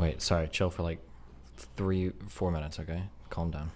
Wait, sorry, chill for like 3-4 minutes, okay? Calm down.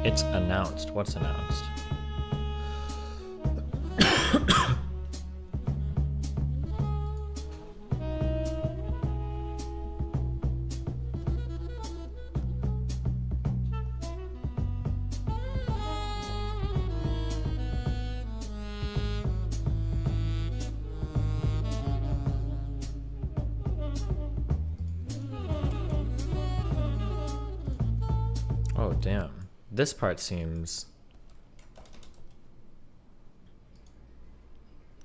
It's announced. What's announced? Oh, damn. This part seems...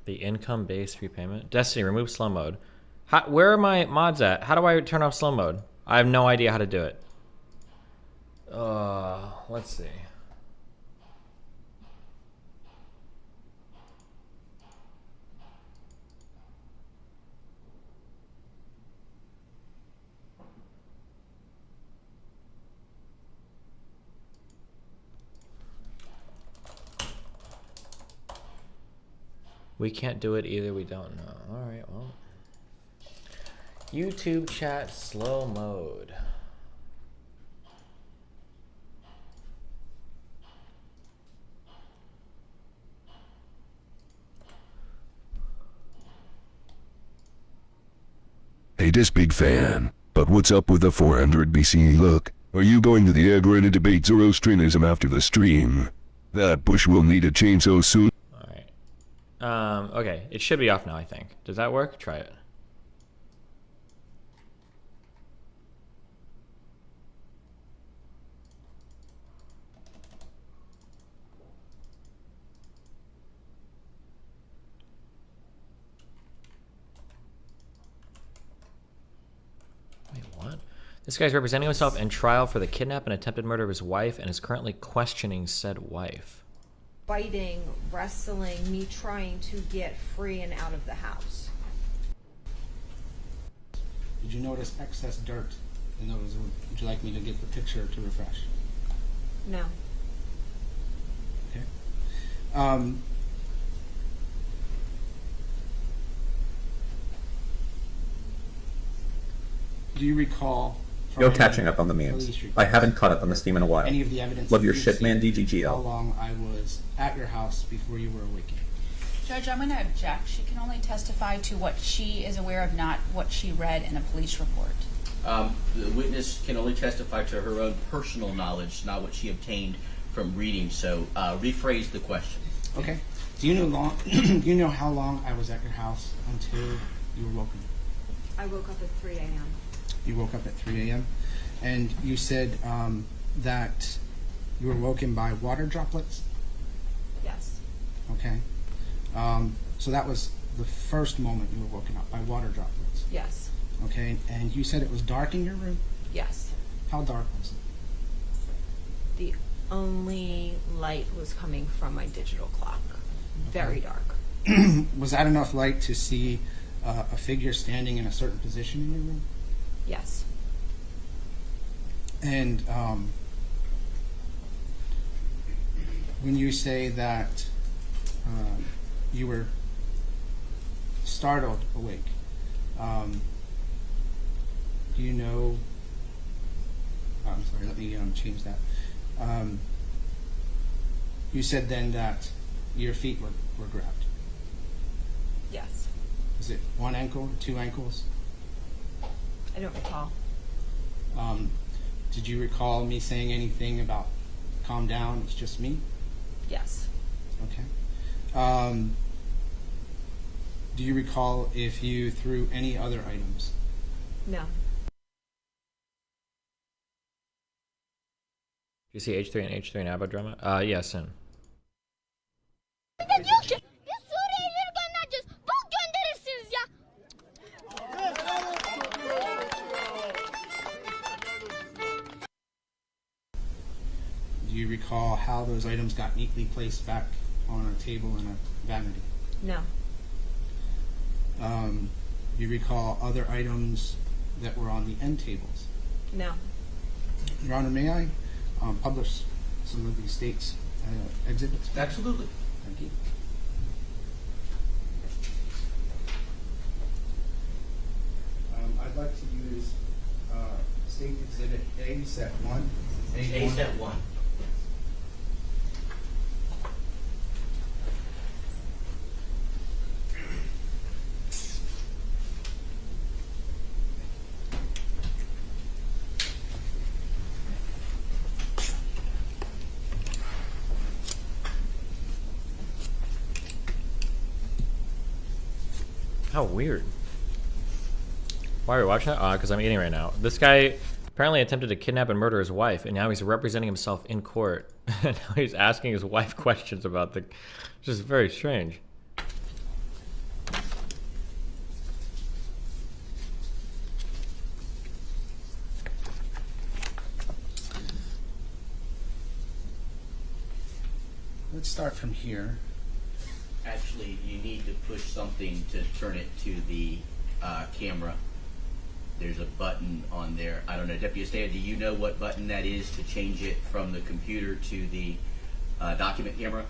The income-based repayment. Destiny, remove slow mode. Where are my mods at? How do I turn off slow mode? I have no idea how to do it. Let's see. We can't do it either. We don't know. All right, well. YouTube chat slow mode. Hey, this big fan. But what's up with the 400 BCE look? Are you going to the Agora to debate Zoroastrianism after the stream? That bush will need a chainsaw soon. Okay, it should be off now, I think. Does that work? Try it. Wait, what? This guy's representing himself in trial for the kidnap and attempted murder of his wife and is currently questioning said wife. Fighting, wrestling, me trying to get free and out of the house. Did you notice excess dirt in those? Would you like me to get the picture to refresh? No. Okay. Do you recall? Yo, catching up on the memes. I haven't caught up on the Steam in a while. Any of the evidence? Love your shit, man, How DGGL. long I was at your house before you were awakened? Judge, I'm going to object. She can only testify to what she is aware of, not what she read in a police report. The witness can only testify to her own personal knowledge, not what she obtained from reading. So rephrase the question. Okay. Do you know do you know how long I was at your house until you were woken? I woke up at 3 a.m. You woke up at 3 a.m. and you said that you were woken by water droplets? Yes. Okay. So that was the first moment you were woken up by water droplets? Yes. Okay. And you said it was dark in your room? Yes. How dark was it? The only light was coming from my digital clock. Very dark. Was that enough light to see a figure standing in a certain position in your room? Yes. And when you say that you were startled awake, do you know? I'm sorry. Let me change that. You said then that your feet were grabbed. Yes. Is it one ankle or two ankles? I don't recall. Did you recall me saying anything about calm down, it's just me? Yes. Okay. Do you recall if you threw any other items? No. You see H3 and H3 and Abba drama? Yes, in. Do you recall how those items got neatly placed back on a table in a vanity? No. Do you recall other items that were on the end tables? No. Your Honor, may I publish some of these state's exhibits? Absolutely. Thank you. I'd like to use State Exhibit A, Set 1. A set 1. How weird. Why are we watching that? Because I'm eating right now. This guy apparently attempted to kidnap and murder his wife, and now he's representing himself in court. And now he's asking his wife questions about the... Which is very strange. Let's start from here. Actually, you need to push something to turn it to the camera. There's a button on there. I don't know, Deputy Esteta, do you know what button that is to change it from the computer to the document camera?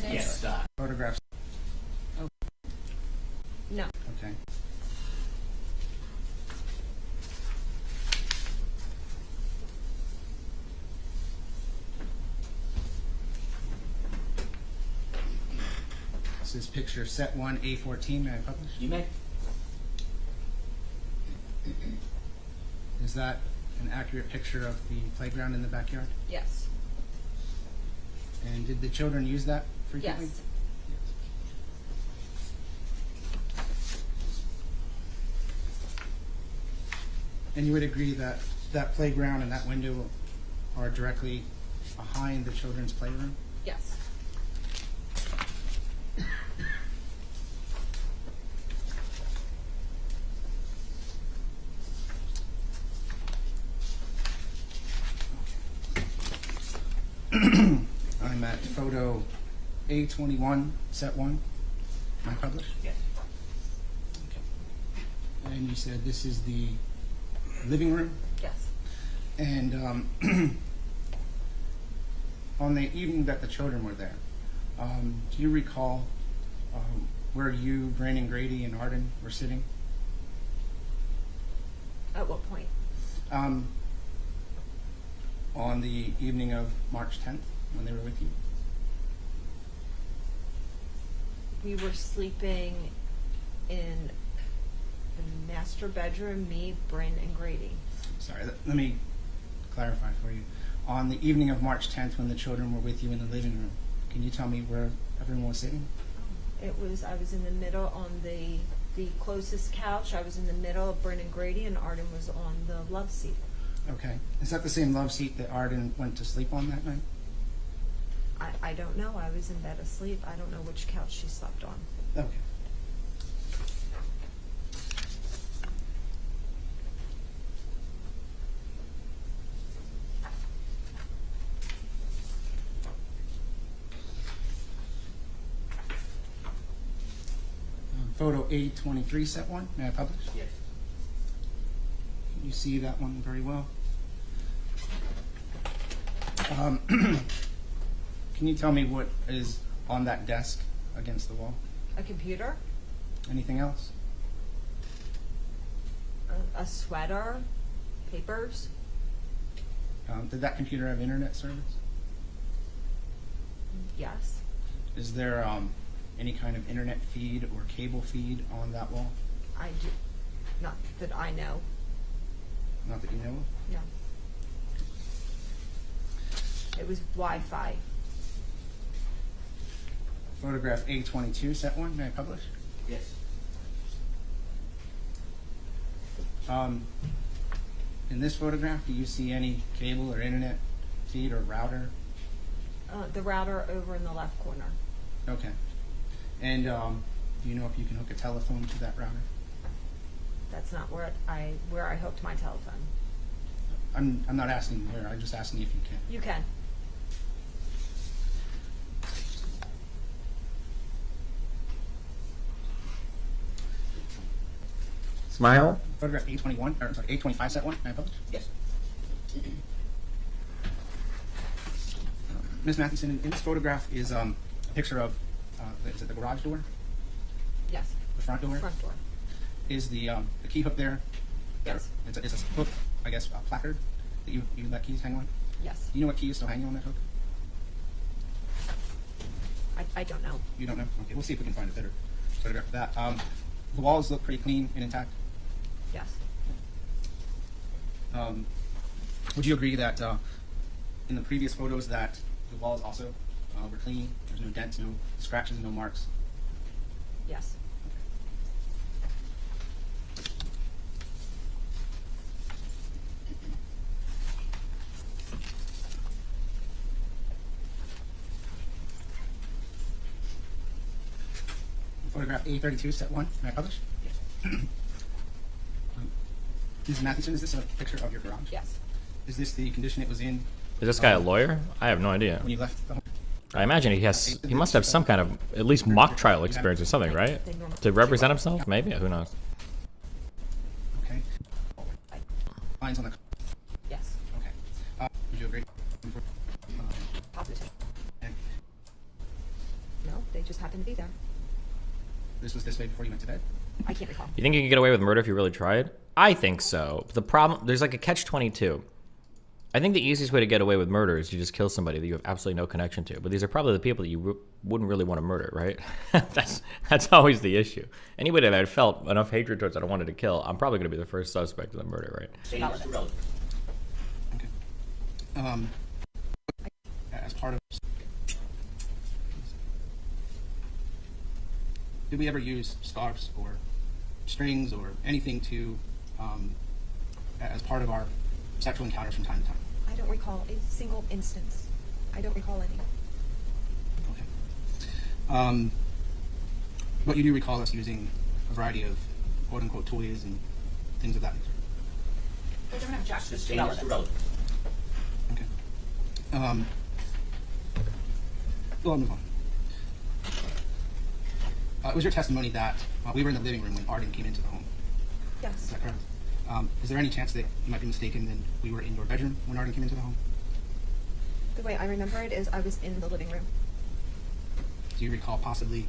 Yes. Photographs. No. Okay. This is picture set 1, A14. May I publish? You may. Is that an accurate picture of the playground in the backyard? Yes. And did the children use that frequently? Yes. And you would agree that that playground and that window are directly behind the children's playroom? Yes. I'm at photo A21, set 1. Am I published? Yes. Okay. And you said this is the living room? Yes. And on the evening that the children were there, do you recall where you, Brandon Grady, and Arden were sitting? At what point? On the evening of March 10th, when they were with you? We were sleeping in the master bedroom, me, Bryn, and Grady. Sorry, let me clarify for you. On the evening of March 10th, when the children were with you in the living room, can you tell me where everyone was sitting? I was in the middle on the closest couch. I was in the middle of Bryn and Grady, and Arden was on the love seat. Okay. Is that the same love seat that Arden went to sleep on that night? I don't know. I was in bed asleep. I don't know which couch she slept on. Okay. Photo A23, set 1. May I publish? Yes. You see that one very well. Can you tell me what is on that desk against the wall? A computer, Anything else? a sweater, papers. Did that computer have internet service? Yes. Is there any kind of internet feed or cable feed on that wall? I do. Not that I know. Not that you know of? No. It was Wi-Fi. Photograph A22, set 1. May I publish? Yes. In this photograph, do you see any cable or internet feed or router? The router over in the left corner. Okay. And do you know if you can hook a telephone to that router? That's not where I hooked my telephone. I'm not asking where. I'm just asking if you can. You can. Smile. Photograph A21, or sorry, A25, set 1. May I publish? Yes. Ms. Matheson, in this photograph is a picture of, is it the garage door? Yes. The front door? Front door. Is the key hook there? Yes. It's a hook, I guess, a placard that you let keys hang on? Yes. Do you know what key is still hanging on that hook? I don't know. You don't know? Okay, we'll see if we can find a better photograph of that. The walls look pretty clean and intact. Yes. Would you agree that in the previous photos that the walls also We're clean. There's no dents, no scratches, no marks. Yes. Photograph A32, set 1. May I publish? Mrs. Matheson, is this a picture of your garage? Yes. Is this the condition it was in Is this guy a lawyer? I have no idea. when you left the home? I imagine he must have some kind of at least mock trial experience or something, right? To represent himself, maybe. Who knows? Okay. Lines on the. Yes. Okay. Would you agree? Positive. And No, they just happened to be there. this was this way before you went to bed? I can't recall. You think you could get away with murder if you really tried? I think so. The problem, there's like a catch-22. I think the easiest way to get away with murder is you just kill somebody that you have absolutely no connection to. But these are probably the people that you wouldn't really want to murder, right? that's always the issue. Anybody that I felt enough hatred towards that I wanted to kill, I'm probably going to be the first suspect in the murder, right? Statements irrelevant. Okay. As part of. Did we ever use scarves or strings or anything to, as part of our sexual encounters from time to time? I don't recall a single instance. I don't recall any. Okay. But you do recall us using a variety of quote-unquote toys and things of that nature? We're going to objection. It's Statements irrelevant. irrelevant. Okay. Well, I'll move on. It was your testimony that we were in the living room when Arden came into the home. Is Yes. that correct? Is there any chance that you might be mistaken and we were in your bedroom when Arden came into the home? The way I remember it is I was in the living room. Do you recall possibly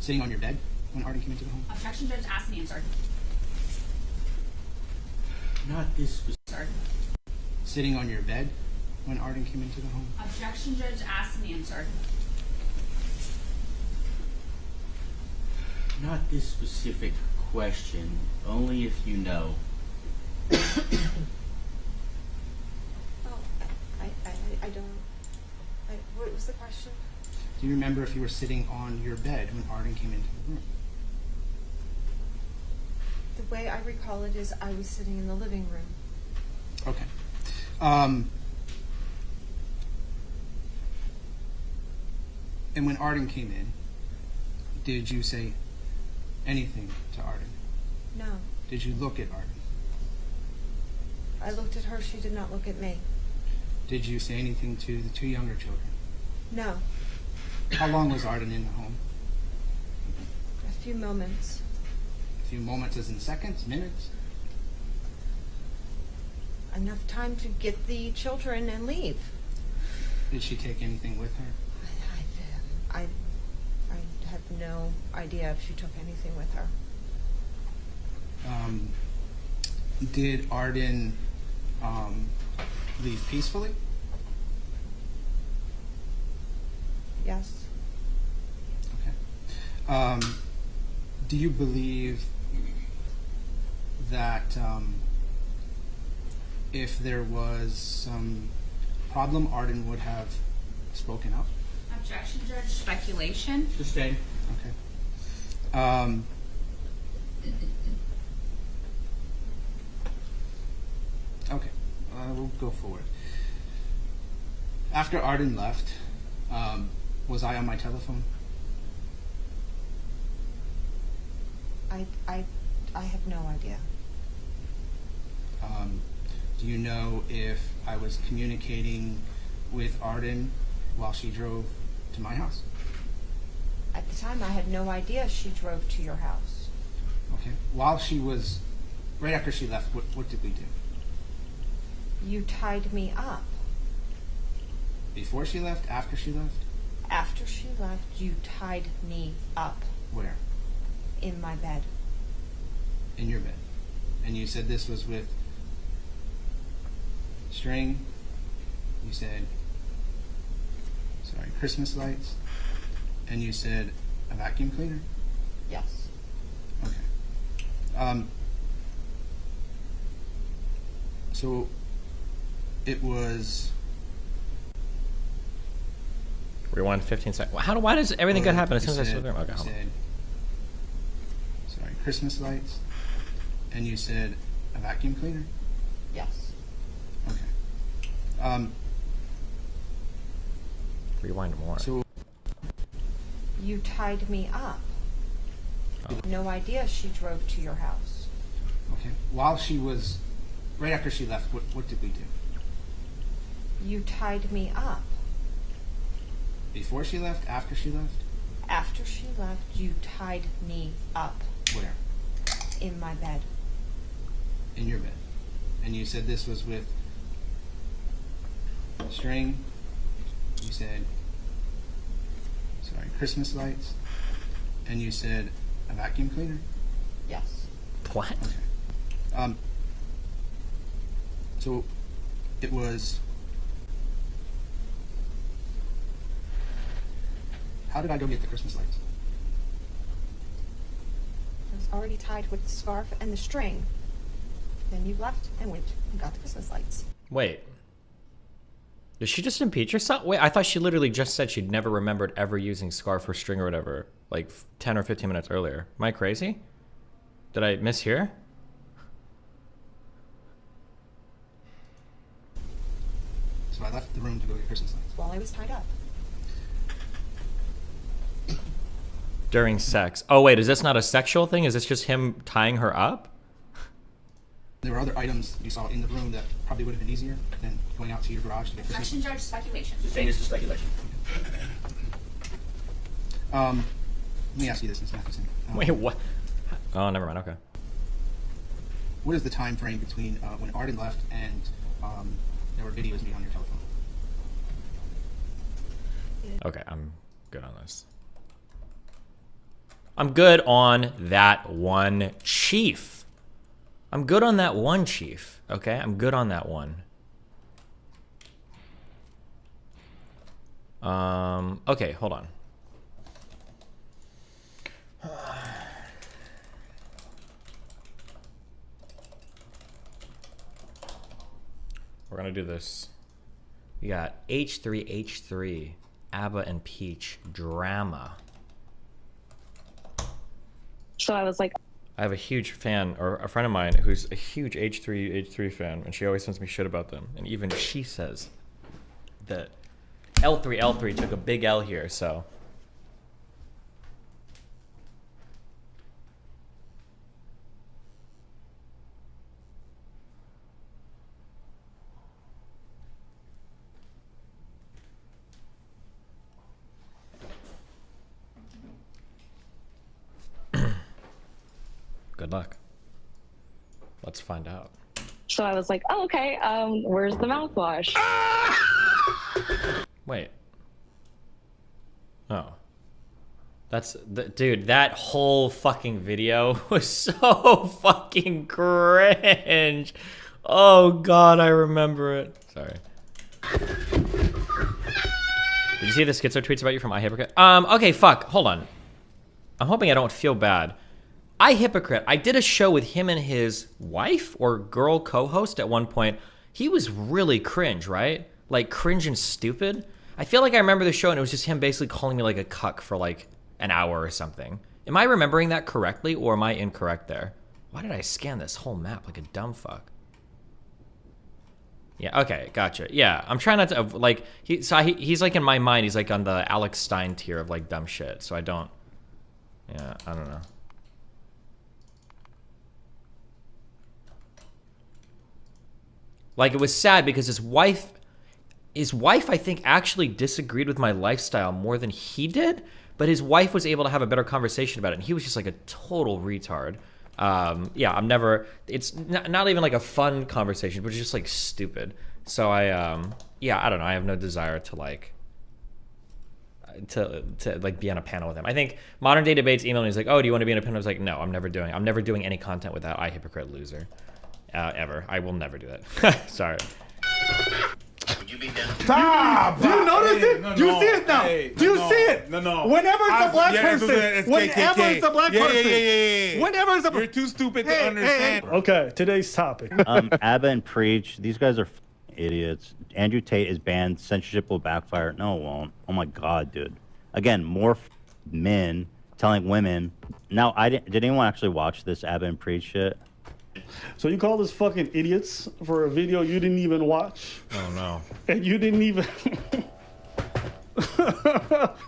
sitting on your bed when Arden came into the home? Objection, Judge, ask and answer. Not this specific. Sir. Sitting on your bed when Arden came into the home? Objection, Judge, ask and answer. Not this specific question, only if you know. Oh, I don't. What was the question? Do you remember if you were sitting on your bed when Arden came into the room? The way I recall it is I was sitting in the living room. Okay. And when Arden came in, did you say anything to Arden? No. Did you look at Arden? I looked at her. She did not look at me. Did you say anything to the two younger children? No. How long was Arden in the home? A few moments. A few moments as in seconds, minutes? Enough time to get the children and leave. Did she take anything with her? I have no idea if she took anything with her. Did Arden leave peacefully? Yes. Okay. Do you believe that if there was some problem, Arden would have spoken up? Objection, Judge, speculation. Sustained. Okay. Okay. We'll go forward. After Arden left, was I on my telephone? I have no idea. Do you know if I was communicating with Arden while she drove to my house? At the time, I had no idea she drove to your house. Okay. While she was, right after she left, what did we do? You tied me up. Before she left? After she left? After she left, you tied me up Where? in my bed. In your bed. And you said this was with string. You said, sorry, Christmas lights. And you said a vacuum cleaner? Yes. Okay. So it was Rewind 15 seconds. Why does everything good happen as soon as I start the room? Okay, hold on. Sorry, Christmas lights. And you said a vacuum cleaner? Yes. Okay. Rewind more. So You tied me up. Oh. No idea she drove to your house. okay. While she was, right after she left, what did we do? You tied me up. Before she left? After she left? After she left, you tied me up Where? in my bed. In your bed. And you said this was with string. You said, sorry, Christmas lights. And you said a vacuum cleaner? Yes. What? Okay. So it was. How did I go get the Christmas lights? I was already tied with the scarf and the string. Then you left and went and got the Christmas lights. Wait. Did she just impeach herself? Wait, I thought she literally just said she'd never remembered ever using scarf or string or whatever, like 10 or 15 minutes earlier. Am I crazy? Did I mishear? So I left the room to go get Christmas lights. While I was tied up. During sex. Oh, wait, is this not a sexual thing? Is this just him tying her up? There were other items you saw in the room that probably would have been easier than going out to your garage to get Christmas Objection, Judge, speculation. Sustained is speculation. Let me ask you this, Ms. Matheson. Wait, what? Oh, never mind, okay. What is the time frame between when Arden left and there were videos made on your telephone? Okay, I'm good on this. I'm good on that one chief. I'm good on that one chief. Okay, I'm good on that one. Okay, hold on. We're gonna do this. We got H3H3, ABBA and Peach drama. So I was like, I have a huge fan, or a friend of mine who's a huge H3H3 fan, and she always sends me shit about them. And even she says that L3L3 took a big L here, so. Good luck. Let's find out. so I was like, oh, okay, where's the mouthwash? Wait. Oh. Dude, that whole fucking video was so fucking cringe. Oh god, I remember it. Sorry. Did you see the schizo tweets about you from hwwREW4? Okay, fuck, hold on. I'm hoping I don't feel bad. hwwREW4, I did a show with him and his wife or girl co-host at one point. He was really cringe, right? Like cringe and stupid. I feel like I remember the show and it was just him basically calling me like a cuck for like an hour or something. Am I remembering that correctly or am I incorrect there? Why did I scan this whole map like a dumb fuck? Yeah, okay, gotcha. Yeah, I'm trying not to, like, he's like in my mind, he's like on the Alex Stein tier of like dumb shit, so I don't, yeah, I don't know. Like, it was sad because his wife, I think, actually disagreed with my lifestyle more than he did, but his wife was able to have a better conversation about it, and he was just like a total retard. Yeah, I'm never, it's not even like a fun conversation, but it's just like stupid. So yeah, I don't know. I have no desire to like, to like be on a panel with him. I think Modern Day Debates emailed me. He's like, oh, do you want to be on a panel? I was like, no, I'm never doing any content with that hwwREW4 loser. Ever. I will never do that. Sorry. Would you be down? Stop! Do you notice it? No, Do you no, see it now? hey, Do you no, see it? No. Whenever it's a black person. It's Whenever it's a black person. Yeah. Whenever it's a You're too stupid to understand. Okay, today's topic. ABBA and Preach, these guys are idiots. Andrew Tate is banned. Censorship will backfire. No, it won't. Oh my God, dude. Again, more men telling women. Now, did anyone actually watch this Abba and Preach shit? So you call us fucking idiots for a video you didn't even watch? Oh no. And you didn't even.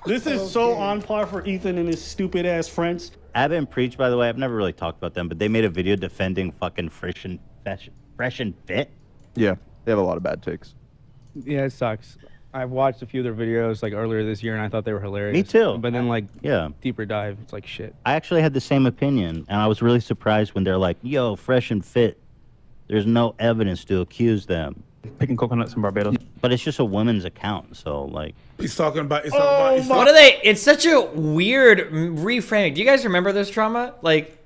This is so on par for Ethan and his stupid ass friends. Abba and Preach, by the way, I've never really talked about them, but they made a video defending fucking Fresh and Fit. Yeah, they have a lot of bad takes. Yeah, it sucks. I've watched a few of their videos like earlier this year, and I thought they were hilarious. Me too. But then, like, yeah, deeper dive, it's like shit. I actually had the same opinion, and I was really surprised when they're like, "Yo, Fresh and Fit, there's no evidence to accuse them." Picking coconuts in Barbados. But it's just a woman's account, so like. He's talking about. What are they? It's such a weird reframing. Do you guys remember this drama? Like,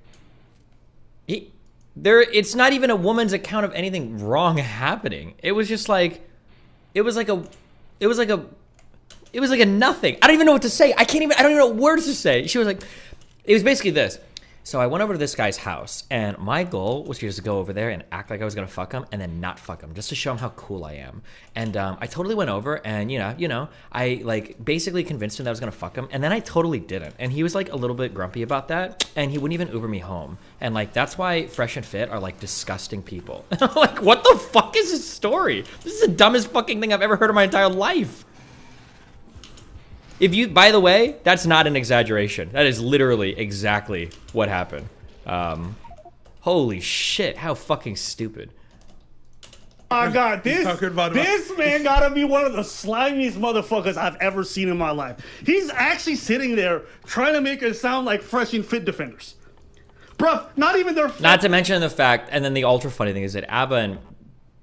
it's not even a woman's account of anything wrong happening. It was just like, it was like a nothing. I don't even know what to say. I don't even know what words to say. She was like, it was basically this. So I went over to this guy's house, and my goal was to just go over there and act like I was gonna fuck him, and then not fuck him, just to show him how cool I am. And I totally went over, and you know, I like basically convinced him that I was gonna fuck him, and then I totally didn't. And he was like a little bit grumpy about that, and he wouldn't even Uber me home. And like that's why Fresh and Fit are like disgusting people. Like, what the fuck is this story? This is the dumbest fucking thing I've ever heard in my entire life. If you, by the way, that's not an exaggeration. That is literally exactly what happened. Holy shit, how fucking stupid. Oh my God, this man gotta be one of the slimiest motherfuckers I've ever seen in my life. He's actually sitting there trying to make it sound like Fresh and Fit defenders. Bruh, not even their... Not to mention the fact, and then the ultra funny thing is that Abba and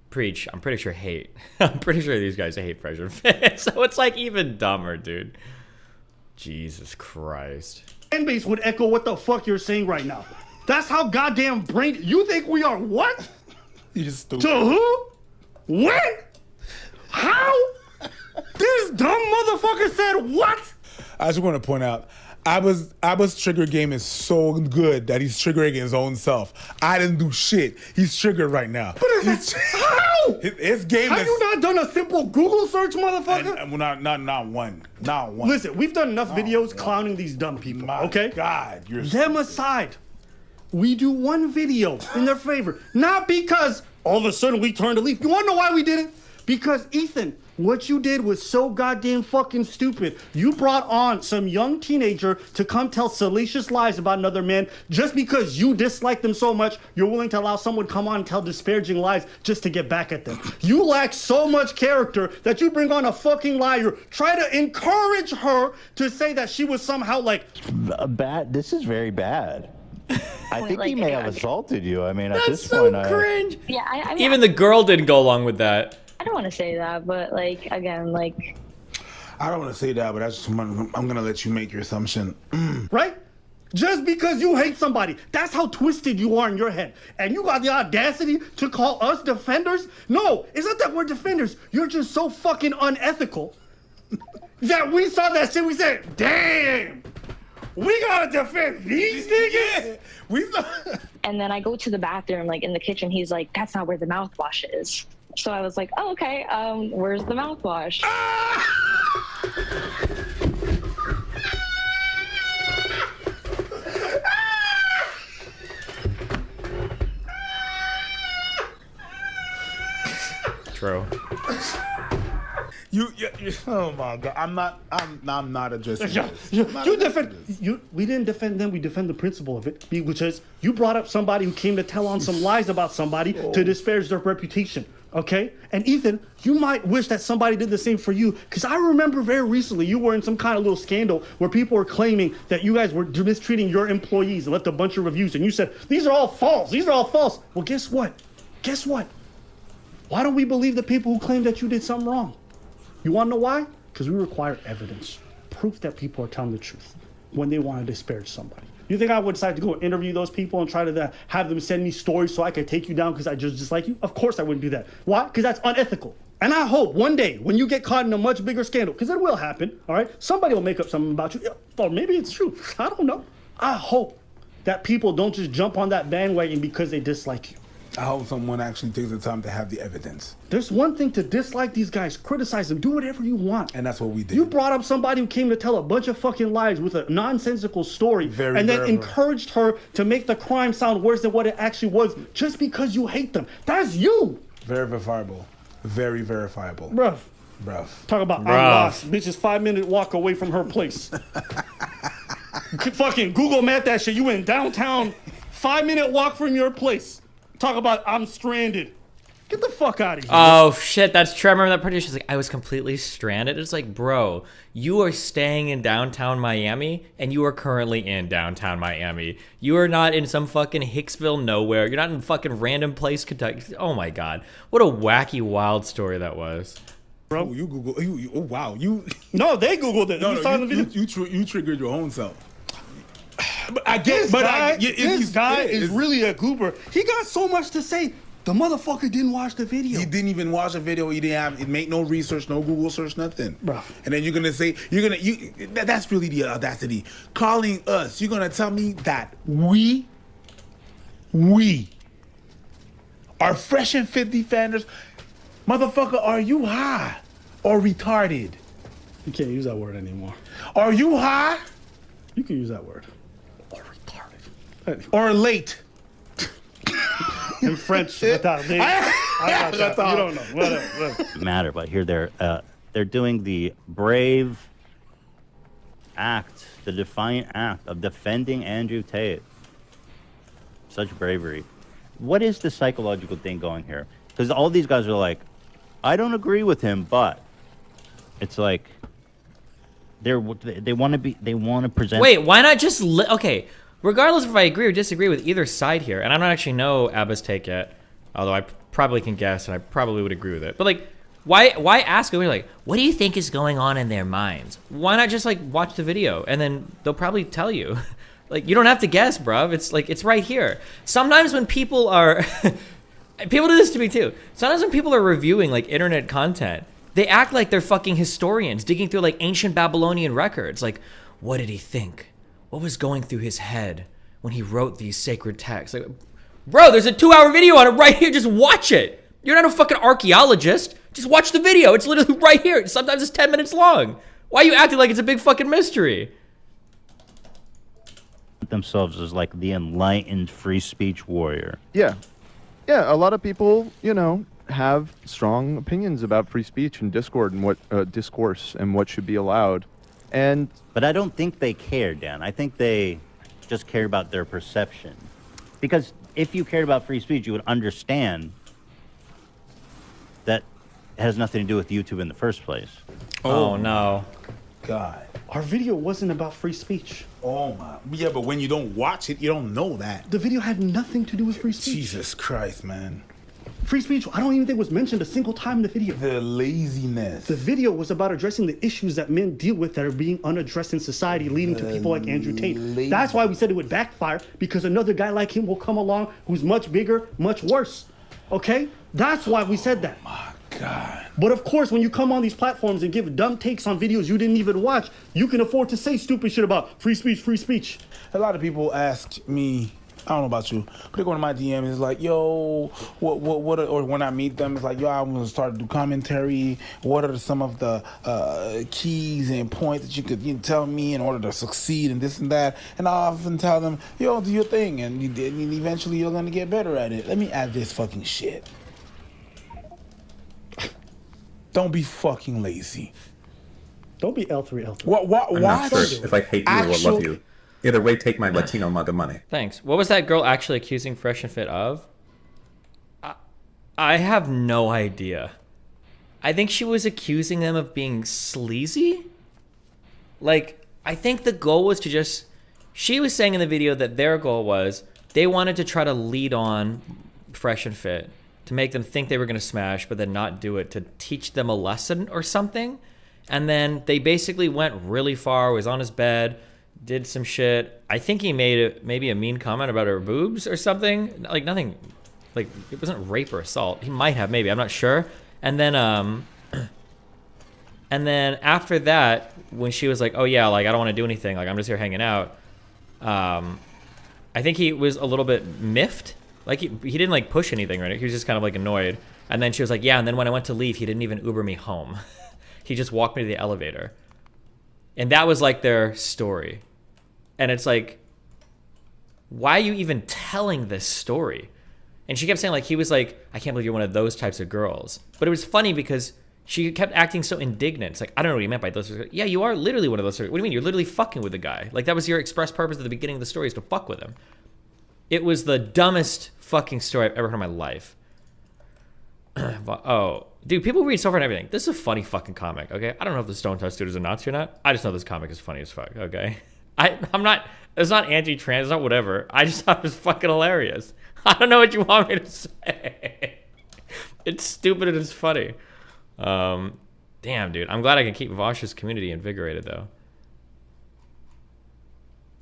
Preach, I'm pretty sure hate. I'm pretty sure these guys hate Fresh and Fit. So it's like even dumber, dude. Jesus Christ. Fan base would echo what the fuck you're saying right now. That's how goddamn brain... You think we are what? You're stupid. To who? When? How? This dumb motherfucker said what? I just want to point out, Abba's trigger game is so good that he's triggering his own self. I didn't do shit. He's triggered right now. How? His game Have is... you not done a simple Google search, motherfucker? Not one. Not one. Listen, we've done enough videos clowning these dumb people, okay? God, you're... Them aside, we do one video in their favor. Not because all of a sudden we turned a leaf. You wanna know why we did it? Because, Ethan, what you did was so goddamn fucking stupid. You brought on some young teenager to come tell salacious lies about another man just because you dislike them so much, you're willing to allow someone to come on and tell disparaging lies just to get back at them. You lack so much character that you bring on a fucking liar, try to encourage her to say that she was somehow like... Bad. This is very bad. I think he may have assaulted you. I mean, at That's this so point, cringe. Yeah, I mean, Even the girl didn't go along with that. I don't want to say that, but like again, like I don't want to say that, but I'm gonna let you make your assumption. Right? Just because you hate somebody, that's how twisted you are in your head. And you got the audacity to call us defenders? No, it's not that we're defenders. You're just so fucking unethical that we saw that shit, we said, damn, we gotta defend these niggas? Yeah, and then I go to the bathroom, like in the kitchen, he's like, that's not where the mouthwash is. So I was like, oh, okay, where's the mouthwash? True. You, oh my God, I'm not addressing this. We didn't defend them, we defend the principle of it, because you brought up somebody who came to tell on some lies about somebody to disparage their reputation, okay? And Ethan, you might wish that somebody did the same for you, because I remember very recently you were in some kind of little scandal where people were claiming that you guys were mistreating your employees and left a bunch of reviews, and you said, these are all false, these are all false. Well, guess what? Guess what? Why don't we believe the people who claim that you did something wrong? You want to know why? Because we require evidence, proof that people are telling the truth when they want to disparage somebody. You think I would decide to go interview those people and try to have them send me stories so I could take you down because I just dislike you? Of course I wouldn't do that. Why? Because that's unethical. And I hope one day when you get caught in a much bigger scandal, because it will happen, all right? Somebody will make up something about you. Or maybe it's true. I don't know. I hope that people don't just jump on that bandwagon because they dislike you. I hope someone actually takes the time to have the evidence. There's one thing to dislike these guys, criticize them, do whatever you want. And that's what we did. You brought up somebody who came to tell a bunch of fucking lies with a nonsensical story and then encouraged her to make the crime sound worse than what it actually was just because you hate them. That's you. Very verifiable. Very verifiable. Bruh. Talk about I'm lost. Bitch is 5-minute walk away from her place. Fucking Google Map that shit. You in downtown, 5-minute walk from your place. Talk about I'm stranded. Get the fuck out of here. Oh shit, that's true. I remember that part. She's like, I was completely stranded. It's like, bro, you are staying in downtown Miami and you are currently in downtown Miami. You are not in some fucking Hicksville nowhere. You're not in fucking random place, Kentucky. Oh my God. What a wacky, wild story that was. Bro, you Google. Oh wow, you. No, they Googled it. You triggered your own self. But I guess, this guy is really a goober. He got so much to say. The motherfucker didn't watch the video. He didn't even watch the video. He didn't have. It made no research, no Google search, nothing. Bro. And then you're gonna say that's really the audacity. Calling us. You're gonna tell me that we are fresh and fit defenders. Motherfucker, are you high or retarded? You can't use that word anymore. Are you high? You can use that word. Or retarded. Or late. In French, I got that. You don't know. Whatever. Matter, but here they're doing the brave act, the defiant act of defending Andrew Tate. Such bravery. What is the psychological thing going here? Because all these guys are like, I don't agree with him, but it's like they want to present. Wait, why not just okay? Regardless if I agree or disagree with either side here, and I don't actually know Abba's take yet, although I probably can guess and I probably would agree with it. But like, why ask? We're like, what do you think is going on in their minds? Why not just like watch the video and then they'll probably tell you. Like, you don't have to guess, bruv. It's like, it's right here. Sometimes when people are people do this to me too. Sometimes when people are reviewing like internet content, they act like they're fucking historians digging through like ancient Babylonian records. Like, what did he think? What was going through his head when he wrote these sacred texts? Like, bro, there's a 2-hour video on it right here. Just watch it. You're not a fucking archaeologist. Just watch the video. It's literally right here. Sometimes it's 10 minutes long. Why are you acting like it's a big fucking mystery? Themselves as like the enlightened free speech warrior. Yeah, a lot of people, have strong opinions about free speech and discourse and what should be allowed. But I don't think they care, Dan. I think they just care about their perception. Because if you cared about free speech, you would understand that it has nothing to do with YouTube in the first place. Oh no. God. Our video wasn't about free speech. Oh my. Yeah, but when you don't watch it, you don't know that. The video had nothing to do with free speech. Jesus Christ, man. Free speech, I don't even think was mentioned a single time in the video. The laziness. The video was about addressing the issues that men deal with that are being unaddressed in society, leading to people like Andrew Tate. That's why we said it would backfire, because another guy like him will come along who's much bigger, much worse. Okay? That's why we said that. Oh my God. But of course, when you come on these platforms and give dumb takes on videos you didn't even watch, you can afford to say stupid shit about free speech, free speech. A lot of people ask me, I don't know about you, but they go into my DM and it's like, yo, what, or when I meet them, it's like, yo, I'm gonna start to do commentary. What are some of the keys and points that you could tell me in order to succeed and this and that? And I often tell them, yo, do your thing, and eventually you're gonna get better at it. Let me add this fucking shit. Don't be fucking lazy. Don't be L3. I'm not sure if I hate you or love you. Either way, take my Latino mug of money. Thanks. What was that girl actually accusing Fresh and Fit of? I have no idea. I think she was accusing them of being sleazy. Like, I think the goal was to just... She was saying in the video that their goal was they wanted to try to lead on Fresh and Fit to make them think they were going to smash, but then not do it, to teach them a lesson or something. And then they basically went really far, was on his bed, did some shit. I think he made maybe a mean comment about her boobs or something. Like nothing, like it wasn't rape or assault. He might have, maybe, I'm not sure. And then after that, when she was like, oh yeah, like I don't want to do anything, like I'm just here hanging out. I think he was a little bit miffed. Like, he didn't, like, push anything, right? He was just kind of, like, annoyed. And then she was like, yeah, and then when I went to leave, he didn't even Uber me home. He just walked me to the elevator. And that was, like, their story. And it's like, why are you even telling this story? And she kept saying, like, he was like, I can't believe you're one of those types of girls. But it was funny because she kept acting so indignant. It's like, I don't know what you meant by those. Yeah, you are literally one of those. What do you mean? You're literally fucking with the guy. Like, that was your express purpose at the beginning of the story, is to fuck with him. It was the dumbest fucking story I've ever heard in my life. Oh, dude, people read so far and everything. This is a funny fucking comic, okay? I don't know if the Stone Touch dude is a Nazi or not. I just know this comic is funny as fuck, okay? I'm not, it's not anti-trans, it's not whatever. I just thought it was fucking hilarious. I don't know what you want me to say. It's stupid and it's funny. Damn, dude. I'm glad I can keep Vosh's community invigorated, though.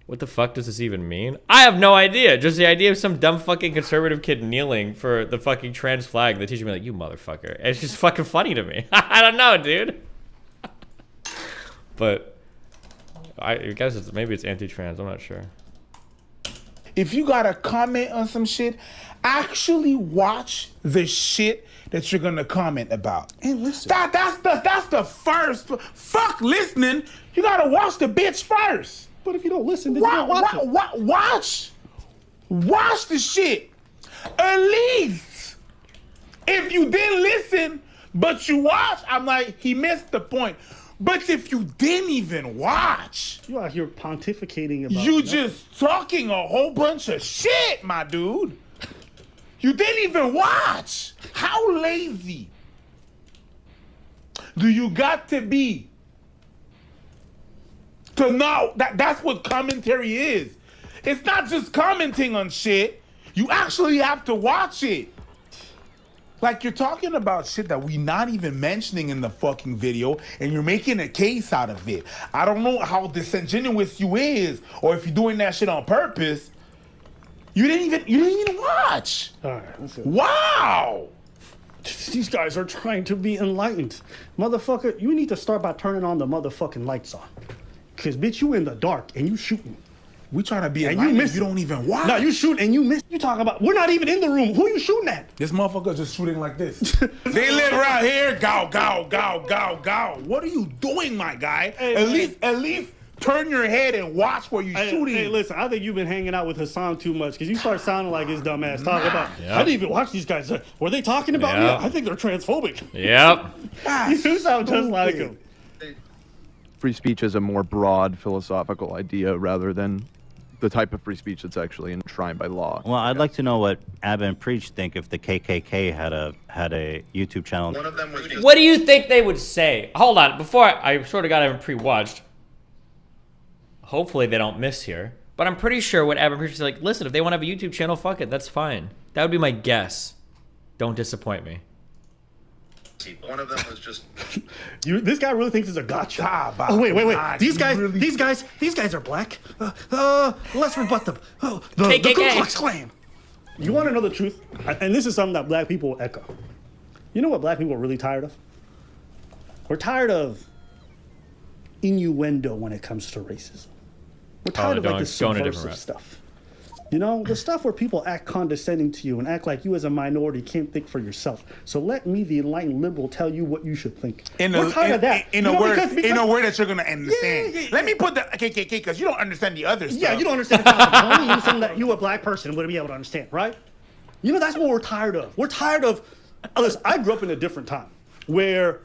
What the fuck does this even mean? I have no idea. Just the idea of some dumb fucking conservative kid kneeling for the fucking trans flag. The teacher be like, you motherfucker. And it's just fucking funny to me. I don't know, dude. But I guess maybe it's anti-trans. I'm not sure. If you gotta comment on some shit, actually watch the shit that you're gonna comment about. And listen. That's the first. Fuck listening. You gotta watch the bitch first. But if you don't listen, then you don't watch it. Watch the shit. At least if you didn't listen, but you watch, I'm like, he missed the point. But if you didn't even watch, you out here pontificating about you just talking a whole bunch of shit, my dude. You didn't even watch. How lazy do you got to be to know that's what commentary is? It's not just commenting on shit. You actually have to watch it. Like, you're talking about shit that we not even mentioning in the fucking video, and you're making a case out of it. I don't know how disingenuous you is, or if you're doing that shit on purpose. You didn't even watch. All right, listen. Wow. These guys are trying to be enlightened. Motherfucker, you need to start by turning on the motherfucking lights on. Cause bitch, you in the dark and you shooting. We trying to be enlightened, you don't even watch. No, you shoot and you miss. You talking about, we're not even in the room. Who you shooting at? This motherfucker just shooting like this. They live right here. Gow, gow, gow, gow, gow. What are you doing, my guy? Hey, at least turn your head and watch where you're shooting. Hey, listen, I think you've been hanging out with Hassan too much because you start sounding like his dumb ass talking about, I didn't even watch these guys. Were they talking about me? I think they're transphobic. Yep. You sound just like him. Free speech is a more broad philosophical idea rather than the type of free speech that's actually enshrined by law. Well, I'd like to know what Abba and Preach think if the KKK had a YouTube channel. One of them was just... What do you think they would say? Hold on, before I sort of got it pre-watched. Hopefully they don't miss here. But I'm pretty sure what Abba and Preach is like, listen, if they want to have a YouTube channel, fuck it, that's fine. That would be my guess. Don't disappoint me. One of them was just... This guy really thinks it's a gotcha. Oh, wait. These guys are black. Let's rebut them. The Ku Klux Klan. You want to know the truth? And this is something that black people echo. You know what black people are really tired of? We're tired of innuendo when it comes to racism. We're tired of like the subversive stuff. You know, the stuff where people act condescending to you and act like you as a minority can't think for yourself. So let me, the enlightened liberal, tell you what you should think. We're tired of that. In a word that you're going to understand. Yeah. Let me put the KKK, because you don't understand the other stuff. Yeah, you don't understand the concept. Only you, something that you, a black person, would be able to understand, right? You know, that's what we're tired of. We're tired of... Listen, I grew up in a different time where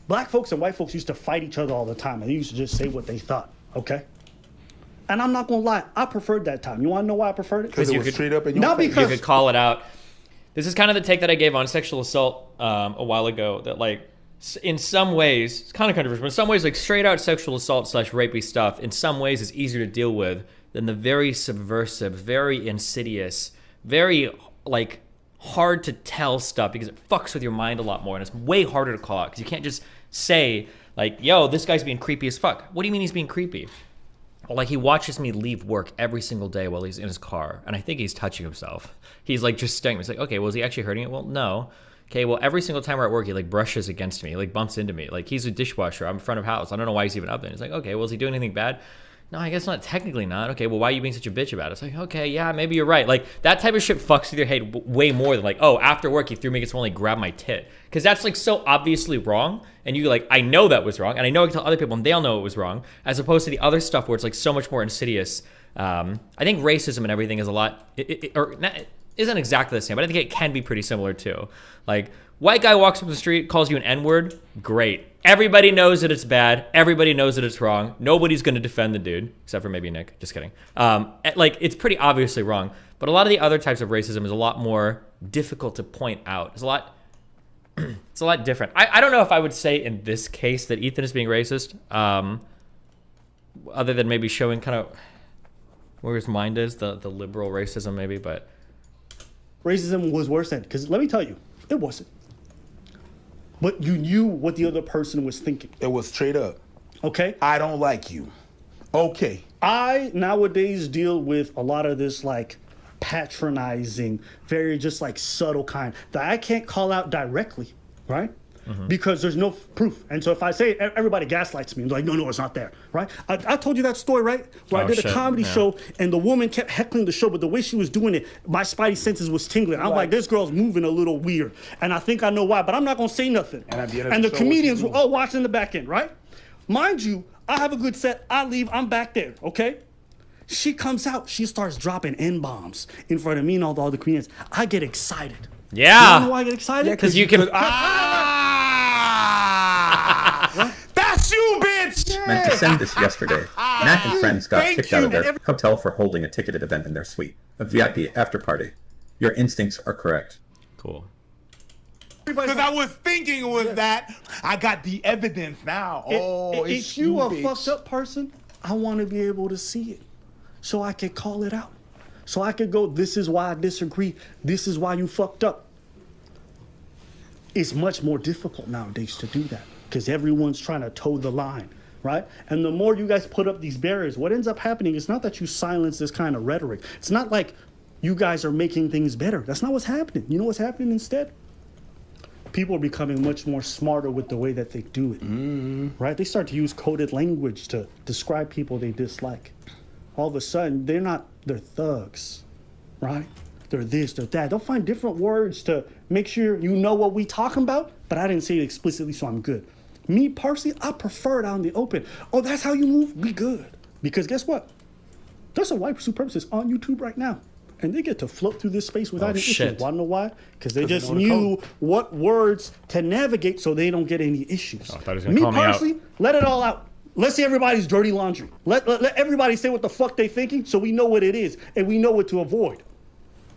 black folks and white folks used to fight each other all the time, and they used to just say what they thought, okay? And I'm not gonna lie, I preferred that time. You wanna know why I preferred it? Because it was straight up in your face. You could call it out. This is kind of the take that I gave on sexual assault a while ago. That like, in some ways, it's kind of controversial, but in some ways, like straight out sexual assault / rapey stuff, in some ways is easier to deal with than the very subversive, very insidious, very like hard to tell stuff because it fucks with your mind a lot more, and it's way harder to call out because you can't just say like, yo, this guy's being creepy as fuck. What do you mean he's being creepy? Like, he watches me leave work every single day while he's in his car, and I think he's touching himself. He's, like, just staring. He's like, okay, well, is he actually hurting it? Well, no. Okay, well, every single time we're at work, he, like, brushes against me. He, like, bumps into me. Like, he's a dishwasher. I'm in front of house. I don't know why he's even up there. He's like, okay, well, is he doing anything bad? no, I guess not. Technically not. Okay, well, why are you being such a bitch about it? It's like, okay, yeah, maybe you're right. Like, that type of shit fucks with your head way more than like, oh, after work, he threw me against the wall and he grabbed my tit. Because that's like so obviously wrong. And you like, I know that was wrong. And I know I can tell other people and they all know it was wrong. As opposed to the other stuff where it's like so much more insidious. I think racism and everything is a lot, isn't exactly the same, but I think it can be pretty similar too. Like, white guy walks up the street, calls you an N-word, great. Everybody knows that it's bad. Everybody knows that it's wrong. Nobody's going to defend the dude, except for maybe Nick. Just kidding. Like, it's pretty obviously wrong. But a lot of the other types of racism is a lot more difficult to point out. It's a lot different. I don't know if I would say in this case that Ethan is being racist, other than maybe showing kind of where his mind is, the liberal racism maybe, but... Racism was worse than, because let me tell you, it wasn't. But you knew what the other person was thinking. It was straight up. Okay? I don't like you. Okay. I nowadays deal with a lot of this like patronizing, very just like subtle kind that I can't call out directly, right? Because there's no proof. And so if I say it, everybody gaslights me and like, no, it's not there, right? I told you that story, right? Where I did a comedy show and the woman kept heckling the show, but the way she was doing it, my spidey senses was tingling. I'm like, this girl's moving a little weird. And I think I know why, but I'm not gonna say nothing. And at the end of and the the show, comedians were all watching the back end, right? Mind you, I have a good set, I leave, I'm back there, okay? She comes out, she starts dropping N-bombs in front of me and all the other comedians. I get excited. Yeah. You know why I get excited? Because you can... That's you, bitch! Meant to send this yesterday. Matt and friends got kicked out of their hotel for holding a ticketed event in their suite. A VIP after party. Your instincts are correct. Cool. Because I was thinking it was that. I got the evidence now. If you a fucked up person, I want to be able to see it. So I can call it out. So I could go, this is why I disagree. This is why you fucked up. It's much more difficult nowadays to do that because everyone's trying to toe the line, right? And the more you guys put up these barriers, what ends up happening is not that you silence this kind of rhetoric. It's not like you guys are making things better. That's not what's happening. You know what's happening instead? People are becoming much more smarter with the way that they do it, right? They start to use coded language to describe people they dislike. All of a sudden, they're thugs, right? They're this, they're that. They'll find different words to make sure you know what we talking about, but I didn't say it explicitly, so I'm good. Me, personally, I prefer it out in the open. Oh, that's how you move? We good. Because guess what? There's some white supremacists on YouTube right now, and they get to float through this space without any issues. Wanna know why? Because they just knew what words to navigate so they don't get any issues. Oh, I thought he was gonna call me personally, let it all out. Let's see everybody's dirty laundry. Let everybody say what the fuck they thinking so we know what it is and we know what to avoid.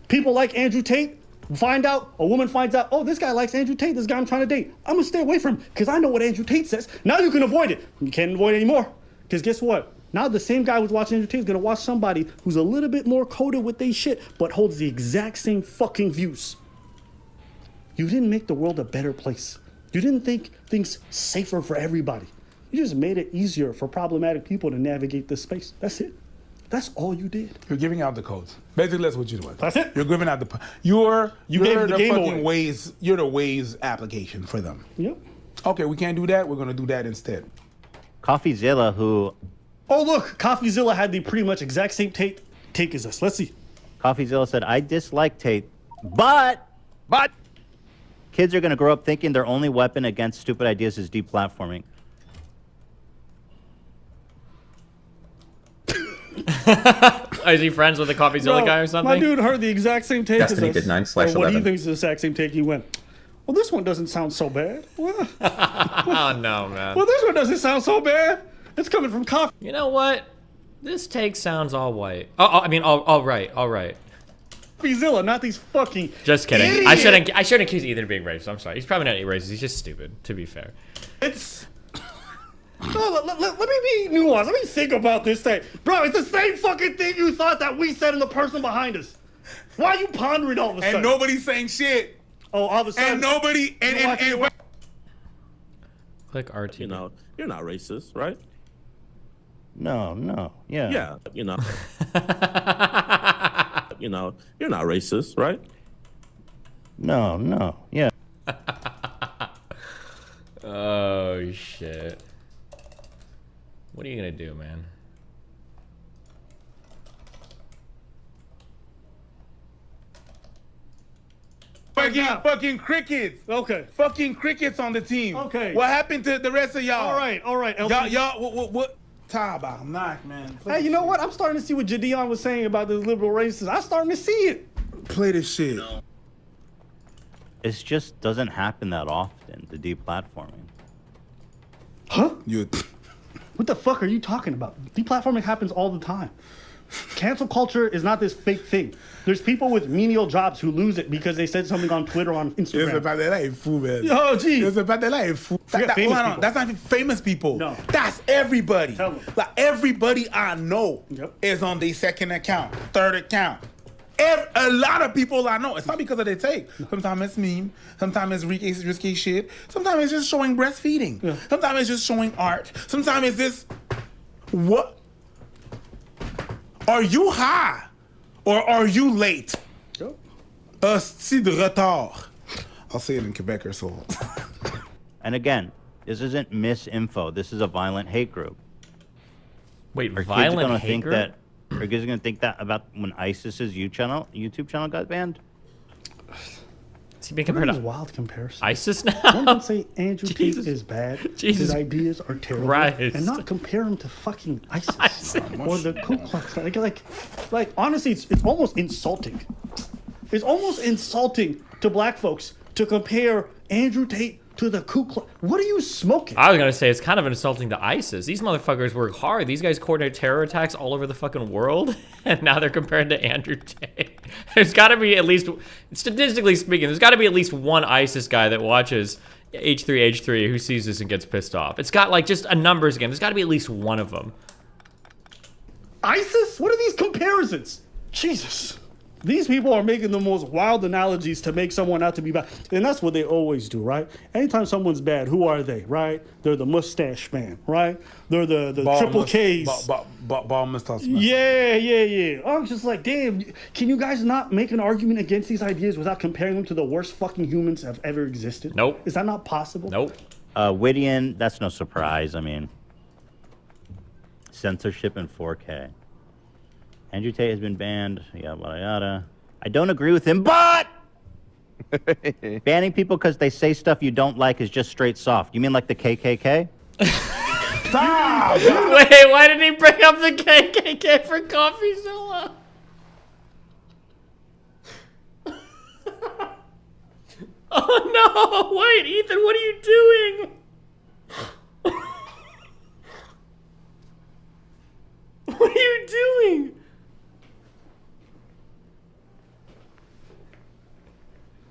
People like Andrew Tate a woman finds out, oh, this guy likes Andrew Tate, this guy I'm trying to date. I'm gonna stay away from him because I know what Andrew Tate says. Now you can avoid it. You can't avoid it anymore. Because guess what? Now the same guy who's watching Andrew Tate is gonna watch somebody who's a little bit more coded with their shit, but holds the exact same fucking views. You didn't make the world a better place. You didn't think things safer for everybody. You just made it easier for problematic people to navigate this space. That's it. That's all you did. You're giving out the codes. Basically, that's what you're doing. That's it. You're giving out you're gave the game fucking away. Waze. You're the Waze application for them. Yep. Okay, we can't do that. We're gonna do that instead. CoffeeZilla, who... Oh, look. CoffeeZilla had the pretty much exact same take as us. Let's see. CoffeeZilla said, I dislike Tate, but kids are going to grow up thinking their only weapon against stupid ideas is deplatforming. Is he friends with the CoffeeZilla guy or something? My dude heard the exact same take Destiny as us. did 9/11. What he thinks is the exact same take. He went, well, this one doesn't sound so bad. Oh, no, man. Well, this one doesn't sound so bad. It's coming from Coffee. You know what? This take sounds all white. All right. CoffeeZilla, not these fucking Just kidding. idiots. I shouldn't accuse Ethan of being racist. I'm sorry. He's probably not racist. He's just stupid, to be fair. It's... No, let me be nuanced. Let me think about this thing. Bro, it's the same fucking thing you thought that we said in the person behind us. Why are you pondering all of a sudden? And nobody's saying shit. Oh, all of a sudden. And nobody... And Click RT. You know, you're not racist, right? No. Yeah. Yeah, you know. You know, you're not racist, right? No. Yeah. Oh, shit. What are you gonna do, man? fucking crickets. Okay. Fucking crickets on the team. Okay. What happened to the rest of y'all? All right. What? Tabarnak, man. Hey, you know what? I'm starting to see what Jadeon was saying about this liberal racism. I'm starting to see it. Play this shit. It just doesn't happen that often, the deplatforming. Huh? What the fuck are you talking about? Deplatforming happens all the time. Cancel culture is not this fake thing. There's people with menial jobs who lose it because they said something on Twitter or on Instagram. C'est pas de là, il fou, man. Oh, gee. C'est pas de là, il fou. That's not famous people. No. That's everybody. Tell me. Like, everybody I know is on their second account, third account. A lot of people I know. It's not because of their take. Sometimes it's meme. Sometimes it's risky shit. Sometimes it's just showing breastfeeding. Yeah. Sometimes it's just showing art. Sometimes it's this. What? Are you high? Or are you late? Si de retard. I'll say it in Quebec so. And again, this isn't misinfo. This is a violent hate group. Wait, Are violent kids gonna hate think group? that? Are kids gonna think that about when ISIS's YouTube channel got banned? Is he being compared to wild comparison? ISIS now? Don't say Andrew Tate is bad. Jesus His ideas are terrible. Christ. And not compare him to fucking ISIS or the Ku Klux Klan. Like honestly, it's almost insulting. It's almost insulting to black folks to compare Andrew Tate to the Ku Klux. What are you smoking? I was gonna say it's kind of insulting to ISIS. These motherfuckers work hard. These guys coordinate terror attacks all over the fucking world, and now they're compared to Andrew Tate. There's got to be at least, statistically speaking, there's got to be at least one ISIS guy that watches H3H3 who sees this and gets pissed off. It's got like just a numbers game. There's got to be at least one of them. ISIS? What are these comparisons? Jesus. These people are making the most wild analogies to make someone out to be bad. And that's what they always do, right? Anytime someone's bad, who are they, right? They're the mustache man, right? They're the triple Ks. Ball mustache man. Yeah. I'm just like, damn, can you guys not make an argument against these ideas without comparing them to the worst fucking humans that have ever existed? Nope. Is that not possible? Nope. Whittian, that's no surprise. I mean, censorship in 4K. Andrew Tate has been banned, yada, yada, yada. I don't agree with him, but banning people because they say stuff you don't like is just straight soft. You mean like the KKK? Stop! Wait, why did he bring up the KKK for coffee so long? Oh no! Wait, Ethan, what are you doing? What are you doing?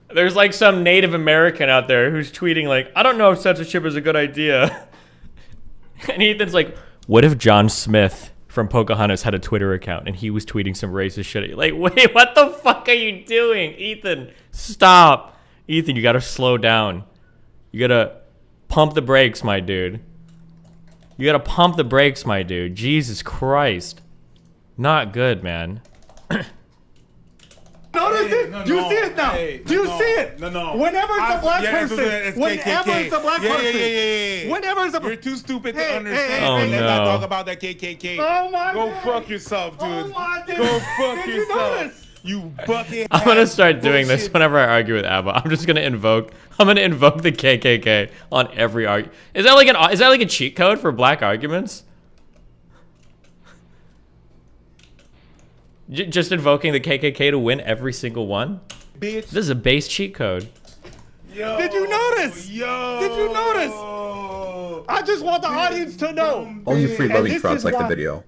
There's like some Native American out there who's tweeting like, I don't know if censorship is a good idea. And Ethan's like, what if John Smith from Pocahontas had a Twitter account and he was tweeting some racist shit? Like, wait, what the fuck are you doing? Ethan, stop. Ethan, you gotta slow down. You gotta pump the brakes, my dude. You gotta pump the brakes, my dude. Jesus Christ. Not good, man. Notice it? Do you see it now? Do you see it? No. Whenever it's a black person. It's Whenever it's a black person. Yeah. Whenever it's a You're too stupid to understand. Oh, Let's no. not talk about that KKK. Oh my Go God. fuck yourself, dude. Oh my God. Go fuck Did you yourself. notice? You bucket. I'm gonna start doing this whenever I argue with Abba. I'm gonna invoke the KKK on every argument. Is that like a cheat code for black arguments? Just invoking the KKK to win every single one? Bitch. This is a base cheat code. Yo. Did you notice? Yo. Did you notice? I just want the audience to know. All you free-loading this frauds is like the why- video.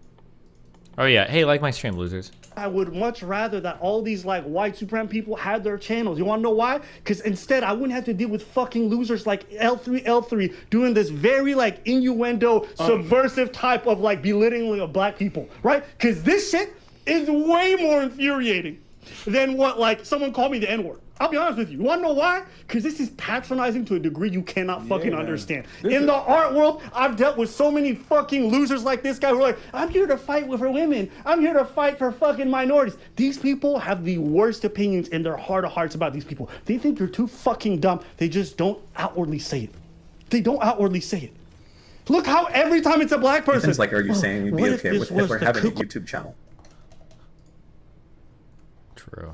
Oh yeah, hey, like my stream, losers. I would much rather that all these like white supreme people had their channels. You want to know why? Because instead I wouldn't have to deal with fucking losers like L3 doing this very like innuendo, subversive type of like belittling of black people, right? Because this shit is way more infuriating than what like someone called me the N-word. I'll be honest with you. You want to know why? Because this is patronizing to a degree you cannot fucking understand. In the art world, I've dealt with so many fucking losers like this guy who are like, I'm here to fight for women. I'm here to fight for fucking minorities. These people have the worst opinions in their heart of hearts about these people. They think you're too fucking dumb. They just don't outwardly say it. They don't outwardly say it. Look how every time it's a black person. Ethan's like, are you saying you'd be okay with Hitler having a YouTube channel? True.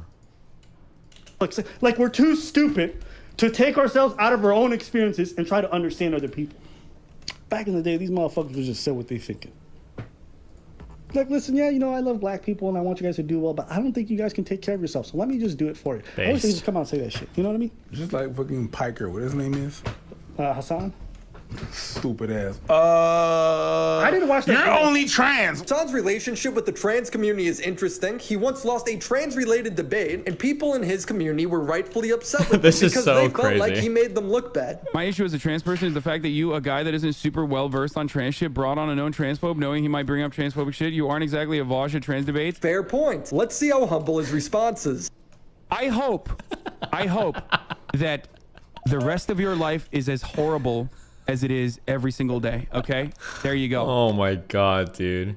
Like we're too stupid to take ourselves out of our own experiences and try to understand other people. Back in the day, these motherfuckers would just say what they thinking. Like, listen, yeah, you know, I love black people and I want you guys to do well, but I don't think you guys can take care of yourselves. So let me just do it for you. I wish they just come out and say that shit. You know what I mean? Just like fucking Piker, what his name is? Hassan. Stupid ass. I didn't watch that. You're video. only trans. Hassan's relationship with the trans community is interesting. He once lost a trans-related debate, and people in his community were rightfully upset with This him is because so they felt crazy. like he made them look bad. My issue as a trans person is the fact that you, a guy that isn't super well versed on trans shit, brought on a known transphobe knowing he might bring up transphobic shit. You aren't exactly a Vosh at trans debates. Fair point. Let's see how humble his response is. I hope that the rest of your life is as horrible as it is every single day, okay? There you go. Oh my god, dude.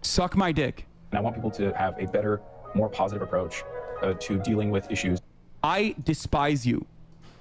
Suck my dick. And I want people to have a better, more positive approach to dealing with issues. I despise you.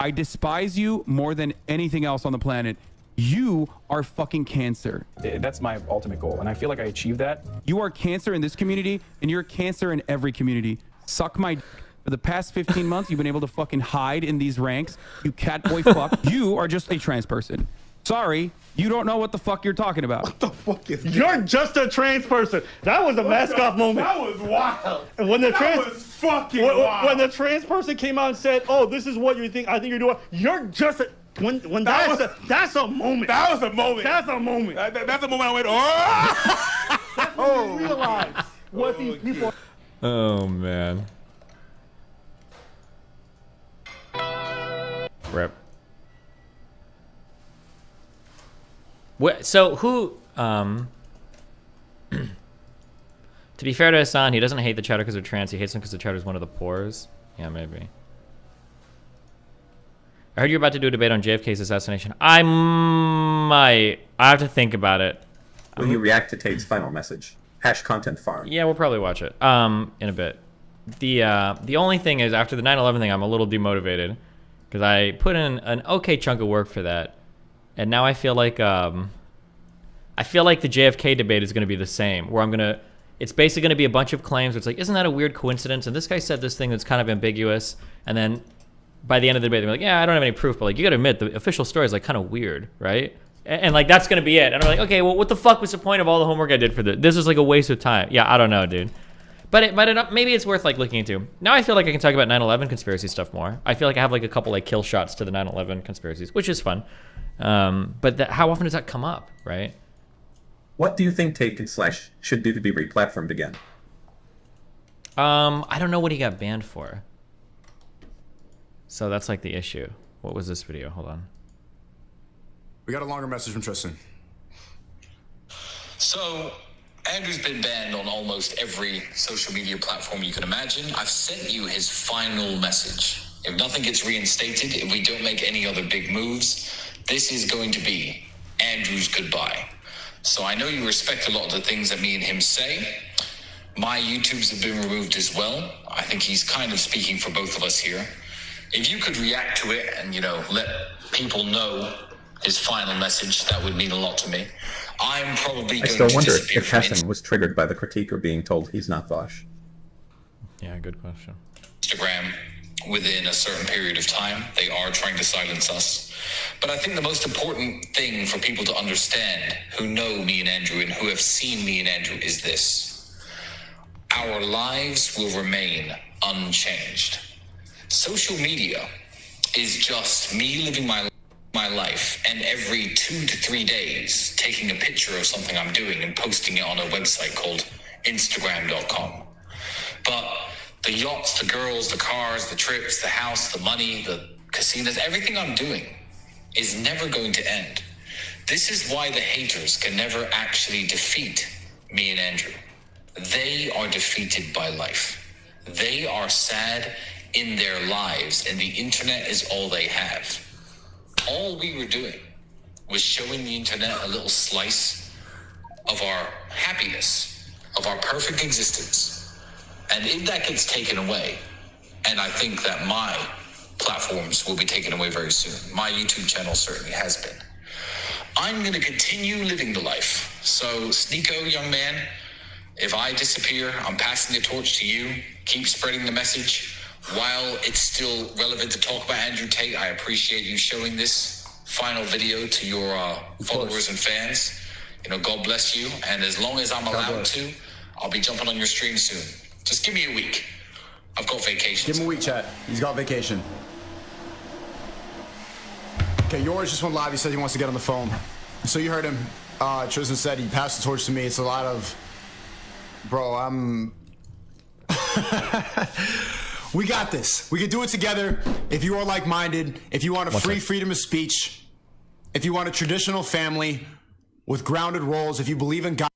I despise you more than anything else on the planet. You are fucking cancer. That's my ultimate goal, and I feel like I achieved that. You are cancer in this community, and you're cancer in every community. Suck my dick. For the past 15 months, you've been able to fucking hide in these ranks. You catboy fuck. You are just a trans person. Sorry, you don't know what the fuck you're talking about. What the fuck is that? You're just a trans person. That was a mask-off moment. That was wild. And when the That was fucking wild. When the trans person came out and said, "Oh, this is what you think I think you're doing," you're just a that's a moment. That was a moment. That's a moment. That's a moment I went, oh! That's when you realize what these people. Oh man. Rip. What? So who? To be fair to Hassan, he doesn't hate the Chowder because they're trans. He hates them because the Chowder is one of the pores. Yeah, maybe. I heard you're about to do a debate on JFK's assassination. I might. I have to think about it. Will you react to Tate's final message? #content farm. Yeah, we'll probably watch it. In a bit. The only thing is, after the 9/11 thing, I'm a little demotivated because I put in an okay chunk of work for that, and now I feel like the JFK debate is going to be the same, where it's basically going to be a bunch of claims. Where it's like, isn't that a weird coincidence? And this guy said this thing that's kind of ambiguous, and then by the end of the debate, they're like, yeah, I don't have any proof, but like, you got to admit the official story is like kind of weird, right? And like, that's going to be it. And I'm like, okay, well, what the fuck was the point of all the homework I did for this? This is like a waste of time. Yeah, I don't know, dude. But maybe it's worth like looking into. Now I feel like I can talk about 9/11 conspiracy stuff more. I feel like I have like a couple like kill shots to the 9/11 conspiracies, which is fun. But how often does that come up, right? What do you think Tate and Slash should do to be replatformed again? I don't know what he got banned for. So that's like the issue. What was this video? Hold on. We got a longer message from Tristan. So, Andrew's been banned on almost every social media platform you can imagine. I've sent you his final message. If nothing gets reinstated, if we don't make any other big moves, this is going to be Andrew's goodbye. So I know you respect a lot of the things that me and him say. My YouTubes have been removed as well. I think he's kind of speaking for both of us here. If you could react to it and, let people know his final message, that would mean a lot to me. I'm probably I going still to wonder disappear if from Hassan was triggered by the critique or being told he's not Vosh. Yeah, good question. Instagram within a certain period of time. They are trying to silence us. But I think the most important thing for people to understand who know me and Andrew and who have seen me and Andrew is this. Our lives will remain unchanged. Social media is just me living my life, and every 2 to 3 days taking a picture of something I'm doing and posting it on a website called Instagram.com. But the yachts, the girls, the cars, the trips, the house, the money, the casinos, everything I'm doing is never going to end. This is why the haters can never actually defeat me and Andrew. They are defeated by life. They are sad in their lives, and the internet is all they have. All we were doing was showing the internet a little slice of our happiness, of our perfect existence. And if that gets taken away, and I think that my platforms will be taken away very soon, my YouTube channel certainly has been, I'm going to continue living the life. So, Sneeko, young man, if I disappear, I'm passing the torch to you. Keep spreading the message. While it's still relevant to talk about Andrew Tate, I appreciate you showing this final video to your followers and fans. You know, God bless you. And as long as I'm allowed to, I'll be jumping on your stream soon. Just give me a week. I've got vacation. Give him a week, chat. He's got vacation. Okay, yours just went live. He said he wants to get on the phone. So you heard him. Tristan said he passed the torch to me. It's a lot of... Bro, we got this. We can do it together. If you are like-minded, if you want a free freedom of speech, if you want a traditional family with grounded roles, if you believe in God...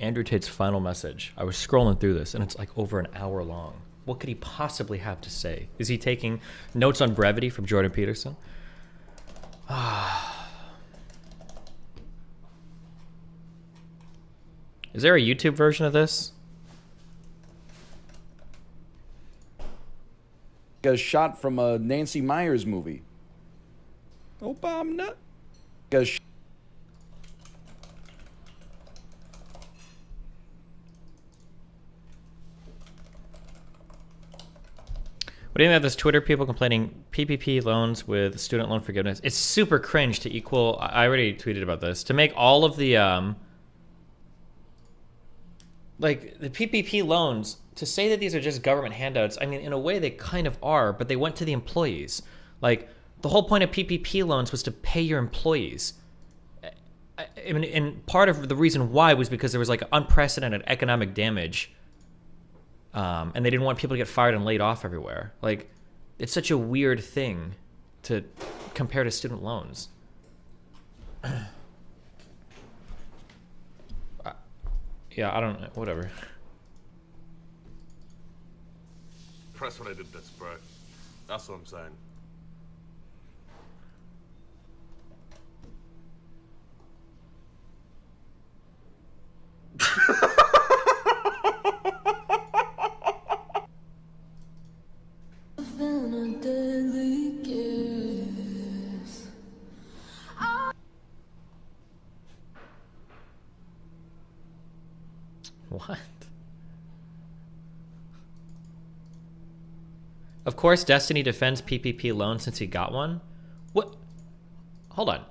Andrew Tate's final message. I was scrolling through this, and it's like over an hour long. What could he possibly have to say? Is he taking notes on brevity from Jordan Peterson? Is there a YouTube version of this? A shot from a Nancy Meyers movie. Obama. What do you think about this Twitter people complaining PPP loans with student loan forgiveness? It's super cringe to equal, I already tweeted about this, to make all of the, like, the PPP loans, to say that these are just government handouts, I mean, in a way they kind of are, but they went to the employees. Like, the whole point of PPP loans was to pay your employees. I mean, and part of the reason why was because there was, like, unprecedented economic damage. And they didn't want people to get fired and laid off everywhere. Like, it's such a weird thing to compare to student loans. Yeah, I don't know. Whatever. Impressed when I did this, bro. That's what I'm saying. What? Of course, Destiny defends PPP loan since he got one. What? Hold on.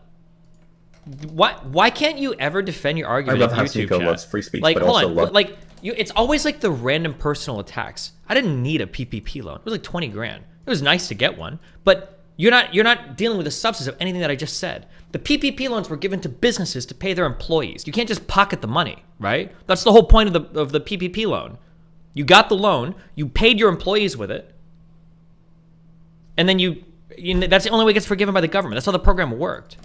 What? Why can't you ever defend your argument? I love in how YouTube Sneeko chat? loves free speech, Like, but hold also on. love... Like, it's always like the random personal attacks. I didn't need a PPP loan. It was like 20 grand. It was nice to get one, but you're not dealing with the substance of anything that I just said. The PPP loans were given to businesses to pay their employees. You can't just pocket the money, right? That's the whole point of the PPP loan. You got the loan, you paid your employees with it, and then you that's the only way it gets forgiven by the government. That's how the program worked.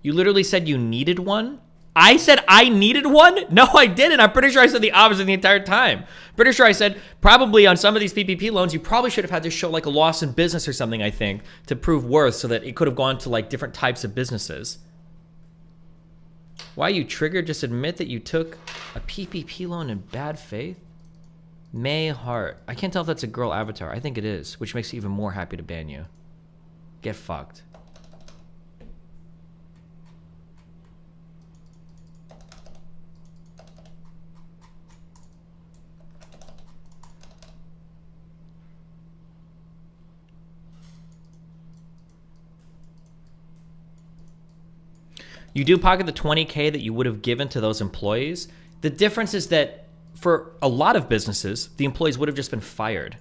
You literally said you needed one? I said I needed one? No, I didn't. I'm pretty sure I said the opposite the entire time. Pretty sure I said probably on some of these PPP loans, you probably should have had to show like a loss in business or something, I think, to prove worth so that it could have gone to like different types of businesses. Why are you triggered? Just admit that you took a PPP loan in bad faith? May Hart. I can't tell if that's a girl avatar. I think it is, which makes me even more happy to ban you. Get fucked. You do pocket the $20K that you would have given to those employees. The difference is that for a lot of businesses, the employees would have just been fired.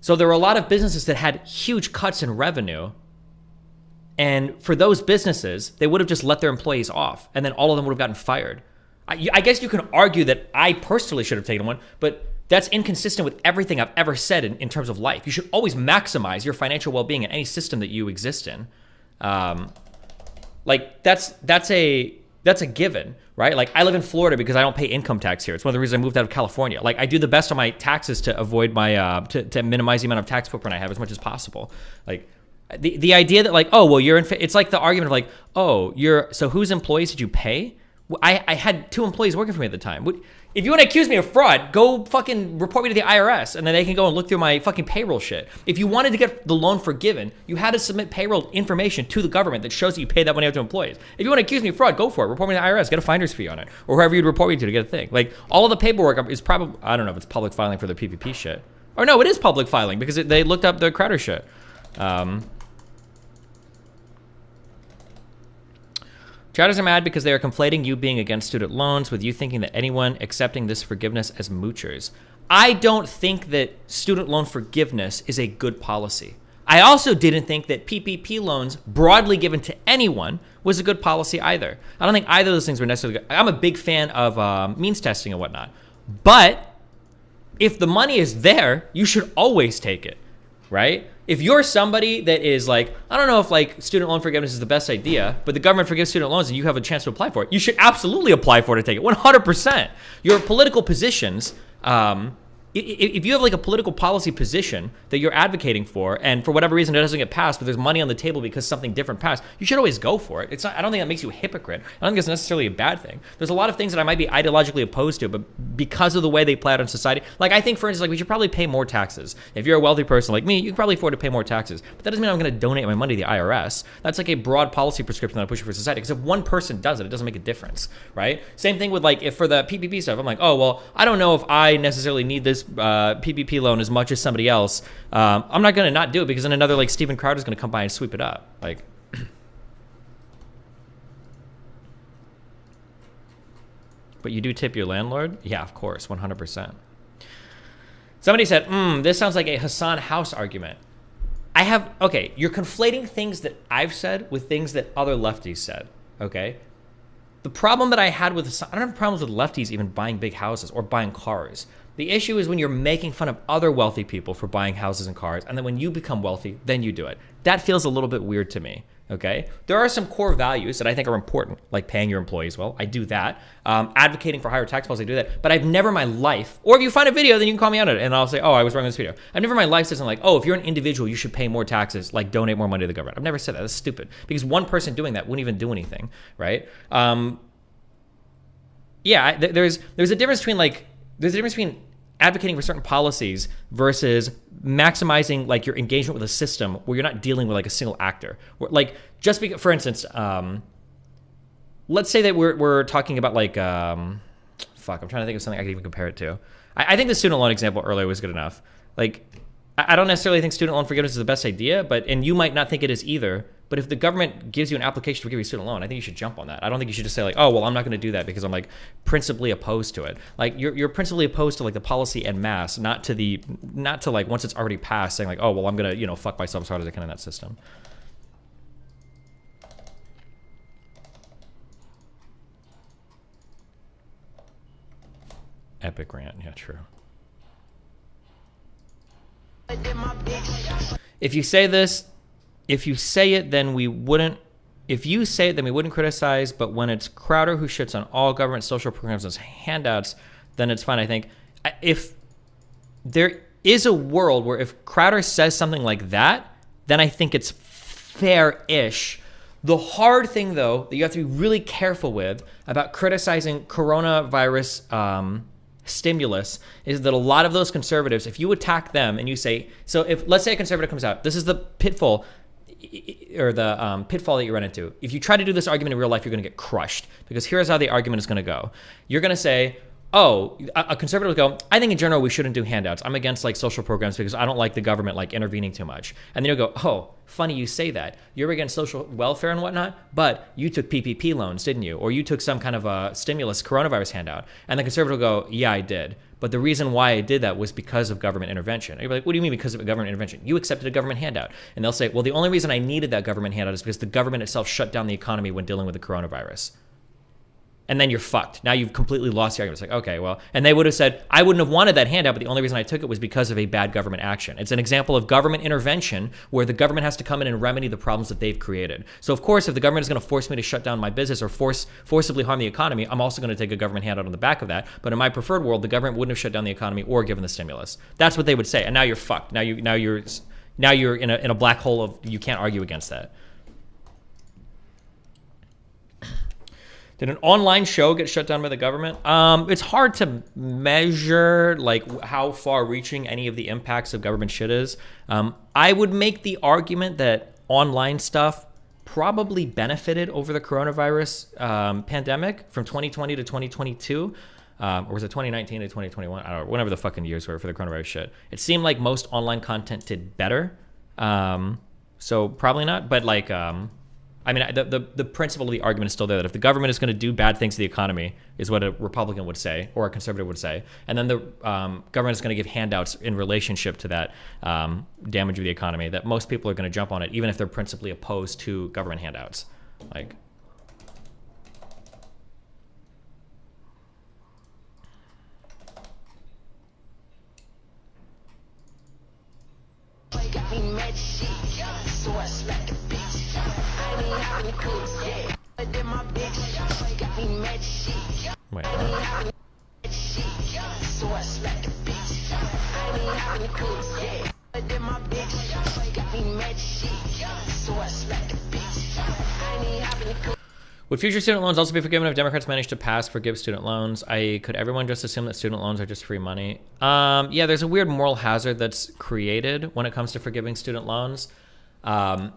So there were a lot of businesses that had huge cuts in revenue. And for those businesses, they would have just let their employees off. And then all of them would have gotten fired. I guess you can argue that I personally should have taken one, but That's inconsistent with everything I've ever said in terms of life. You should always maximize your financial well-being in any system that you exist in. Like that's a given, right? Like I live in Florida because I don't pay income tax here. It's one of the reasons I moved out of California. Like I do the best on my taxes to avoid my to minimize the amount of tax footprint I have as much as possible. Like the idea that like, oh well, it's like the argument of like, oh so whose employees did you pay? I had 2 employees working for me at the time. If you want to accuse me of fraud, go fucking report me to the IRS, and then they can go and look through my fucking payroll shit. If you wanted to get the loan forgiven, you had to submit payroll information to the government that shows that you paid that money out to employees. If you want to accuse me of fraud, go for it. Report me to the IRS, get a finder's fee on it, or whoever you'd report me to get a thing. Like all of the paperwork is probably, I don't know if it's public filing for the PPP shit. Or no, it is public filing because they looked up the Crowder shit. Chatters are mad because they are conflating you being against student loans with you thinking that anyone accepting this forgiveness as moochers. I don't think that student loan forgiveness is a good policy. I also didn't think that PPP loans broadly given to anyone was a good policy either. I don't think either of those things were necessarily good. I'm a big fan of means testing and whatnot. But if the money is there, you should always take it, right? If you're somebody that is like, I don't know if like student loan forgiveness is the best idea, but the government forgives student loans and you have a chance to apply for it, you should absolutely apply for it to take it, 100%. Your political positions, if you have like a political policy position that you're advocating for, and for whatever reason it doesn't get passed, but there's money on the table because something different passed, you should always go for it. It's not, I don't think that makes you a hypocrite. I don't think it's necessarily a bad thing. There's a lot of things that I might be ideologically opposed to, but because of the way they play out in society, like I think, for instance, like we should probably pay more taxes. If you're a wealthy person like me, you can probably afford to pay more taxes. But that doesn't mean I'm going to donate my money to the IRS. That's like a broad policy prescription that I'm pushing for society. Because if one person does it, it doesn't make a difference, right? Same thing with like if for the PPP stuff, I'm like, oh well, I don't know if I necessarily need this PPP loan as much as somebody else. I'm not going to not do it because then another like Steven Crowder is going to come by and sweep it up. Like, but you do tip your landlord? Yeah, of course, 100%. Somebody said, this sounds like a Hassan House argument. Okay, you're conflating things that I've said with things that other lefties said, okay? The problem that I had with Hassan, I don't have problems with lefties even buying big houses or buying cars. The issue is when you're making fun of other wealthy people for buying houses and cars, and then when you become wealthy, then you do it. That feels a little bit weird to me, okay? There are some core values that I think are important, like paying your employees well. I do that. Advocating for higher tax policy, I do that. But I've never in my life, or if you find a video, then you can call me on it, and I'll say, oh, I was wrong in this video. I've never in my life said something like, oh, if you're an individual, you should pay more taxes, like donate more money to the government. I've never said that. That's stupid. Because one person doing that wouldn't even do anything, right? Yeah, there's a difference between advocating for certain policies versus maximizing like your engagement with a system where you're not dealing with like a single actor. Like just because, for instance, let's say that we're talking about like, I'm trying to think of something I could even compare it to. I think the student loan example earlier was good enough. Like, I don't necessarily think student loan forgiveness is the best idea, and you might not think it is either. But if the government gives you an application to forgive you a student loan, I think you should jump on that. I don't think you should just say like, oh, well, I'm not going to do that because I'm like principally opposed to it. Like you're principally opposed to like the policy en masse, not to like once it's already passed saying like, oh, well, I'm going to, fuck myself as hard as I can in that system. Epic rant. Yeah, true. If you say it, then we wouldn't criticize, but when it's Crowder who shits on all government social programs as handouts, then it's fine. I think if there is a world where if Crowder says something like that, then I think it's fair-ish. The hard thing, though, that you have to be really careful with about criticizing coronavirus stimulus is that a lot of those conservatives, if you attack them and you say, so if let's say a conservative comes out, this is the pitfall or the pitfall that you run into. If you try to do this argument in real life, you're going to get crushed because here's how the argument is going to go. You're going to say, oh, a conservative will go, I think in general we shouldn't do handouts. I'm against like social programs because I don't like the government like intervening too much. And then you'll go, oh, funny you say that. You're against social welfare and whatnot, but you took PPP loans, didn't you? Or you took some kind of a stimulus coronavirus handout. And the conservative will go, yeah, I did. But the reason why I did that was because of government intervention. And you're like, what do you mean because of a government intervention? You accepted a government handout. And they'll say, well, the only reason I needed that government handout is because the government itself shut down the economy when dealing with the coronavirus. and then you're fucked. Now you've completely lost the argument. It's like, okay, well, and they would have said, I wouldn't have wanted that handout, but the only reason I took it was because of a bad government action. It's an example of government intervention where the government has to come in and remedy the problems that they've created. So of course, if the government is going to force me to shut down my business or forcibly harm the economy, I'm also going to take a government handout on the back of that. But in my preferred world, the government wouldn't have shut down the economy or given the stimulus. That's what they would say. And now you're fucked. Now you're in a black hole of, you can't argue against that. Did an online show get shut down by the government? It's hard to measure like how far-reaching any of the impacts of government shit is. I would make the argument that online stuff probably benefited over the coronavirus pandemic from 2020 to 2022. Or was it 2019 to 2021? I don't know, whatever the fucking years were for the coronavirus shit. It seemed like most online content did better. So probably not, but like... I mean, the principle of the argument is still there that if the government is going to do bad things to the economy, is what a Republican would say or a conservative would say, and then the government is going to give handouts in relationship to that damage of the economy, that most people are going to jump on it, even if they're principally opposed to government handouts. Like, wait. Would future student loans also be forgiven if Democrats manage to pass forgive student loans? Could everyone just assume that student loans are just free money? Yeah, there's a weird moral hazard that's created when it comes to forgiving student loans. I'm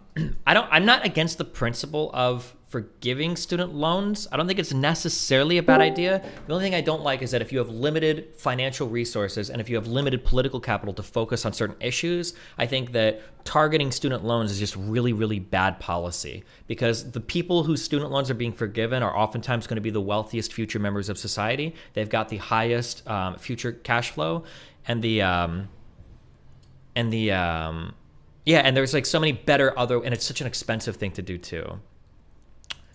not against the principle of forgiving student loans. I don't think it's necessarily a bad idea. The only thing I don't like is that if you have limited financial resources and if you have limited political capital to focus on certain issues, I think that targeting student loans is just really, really bad policy, because the people whose student loans are being forgiven are oftentimes going to be the wealthiest future members of society. They've got the highest future cash flow, and yeah, and there's like so many better and it's such an expensive thing to do too.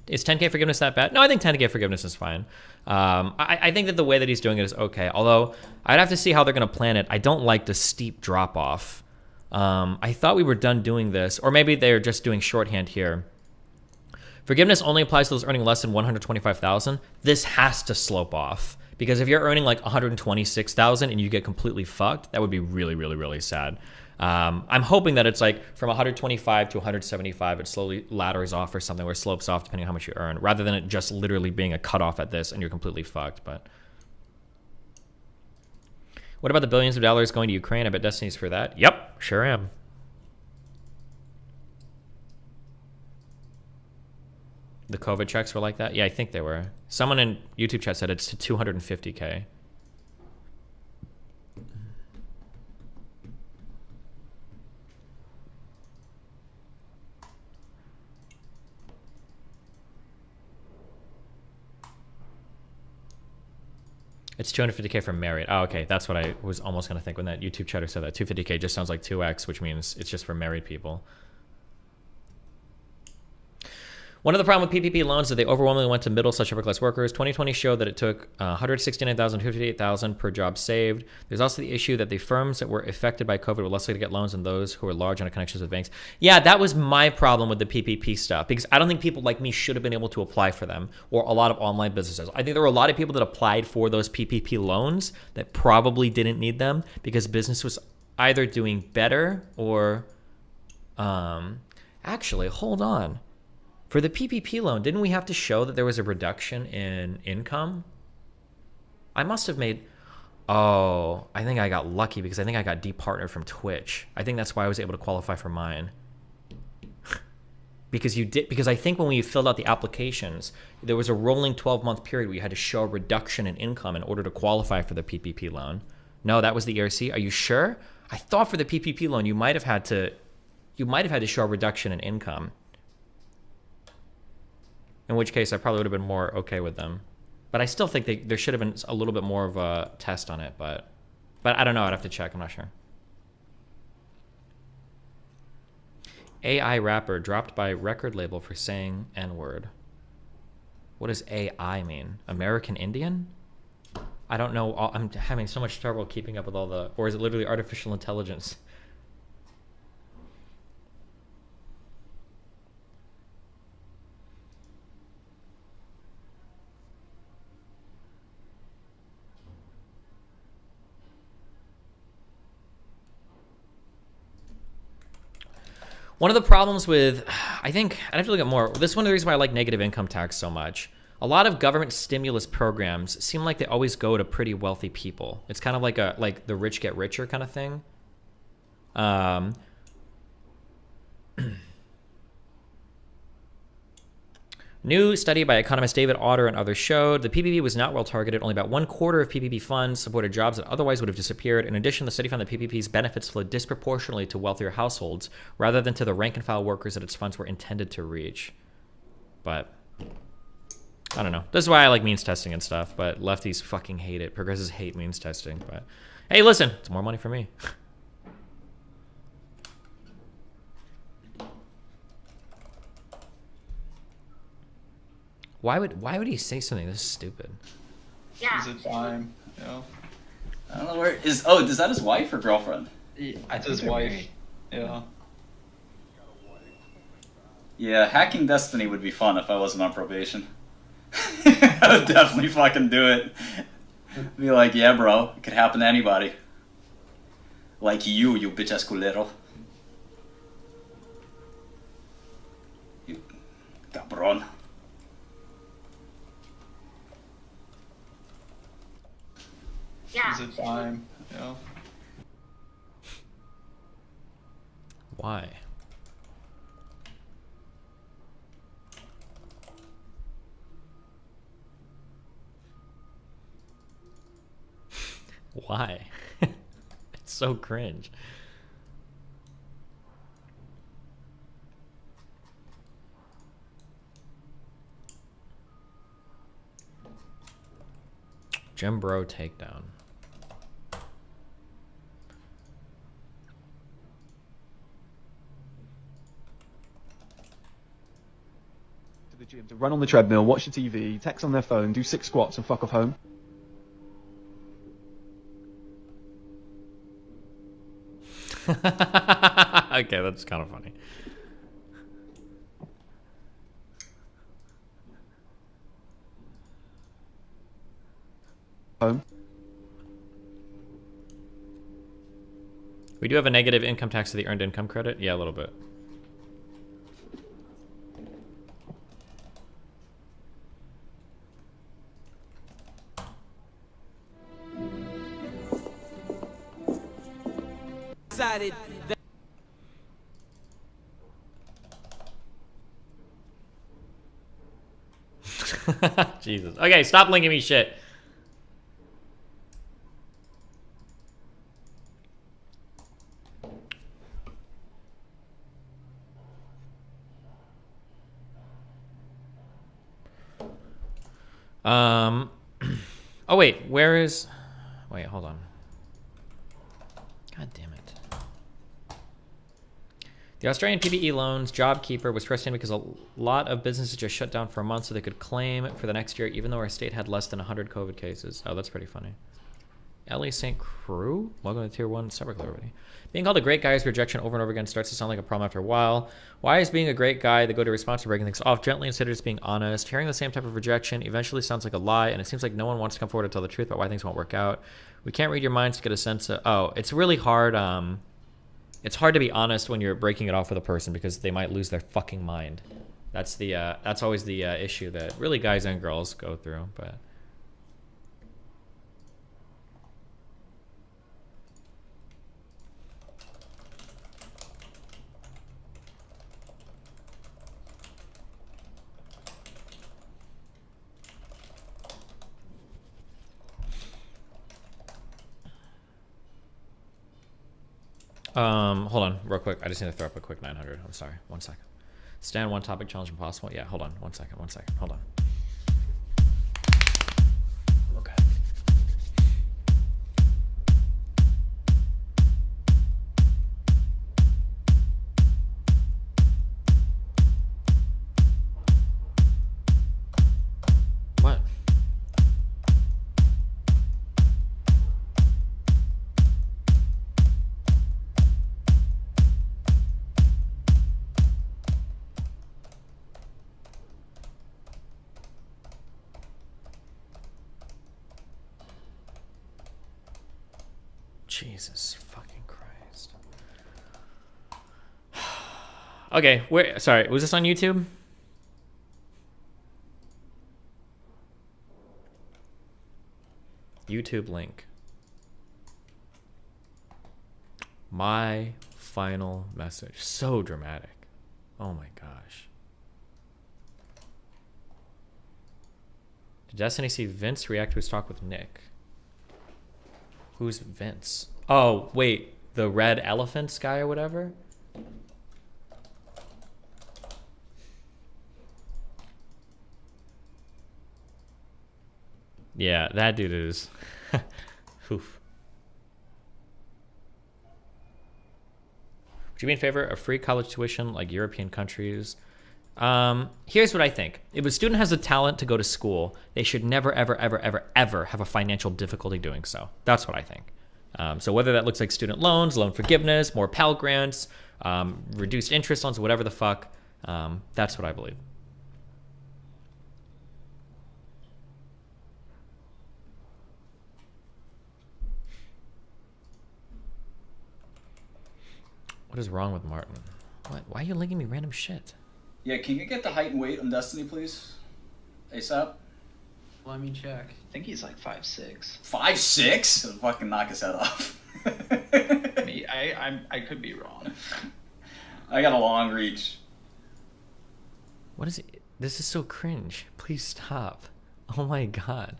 Is 10K forgiveness that bad? No, I think 10K forgiveness is fine. I think that the way that he's doing it is okay, although I'd have to see how they're going to plan it. I don't like the steep drop off. I thought we were done doing this, or maybe they're just doing shorthand here. Forgiveness only applies to those earning less than $125,000. This has to slope off, because if you're earning like $126,000 and you get completely fucked, that would be really, really, really sad. I'm hoping that it's like from 125 to 175, it slowly ladders off or something, where it slopes off depending on how much you earn, rather than it just literally being a cutoff at this and you're completely fucked. But what about the billions of dollars going to Ukraine? I bet Destiny's for that. Yep, sure am. The COVID checks were like that? Yeah, I think they were. Someone in YouTube chat said it's to 250K. It's 250K for married. Oh, okay. That's what I was almost going to think when that YouTube chatter said that. 250K just sounds like 2x, which means it's just for married people. One of the problems with PPP loans is that they overwhelmingly went to middle/upper-class workers. 2020 showed that it took 169,000 to 58,000 per job saved. There's also the issue that the firms that were affected by COVID were less likely to get loans than those who were large and had connections with banks. Yeah, that was my problem with the PPP stuff, because I don't think people like me should have been able to apply for them, or a lot of online businesses. I think there were a lot of people that applied for those PPP loans that probably didn't need them because business was either doing better or... Actually, hold on. For the PPP loan, didn't we have to show that there was a reduction in income? I must have made... Oh, I think I got lucky because I think I got departnered from Twitch. I think that's why I was able to qualify for mine. Because I think when we filled out the applications, there was a rolling 12-month period where you had to show a reduction in income in order to qualify for the PPP loan. No, that was the ERC. Are you sure? I thought for the PPP loan you might have had to show a reduction in income. In which case, I probably would have been more okay with them. But I still think there should have been a little bit more of a test on it. But I don't know. I'd have to check. I'm not sure. AI rapper dropped by record label for saying N-word. What does AI mean? American Indian? I don't know. I'm having so much trouble keeping up with all the... Or is it literally artificial intelligence? One of the problems with, I think, I'd have to look at more. This is one of the reasons why I like negative income tax so much. A lot of government stimulus programs seem like they always go to pretty wealthy people. It's kind of like the rich get richer kind of thing. New study by economist David Otter and others showed the PPP was not well targeted. Only about 1/4 of PPP funds supported jobs that otherwise would have disappeared. In addition, the study found that PPP's benefits flowed disproportionately to wealthier households rather than to the rank and file workers that its funds were intended to reach. But I don't know. This is why I like means testing and stuff, but lefties fucking hate it. Progressives hate means testing, but hey, listen, it's more money for me. Why would he say something this stupid? Yeah. Is it time? Yeah. I don't know where is. Oh, is that his wife or girlfriend? It's his wife. Yeah. Yeah, hacking Destiny would be fun if I wasn't on probation. I would definitely fucking do it. Be like, yeah, bro, it could happen to anybody. Like you bitch ass culero. You cabron. Yeah. Is it time? Yeah. Why? Why? It's so cringe. Jim Bro takedown. To the gym to run on the treadmill, watch the TV, text on their phone, do 6 squats and fuck off home. Okay, that's kind of funny. Home. We do have a negative income tax to the earned income credit. Yeah, a little bit. Decided that Jesus. Okay, stop linking me shit. Oh wait, where is... Wait, hold on. God damn it. The Australian PPE loans JobKeeper was frustrating because a lot of businesses just shut down for a month so they could claim for the next year, even though our state had less than 100 COVID cases. Oh, that's pretty funny. Ellie St. Crew? Welcome to Tier 1 Cyberclaw already. Being called a great guy is rejection over and over again starts to sound like a problem after a while. Why is being a great guy the go-to response to breaking things off gently instead of just being honest? Hearing the same type of rejection eventually sounds like a lie, and it seems like no one wants to come forward to tell the truth about why things won't work out. We can't read your minds to get a sense of... Oh, it's really hard... It's hard to be honest when you're breaking it off with a person because they might lose their fucking mind. That's the that's always the issue that really guys and girls go through, but... Hold on, real quick. I just need to throw up a quick 900. I'm sorry. 1 second. Stand one topic challenge impossible. Yeah, hold on. 1 second. 1 second. Hold on. Okay. Jesus fucking Christ. Okay, sorry, was this on YouTube? YouTube link. My final message. So dramatic. Oh my gosh. Did Destiny see Vince react to his talk with Nick? Who's Vince? Oh, wait. The red elephants guy or whatever? Yeah, that dude is... Oof. Would you be in favor of free college tuition like European countries? Here's what I think. If a student has the talent to go to school, they should never, ever, ever, ever, ever have a financial difficulty doing so. That's what I think. So whether that looks like student loans, loan forgiveness, more Pell Grants, reduced interest loans, whatever the fuck, that's what I believe. What is wrong with Martin? What? Why are you linking me random shit? Yeah, can you get the height and weight on Destiny, please? ASAP? Let me check. I think he's like 5'6". 5'6"? It'll fucking knock his head off. I could be wrong. I got a long reach. What is it? This is so cringe. Please stop. Oh my god.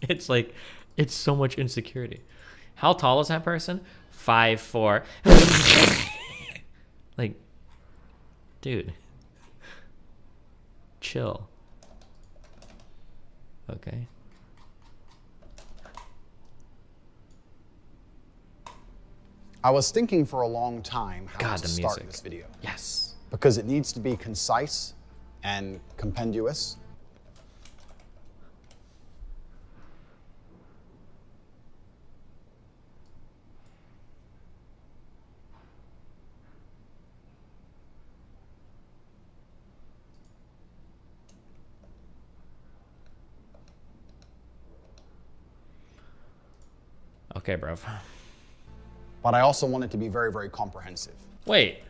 It's like, it's so much insecurity. How tall is that person? 5'4". Like, dude. Chill. Okay. I was thinking for a long time how God, to the start music. this video. Yes. Because it needs to be concise and compendious. Okay, bruv. But I also want it to be very, very comprehensive. Wait.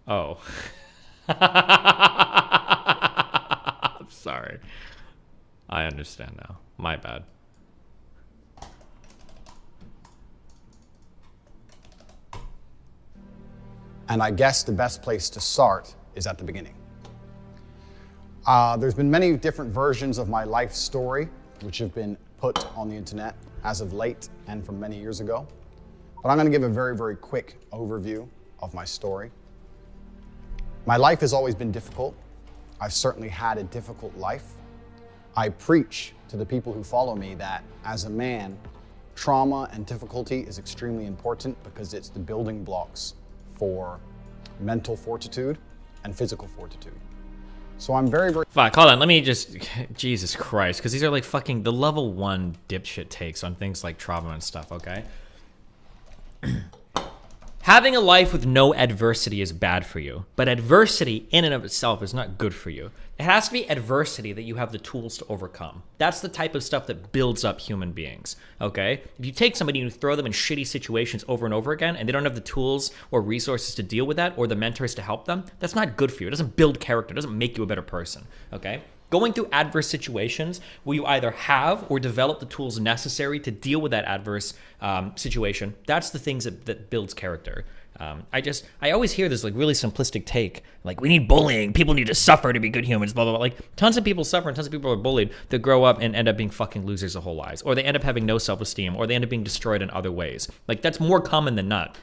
Oh. I'm sorry. I understand now. My bad. And I guess the best place to start is at the beginning. There's been many different versions of my life story, which have been put on the internet as of late and from many years ago. But I'm going to give a very, very quick overview of my story. My life has always been difficult. I've certainly had a difficult life. I preach to the people who follow me that as a man, trauma and difficulty is extremely important because it's the building blocks for mental fortitude and physical fortitude. So I'm very, very... Fuck, hold on, let me just... Jesus Christ, because these are like fucking the level 1 dipshit takes on things like trauma and stuff, okay? Having a life with no adversity is bad for you, but adversity in and of itself is not good for you. It has to be adversity that you have the tools to overcome. That's the type of stuff that builds up human beings, okay? If you take somebody and you throw them in shitty situations over and over again and they don't have the tools or resources to deal with that or the mentors to help them, that's not good for you. It doesn't build character. It doesn't make you a better person, okay? Going through adverse situations where you either have or develop the tools necessary to deal with that adverse situation, that's the things that builds character. I always hear this like really simplistic take, like we need bullying, people need to suffer to be good humans, blah, blah, blah. Like tons of people suffer and tons of people are bullied that grow up and end up being fucking losers their whole lives, or they end up having no self-esteem, or they end up being destroyed in other ways. Like that's more common than not.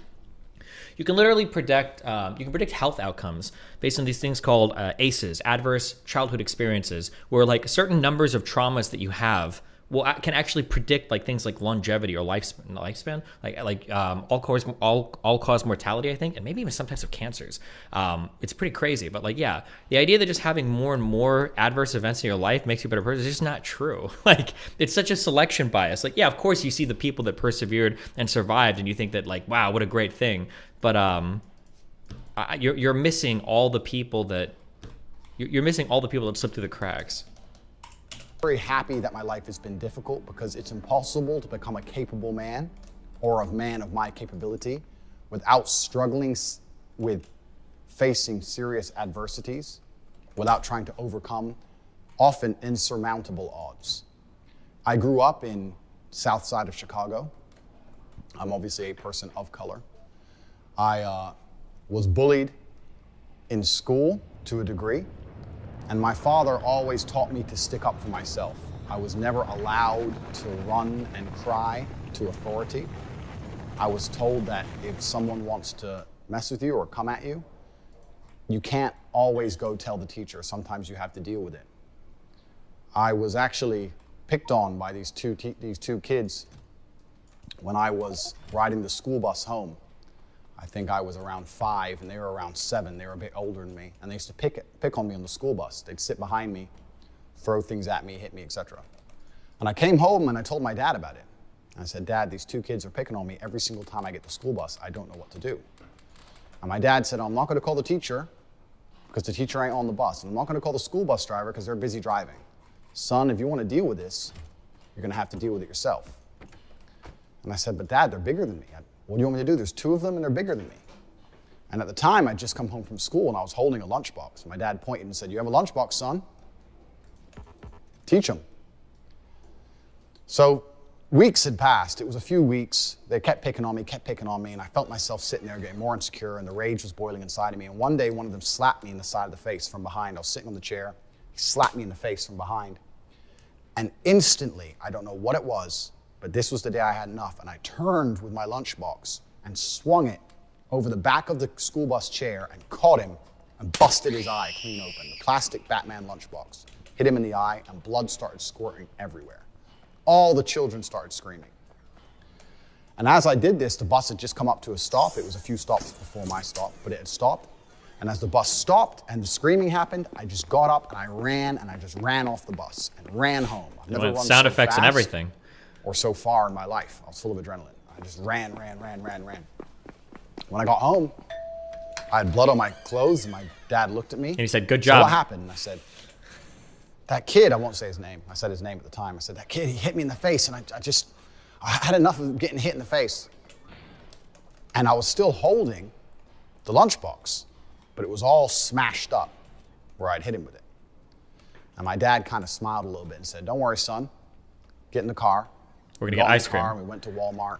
You can literally predict health outcomes based on these things called ACEs, adverse childhood experiences, where like certain numbers of traumas that you have can actually predict like things like longevity or lifespan, like all cause mortality, I think, and maybe even some types of cancers. It's pretty crazy, but like yeah, the idea that just having more and more adverse events in your life makes you a better person is just not true. Like it's such a selection bias. Like yeah, of course you see the people that persevered and survived, and you think that like wow, what a great thing, but you're missing all the people that you're missing all the people that slipped through the cracks. very happy that my life has been difficult because it's impossible to become a capable man or a man of my capability without struggling with facing serious adversities, without trying to overcome often insurmountable odds. I grew up in South Side of Chicago. I'm obviously a person of color. I was bullied in school to a degree, and my father always taught me to stick up for myself. I was never allowed to run and cry to authority. I was told that if someone wants to mess with you or come at you, you can't always go tell the teacher. Sometimes you have to deal with it. I was actually picked on by these two kids when I was riding the school bus home. I think I was around 5 and they were around 7. They were a bit older than me, and they used to pick on me on the school bus. They'd sit behind me, throw things at me, hit me, etc. And I came home and I told my dad about it. I said, Dad, these 2 kids are picking on me every single time I get the school bus. I don't know what to do. And my dad said, I'm not going to call the teacher because the teacher ain't on the bus. And I'm not going to call the school bus driver because they're busy driving. Son, if you want to deal with this, you're going to have to deal with it yourself. And I said, but Dad, they're bigger than me. What do you want me to do? There's 2 of them and they're bigger than me. And at the time, I'd just come home from school and I was holding a lunchbox. And my dad pointed and said, you have a lunchbox, son? Teach them. So weeks had passed. It was a few weeks. They kept picking on me, and I felt myself sitting there getting more insecure, and the rage was boiling inside of me. And one day, one of them slapped me in the side of the face from behind. I was sitting on the chair. He slapped me in the face from behind. And instantly, I don't know what it was, but this was the day I had enough, and I turned with my lunchbox and swung it over the back of the school bus chair and caught him and busted his eye clean open. The plastic Batman lunchbox hit him in the eye, and blood started squirting everywhere. All the children started screaming. And as I did this, the bus had just come up to a stop. It was a few stops before my stop, but it had stopped. And as the bus stopped and the screaming happened, I just got up and I just ran off the bus and ran home. I've never run sound so effects and fast everything. Or so far in my life. I was full of adrenaline. I just ran. When I got home, I had blood on my clothes, and my dad looked at me. And he said, good So job. what happened? And I said, that kid, I won't say his name. I said his name at the time. I said, that kid, he hit me in the face, and I had enough of getting hit in the face. And I was still holding the lunchbox, but it was all smashed up where I'd hit him with it. And my dad kind of smiled a little bit and said, don't worry, son. Get in the car. We're going to get ice cream. We went to Walmart.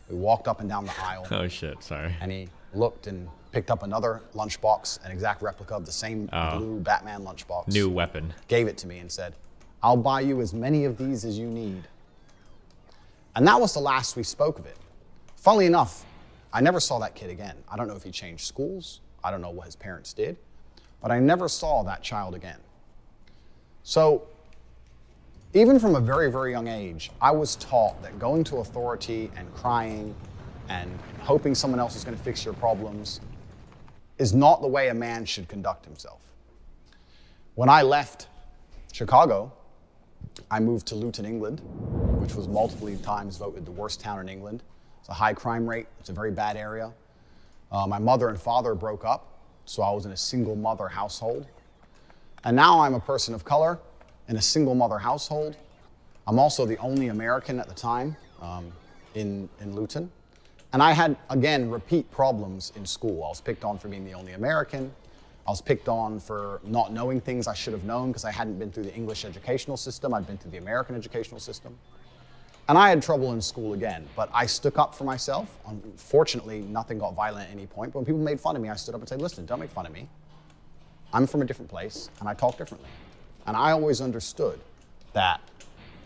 We walked up and down the aisle. Oh, shit. Sorry. And he looked and picked up another lunchbox, an exact replica of the same blue Batman lunchbox. New weapon. Gave it to me and said, I'll buy you as many of these as you need. And that was the last we spoke of it. Funnily enough, I never saw that kid again. I don't know if he changed schools. I don't know what his parents did. But I never saw that child again. So even from a very, very young age, I was taught that going to authority and crying and hoping someone else is going to fix your problems is not the way a man should conduct himself. When I left Chicago, I moved to Luton, England, which was multiple times voted the worst town in England. It's a high crime rate. It's a very bad area. My mother and father broke up, so I was in a single mother household. And now I'm a person of color in a single mother household. I'm also the only American at the time in Luton. And I had, again, repeat problems in school. I was picked on for being the only American. I was picked on for not knowing things I should have known because I hadn't been through the English educational system. I'd been through the American educational system. And I had trouble in school again, but I stuck up for myself. Unfortunately, nothing got violent at any point, but when people made fun of me, I stood up and said, listen, don't make fun of me. I'm from a different place, and I talk differently. And I always understood that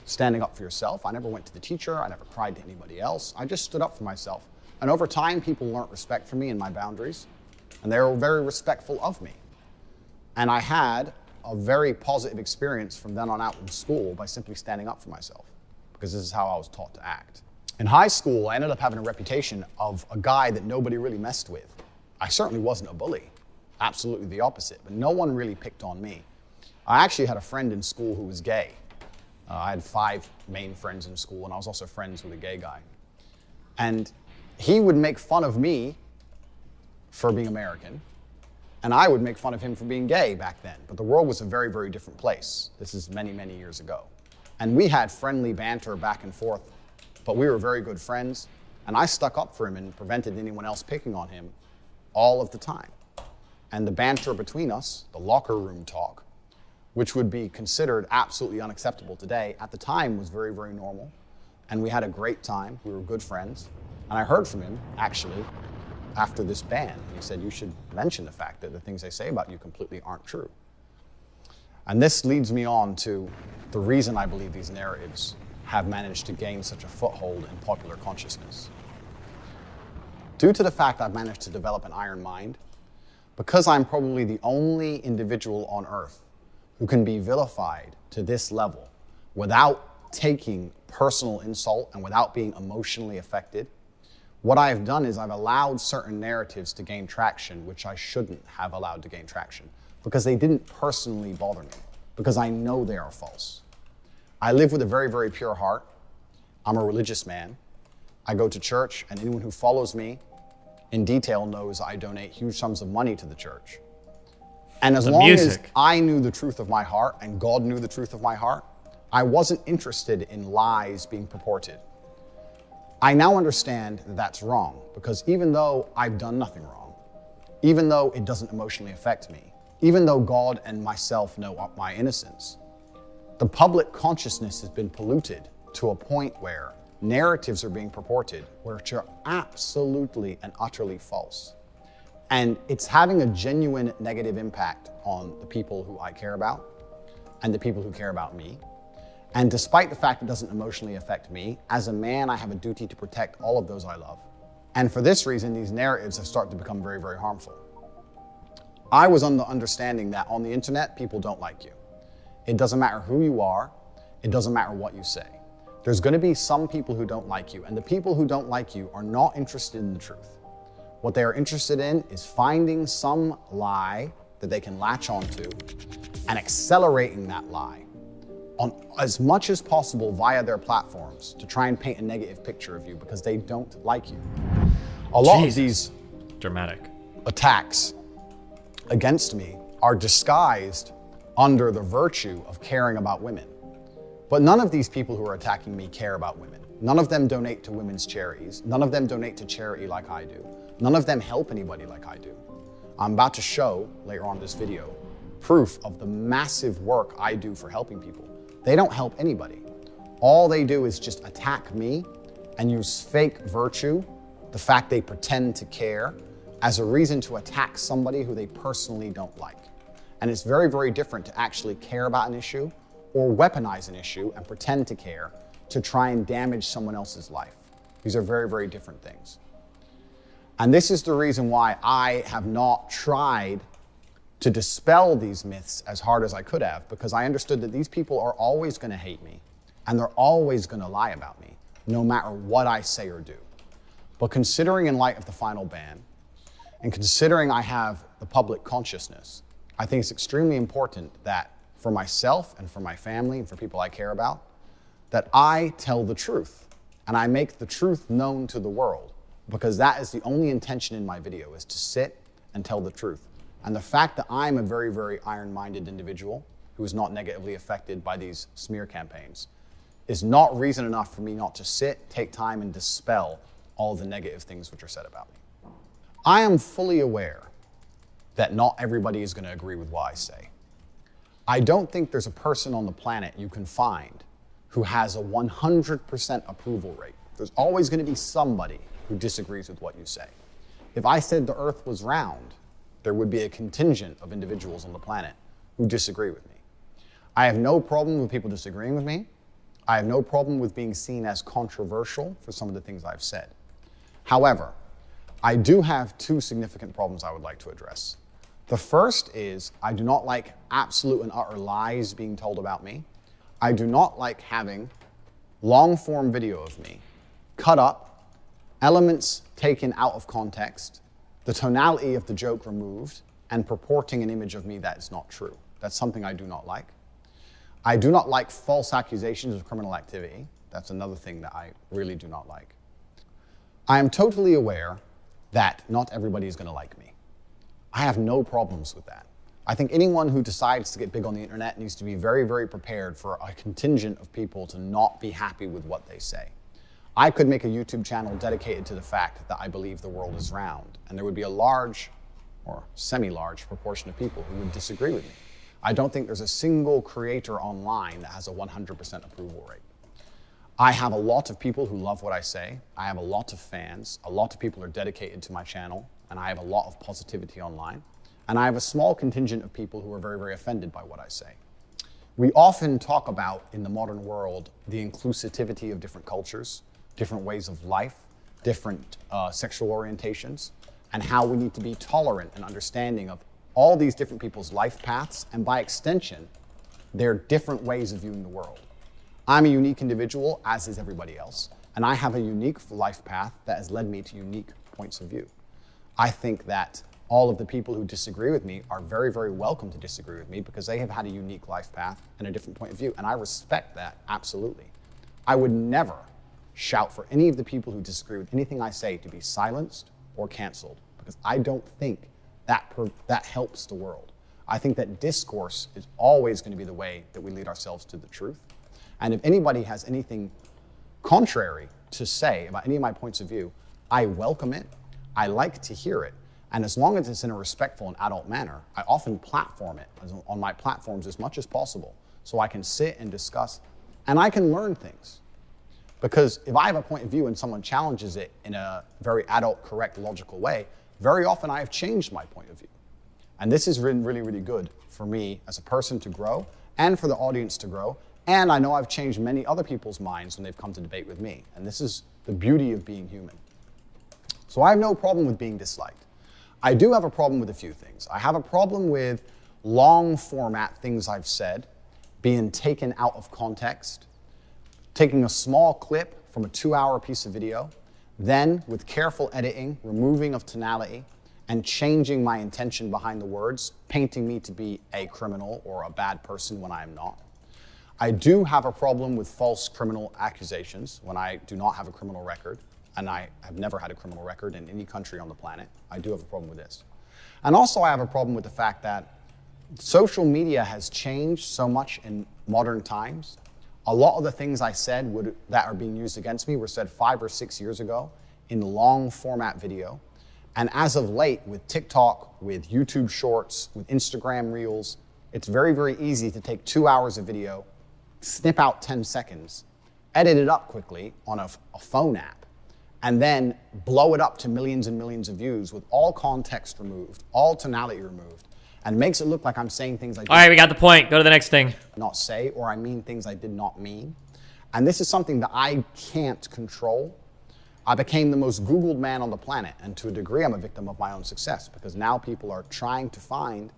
standing up for yourself, I never went to the teacher, I never cried to anybody else, I just stood up for myself. And over time, people learned respect for me and my boundaries, and they were very respectful of me. And I had a very positive experience from then on out in school by simply standing up for myself, because this is how I was taught to act. In high school, I ended up having a reputation of a guy that nobody really messed with. I certainly wasn't a bully, absolutely the opposite, but no one really picked on me. I actually had a friend in school who was gay. I had 5 main friends in school, and I was also friends with a gay guy. And he would make fun of me for being American, and I would make fun of him for being gay back then. But the world was a very, very different place. This is many, many years ago. And we had friendly banter back and forth, but we were very good friends. And I stuck up for him and prevented anyone else picking on him all of the time. And the banter between us, the locker room talk, which would be considered absolutely unacceptable today, at the time was very, very normal. And we had a great time. We were good friends. And I heard from him, actually, after this ban. He said, you should mention the fact that the things they say about you completely aren't true. And this leads me on to the reason I believe these narratives have managed to gain such a foothold in popular consciousness. Due to the fact I've managed to develop an iron mind, because I'm probably the only individual on earth who can be vilified to this level without taking personal insult and without being emotionally affected, what I've done is I've allowed certain narratives to gain traction which I shouldn't have allowed to gain traction because they didn't personally bother me, because I know they are false. I live with a very, very pure heart. I'm a religious man. I go to church, and anyone who follows me in detail knows I donate huge sums of money to the church. And as long as I knew the truth of my heart and God knew the truth of my heart, I wasn't interested in lies being purported. I now understand that that's wrong, because even though I've done nothing wrong, even though it doesn't emotionally affect me, even though God and myself know my innocence, the public consciousness has been polluted to a point where narratives are being purported which are absolutely and utterly false. And it's having a genuine negative impact on the people who I care about and the people who care about me. And despite the fact it doesn't emotionally affect me, as a man, I have a duty to protect all of those I love. And for this reason, these narratives have started to become very, very harmful. I was under the understanding that on the internet, people don't like you. It doesn't matter who you are. It doesn't matter what you say. There's going to be some people who don't like you, and the people who don't like you are not interested in the truth. What they are interested in is finding some lie that they can latch onto and accelerating that lie on as much as possible via their platforms to try and paint a negative picture of you because they don't like you. A lot of these dramatic attacks against me are disguised under the virtue of caring about women. But none of these people who are attacking me care about women. None of them donate to women's charities. None of them donate to charity like I do. None of them help anybody like I do. I'm about to show, later on in this video, proof of the massive work I do for helping people. They don't help anybody. All they do is just attack me and use fake virtue, the fact they pretend to care, as a reason to attack somebody who they personally don't like. And it's very, very different to actually care about an issue or weaponize an issue and pretend to care to try and damage someone else's life. These are very, very different things. And this is the reason why I have not tried to dispel these myths as hard as I could have, because I understood that these people are always going to hate me and they're always going to lie about me, no matter what I say or do. But considering in light of the final ban, and considering I have the public consciousness, I think it's extremely important that for myself and for my family and for people I care about, that I tell the truth and I make the truth known to the world, because that is the only intention in my video, is to sit and tell the truth. And the fact that I'm a very, very iron-minded individual who is not negatively affected by these smear campaigns is not reason enough for me not to sit, take time, and dispel all the negative things which are said about me. I am fully aware that not everybody is going to agree with what I say. I don't think there's a person on the planet you can find who has a 100% approval rate. There's always going to be somebody who disagrees with what you say. If I said the earth was round, there would be a contingent of individuals on the planet who disagree with me. I have no problem with people disagreeing with me. I have no problem with being seen as controversial for some of the things I've said. However, I do have two significant problems I would like to address. The first is I do not like absolute and utter lies being told about me. I do not like having long-form video of me cut up, elements taken out of context, the tonality of the joke removed, and purporting an image of me that is not true. That's something I do not like. I do not like false accusations of criminal activity. That's another thing that I really do not like. I am totally aware that not everybody is going to like me. I have no problems with that. I think anyone who decides to get big on the internet needs to be very, very prepared for a contingent of people to not be happy with what they say. I could make a YouTube channel dedicated to the fact that I believe the world is round, and there would be a large or semi-large proportion of people who would disagree with me. I don't think there's a single creator online that has a 100% approval rate. I have a lot of people who love what I say. I have a lot of fans. A lot of people are dedicated to my channel, and I have a lot of positivity online. And I have a small contingent of people who are very, very offended by what I say. We often talk about, in the modern world, the inclusivity of different cultures, different ways of life, different sexual orientations, and how we need to be tolerant and understanding of all these different people's life paths, and by extension, their different ways of viewing the world. I'm a unique individual, as is everybody else, and I have a unique life path that has led me to unique points of view. I think that all of the people who disagree with me are very, very welcome to disagree with me because they have had a unique life path and a different point of view, and I respect that, absolutely. I would never shout for any of the people who disagree with anything I say to be silenced or canceled, because I don't think that helps the world. I think that discourse is always going to be the way that we lead ourselves to the truth. And if anybody has anything contrary to say about any of my points of view, I welcome it. I like to hear it. And as long as it's in a respectful and adult manner, I often platform it on my platforms as much as possible so I can sit and discuss and I can learn things. Because if I have a point of view and someone challenges it in a very adult, correct, logical way, very often I have changed my point of view. And this has been really, really good for me as a person to grow and for the audience to grow. And I know I've changed many other people's minds when they've come to debate with me. And this is the beauty of being human. So I have no problem with being disliked. I do have a problem with a few things. I have a problem with long format things I've said being taken out of context, taking a small clip from a 2-hour piece of video, then with careful editing, removing of tonality, and changing my intention behind the words, painting me to be a criminal or a bad person when I am not. I do have a problem with false criminal accusations when I do not have a criminal record, and I have never had a criminal record in any country on the planet. I do have a problem with this. And also I have a problem with the fact that social media has changed so much in modern times. A lot of the things I said that are being used against me were said 5 or 6 years ago in long format video. And as of late, with TikTok, with YouTube Shorts, with Instagram Reels, it's very, very easy to take 2 hours of video, snip out 10 seconds, edit it up quickly on a phone app, and then blow it up to millions and millions of views with all context removed, all tonality removed, and makes it look like I'm saying things I did All right, we got the point. Go to the next thing. Not say, or I mean things I did not mean. And this is something that I can't control. I became the most Googled man on the planet, and to a degree I'm a victim of my own success, because now people are trying to find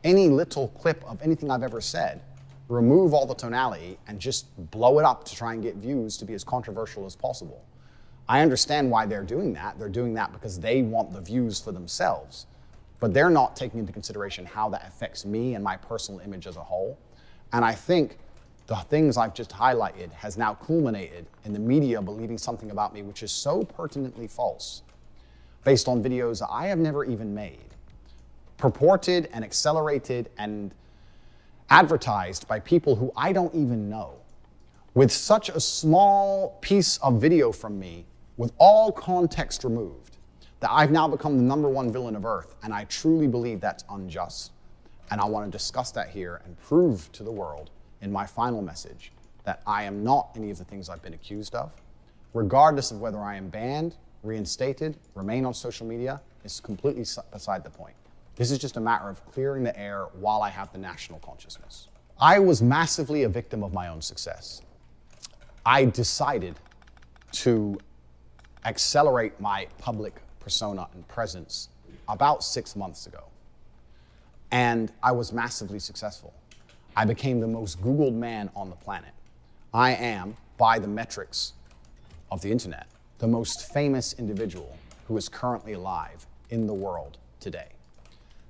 any little clip of anything I've ever said, remove all the tonality, and just blow it up to try and get views to be as controversial as possible. I understand why they're doing that. They're doing that because they want the views for themselves, but they're not taking into consideration how that affects me and my personal image as a whole. And I think the things I've just highlighted has now culminated in the media believing something about me which is so pertinently false, based on videos that I have never even made, purported and accelerated and advertised by people who I don't even know, with such a small piece of video from me, with all context removed, that I've now become the #1 villain of Earth, and I truly believe that's unjust. And I want to discuss that here and prove to the world in my final message that I am not any of the things I've been accused of. Regardless of whether I am banned, reinstated, remain on social media, is completely beside the point. This is just a matter of clearing the air while I have the national consciousness. I was massively a victim of my own success. I decided to accelerate my public persona and presence about 6 months ago. And I was massively successful. I became the most Googled man on the planet. I am, by the metrics of the internet, the most famous individual who is currently alive in the world today.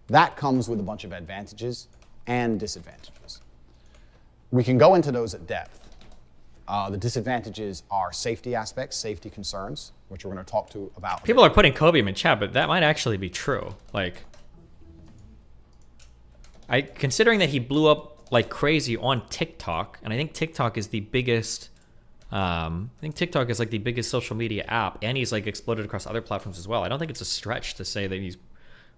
That comes with a bunch of advantages and disadvantages. We can go into those at depth. The disadvantages are safety aspects, safety concerns, which we're going to talk to about. People are putting Kobe in chat, but that might actually be true. Like, considering that he blew up like crazy on TikTok, and I think TikTok is the biggest. I think TikTok is like the biggest social media app, and he's like exploded across other platforms as well. I don't think it's a stretch to say that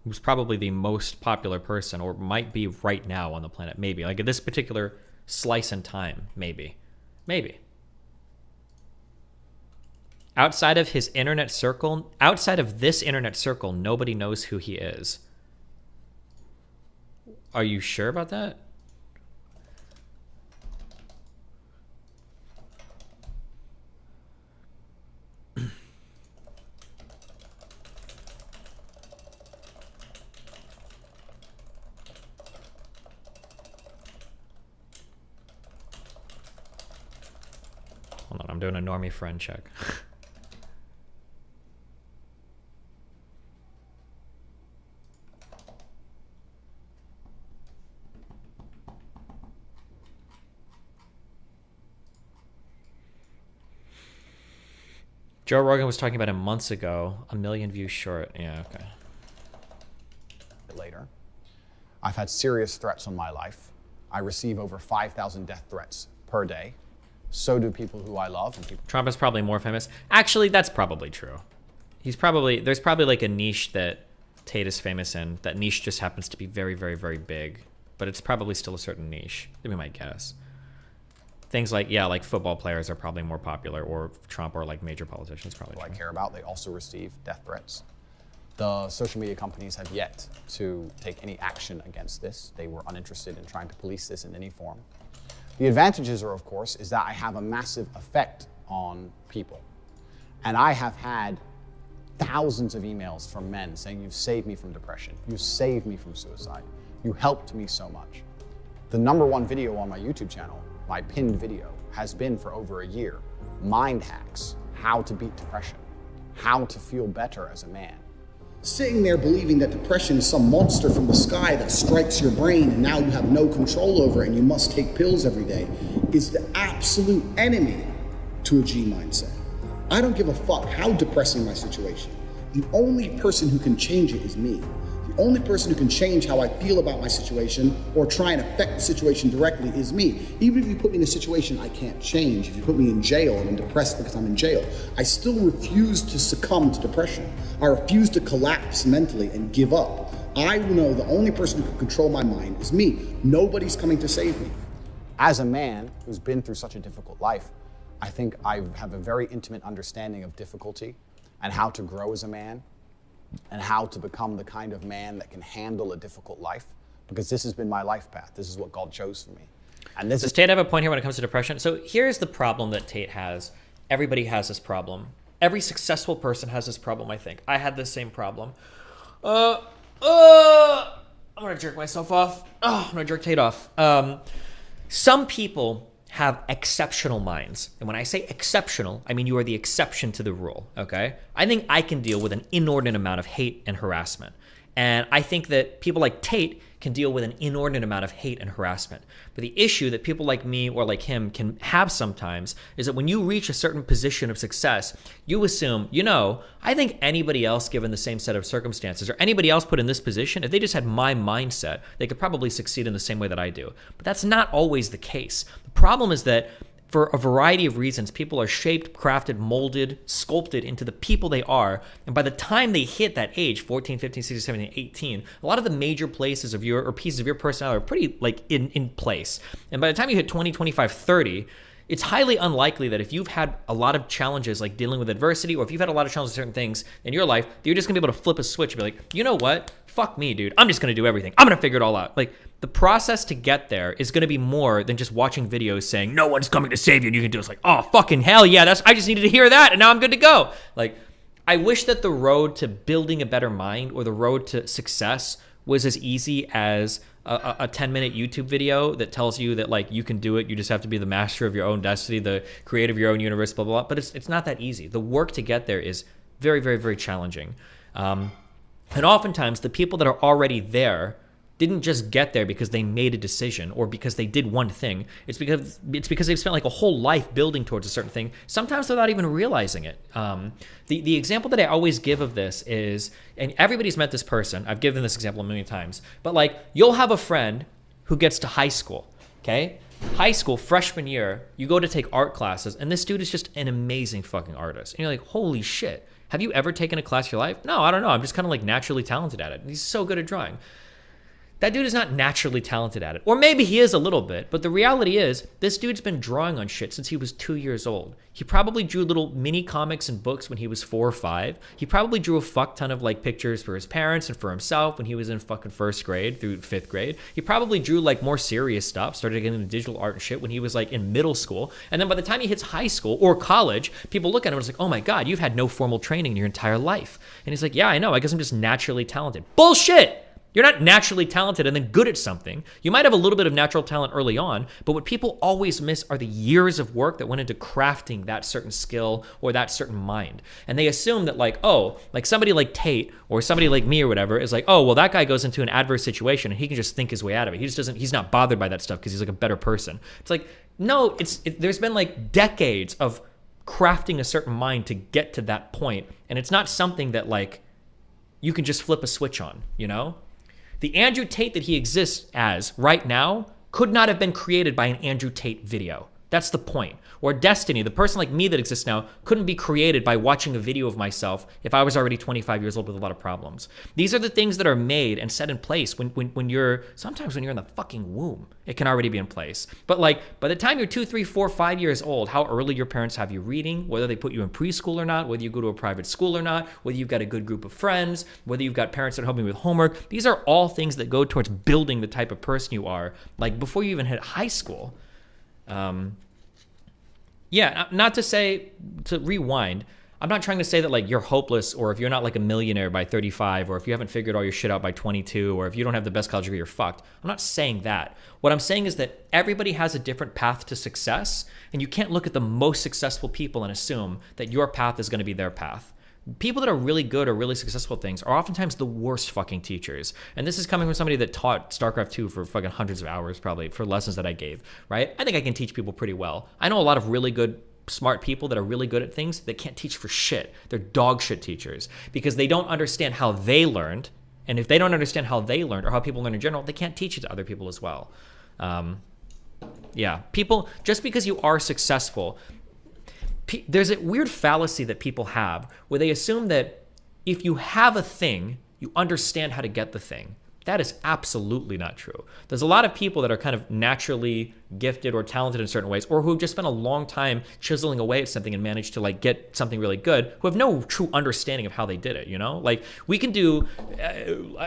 who's probably the most popular person, or might be right now on the planet. Maybe like at this particular slice in time, maybe. Outside of his internet circle, outside of this internet circle, nobody knows who he is. Are you sure about that? Hold on, I'm doing a normie friend check. Joe Rogan was talking about him months ago. 1 million views short. Yeah, okay. Later, I've had serious threats on my life. I receive over 5,000 death threats per day. So do people who I love. And people. Trump is probably more famous. Actually, that's probably true. There's probably like a niche that Tate is famous in. That niche just happens to be very, very, very big. But it's probably still a certain niche. That'd be my guess. Things like, yeah, like football players are probably more popular, or Trump, or like major politicians probably. I care about, they also receive death threats. The social media companies have yet to take any action against this. They were uninterested in trying to police this in any form. The advantages are, of course, is that I have a massive effect on people. And I have had thousands of emails from men saying, you've saved me from depression. You've saved me from suicide. You helped me so much. The #1 video on my YouTube channel, my pinned video, has been for over a year. Mind hacks, how to beat depression, how to feel better as a man. Sitting there believing that depression is some monster from the sky that strikes your brain and now you have no control over it and you must take pills every day is the absolute enemy to a G mindset. I don't give a fuck how depressing my situation. The only person who can change it is me. The only person who can change how I feel about my situation or try and affect the situation directly is me. Even if you put me in a situation I can't change, if you put me in jail and I'm depressed because I'm in jail, I still refuse to succumb to depression. I refuse to collapse mentally and give up. I know the only person who can control my mind is me. Nobody's coming to save me. As a man who's been through such a difficult life, I think I have a very intimate understanding of difficulty and how to grow as a man, and how to become the kind of man that can handle a difficult life, because this has been my life path. This is what God chose for me. And this Does Tate have a point here when it comes to depression? So here's the problem that Tate has. Everybody has this problem. Every successful person has this problem, I think. I had the same problem. I'm gonna jerk myself off. I'm gonna jerk Tate off. Some people have exceptional minds. And when I say exceptional, I mean you are the exception to the rule, okay? I think I can deal with an inordinate amount of hate and harassment. And I think that people like Tate can deal with an inordinate amount of hate and harassment. But the issue that people like me or like him can have sometimes is that when you reach a certain position of success, you assume, you know, I think anybody else given the same set of circumstances or anybody else put in this position, if they just had my mindset, they could probably succeed in the same way that I do. But that's not always the case. The problem is that for a variety of reasons, people are shaped, crafted, molded, sculpted into the people they are. And by the time they hit that age, 14, 15, 16, 17, 18, a lot of the major places of your, or pieces of your personality are pretty like in place. And by the time you hit 20, 25, 30, it's highly unlikely that if you've had a lot of challenges like dealing with adversity, or if you've had a lot of challenges with certain things in your life, that you're just gonna be able to flip a switch and be like, you know what? Fuck me, dude. I'm just gonna do everything. I'm gonna figure it all out. Like, the process to get there is going to be more than just watching videos saying, no one's coming to save you, and you can do it. It's like, oh, fucking hell yeah, I just needed to hear that, and now I'm good to go. Like, I wish that the road to building a better mind or the road to success was as easy as a 10-minute YouTube video that tells you that, like, you can do it, you just have to be the master of your own destiny, the creator of your own universe, blah, blah, blah. But it's not that easy. The work to get there is very, very, very challenging. And oftentimes, the people that are already there didn't just get there because they made a decision or because they did one thing. It's because they've spent like a whole life building towards a certain thing, sometimes without even realizing it. The example that I always give of this is, and everybody's met this person, I've given this example a million times, but like you'll have a friend who gets to high school, okay? High school, freshman year, you go to take art classes, and this dude is just an amazing fucking artist. And you're like, holy shit. Have you ever taken a class in your life? No, I don't know. I'm just kind of like naturally talented at it. And he's so good at drawing. That dude is not naturally talented at it. Or maybe he is a little bit, but the reality is this dude's been drawing on shit since he was 2 years old. He probably drew little mini comics and books when he was 4 or 5. He probably drew a fuck ton of like pictures for his parents and for himself when he was in fucking 1st grade through 5th grade. He probably drew like more serious stuff, started getting into digital art and shit when he was like in middle school. And then by the time he hits high school or college, people look at him and it's like, oh my God, you've had no formal training in your entire life. And he's like, yeah, I know. I guess I'm just naturally talented. Bullshit! You're not naturally talented and then good at something. You might have a little bit of natural talent early on, but what people always miss are the years of work that went into crafting that certain skill or that certain mind. And they assume that like, oh, like somebody like Tate or somebody like me or whatever is like, oh, well, that guy goes into an adverse situation and he can just think his way out of it. He just doesn't, he's not bothered by that stuff because he's like a better person. It's like, no, there's been like decades of crafting a certain mind to get to that point. And it's not something that like you can just flip a switch on, you know? The Andrew Tate that he exists as right now could not have been created by an Andrew Tate video. That's the point. Or Destiny, the person like me that exists now, couldn't be created by watching a video of myself if I was already 25 years old with a lot of problems. These are the things that are made and set in place when you're, sometimes when you're in the fucking womb, it can already be in place. But like, by the time you're 2, 3, 4, 5 years old, how early your parents have you reading, whether they put you in preschool or not, whether you go to a private school or not, whether you've got a good group of friends, whether you've got parents that are helping with homework, these are all things that go towards building the type of person you are, like before you even hit high school. Yeah, not to say, to rewind, I'm not trying to say that like you're hopeless or if you're not like a millionaire by 35 or if you haven't figured all your shit out by 22 or if you don't have the best college degree, you're fucked. I'm not saying that. What I'm saying is that everybody has a different path to success and you can't look at the most successful people and assume that your path is going to be their path. People that are really good or really successful at things are oftentimes the worst fucking teachers. And this is coming from somebody that taught StarCraft 2 for fucking hundreds of hours probably for lessons that I gave, right? I think I can teach people pretty well. I know a lot of really good, smart people that are really good at things that can't teach for shit. They're dog shit teachers because they don't understand how they learned. And if they don't understand how they learned or how people learn in general, they can't teach it to other people as well. Yeah, people, just because you are successful, there's a weird fallacy that people have where they assume that if you have a thing, you understand how to get the thing. That is absolutely not true. There's a lot of people that are kind of naturally gifted or talented in certain ways, or who've just spent a long time chiseling away at something and managed to like get something really good, who have no true understanding of how they did it, you know? Like we can do,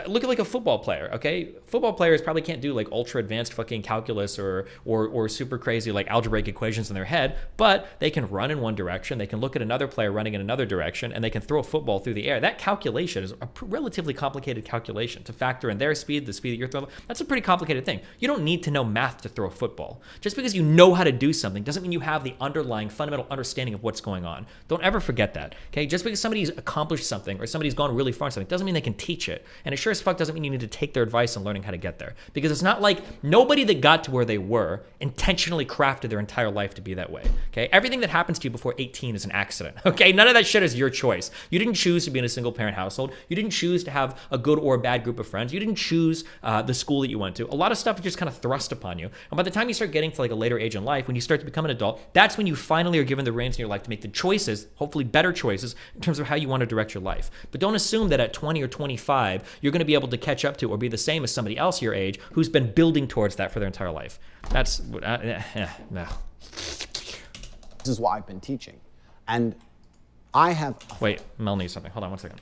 look at like a football player, okay? Football players probably can't do like ultra advanced fucking calculus or super crazy like algebraic equations in their head, but they can run in one direction, they can look at another player running in another direction, and they can throw a football through the air. That calculation is a relatively complicated calculation to factor in their speed, the speed that you're throwing. That's a pretty complicated thing. You don't need to know math to throw a football. Just because you know how to do something doesn't mean you have the underlying fundamental understanding of what's going on. Don't ever forget that, okay? Just because somebody's accomplished something or somebody's gone really far in something doesn't mean they can teach it. And it sure as fuck doesn't mean you need to take their advice on learning how to get there. Because it's not like nobody that got to where they were intentionally crafted their entire life to be that way, okay? Everything that happens to you before 18 is an accident, okay? None of that shit is your choice. You didn't choose to be in a single parent household. You didn't choose to have a good or a bad group of friends. You didn't choose the school that you went to. A lot of stuff is just kind of thrust upon you. And by the time you start getting to like a later age in life, when you start to become an adult, that's when you finally are given the reins in your life to make the choices, hopefully better choices, in terms of how you want to direct your life. But don't assume that at 20 or 25, you're going to be able to catch up to or be the same as somebody else your age who's been building towards that for their entire life. That's, no. This is what I've been teaching. And I have... Wait, Mel needs something. Hold on 1 second.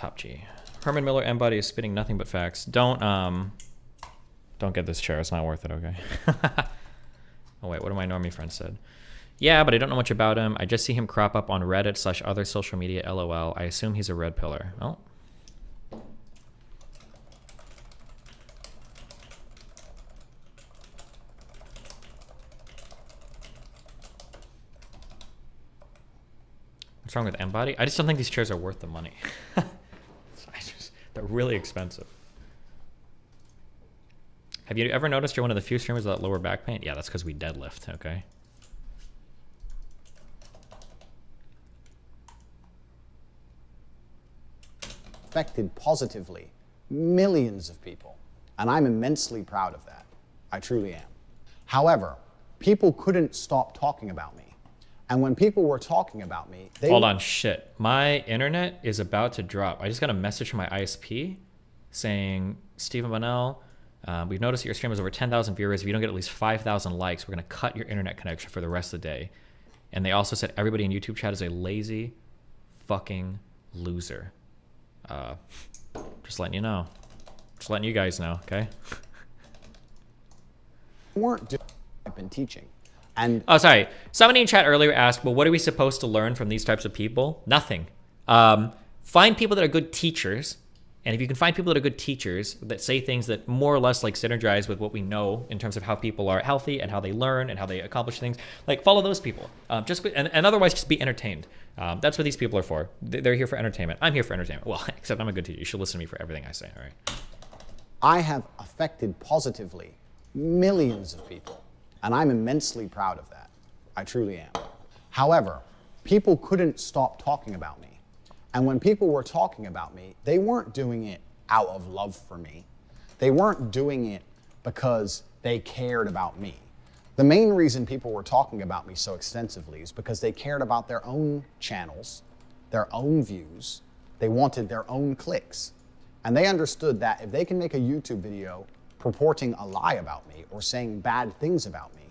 Top G. Herman Miller M-Body is spitting nothing but facts. Don't get this chair. It's not worth it, okay? Oh, wait. What have my normie friends said? Yeah, but I don't know much about him. I just see him crop up on Reddit / other social media, LOL. I assume he's a red pillar. Oh. What's wrong with M-Body? I just don't think these chairs are worth the money. They're really expensive. Have you ever noticed you're one of the few streamers without lower back pain? Yeah, that's because we deadlift, okay? Affected positively millions of people, and I'm immensely proud of that. I truly am. However, people couldn't stop talking about me. And when people were talking about me, they... Hold on, shit. My internet is about to drop. I just got a message from my ISP saying, Stephen Bunnell, we've noticed that your stream has over 10,000 viewers. If you don't get at least 5,000 likes, we're going to cut your internet connection for the rest of the day. And they also said everybody in YouTube chat is a lazy fucking loser. Just letting you know. Just letting you guys know, okay? weren't doing what I've been teaching. And oh, sorry. Somebody in chat earlier asked, well, what are we supposed to learn from these types of people? Nothing. Find people that are good teachers. And if you can find people that are good teachers that say things that more or less like synergize with what we know in terms of how people are healthy and how they learn and how they accomplish things, like follow those people. And otherwise just be entertained. That's what these people are for. They're here for entertainment. I'm here for entertainment. Well, except I'm a good teacher. You should listen to me for everything I say, all right? I have affected positively millions of people. And I'm immensely proud of that. I truly am. However, people couldn't stop talking about me. And when people were talking about me, they weren't doing it out of love for me. They weren't doing it because they cared about me. The main reason people were talking about me so extensively is because they cared about their own channels, their own views. They wanted their own clicks. And they understood that if they can make a YouTube video purporting a lie about me or saying bad things about me,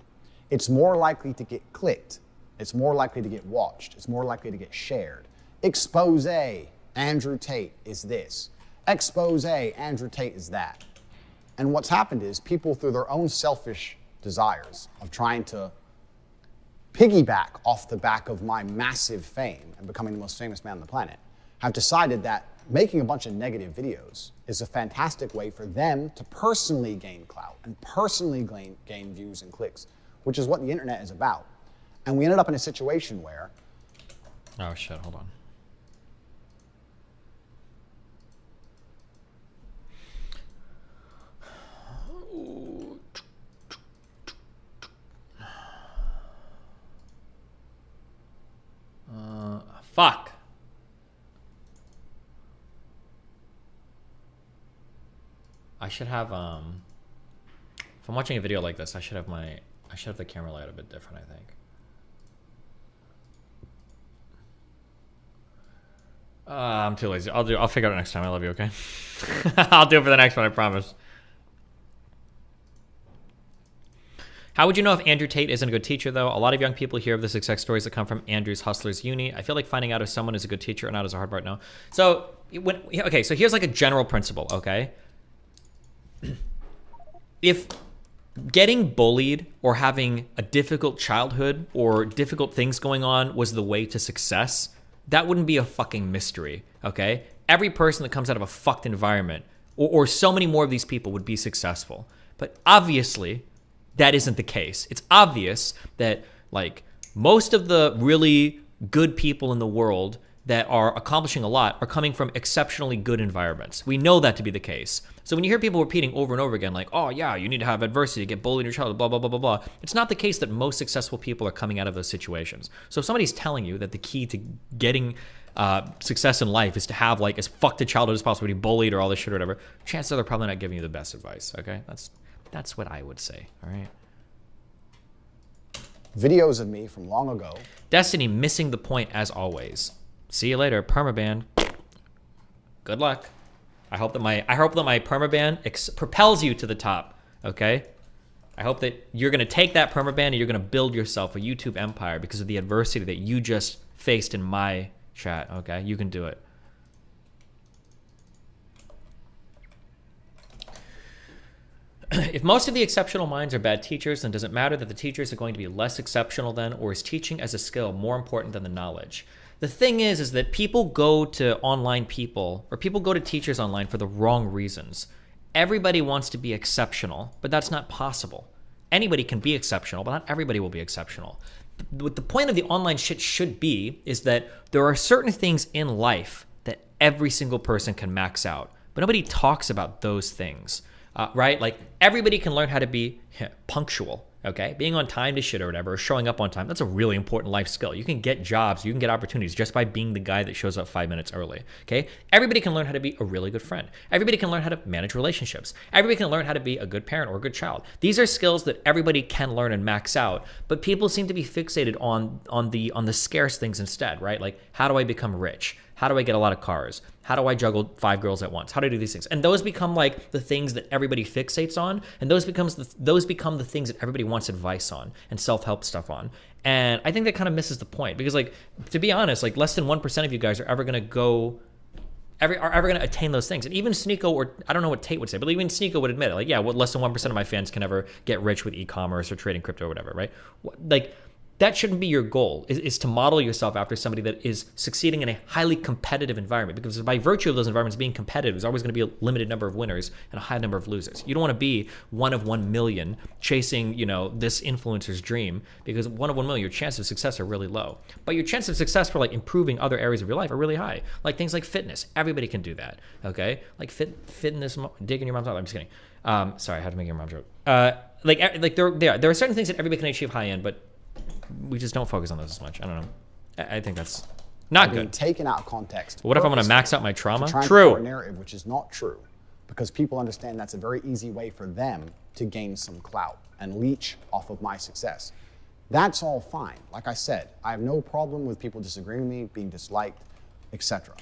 it's more likely to get clicked. It's more likely to get watched. It's more likely to get shared. Expose, Andrew Tate is this. Expose, Andrew Tate is that. And what's happened is people, through their own selfish desires of trying to piggyback off the back of my massive fame and becoming the most famous man on the planet, have decided that making a bunch of negative videos is a fantastic way for them to personally gain clout and personally gain views and clicks, which is what the internet is about. And we ended up in a situation where... Oh shit, hold on. Fuck. I should have if I'm watching a video like this, I should have the camera light a bit different, I think. I'm too lazy. I'll figure it out next time. I love you, okay? I'll do it for the next one, I promise. How would you know if Andrew Tate isn't a good teacher, though? A lot of young people hear of the success stories that come from Andrew's Hustlers Uni. I feel like finding out if someone is a good teacher or not is a hard part now. So, okay, so here's like a general principle, okay? If getting bullied or having a difficult childhood or difficult things going on was the way to success, that wouldn't be a fucking mystery, okay? Every person that comes out of a fucked environment, or so many more of these people, would be successful. But obviously, that isn't the case. It's obvious that, like, most of the really good people in the world that are accomplishing a lot are coming from exceptionally good environments. We know that to be the case. So when you hear people repeating over and over again, like, oh yeah, you need to have adversity to get bullied in your childhood, blah, blah, blah, blah, blah, it's not the case that most successful people are coming out of those situations. So if somebody's telling you that the key to getting success in life is to have, like, as fucked a childhood as possible, be bullied or all this shit or whatever, chances are they're probably not giving you the best advice, okay? That's what I would say, all right? Videos of me from long ago. Destiny missing the point as always. See you later, permaban. Good luck. I hope that my permaban propels you to the top, okay? I hope that you're gonna take that permaban and you're gonna build yourself a YouTube empire because of the adversity that you just faced in my chat, okay? You can do it. If most of the exceptional minds are bad teachers, then does it matter that the teachers are going to be less exceptional then, or is teaching as a skill more important than the knowledge? The thing is that people go to online people, or people go to teachers online for the wrong reasons. Everybody wants to be exceptional, but that's not possible. Anybody can be exceptional, but not everybody will be exceptional. What the point of the online shit should be is that there are certain things in life that every single person can max out, but nobody talks about those things, right? Like, everybody can learn how to be punctual. Okay, being on time to shit or whatever, or showing up on time, that's a really important life skill. You can get jobs, you can get opportunities just by being the guy that shows up 5 minutes early. Okay, everybody can learn how to be a really good friend. Everybody can learn how to manage relationships. Everybody can learn how to be a good parent or a good child. These are skills that everybody can learn and max out, but people seem to be fixated on the scarce things instead, right? Like, how do I become rich? How do I get a lot of cars? How do I juggle 5 girls at once? How do I do these things? And those become like the things that everybody fixates on, and those become the things that everybody wants advice on and self-help stuff on. And I think that kind of misses the point, because, like, to be honest, like, less than 1% of you guys are ever going to attain those things. And even Sneeko, or I don't know what Tate would say, but even Sneeko would admit it. Like, yeah, less than 1% of my fans can ever get rich with e-commerce or trading crypto or whatever, right? Like, that shouldn't be your goal, is to model yourself after somebody that is succeeding in a highly competitive environment, because by virtue of those environments being competitive, there's always going to be a limited number of winners and a high number of losers. You don't want to be one of 1 million chasing, this influencer's dream, because 1 of 1 million, your chances of success are really low. But your chances of success for, like, improving other areas of your life are really high. Like things like fitness. Everybody can do that, okay? Like fitness, digging your mom's out. I'm just kidding. Sorry, I had to make your mom joke. There are certain things that everybody can achieve high end, but we just don't focus on those as much. I don't know. I think that's not good. Taken out of context. What if I'm going to max out my trauma? True. A narrative which is not true, because people understand that's a very easy way for them to gain some clout and leech off of my success. That's all fine. Like I said, I have no problem with people disagreeing with me, being disliked, etc.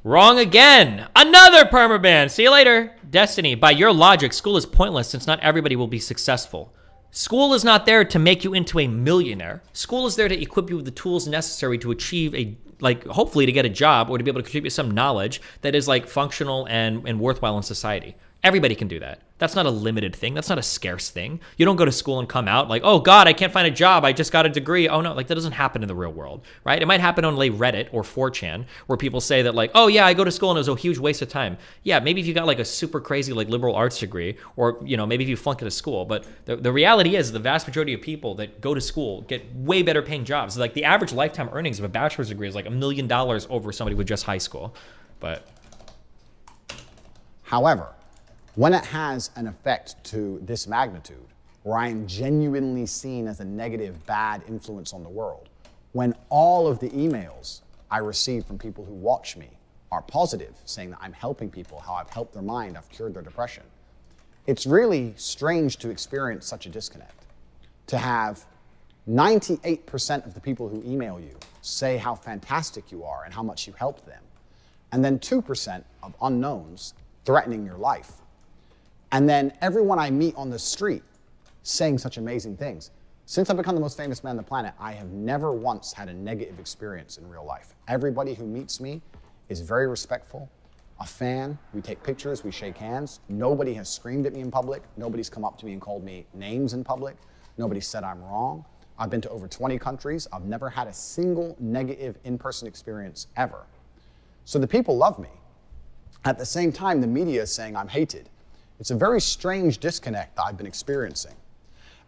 Wrong again. Another permaban. See you later. Destiny, by your logic, school is pointless since not everybody will be successful. School is not there to make you into a millionaire. School is there to equip you with the tools necessary to achieve hopefully to get a job, or to be able to contribute some knowledge that is, like, functional and worthwhile in society. Everybody can do that. That's not a limited thing. That's not a scarce thing. You don't go to school and come out like, oh God, I can't find a job. I just got a degree. Oh no, like, that doesn't happen in the real world, right? It might happen on, like, Reddit or 4chan, where people say that, like, oh yeah, I go to school and it was a huge waste of time. Yeah, maybe if you got, like, a super crazy, like, liberal arts degree, or, maybe if you flunk out of school. But the reality is the vast majority of people that go to school get way better paying jobs. Like, the average lifetime earnings of a bachelor's degree is like $1 million over somebody with just high school. But however, when it has an effect to this magnitude, where I am genuinely seen as a negative, bad influence on the world, when all of the emails I receive from people who watch me are positive, saying that I'm helping people, how I've helped their mind, I've cured their depression, it's really strange to experience such a disconnect. To have 98% of the people who email you say how fantastic you are and how much you helped them, and then 2% of unknowns threatening your life. And then everyone I meet on the street saying such amazing things. Since I've become the most famous man on the planet, I have never once had a negative experience in real life. Everybody who meets me is very respectful, a fan. We take pictures, we shake hands. Nobody has screamed at me in public. Nobody's come up to me and called me names in public. Nobody said I'm wrong. I've been to over 20 countries. I've never had a single negative in-person experience ever. So the people love me. At the same time, the media is saying I'm hated. It's a very strange disconnect that I've been experiencing.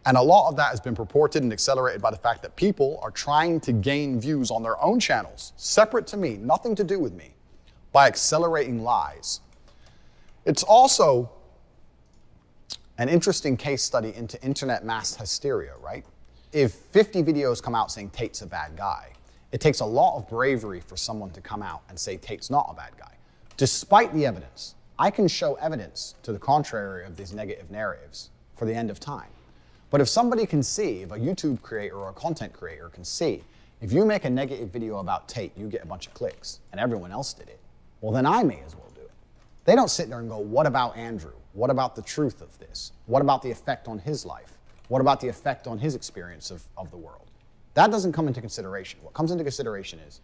And a lot of that has been purported and accelerated by the fact that people are trying to gain views on their own channels, separate to me, nothing to do with me, by accelerating lies. It's also an interesting case study into internet mass hysteria, right? If 50 videos come out saying Tate's a bad guy, it takes a lot of bravery for someone to come out and say Tate's not a bad guy, despite the evidence. I can show evidence to the contrary of these negative narratives for the end of time. But if somebody can see, if a YouTube creator or a content creator can see, if you make a negative video about Tate, you get a bunch of clicks, and everyone else did it, well, then I may as well do it. They don't sit there and go, what about Andrew? What about the truth of this? What about the effect on his life? What about the effect on his experience of the world? That doesn't come into consideration. What comes into consideration is,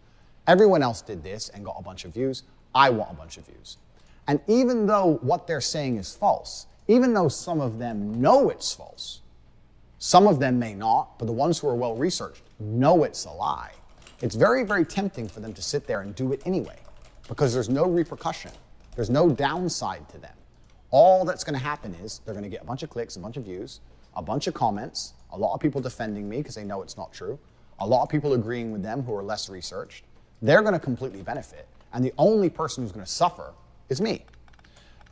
everyone else did this and got a bunch of views, I want a bunch of views. And even though what they're saying is false, even though some of them know it's false, some of them may not, but the ones who are well researched know it's a lie. It's very, very tempting for them to sit there and do it anyway, because there's no repercussion. There's no downside to them. All that's going to happen is they're going to get a bunch of clicks, a bunch of views, a bunch of comments, a lot of people defending me because they know it's not true, a lot of people agreeing with them who are less researched. They're going to completely benefit, and the only person who's going to suffer is me.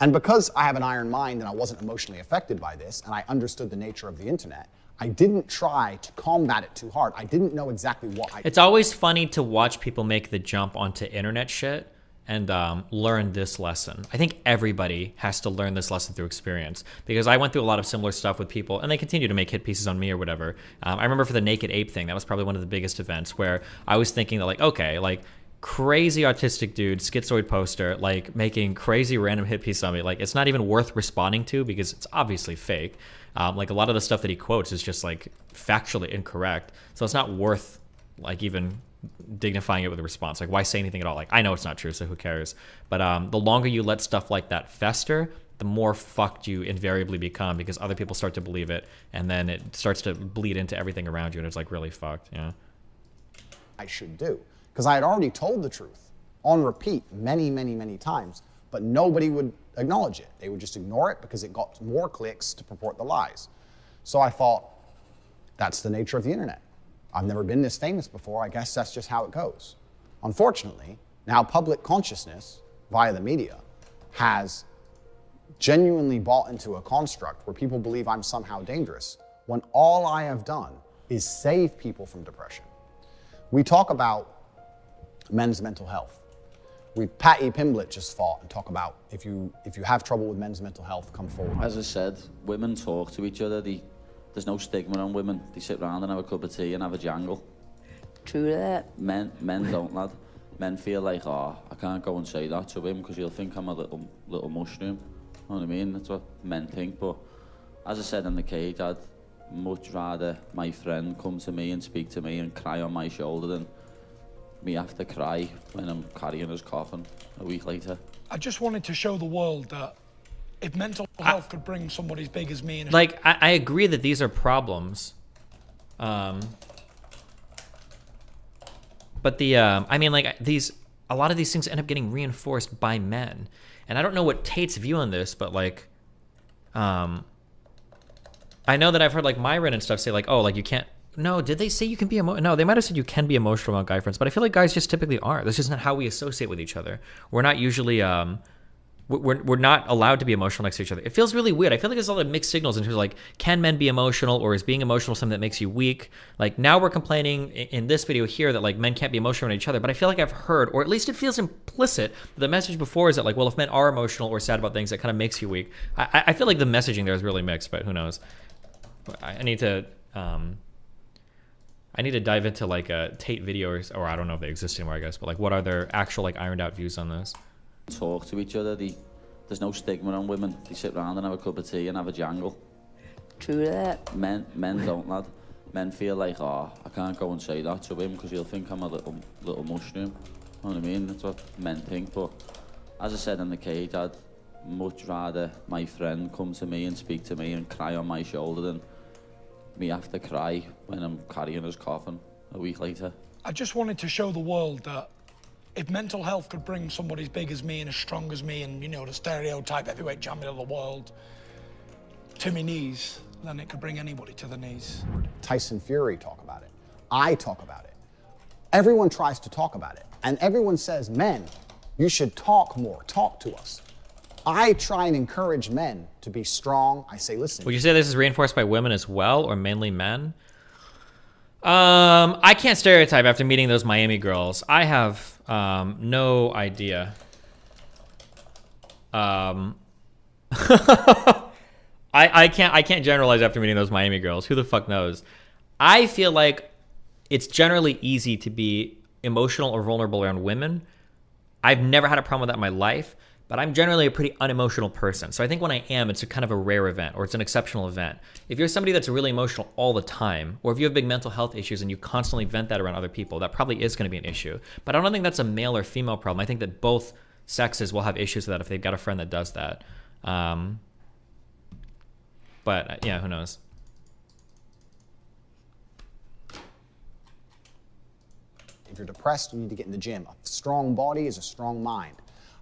And because I have an iron mind and I wasn't emotionally affected by this, and I understood the nature of the internet, I didn't try to combat it too hard. I didn't know exactly what I... It's always funny to watch people make the jump onto internet shit and learn this lesson. I think everybody has to learn this lesson through experience, because I went through a lot of similar stuff with people, and they continue to make hit pieces on me or whatever. I remember for the Naked Ape thing, that was probably one of the biggest events where I was thinking that, like, okay, like, crazy autistic dude, schizoid poster, like, making crazy random hit piece on me. Like, it's not even worth responding to because it's obviously fake. Like, a lot of the stuff that he quotes is just, like, factually incorrect. So it's not worth, like, even dignifying it with a response. Like, why say anything at all? Like, I know it's not true, so who cares? But the longer you let stuff like that fester, the more fucked you invariably become, because other people start to believe it, and then it starts to bleed into everything around you, and it's, like, really fucked, yeah. I should do. Because I had already told the truth on repeat many, many, many times, but nobody would acknowledge it. They would just ignore it because it got more clicks to purport the lies. So I thought, that's the nature of the internet. I've never been this famous before. I guess that's just how it goes. Unfortunately, now public consciousness via the media has genuinely bought into a construct where people believe I'm somehow dangerous, when all I have done is save people from depression. We talk about men's mental health. Patty Pimblett just fought and talk about if you have trouble with men's mental health, come forward. As I said, women talk to each other. There's no stigma on women. They sit around and have a cup of tea and have a jangle. True that. Men don't, lad. Men feel like, oh, I can't go and say that to him because he'll think I'm a little mushroom. You know what I mean? That's what men think. But as I said in the cage, I'd much rather my friend come to me and speak to me and cry on my shoulder than me have to cry when I'm carrying his coffin a week later. I just wanted to show the world that if mental health could bring somebody as big as me... Like, I agree that these are problems. But the, I mean, like, a lot of these things end up getting reinforced by men. And I don't know what Tate's view on this, but, like, I know that I've heard, like, Myron and stuff say, like, oh, like, you can't... No, did they say you can be no, they might have said you can be emotional about guy friends, but I feel like guys just typically aren't. That's just not how we associate with each other. We're not usually, we're not allowed to be emotional next to each other. It feels really weird. I feel like there's a lot of mixed signals in terms of, like, can men be emotional, or is being emotional something that makes you weak? Like, now we're complaining in this video here that, like, men can't be emotional with each other, but I feel like I've heard, or at least it feels implicit, the message before is that, like, well, if men are emotional or sad about things, that kind of makes you weak. I feel like the messaging there is really mixed, but who knows? I need to dive into, like, a Tate video, or I don't know if they exist anymore, I guess, but, like, what are their actual, like, ironed out views on this? Talk to each other. There's no stigma on women. They sit around and have a cup of tea and have a jangle. True that. Men don't, lad. Men feel like, oh, I can't go and say that to him because he'll think I'm a little mushroom. You know what I mean? That's what men think. But as I said in the cage, I'd much rather my friend come to me and speak to me and cry on my shoulder than me have to cry when I'm carrying his coffin a week later. I just wanted to show the world that if mental health could bring somebody as big as me and as strong as me and, you know, the stereotype heavyweight champion of the world to my knees, then it could bring anybody to the knees. Tyson Fury talk about it. I talk about it. Everyone tries to talk about it. And everyone says, men, you should talk more, talk to us. I try and encourage men to be strong. I say, listen. Would you say this is reinforced by women as well, or mainly men? I can't stereotype after meeting those Miami girls. I have no idea. I can't generalize after meeting those Miami girls. Who the fuck knows? I feel like it's generally easy to be emotional or vulnerable around women. I've never had a problem with that in my life. But I'm generally a pretty unemotional person. So I think when I am, it's a kind of a rare event, or it's an exceptional event. If you're somebody that's really emotional all the time, or if you have big mental health issues and you constantly vent that around other people, that probably is going to be an issue. But I don't think that's a male or female problem. I think that both sexes will have issues with that if they've got a friend that does that. But yeah, who knows? If you're depressed, you need to get in the gym. A strong body is a strong mind.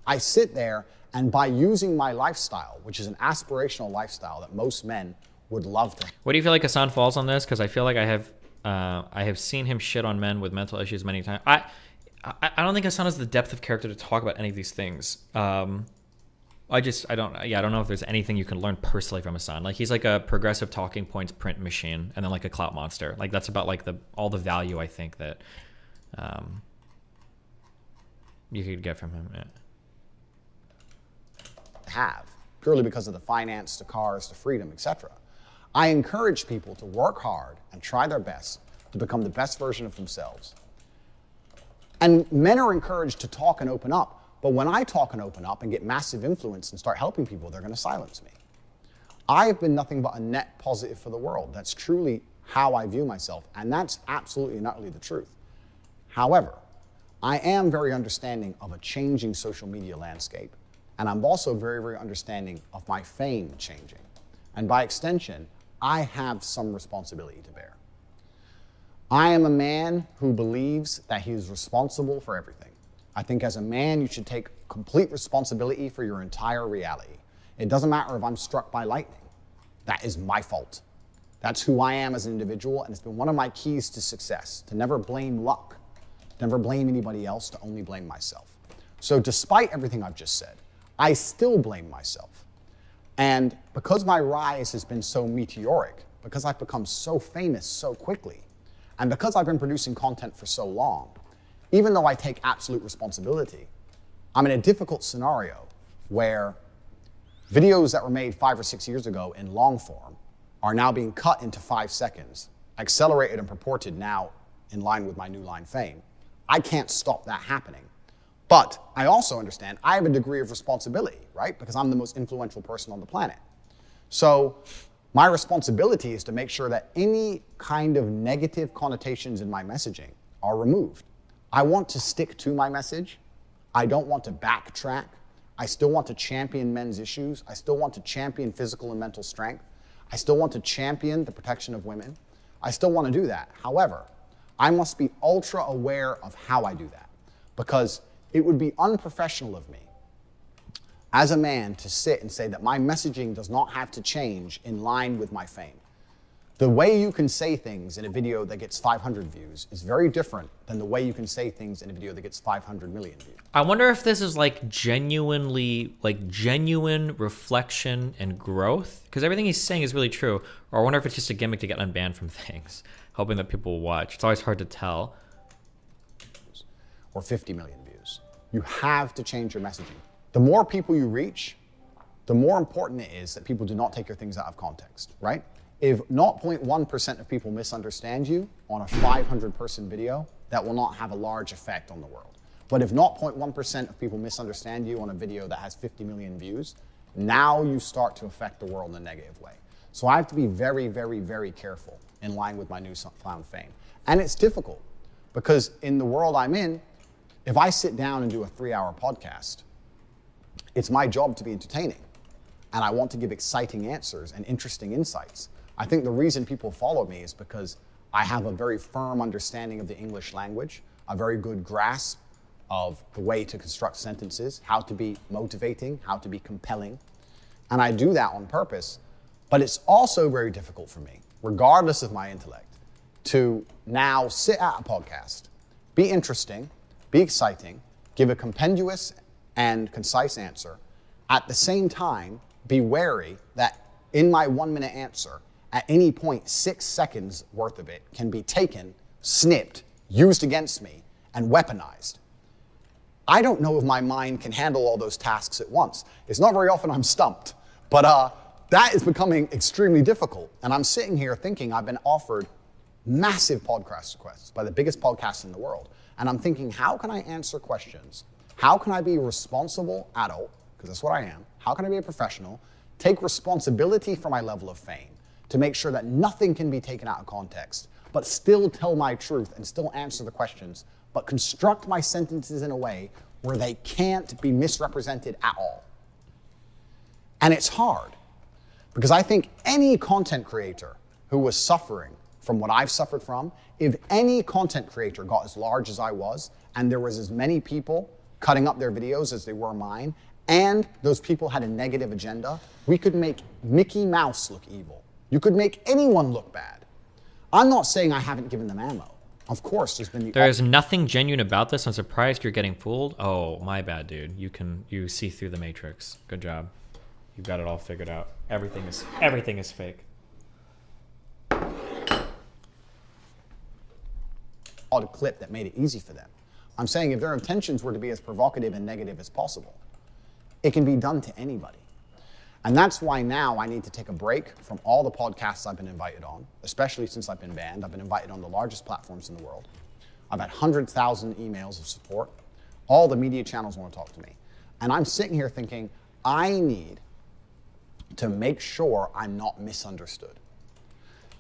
I sit there, and by using my lifestyle, which is an aspirational lifestyle that most men would love to. What do you feel like Hassan falls on this? Because I feel like I have seen him shit on men with mental issues many times. I don't think Hassan has the depth of character to talk about any of these things. I don't know if there's anything you can learn personally from Hassan. Like, he's like a progressive talking points print machine, and then like a clout monster. Like, that's about like all the value I think that you could get from him. Yeah. Have, purely because of the finance, the cars, the freedom, etc. I encourage people to work hard and try their best to become the best version of themselves. And men are encouraged to talk and open up, but when I talk and open up and get massive influence and start helping people, they're going to silence me. I have been nothing but a net positive for the world. That's truly how I view myself, and that's absolutely and utterly the truth. However, I am very understanding of a changing social media landscape, and I'm also very, very understanding of my fame changing. And by extension, I have some responsibility to bear. I am a man who believes that he is responsible for everything. I think as a man, you should take complete responsibility for your entire reality. It doesn't matter if I'm struck by lightning. That is my fault. That's who I am as an individual, and it's been one of my keys to success, to never blame luck, to never blame anybody else, to only blame myself. So despite everything I've just said, I still blame myself. And because my rise has been so meteoric, because I've become so famous so quickly, and because I've been producing content for so long, even though I take absolute responsibility, I'm in a difficult scenario where videos that were made 5 or 6 years ago in long form are now being cut into 5 seconds, accelerated and purported now in line with my new line fame. I can't stop that happening. But I also understand I have a degree of responsibility, right? Because I'm the most influential person on the planet. So my responsibility is to make sure that any kind of negative connotations in my messaging are removed. I want to stick to my message. I don't want to backtrack. I still want to champion men's issues. I still want to champion physical and mental strength. I still want to champion the protection of women. I still want to do that. However, I must be ultra aware of how I do that, because it would be unprofessional of me as a man to sit and say that my messaging does not have to change in line with my fame. The way you can say things in a video that gets 500 views is very different than the way you can say things in a video that gets 500 million views. I wonder if this is like genuine reflection and growth, because everything he's saying is really true. Or I wonder if it's just a gimmick to get unbanned from things, hoping that people will watch. It's always hard to tell. Or 50 million views. You have to change your messaging. The more people you reach, the more important it is that people do not take your things out of context, right? If 0.1% of people misunderstand you on a 500-person video, that will not have a large effect on the world. But if 0.1% of people misunderstand you on a video that has 50 million views, now you start to affect the world in a negative way. So I have to be very, very, very careful in line with my newfound fame. And it's difficult, because in the world I'm in, if I sit down and do a 3-hour podcast, it's my job to be entertaining. And I want to give exciting answers and interesting insights. I think the reason people follow me is because I have a very firm understanding of the English language, a very good grasp of the way to construct sentences, how to be motivating, how to be compelling. And I do that on purpose. But it's also very difficult for me, regardless of my intellect, to now sit at a podcast, be interesting, be exciting, give a compendious and concise answer, at the same time be wary that in my 1-minute answer, at any point 6 seconds worth of it can be taken, snipped, used against me, and weaponized. I don't know if my mind can handle all those tasks at once. It's not very often I'm stumped, but that is becoming extremely difficult. And I'm sitting here thinking I've been offered massive podcast requests by the biggest podcasts in the world. And I'm thinking, how can I answer questions? How can I be a responsible adult, because that's what I am? How can I be a professional, take responsibility for my level of fame to make sure that nothing can be taken out of context, but still tell my truth and still answer the questions, but construct my sentences in a way where they can't be misrepresented at all? And it's hard, Because I think any content creator who was suffering from what I've suffered from, if any content creator got as large as I was, and there was as many people cutting up their videos as they were mine, and those people had a negative agenda, we could make Mickey Mouse look evil. You could make anyone look bad. I'm not saying I haven't given them ammo. Of course, there's been the... There is nothing genuine about this. I'm surprised you're getting fooled. Oh, my bad, dude. You see through the matrix. Good job. You've got it all figured out. Everything is fake. A clip that made it easy for them. I'm saying if their intentions were to be as provocative and negative as possible, it can be done to anybody. And that's why now I need to take a break from all the podcasts I've been invited on, especially since I've been banned. I've been invited on the largest platforms in the world. I've had 100,000 emails of support. All the media channels want to talk to me. And I'm sitting here thinking, I need to make sure I'm not misunderstood.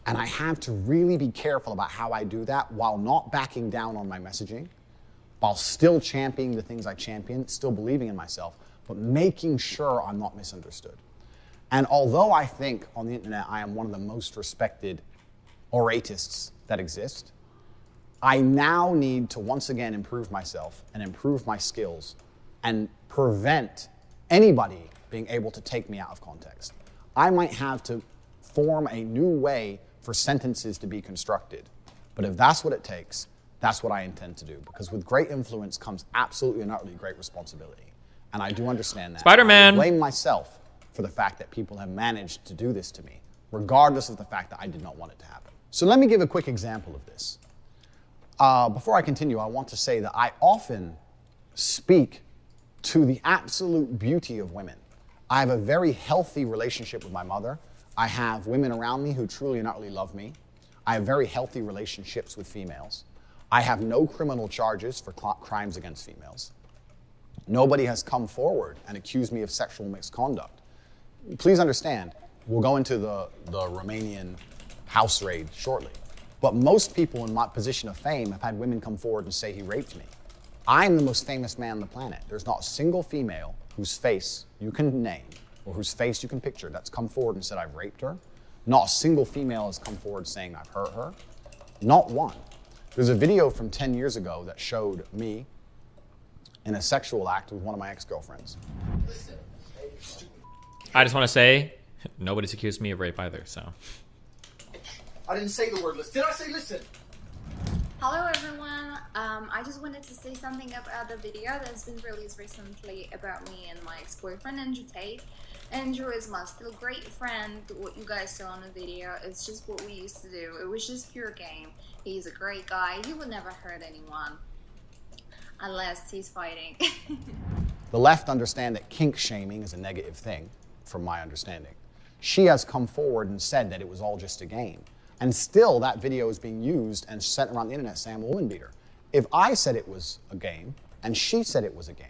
And I have to really be careful about how I do that while not backing down on my messaging, while still championing the things I champion, still believing in myself, but making sure I'm not misunderstood. And although I think on the internet I am one of the most respected oratists that exist, I now need to once again improve myself and improve my skills and prevent anybody being able to take me out of context. I might have to form a new way for sentences to be constructed. But if that's what it takes, that's what I intend to do. Because with great influence comes absolutely and utterly great responsibility. And I do understand that. Spider-Man! I blame myself for the fact that people have managed to do this to me, regardless of the fact that I did not want it to happen. So let me give a quick example of this. Before I continue, I want to say that I often speak to the absolute beauty of women. I have a very healthy relationship with my mother. I have women around me who truly and utterly love me. I have very healthy relationships with females. I have no criminal charges for crimes against females. Nobody has come forward and accused me of sexual misconduct. Please understand, we'll go into the Romanian house raid shortly. But most people in my position of fame have had women come forward and say he raped me. I'm the most famous man on the planet. There's not a single female whose face you can name or whose face you can picture that's come forward and said I've raped her. Not a single female has come forward saying I've hurt her. Not one. There's a video from 10 years ago that showed me in a sexual act with one of my ex-girlfriends. I just want to say, nobody's accused me of rape either, so. I didn't say the word listen. Did I say listen? Hello everyone, I just wanted to say something about the video that's been released recently about me and my ex-boyfriend Andrew Tate. Andrew is my still great friend. What you guys saw on the video, it's just what we used to do. It was just pure game. He's a great guy. He would never hurt anyone unless he's fighting. The left understand that kink shaming is a negative thing, from my understanding. She has come forward and said that it was all just a game. And still, that video is being used and sent around the internet saying I'm a woman beater. If I said it was a game, and she said it was a game,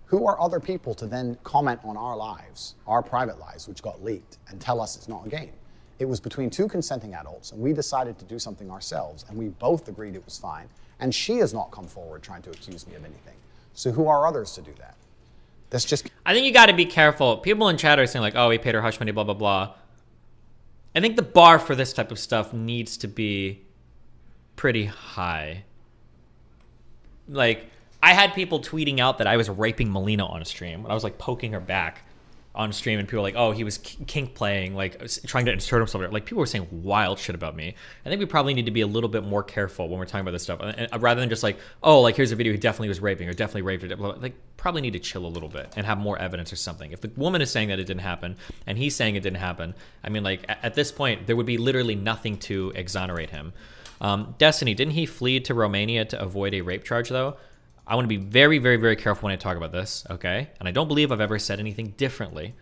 who are other people to then comment on our lives, our private lives, which got leaked, and tell us it's not a game? It was between two consenting adults, and we decided to do something ourselves, and we both agreed it was fine, and she has not come forward trying to accuse me of anything. So who are others to do that? That's just... I think you got to be careful. People in chat are saying like, oh, he paid her hush money, blah, blah, blah. I think the bar for this type of stuff needs to be pretty high. Like, I had people tweeting out that I was raping Melina on a stream. I was like poking her back on stream, and people were like, oh, he was kink playing, like trying to insert himself. Like, people were saying wild shit about me. I think we probably need to be a little bit more careful when we're talking about this stuff. And rather than just like, oh, like here's a video he definitely was raping or definitely raped her, like probably need to chill a little bit and have more evidence or something. If the woman is saying that it didn't happen and he's saying it didn't happen, I mean, like at this point, there would be literally nothing to exonerate him. Destiny, didn't he flee to Romania to avoid a rape charge though? I want to be very, very, very careful when I talk about this, okay? And I don't believe I've ever said anything differently,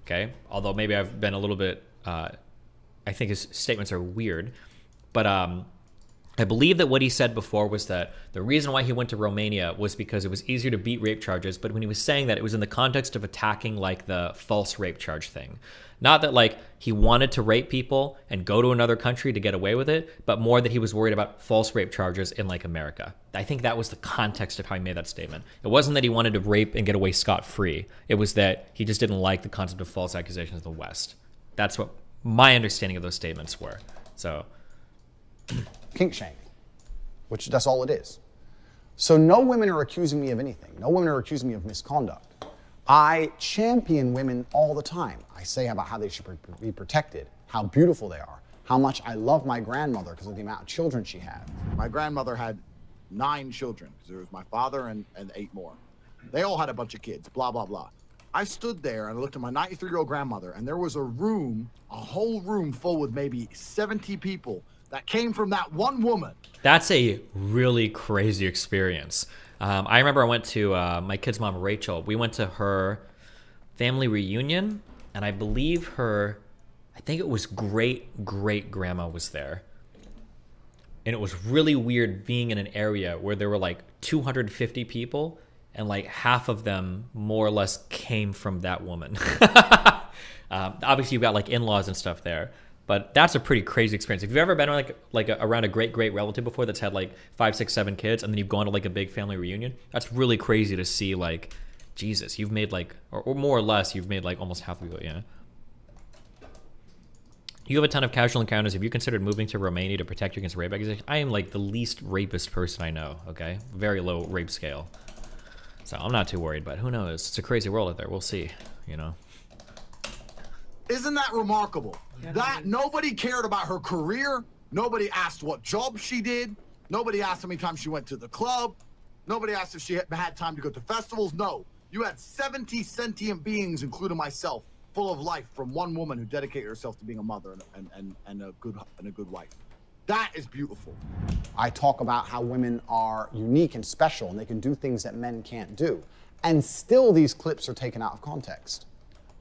okay? Although maybe I've been a little bit, I think his statements are weird. But I believe that what he said before was that the reason why he went to Romania was because it was easier to beat rape charges. But when he was saying that, it was in the context of attacking like the false rape charge thing. Not that like he wanted to rape people and go to another country to get away with it, but more that he was worried about false rape charges in like America. I think that was the context of how he made that statement. It wasn't that he wanted to rape and get away scot-free. It was that he just didn't like the concept of false accusations in the West. That's what my understanding of those statements were. So, kink shaming, which that's all it is. So no women are accusing me of anything. No women are accusing me of misconduct. I champion women all the time. I say about how they should be protected, how beautiful they are, how much I love my grandmother because of the amount of children she had. My grandmother had 9 children, because there was my father and 8 more. They all had a bunch of kids, blah, blah, blah. I stood there and I looked at my 93-year-old grandmother, and there was a room, a whole room full with maybe 70 people that came from that one woman. That's a really crazy experience. I remember I went to my kid's mom, Rachel. We went to her family reunion, and I believe her, I think it was great-great-grandma was there. And it was really weird being in an area where there were like 250 people, and like half of them more or less came from that woman. Obviously you've got like in-laws and stuff there, but that's a pretty crazy experience. If you've ever been around a great relative before that's had like 5, 6, 7 kids, and then you've gone to like a big family reunion, that's really crazy to see. Like, Jesus, you've made like, or more or less, you've made like almost half of it. Yeah. You have a ton of casual encounters. Have you considered moving to Romania to protect you against rape accusations? I am like the least rapist person I know. Okay, very low rape scale. So I'm not too worried, but who knows? It's a crazy world out there. We'll see, you know. Isn't that remarkable? That nobody cared about her career. Nobody asked what job she did. Nobody asked how many times she went to the club. Nobody asked if she had time to go to festivals. No, you had 70 sentient beings, including myself, full of life from one woman who dedicated herself to being a mother and a good wife. That is beautiful. I talk about how women are unique and special and they can do things that men can't do. And still these clips are taken out of context.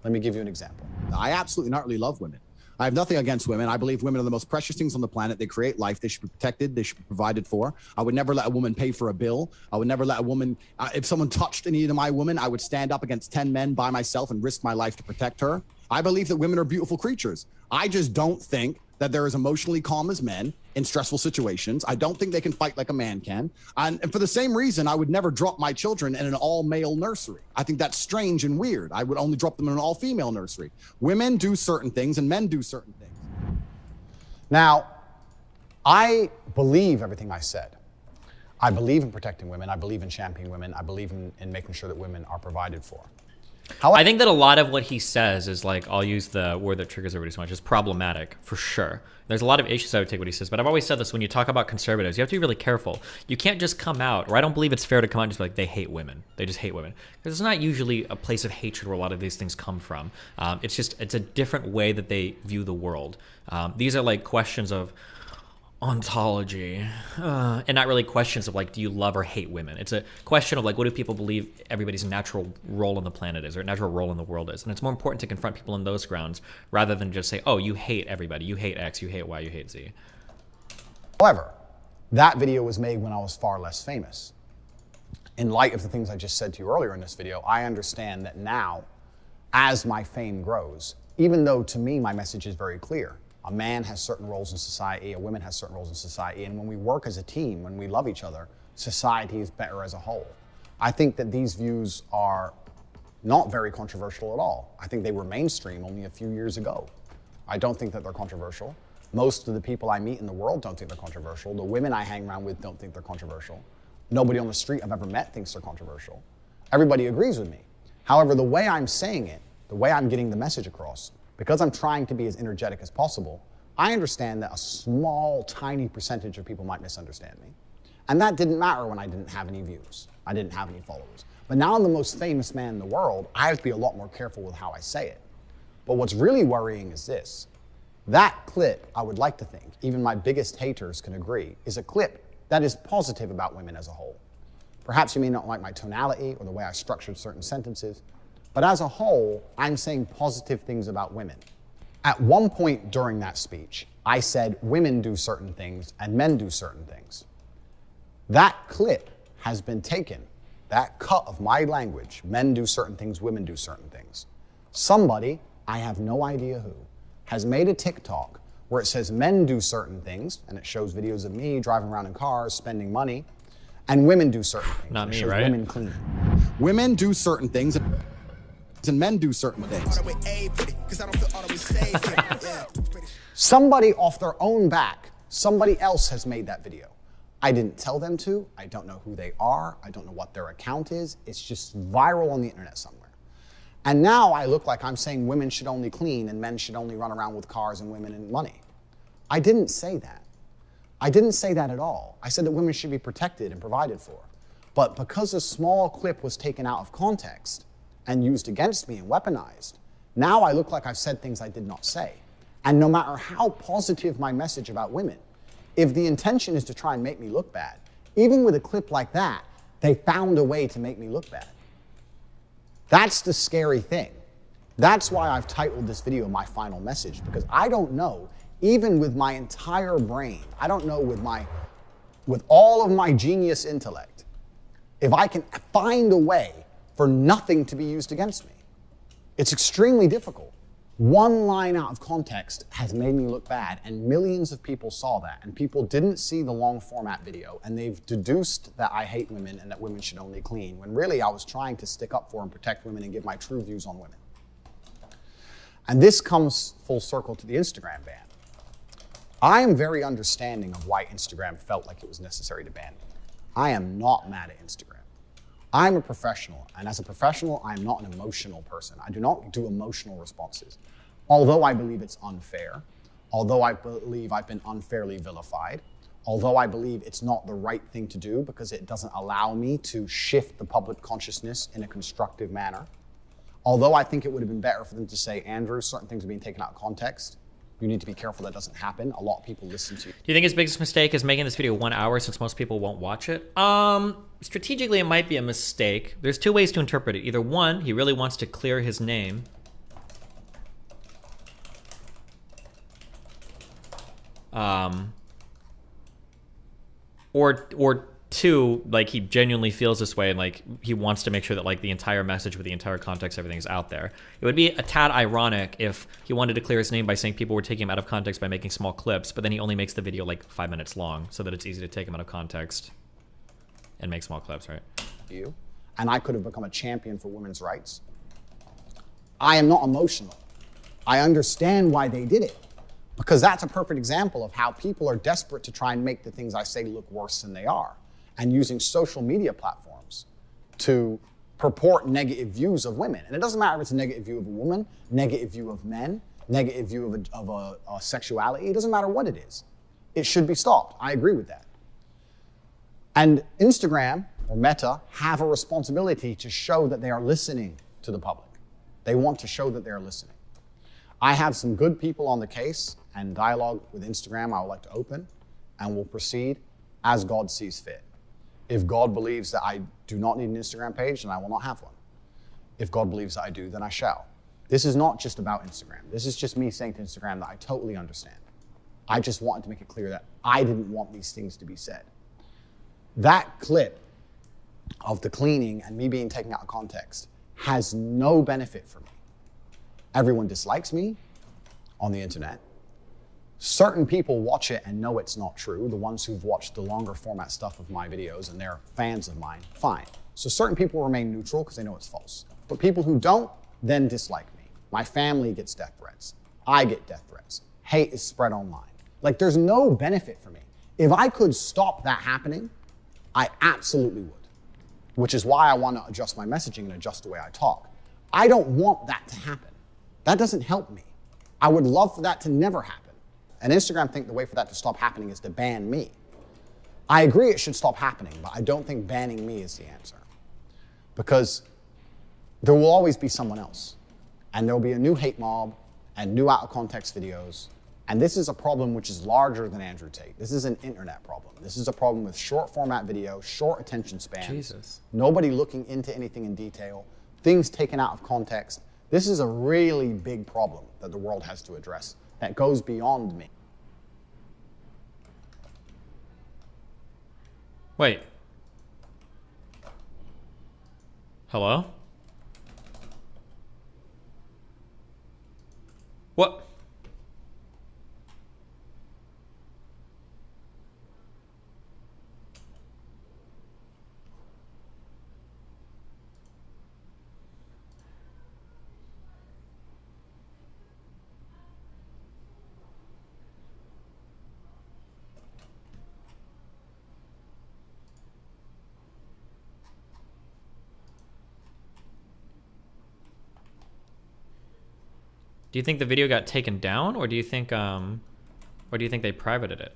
Let me give you an example. I absolutely not really love women. I have nothing against women. I believe women are the most precious things on the planet. They create life. They should be protected. They should be provided for. I would never let a woman pay for a bill. I would never let a woman, if someone touched any of my women, I would stand up against 10 men by myself and risk my life to protect her. I believe that women are beautiful creatures. I just don't think that they're as emotionally calm as men in stressful situations. I don't think they can fight like a man can. And for the same reason, I would never drop my children in an all-male nursery. I think that's strange and weird. I would only drop them in an all-female nursery. Women do certain things and men do certain things. Now, I believe everything I said. I believe in protecting women. I believe in championing women. I believe in making sure that women are provided for. I think that a lot of what he says is like, I'll use the word that triggers everybody so much, is problematic, for sure. There's a lot of issues I would take what he says, but I've always said this, when you talk about conservatives, you have to be really careful. You can't just come out, or I don't believe it's fair to come out and just be like, they hate women. They just hate women. Because it's not usually a place of hatred where a lot of these things come from. It's a different way that they view the world. These are like questions of ontology, and not really questions of like, do you love or hate women? It's a question of like, what do people believe everybody's natural role on the planet is, or natural role in the world is? And it's more important to confront people on those grounds rather than just say, oh, you hate everybody, you hate X, you hate Y, you hate Z. However, that video was made when I was far less famous. In light of the things I just said to you earlier in this video, I understand that now, as my fame grows, even though to me my message is very clear, a man has certain roles in society, a woman has certain roles in society, and when we work as a team, when we love each other, society is better as a whole. I think that these views are not very controversial at all. I think they were mainstream only a few years ago. I don't think that they're controversial. Most of the people I meet in the world don't think they're controversial. The women I hang around with don't think they're controversial. Nobody on the street I've ever met thinks they're controversial. Everybody agrees with me. However, the way I'm saying it, the way I'm getting the message across, because I'm trying to be as energetic as possible, I understand that a small, tiny percentage of people might misunderstand me. And that didn't matter when I didn't have any views. I didn't have any followers. But now I'm the most famous man in the world, I have to be a lot more careful with how I say it. But what's really worrying is this. That clip, I would like to think, even my biggest haters can agree, is a clip that is positive about women as a whole. Perhaps you may not like my tonality or the way I structured certain sentences, but as a whole, I'm saying positive things about women. At one point during that speech, I said women do certain things and men do certain things. That clip has been taken, that cut of my language, men do certain things, women do certain things. Somebody, I have no idea who, has made a TikTok where it says men do certain things, and it shows videos of me driving around in cars, spending money, and women do certain things. Not me, shows right? Women clean. Women do certain things and men do certain things. Somebody off their own back, somebody else has made that video. I didn't tell them to. I don't know who they are. I don't know what their account is. It's just viral on the internet somewhere. And now I look like I'm saying women should only clean and men should only run around with cars and women and money. I didn't say that. I didn't say that at all. I said that women should be protected and provided for. But because a small clip was taken out of context and used against me and weaponized, now I look like I've said things I did not say. And no matter how positive my message about women, if the intention is to try and make me look bad, even with a clip like that, they found a way to make me look bad. That's the scary thing. That's why I've titled this video My Final Message, because I don't know, even with my entire brain, I don't know with all of my genius intellect, if I can find a way for nothing to be used against me. It's extremely difficult. One line out of context has made me look bad, and millions of people saw that, and people didn't see the long format video, and they've deduced that I hate women and that women should only clean, when really I was trying to stick up for and protect women and give my true views on women. And this comes full circle to the Instagram ban. I am very understanding of why Instagram felt like it was necessary to ban me. I am not mad at Instagram. I'm a professional, and as a professional, I'm not an emotional person. I do not do emotional responses. Although I believe it's unfair, although I believe I've been unfairly vilified, although I believe it's not the right thing to do because it doesn't allow me to shift the public consciousness in a constructive manner, although I think it would have been better for them to say, Andrew, certain things are being taken out of context. You need to be careful that doesn't happen. A lot of people listen to you. Do you think his biggest mistake is making this video 1 hour since most people won't watch it? Strategically, it might be a mistake. There's two ways to interpret it. Either one, he really wants to clear his name. Or two, like he genuinely feels this way and like he wants to make sure that like the entire message with the entire context, everything is out there. It would be a tad ironic if he wanted to clear his name by saying people were taking him out of context by making small clips, but then he only makes the video like 5 minutes long so that it's easy to take him out of context and make small clips, right? You, and I could have become a champion for women's rights. I am not emotional. I understand why they did it, because that's a perfect example of how people are desperate to try and make the things I say look worse than they are, and using social media platforms to purport negative views of women. And it doesn't matter if it's a negative view of a woman, negative view of men, negative view of a sexuality. It doesn't matter what it is. It should be stopped. I agree with that. And Instagram or Meta have a responsibility to show that they are listening to the public. They want to show that they are listening. I have some good people on the case, and dialogue with Instagram I would like to open, and will proceed as God sees fit. If God believes that I do not need an Instagram page, then I will not have one. If God believes that I do, then I shall. This is not just about Instagram. This is just me saying to Instagram that I totally understand. I just wanted to make it clear that I didn't want these things to be said. That clip of the cleaning and me being taken out of context has no benefit for me. Everyone dislikes me on the internet. Certain people watch it and know it's not true, the ones who've watched the longer format stuff of my videos and they're fans of mine, fine. So certain people remain neutral because they know it's false. But people who don't then dislike me. My family gets death threats. I get death threats. Hate is spread online. Like, there's no benefit for me. If I could stop that happening, I absolutely would. Which is why I want to adjust my messaging and adjust the way I talk. I don't want that to happen. That doesn't help me. I would love for that to never happen. And Instagram think the way for that to stop happening is to ban me. I agree it should stop happening, but I don't think banning me is the answer. Because there will always be someone else. And there will be a new hate mob and new out of context videos. And this is a problem which is larger than Andrew Tate. This is an internet problem. This is a problem with short format video, short attention spans. Jesus. Nobody looking into anything in detail, things taken out of context. This is a really big problem that the world has to address that goes beyond me. Wait. Hello? What? Do you think the video got taken down, or do you think they privated it?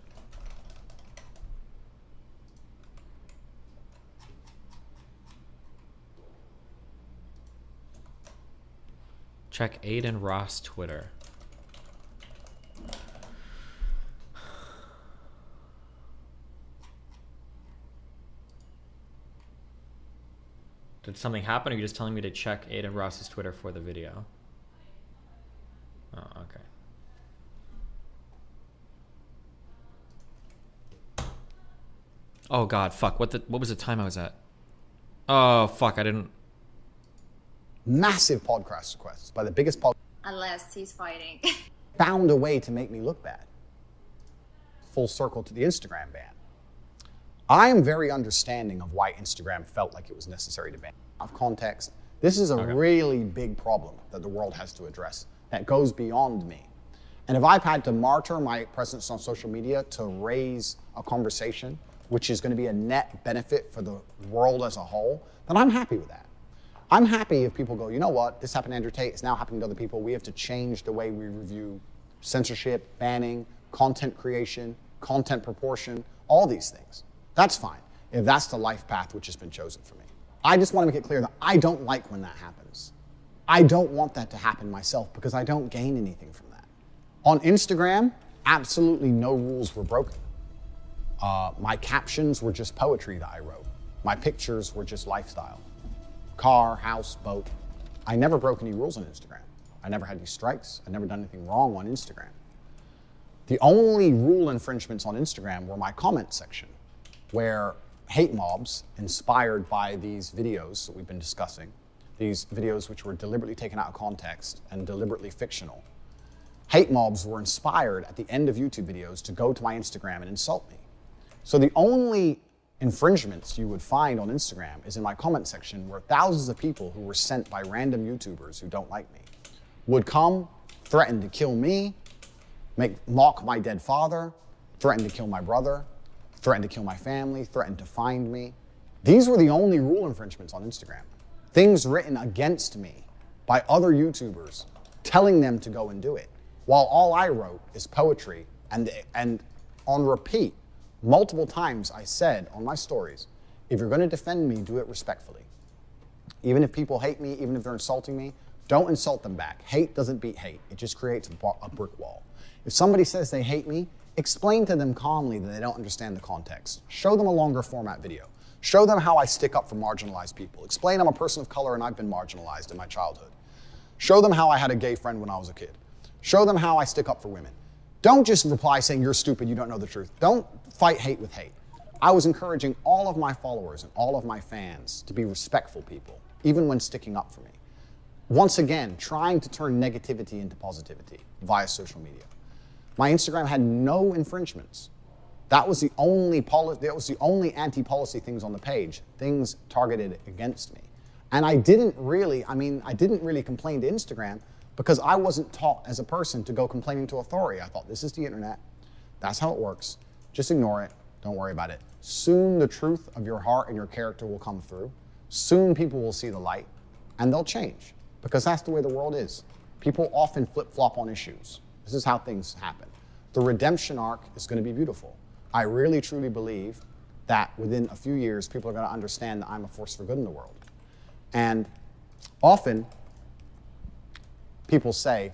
Check Aiden Ross Twitter. Did something happen, or are you just telling me to check Aiden Ross's Twitter for the video? Oh, okay. Oh god, fuck. What was the time I was at? Oh fuck, I didn't. Massive podcast requests by the biggest podcast. Unless he's fighting. Found a way to make me look bad. Full circle to the Instagram ban. I am very understanding of why Instagram felt like it was necessary to ban. Out of context, this is a really big problem that the world has to address that goes beyond me. And if I've had to martyr my presence on social media to raise a conversation, which is going to be a net benefit for the world as a whole, then I'm happy with that. I'm happy if people go, you know what, this happened to Andrew Tate, it's now happening to other people. We have to change the way we review censorship, banning, content creation, content proportion, all these things. That's fine, if that's the life path which has been chosen for me. I just want to make it clear that I don't like when that happens. I don't want that to happen myself because I don't gain anything from that. On Instagram, absolutely no rules were broken. My captions were just poetry that I wrote. My pictures were just lifestyle. Car, house, boat. I never broke any rules on Instagram. I never had any strikes. I never done anything wrong on Instagram. The only rule infringements on Instagram were my comment section, where hate mobs inspired by these videos that we've been discussing, these videos which were deliberately taken out of context and deliberately fictional. Hate mobs were inspired at the end of YouTube videos to go to my Instagram and insult me. So the only infringements you would find on Instagram is in my comment section, where thousands of people who were sent by random YouTubers who don't like me would come, threaten to kill me, mock my dead father, threaten to kill my brother, threaten to kill my family, threaten to find me. These were the only rule infringements on Instagram. Things written against me by other YouTubers, telling them to go and do it, while all I wrote is poetry. And on repeat, multiple times I said on my stories, if you're going to defend me, do it respectfully. Even if people hate me, even if they're insulting me, don't insult them back. Hate doesn't beat hate. It just creates a brick wall. If somebody says they hate me, explain to them calmly that they don't understand the context. Show them a longer format video. Show them how I stick up for marginalized people. Explain I'm a person of color and I've been marginalized in my childhood. Show them how I had a gay friend when I was a kid. Show them how I stick up for women. Don't just reply saying you're stupid, you don't know the truth. Don't fight hate with hate. I was encouraging all of my followers and all of my fans to be respectful people, even when sticking up for me. Once again, trying to turn negativity into positivity via social media. My Instagram had no infringements. That was the only anti-policy things on the page, things targeted against me. And I didn't really complain to Instagram because I wasn't taught as a person to go complaining to authority. I thought, this is the internet. That's how it works. Just ignore it. Don't worry about it. Soon the truth of your heart and your character will come through. Soon people will see the light and they'll change because that's the way the world is. People often flip-flop on issues. This is how things happen. The redemption arc is going to be beautiful. I really, truly believe that within a few years, people are going to understand that I'm a force for good in the world. And often, people say,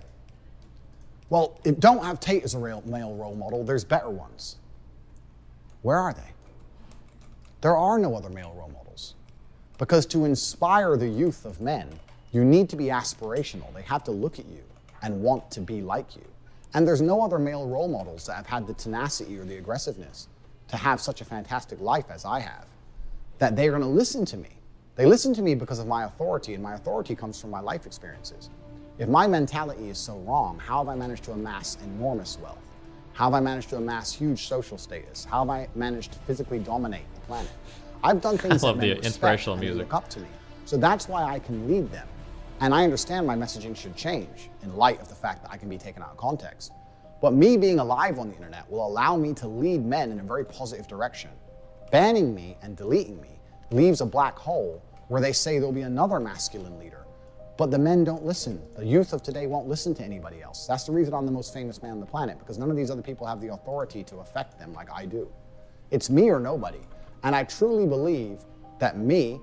well, don't have Tate as a male role model, there's better ones. Where are they? There are no other male role models. Because to inspire the youth of men, you need to be aspirational. They have to look at you and want to be like you. And there's no other male role models that have had the tenacity or the aggressiveness to have such a fantastic life as I have, that they're going to listen to me. They listen to me because of my authority, and my authority comes from my life experiences. If my mentality is so wrong, how have I managed to amass enormous wealth? How have I managed to amass huge social status? How have I managed to physically dominate the planet? I've done things that men respect and they look up to me. So that's why I can lead them. And I understand my messaging should change in light of the fact that I can be taken out of context. But me being alive on the internet will allow me to lead men in a very positive direction. Banning me and deleting me leaves a black hole where they say there'll be another masculine leader But the men don't listen. The youth of today won't listen to anybody else. That's the reason I'm the most famous man on the planet, because none of these other people have the authority to affect them like I do. It's me or nobody. And I truly believe that me,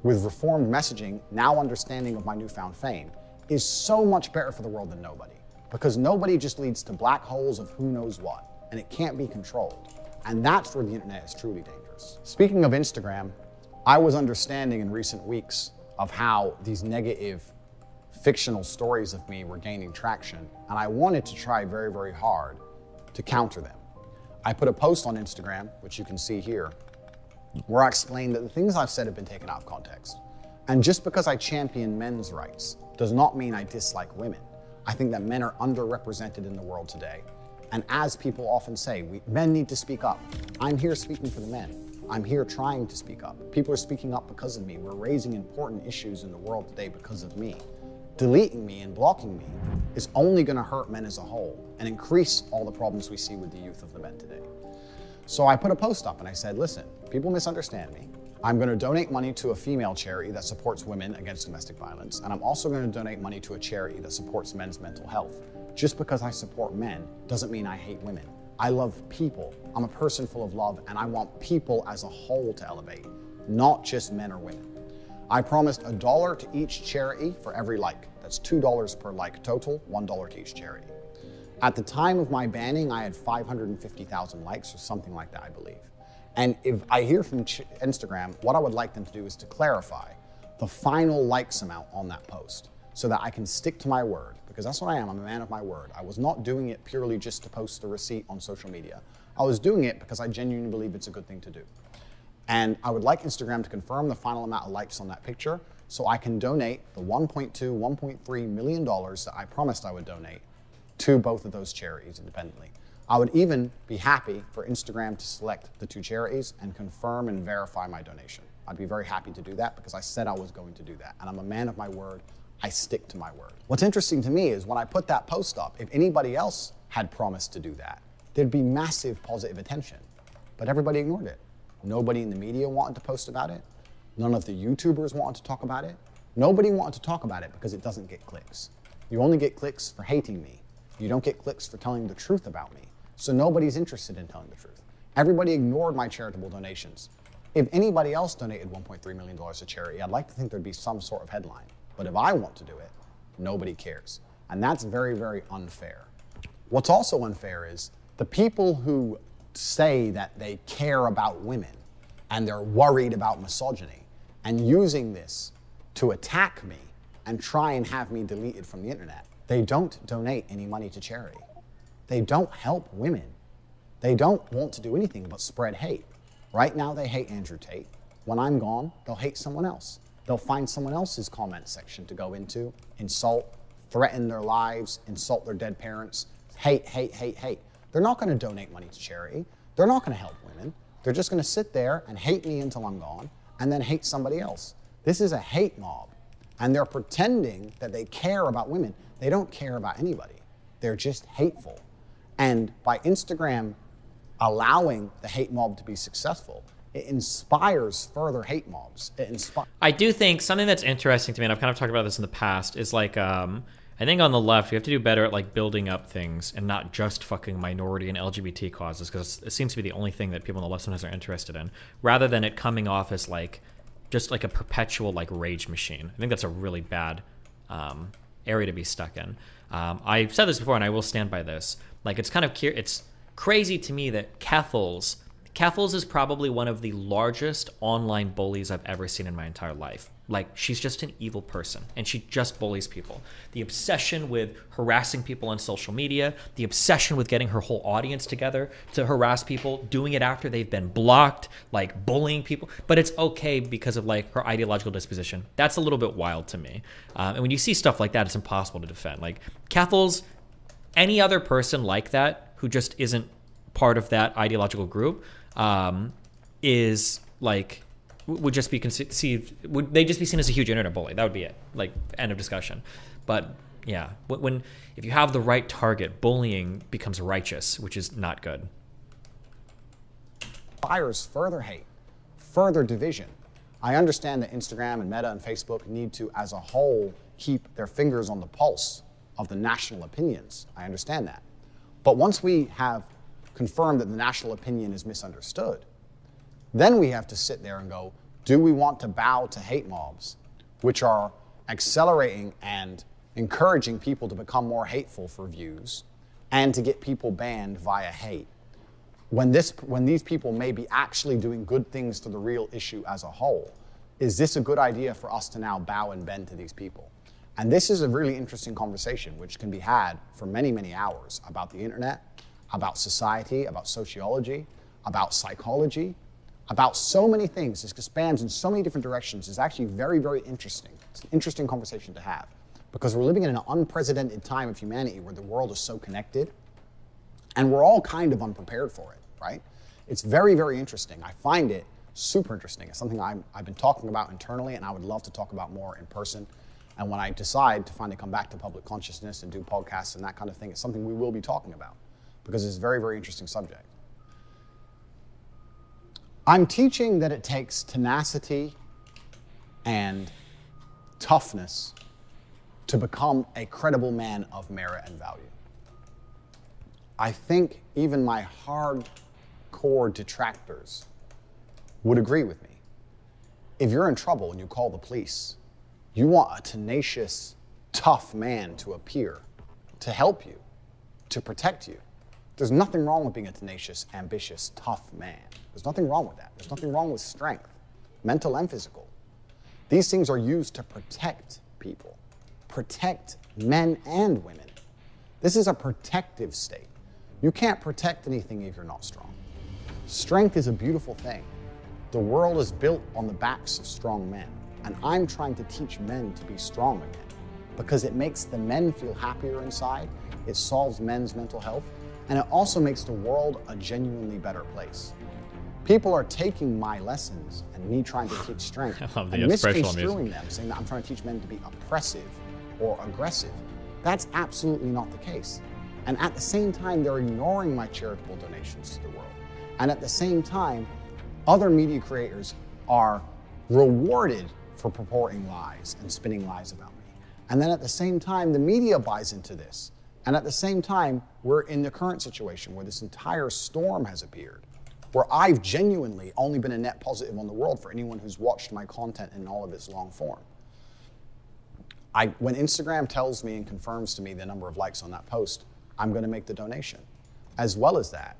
with reformed messaging, now understanding of my newfound fame, is so much better for the world than nobody. Because nobody just leads to black holes of who knows what, and it can't be controlled. And that's where the internet is truly dangerous. Speaking of Instagram, I was understanding in recent weeks of how these negative fictional stories of me were gaining traction, and I wanted to try very, very hard to counter them. I put a post on Instagram, which you can see here, where I explained that the things I've said have been taken out of context. And just because I champion men's rights does not mean I dislike women. I think that men are underrepresented in the world today. And as people often say, men need to speak up. I'm here speaking for the men. I'm here trying to speak up. People are speaking up because of me. We're raising important issues in the world today because of me. Deleting me and blocking me is only going to hurt men as a whole and increase all the problems we see with the youth of the men today. So I put a post up and I said, listen, people misunderstand me. I'm going to donate money to a female charity that supports women against domestic violence, and I'm also going to donate money to a charity that supports men's mental health. Just because I support men doesn't mean I hate women. I love people. I'm a person full of love, and I want people as a whole to elevate, not just men or women. I promised $1 to each charity for every like. That's $2 per like total, $1 to each charity. At the time of my banning, I had 550,000 likes or something like that, I believe. And if I hear from Instagram, what I would like them to do is to clarify the final likes amount on that post so that I can stick to my word, because that's what I am. I'm a man of my word. I was not doing it purely just to post a receipt on social media. I was doing it because I genuinely believe it's a good thing to do. And I would like Instagram to confirm the final amount of likes on that picture so I can donate the $1.2, $1.3 million that I promised I would donate to both of those charities independently. I would even be happy for Instagram to select the two charities and confirm and verify my donation. I'd be very happy to do that because I said I was going to do that. And I'm a man of my word. I stick to my word. What's interesting to me is when I put that post up, if anybody else had promised to do that, there'd be massive positive attention. But everybody ignored it. Nobody in the media wanted to post about it. None of the YouTubers wanted to talk about it. Nobody wanted to talk about it because it doesn't get clicks. You only get clicks for hating me. You don't get clicks for telling the truth about me. So nobody's interested in telling the truth. Everybody ignored my charitable donations. If anybody else donated $1.3 million to charity, I'd like to think there'd be some sort of headline. But if I want to do it, nobody cares. And that's very, very unfair. What's also unfair is the people who say that they care about women and they're worried about misogyny and using this to attack me and try and have me deleted from the internet, they don't donate any money to charity. They don't help women. They don't want to do anything but spread hate. Right now they hate Andrew Tate. When I'm gone, they'll hate someone else. They'll find someone else's comment section to go into, insult, threaten their lives, insult their dead parents, hate, hate, hate, hate. They're not going to donate money to charity. They're not going to help women. They're just going to sit there and hate me until I'm gone and then hate somebody else. This is a hate mob. And they're pretending that they care about women. They don't care about anybody. They're just hateful. And by Instagram allowing the hate mob to be successful, it inspires further hate mobs. I do think something that's interesting to me, and I've kind of talked about this in the past, is like, I think on the left, we have to do better at like building up things and not just fucking minority and LGBT causes, because it seems to be the only thing that people on the left sometimes are interested in, rather than it coming off as like, just like a perpetual like rage machine. I think that's a really bad area to be stuck in. I've said this before and I will stand by this. Like it's kind of it's crazy to me that Keffals is probably one of the largest online bullies I've ever seen in my entire life. Like, she's just an evil person, and she just bullies people. The obsession with harassing people on social media, the obsession with getting her whole audience together to harass people, doing it after they've been blocked, like bullying people. But it's okay because of like her ideological disposition. That's a little bit wild to me. And when you see stuff like that, it's impossible to defend. Like, Keffals, any other person like that who just isn't part of that ideological group is like... would just be conceived, would they just be seen as a huge internet bully? That would be it. Like, end of discussion. But yeah, if you have the right target, bullying becomes righteous, which is not good. Fires further hate, further division. I understand that Instagram and Meta and Facebook need to, as a whole, keep their fingers on the pulse of the national opinions. I understand that. But once we have confirmed that the national opinion is misunderstood, then we have to sit there and go, do we want to bow to hate mobs, which are accelerating and encouraging people to become more hateful for views and to get people banned via hate? When these people may be actually doing good things to the real issue as a whole, is this a good idea for us to now bow and bend to these people? And this is a really interesting conversation which can be had for many, many hours about the internet, about society, about sociology, about psychology, about so many things. This spans in so many different directions. It's actually very, very interesting. It's an interesting conversation to have because we're living in an unprecedented time of humanity where the world is so connected and we're all kind of unprepared for it, right? It's very, very interesting. I find it super interesting. It's something I've been talking about internally and I would love to talk about more in person. And when I decide to finally come back to public consciousness and do podcasts and that kind of thing, it's something we will be talking about because it's a very, very interesting subject. I'm teaching that it takes tenacity and toughness to become a credible man of merit and value. I think even my hardcore detractors would agree with me. If you're in trouble and you call the police, you want a tenacious, tough man to appear, to help you, to protect you. There's nothing wrong with being a tenacious, ambitious, tough man. There's nothing wrong with that. There's nothing wrong with strength, mental and physical. These things are used to protect people, protect men and women. This is a protective state. You can't protect anything if you're not strong. Strength is a beautiful thing. The world is built on the backs of strong men, and I'm trying to teach men to be strong again because it makes the men feel happier inside, it solves men's mental health, and it also makes the world a genuinely better place. People are taking my lessons and me trying to teach strength and misconstruing them, saying that I'm trying to teach men to be oppressive or aggressive. That's absolutely not the case. And at the same time, they're ignoring my charitable donations to the world. And at the same time, other media creators are rewarded for purporting lies and spinning lies about me. And then at the same time, the media buys into this. And at the same time, we're in the current situation where this entire storm has appeared, where I've genuinely only been a net positive on the world for anyone who's watched my content in all of its long form. When Instagram tells me and confirms to me the number of likes on that post, I'm going to make the donation. As well as that,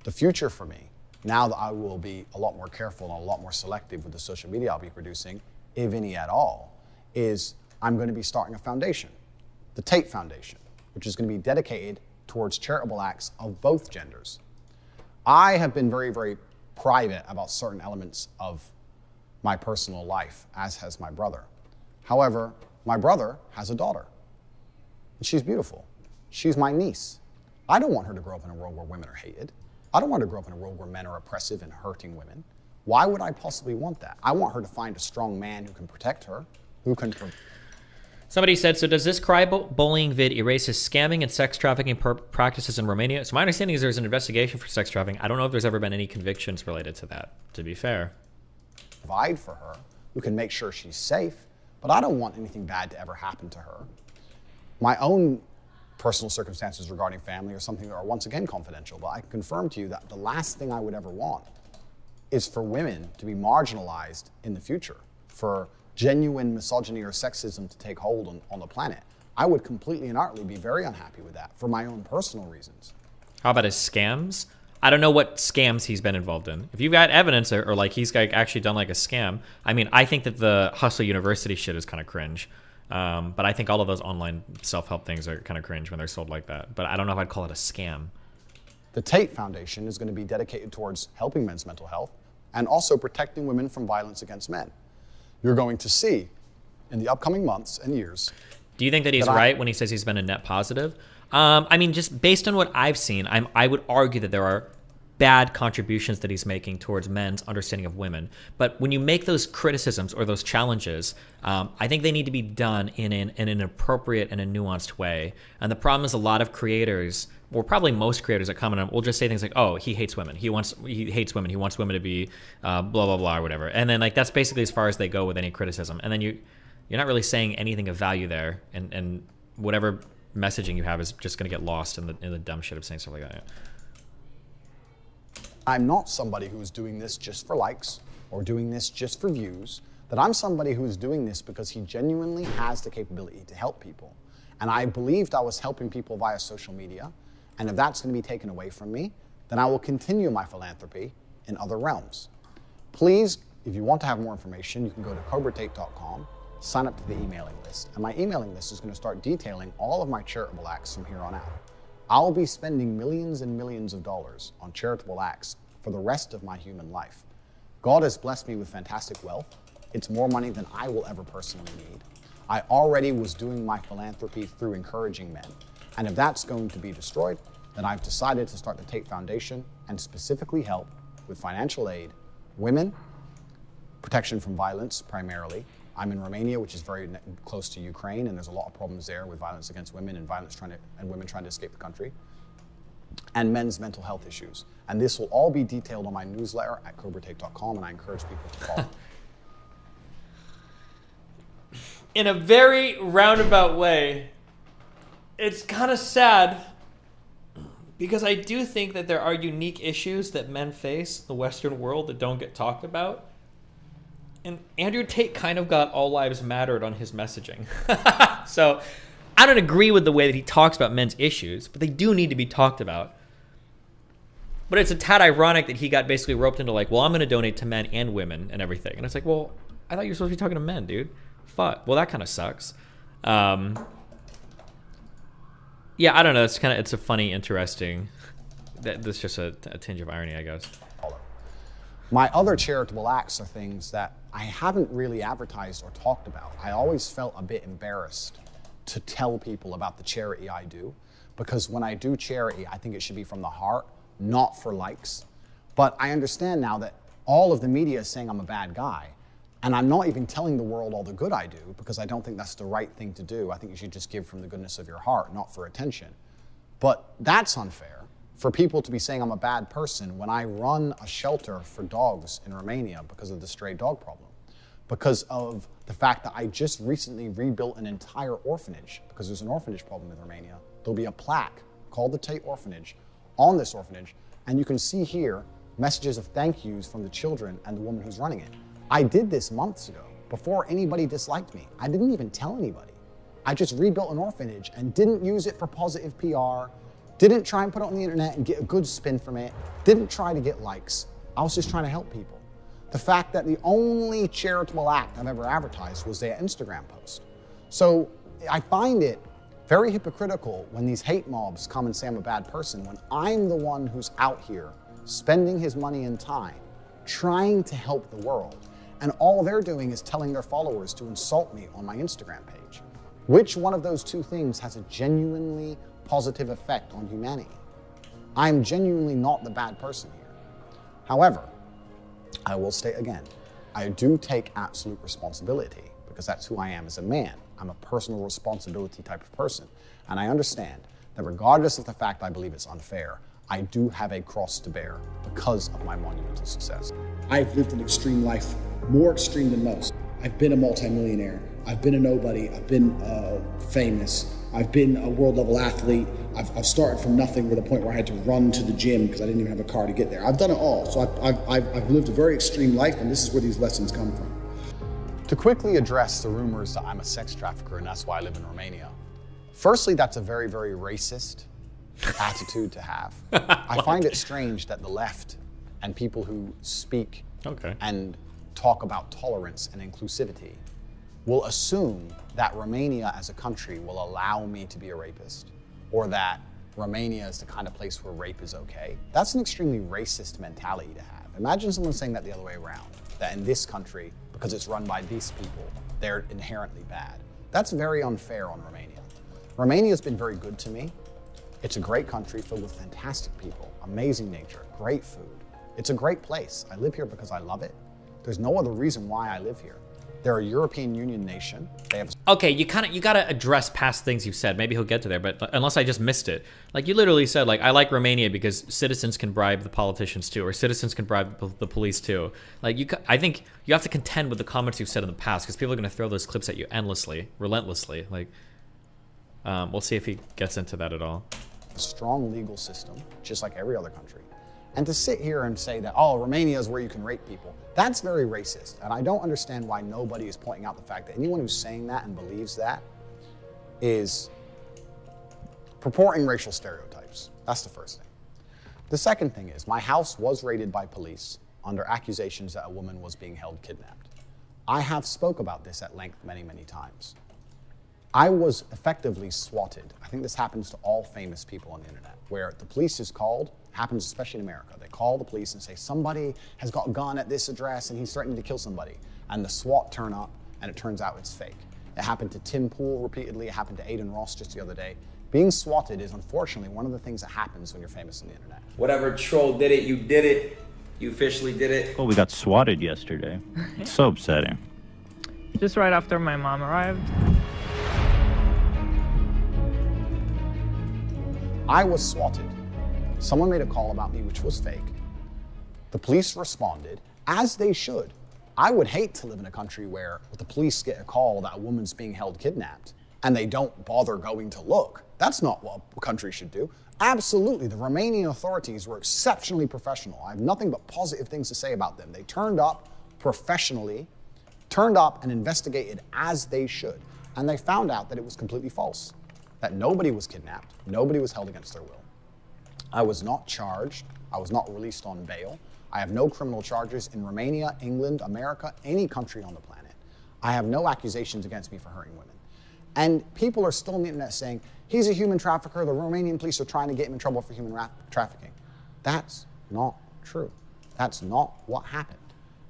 the future for me, now that I will be a lot more careful and a lot more selective with the social media I'll be producing, if any at all, is I'm going to be starting a foundation, the Tate Foundation, which is going to be dedicated towards charitable acts of both genders. I have been very, very private about certain elements of my personal life, as has my brother. However, my brother has a daughter, and she's beautiful. She's my niece. I don't want her to grow up in a world where women are hated. I don't want her to grow up in a world where men are oppressive and hurting women. Why would I possibly want that? I want her to find a strong man who can protect her, who can... Somebody said, so does this cry bullying vid erase his scamming and sex trafficking practices in Romania? So my understanding is there's an investigation for sex trafficking. I don't know if there's ever been any convictions related to that, to be fair. Provide for her, who can make sure she's safe, but I don't want anything bad to ever happen to her. My own personal circumstances regarding family are something that are once again confidential, but I can confirm to you that the last thing I would ever want is for women to be marginalized in the future, for genuine misogyny or sexism to take hold on the planet. I would completely and utterly be very unhappy with that for my own personal reasons. How about his scams? I don't know what scams he's been involved in. If you've got evidence or like he's actually done like a scam, I mean, I think that the Hustle University shit is kind of cringe. But I think all of those online self-help things are kind of cringe when they're sold like that. But I don't know if I'd call it a scam. The Tate Foundation is going to be dedicated towards helping men's mental health and also protecting women from violence against men. You're going to see in the upcoming months and years. Do you think that he's right when he says he's been a net positive? I mean, just based on what I've seen, I would argue that there are bad contributions that he's making towards men's understanding of women. But when you make those criticisms or those challenges, I think they need to be done in an appropriate and a nuanced way. And the problem is a lot of creators, or probably most creators that comment on, will just say things like, "Oh, he hates women. He hates women. He wants women to be blah blah blah or whatever." And then like that's basically as far as they go with any criticism. And then you're not really saying anything of value there, and whatever messaging you have is just going to get lost in the dumb shit of saying stuff like that. I'm not somebody who is doing this just for likes or doing this just for views, that I'm somebody who is doing this because he genuinely has the capability to help people. And I believed I was helping people via social media, and if that's going to be taken away from me, then I will continue my philanthropy in other realms. Please, if you want to have more information, you can go to hwwREW4.com, sign up to the emailing list, and my emailing list is going to start detailing all of my charitable acts from here on out. I'll be spending millions and millions of dollars on charitable acts for the rest of my human life. God has blessed me with fantastic wealth. It's more money than I will ever personally need. I already was doing my philanthropy through encouraging men. And if that's going to be destroyed, then I've decided to start the Tate Foundation and specifically help with financial aid, women, protection from violence primarily. I'm in Romania, which is very close to Ukraine, and there's a lot of problems there with violence against women and women trying to escape the country, and men's mental health issues. And this will all be detailed on my newsletter at hwwREW4.com, and I encourage people to follow. In a very roundabout way, it's kind of sad because I do think that there are unique issues that men face in the Western world that don't get talked about. And Andrew Tate kind of got all lives mattered on his messaging. So I don't agree with the way that he talks about men's issues, but they do need to be talked about. But it's a tad ironic that he got basically roped into like, well, I'm going to donate to men and women and everything. And it's like, well, I thought you were supposed to be talking to men, dude. Fuck. Well, that kind of sucks. Yeah, I don't know. It's a funny, interesting. That's just a tinge of irony, I guess. My other charitable acts are things that I haven't really advertised or talked about. I always felt a bit embarrassed to tell people about the charity I do, because when I do charity, I think it should be from the heart, not for likes. But I understand now that all of the media is saying I'm a bad guy, and I'm not even telling the world all the good I do, because I don't think that's the right thing to do. I think you should just give from the goodness of your heart, not for attention. But that's unfair for people to be saying I'm a bad person when I run a shelter for dogs in Romania because of the stray dog problem, because of the fact that I just recently rebuilt an entire orphanage because there's an orphanage problem in Romania. There'll be a plaque called the Tate Orphanage on this orphanage, and you can see here messages of thank yous from the children and the woman who's running it. I did this months ago before anybody disliked me. I didn't even tell anybody. I just rebuilt an orphanage and didn't use it for positive PR, didn't try and put it on the internet and get a good spin from it, didn't try to get likes. I was just trying to help people. The fact that the only charitable act I've ever advertised was their Instagram post. So I find it very hypocritical when these hate mobs come and say I'm a bad person when I'm the one who's out here spending his money and time trying to help the world. And all they're doing is telling their followers to insult me on my Instagram page. Which one of those two things has a genuinely positive effect on humanity? I'm genuinely not the bad person here. However, I will state again, I do take absolute responsibility because that's who I am as a man. I'm a personal responsibility type of person. And I understand that regardless of the fact I believe it's unfair, I do have a cross to bear because of my monumental success. I've lived an extreme life, more extreme than most. I've been a multimillionaire. I've been a nobody. I've been famous. I've been a world-level athlete. I've started from nothing to the point where I had to run to the gym because I didn't even have a car to get there. I've done it all. So I've lived a very extreme life, and this is where these lessons come from. To quickly address the rumors that I'm a sex trafficker and that's why I live in Romania. Firstly, that's a very, very racist attitude to have. I find it strange that the left and people who speak and talk about tolerance and inclusivity will assume that Romania as a country will allow me to be a rapist, or that Romania is the kind of place where rape is okay. That's an extremely racist mentality to have. Imagine someone saying that the other way around, that in this country, because it's run by these people, they're inherently bad. That's very unfair on Romania. Romania's been very good to me. It's a great country filled with fantastic people, amazing nature, great food. It's a great place. I live here because I love it. There's no other reason why I live here. They're a European Union nation. They have Okay, you gotta address past things you've said. Maybe he'll get to there, but unless I just missed it. Like, you literally said, like, I like Romania because citizens can bribe the politicians too, or citizens can bribe the police too. Like, I think you have to contend with the comments you've said in the past, because people are gonna throw those clips at you endlessly, relentlessly. Like, we'll see if he gets into that at all. a strong legal system, just like every other country. And to sit here and say that, oh, Romania is where you can rape people, that's very racist. And I don't understand why nobody is pointing out the fact that anyone who's saying that and believes that is purporting racial stereotypes. That's the first thing. The second thing is, my house was raided by police under accusations that a woman was being held kidnapped. I have spoke about this at length many, many times. I was effectively swatted. I think this happens to all famous people on the internet, where the police is called, happens especially in America. They call the police and say, somebody has got a gun at this address and he's threatening to kill somebody. And the SWAT turn up and it turns out it's fake. It happened to Tim Pool repeatedly. It happened to Aiden Ross just the other day. Being swatted is unfortunately one of the things that happens when you're famous on the internet. Whatever troll did it, you did it. You officially did it. Oh, we got swatted yesterday. It's so upsetting. Just right after my mom arrived. I was swatted. Someone made a call about me which was fake. The police responded, as they should. I would hate to live in a country where the police get a call that a woman's being held kidnapped and they don't bother going to look. That's not what a country should do. Absolutely, the Romanian authorities were exceptionally professional. I have nothing but positive things to say about them. They turned up professionally, turned up and investigated as they should. And they found out that it was completely false, that nobody was kidnapped, nobody was held against their will. I was not charged, I was not released on bail. I have no criminal charges in Romania, England, America, any country on the planet. I have no accusations against me for hurting women. And people are still on the internet saying, he's a human trafficker, the Romanian police are trying to get him in trouble for human trafficking. That's not true. That's not what happened.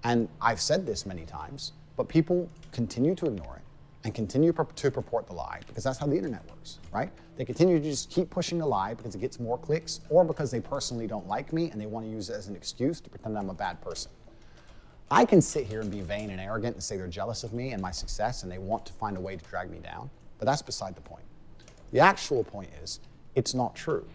And I've said this many times, but people continue to ignore it and continue to purport the lie, because that's how the internet works, right? They continue to just keep pushing the lie because it gets more clicks, or because they personally don't like me and they want to use it as an excuse to pretend I'm a bad person. I can sit here and be vain and arrogant and say they're jealous of me and my success and they want to find a way to drag me down, but that's beside the point. The actual point is, it's not true.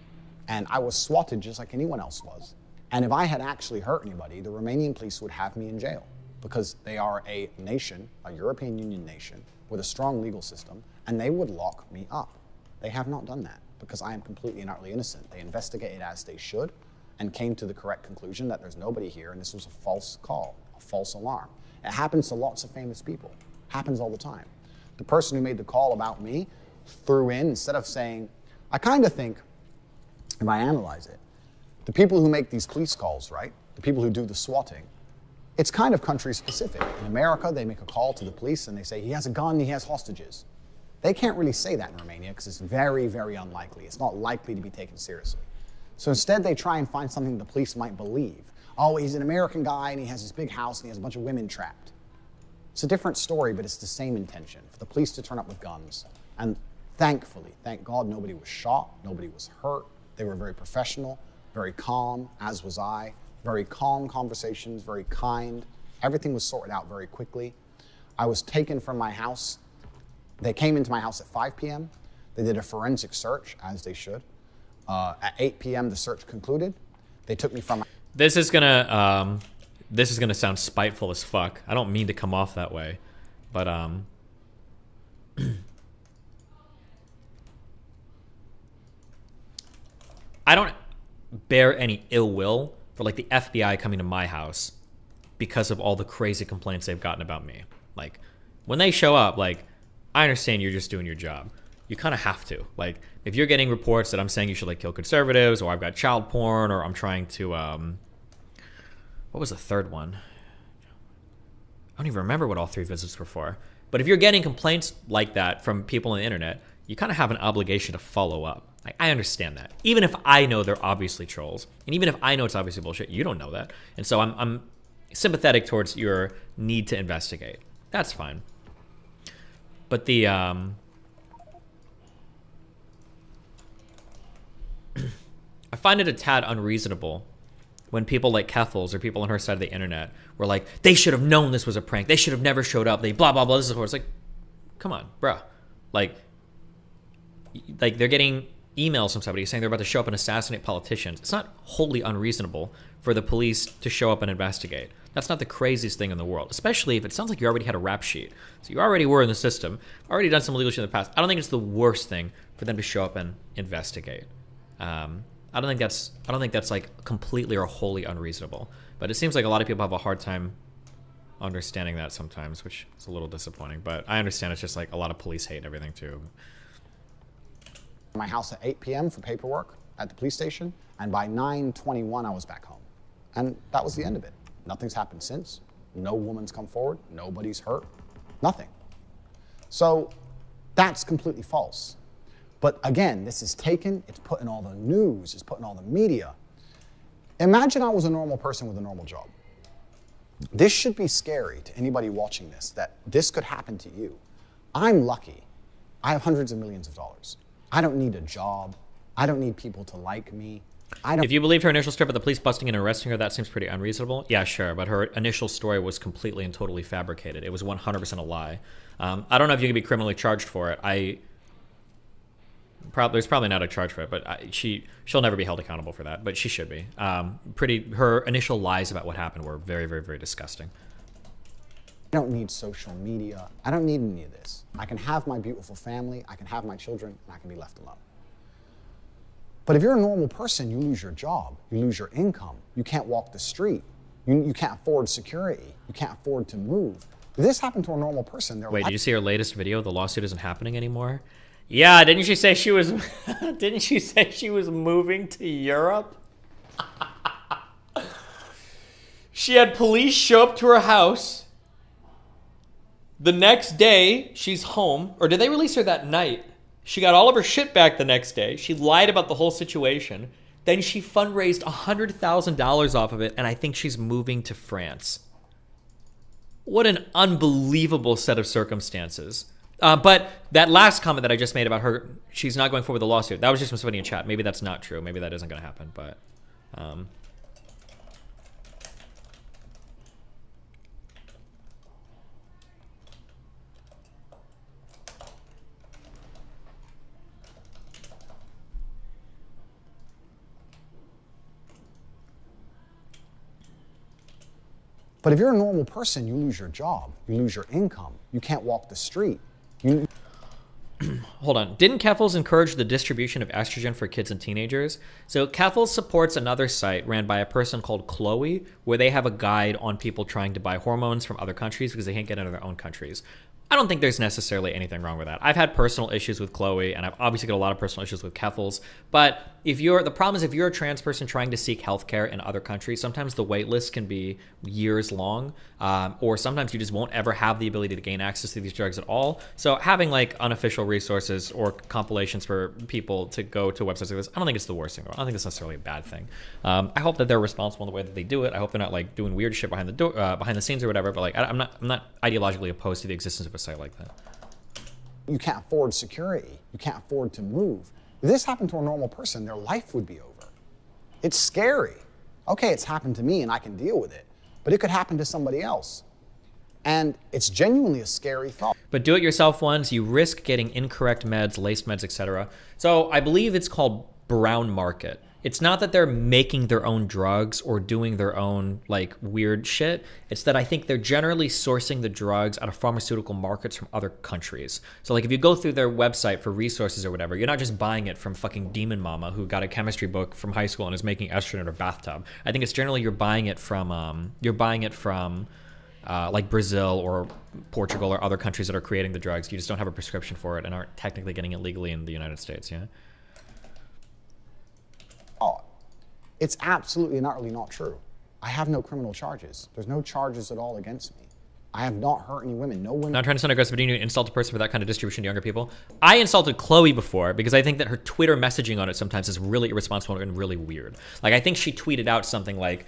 And I was swatted just like anyone else was. And if I had actually hurt anybody, the Romanian police would have me in jail, because they are a nation, a European Union nation, with a strong legal system, and they would lock me up. They have not done that, because I am completely and utterly innocent. They investigated as they should and came to the correct conclusion that there's nobody here and this was a false call, a false alarm. It happens to lots of famous people. Happens all the time. The person who made the call about me threw in, instead of saying, I kind of think, if I analyze it, the people who make these police calls, right, the people who do the swatting, it's kind of country specific. In America, they make a call to the police and they say, he has a gun, he has hostages. They can't really say that in Romania because it's very, very unlikely. It's not likely to be taken seriously. So instead, they try and find something the police might believe. Oh, he's an American guy and he has this big house and he has a bunch of women trapped. It's a different story, but it's the same intention, for the police to turn up with guns. And thankfully, thank God, nobody was shot, nobody was hurt. They were very professional, very calm, as was I. Very calm conversations, very kind. Everything was sorted out very quickly. I was taken from my house. They came into my house at 5 p.m. They did a forensic search, as they should. At 8 p.m., the search concluded. They took me from my... This is gonna sound spiteful as fuck. I don't mean to come off that way, but I don't bear any ill will for like the FBI coming to my house because of all the crazy complaints they've gotten about me. Like, when they show up, like, I understand you're just doing your job. You kind of have to. Like, if you're getting reports that I'm saying you should like kill conservatives, or I've got child porn, or I'm trying to what was the third one? I don't even remember what all 3 visits were for. But if you're getting complaints like that from people on the internet, you kind of have an obligation to follow up. Like, I understand that. Even if I know they're obviously trolls, and even if I know it's obviously bullshit, you don't know that. And so I'm sympathetic towards your need to investigate. That's fine. But the find it a tad unreasonable when people like Keffels or people on her side of the internet were like, they should have known this was a prank. They should have never showed up. They blah, blah, blah. This is horrible. It's like, come on, bruh. Like they're getting emails from somebody saying they're about to show up and assassinate politicians. It's not wholly unreasonable for the police to show up and investigate. That's not the craziest thing in the world, especially if it sounds like you already had a rap sheet. So you already were in the system, already done some illegal shit in the past. I don't think it's the worst thing for them to show up and investigate. I don't think that's like completely or wholly unreasonable. But it seems like a lot of people have a hard time understanding that sometimes, which is a little disappointing. But I understand it's just like a lot of police hate and everything too. My house at 8 p.m. for paperwork at the police station, and by 9:21 I was back home. And that was the end of it. Nothing's happened since. No woman's come forward. Nobody's hurt. Nothing. So that's completely false. But again, this is taken, it's put in all the news, it's put in all the media. Imagine I was a normal person with a normal job. This should be scary to anybody watching this, that this could happen to you. I'm lucky. I have hundreds of millions of dollars. I don't need a job. I don't need people to like me. If you believe her initial story about the police busting and arresting her, that seems pretty unreasonable. Yeah, sure, but her initial story was completely and totally fabricated. It was 100% a lie. I don't know if you can be criminally charged for it. There's probably not a charge for it, but she'll never be held accountable for that. But she should be. Her initial lies about what happened were very, very, very disgusting. I don't need social media. I don't need any of this. I can have my beautiful family, I can have my children, and I can be left alone. But if you're a normal person, you lose your job, you lose your income, you can't walk the street, you can't afford security, you can't afford to move. If this happened to a normal person, they're Wait, did you see her latest video? The lawsuit isn't happening anymore? Yeah, didn't she say she was didn't she say she was moving to Europe? She had police show up to her house. The next day, she's home. Or did they release her that night? She got all of her shit back the next day. She lied about the whole situation. Then she fundraised $100,000 off of it, and I think she's moving to France. What an unbelievable set of circumstances. But that last comment that I just made about her, she's not going forward with the lawsuit, that was just from somebody in chat. Maybe that's not true. Maybe that isn't going to happen, but... But if you're a normal person, you lose your job, you lose your income, you can't walk the street. Hold on. Didn't Keffels encourage the distribution of estrogen for kids and teenagers? So Keffels supports another site ran by a person called Chloe, where they have a guide on people trying to buy hormones from other countries because they can't get into their own countries. I don't think there's necessarily anything wrong with that. I've had personal issues with Chloe, and I've obviously got a lot of personal issues with Keffels. But the problem is if you're a trans person trying to seek healthcare in other countries, sometimes the wait list can be years long, or sometimes you just won't ever have the ability to gain access to these drugs at all. So having like unofficial resources or compilations for people to go to websites like this, I don't think it's the worst thing. I don't think it's necessarily a bad thing. I hope that they're responsible in the way that they do it. I hope they're not like doing weird shit behind the door, behind the scenes or whatever. But like, I'm not ideologically opposed to the existence of a site like that. You can't afford security. You can't afford to move. If this happened to a normal person, their life would be over. It's scary. Okay, it's happened to me and I can deal with it, but it could happen to somebody else. And it's genuinely a scary thought. But do-it-yourself ones, you risk getting incorrect meds, laced meds, etc. So I believe it's called brown market. It's not that they're making their own drugs or doing their own like weird shit. It's that I think they're generally sourcing the drugs out of pharmaceutical markets from other countries. So like if you go through their website for resources or whatever, you're not just buying it from fucking Demon Mama who got a chemistry book from high school and is making estrogen in her bathtub. I think it's generally you're buying it from like Brazil or Portugal or other countries that are creating the drugs. You just don't have a prescription for it and aren't technically getting it legally in the United States, yeah? It's absolutely and utterly not true. I have no criminal charges. There's no charges at all against me. I have not hurt any women. No women. Not trying to sound aggressive, but do you insult a person for that kind of distribution to younger people? I insulted Chloe before because I think that her Twitter messaging on it sometimes is really irresponsible and really weird. Like I think she tweeted out something like,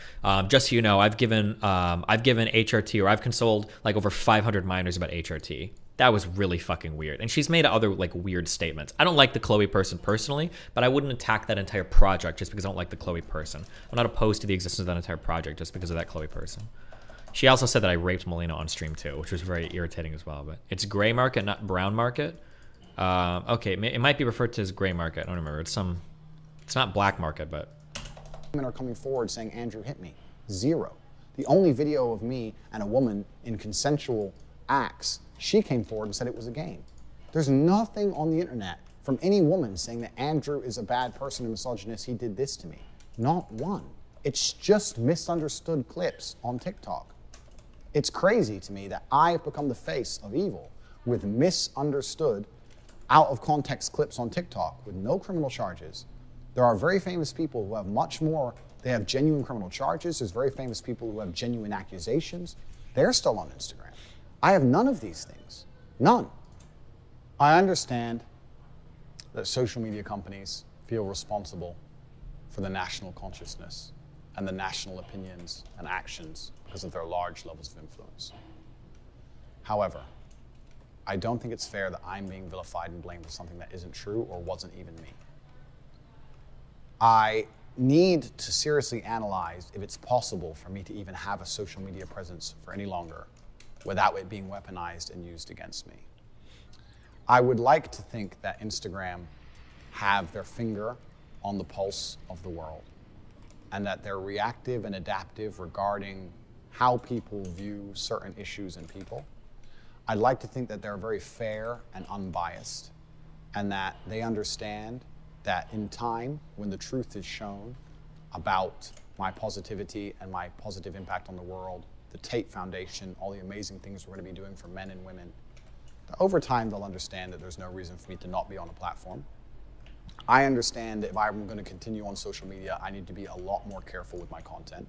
just so you know, I've given HRT or I've consoled like over 500 minors about HRT. That was really fucking weird. And she's made other like weird statements. I don't like the Chloe person personally, but I wouldn't attack that entire project just because I don't like the Chloe person. I'm not opposed to the existence of that entire project just because of that Chloe person. She also said that I raped Melina on stream too, which was very irritating as well. But it's gray market, not brown market. Okay, it might be referred to as gray market. I don't remember. It's not black market, but. Women are coming forward saying Andrew hit me. Zero. The only video of me and a woman in consensual acts, she came forward and said it was a game. There's nothing on the internet from any woman saying that Andrew is a bad person and misogynist, he did this to me. Not one. It's just misunderstood clips on TikTok. It's crazy to me that I have become the face of evil with misunderstood, out of context clips on TikTok with no criminal charges. There are very famous people who have much more. They have genuine criminal charges. There's very famous people who have genuine accusations. They're still on Instagram. I have none of these things. None. I understand that social media companies feel responsible for the national consciousness and the national opinions and actions because of their large levels of influence. However, I don't think it's fair that I'm being vilified and blamed for something that isn't true or wasn't even me. I need to seriously analyze if it's possible for me to even have a social media presence for any longer without it being weaponized and used against me. I would like to think that Instagram have their finger on the pulse of the world and that they're reactive and adaptive regarding how people view certain issues and people. I'd like to think that they're very fair and unbiased and that they understand that in time, when the truth is shown about my positivity and my positive impact on the world, the Tate Foundation, all the amazing things we're going to be doing for men and women, that over time they'll understand that there's no reason for me to not be on a platform. I understand that if I'm going to continue on social media, I need to be a lot more careful with my content.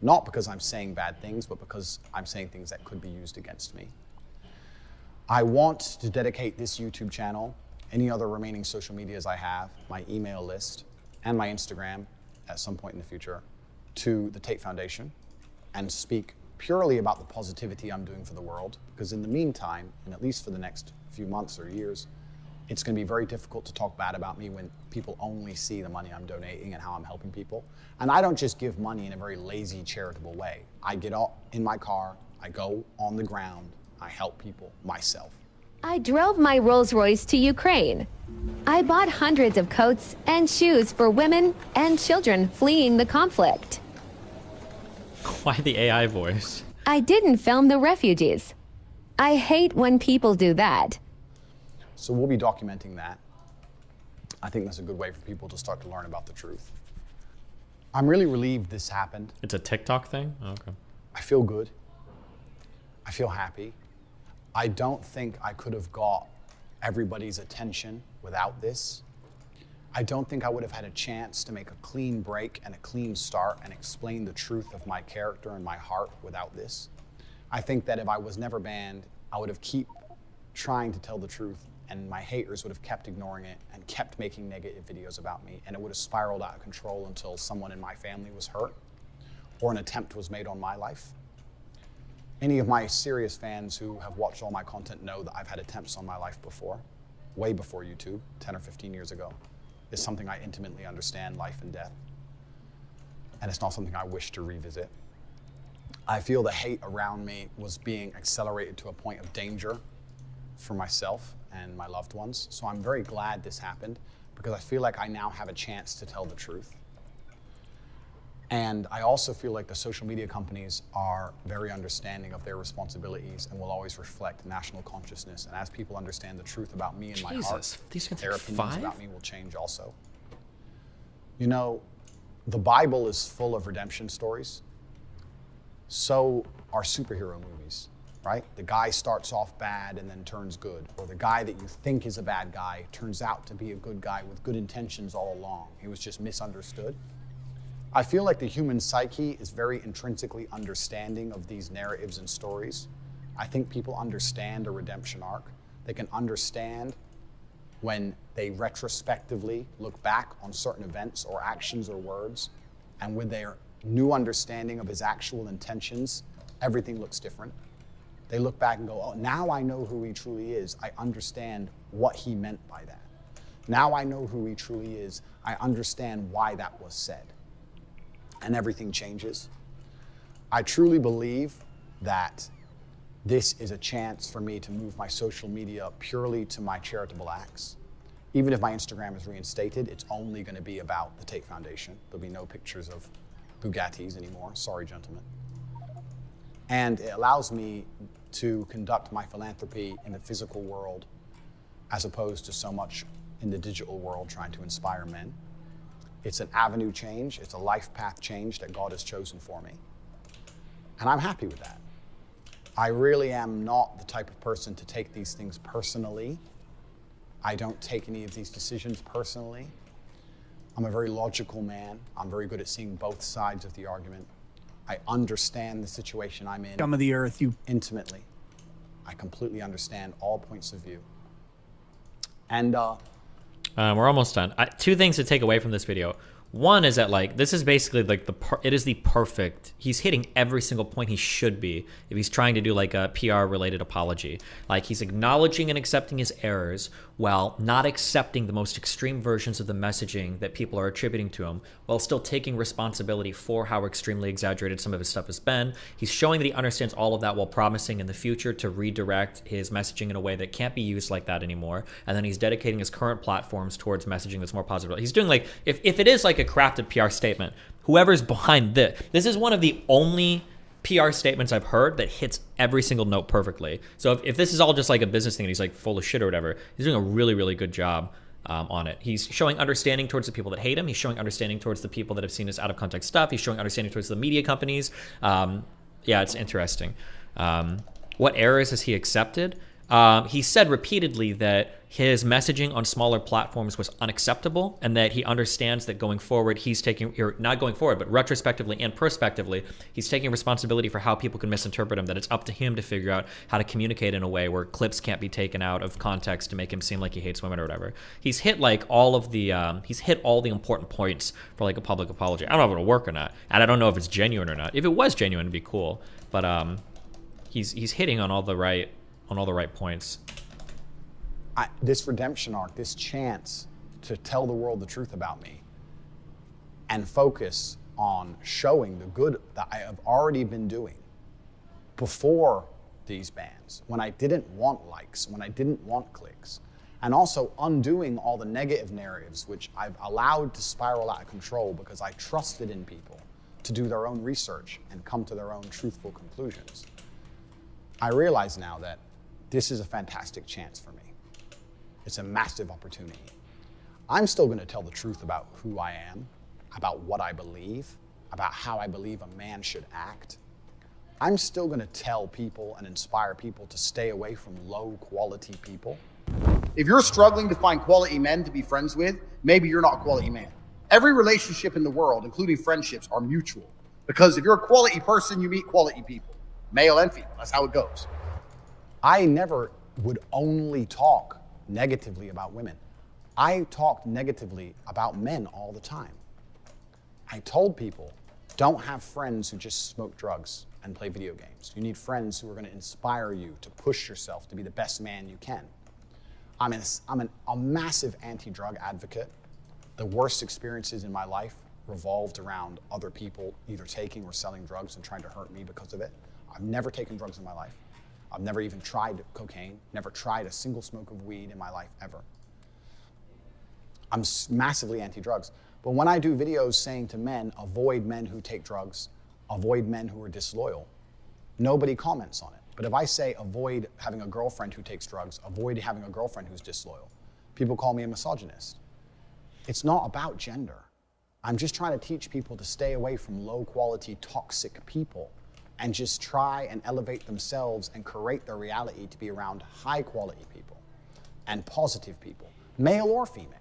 Not because I'm saying bad things, but because I'm saying things that could be used against me. I want to dedicate this YouTube channel, any other remaining social medias I have, my email list, and my Instagram at some point in the future, to the Tate Foundation and speak purely about the positivity I'm doing for the world. Because in the meantime, and at least for the next few months or years, it's going to be very difficult to talk bad about me when people only see the money I'm donating and how I'm helping people. And I don't just give money in a very lazy, charitable way. I get out in my car, I go on the ground, I help people myself. I drove my Rolls Royce to Ukraine. I bought hundreds of coats and shoes for women and children fleeing the conflict. Why the AI voice? I didn't film the refugees. I hate when people do that. So we'll be documenting that. I think that's a good way for people to start to learn about the truth. I'm really relieved this happened. It's a TikTok thing? Oh, okay. I feel good. I feel happy. I don't think I could have got everybody's attention without this. I don't think I would have had a chance to make a clean break and a clean start and explain the truth of my character and my heart without this. I think that if I was never banned, I would have kept trying to tell the truth and my haters would have kept ignoring it and kept making negative videos about me, and it would have spiraled out of control until someone in my family was hurt or an attempt was made on my life. Any of my serious fans who have watched all my content know that I've had attempts on my life before, way before YouTube, 10 or 15 years ago. It's something I intimately understand, life and death. And it's not something I wish to revisit. I feel the hate around me was being accelerated to a point of danger for myself and my loved ones. So I'm very glad this happened because I feel like I now have a chance to tell the truth. And I also feel like the social media companies are very understanding of their responsibilities and will always reflect national consciousness. And as people understand the truth about me and my heart, their opinions about me will change also. You know, the Bible is full of redemption stories. So are superhero movies, right? The guy starts off bad and then turns good. Or the guy that you think is a bad guy turns out to be a good guy with good intentions all along. He was just misunderstood. I feel like the human psyche is very intrinsically understanding of these narratives and stories. I think people understand a redemption arc. They can understand when they retrospectively look back on certain events or actions or words, and with their new understanding of his actual intentions, everything looks different. They look back and go, oh, now I know who he truly is. I understand what he meant by that. Now I know who he truly is. I understand why that was said. And everything changes. I truly believe that this is a chance for me to move my social media purely to my charitable acts. Even if my Instagram is reinstated, it's only going to be about the Tate Foundation. There'll be no pictures of Bugattis anymore. Sorry, gentlemen. And it allows me to conduct my philanthropy in the physical world as opposed to so much in the digital world trying to inspire men. It's an avenue change. It's a life path change that God has chosen for me. And I'm happy with that. I really am not the type of person to take these things personally. I don't take any of these decisions personally. I'm a very logical man. I'm very good at seeing both sides of the argument. I understand the situation I'm in. Scum of the earth, you. Intimately. I completely understand all points of view. And we're almost done. Two things to take away from this video. One is that, like, this is basically like it is the perfect, he's hitting every single point he should be if he's trying to do like a PR related apology. Like, he's acknowledging and accepting his errors while not accepting the most extreme versions of the messaging that people are attributing to him, while still taking responsibility for how extremely exaggerated some of his stuff has been. He's showing that he understands all of that while promising in the future to redirect his messaging in a way that can't be used like that anymore. And then he's dedicating his current platforms towards messaging that's more positive. He's doing, like, if it is like a crafted PR statement, whoever's behind this is one of the only PR statements I've heard that hits every single note perfectly. So if this is all just like a business thing and he's like full of shit or whatever, he's doing a really, really good job on it. He's showing understanding towards the people that hate him. He's showing understanding towards the people that have seen his out of context stuff. He's showing understanding towards the media companies. Yeah, it's interesting. What errors has he accepted? He said repeatedly that his messaging on smaller platforms was unacceptable, and that he understands that going forward, he's taking, or not going forward, but retrospectively and prospectively, he's taking responsibility for how people can misinterpret him, that it's up to him to figure out how to communicate in a way where clips can't be taken out of context to make him seem like he hates women or whatever. He's hit like all of the, he's hit all the important points for like a public apology. I don't know if it'll work or not, and I don't know if it's genuine or not. If it was genuine, it'd be cool, but he's hitting on all the right points. This redemption arc, this chance to tell the world the truth about me and focus on showing the good that I have already been doing before these bans, when I didn't want likes, when I didn't want clicks, and also undoing all the negative narratives which I've allowed to spiral out of control because I trusted in people to do their own research and come to their own truthful conclusions. I realize now that this is a fantastic chance for me. It's a massive opportunity. I'm still going to tell the truth about who I am, about what I believe, about how I believe a man should act. I'm still going to tell people and inspire people to stay away from low quality people. If you're struggling to find quality men to be friends with, maybe you're not a quality man. Every relationship in the world, including friendships, are mutual. Because if you're a quality person, you meet quality people. Male and female, that's how it goes. I never would only talk negatively about women. I talked negatively about men all the time. I told people, don't have friends who just smoke drugs and play video games. You need friends who are going to inspire you to push yourself to be the best man you can. I'm a massive anti-drug advocate. The worst experiences in my life revolved around other people either taking or selling drugs and trying to hurt me because of it. I've never taken drugs in my life. I've never even tried cocaine, never tried a single smoke of weed in my life ever. I'm massively anti-drugs. But when I do videos saying to men, avoid men who take drugs, avoid men who are disloyal, nobody comments on it. But if I say avoid having a girlfriend who takes drugs, avoid having a girlfriend who's disloyal, people call me a misogynist. It's not about gender. I'm just trying to teach people to stay away from low-quality, toxic people and just try and elevate themselves and create their reality to be around high-quality people and positive people, male or female.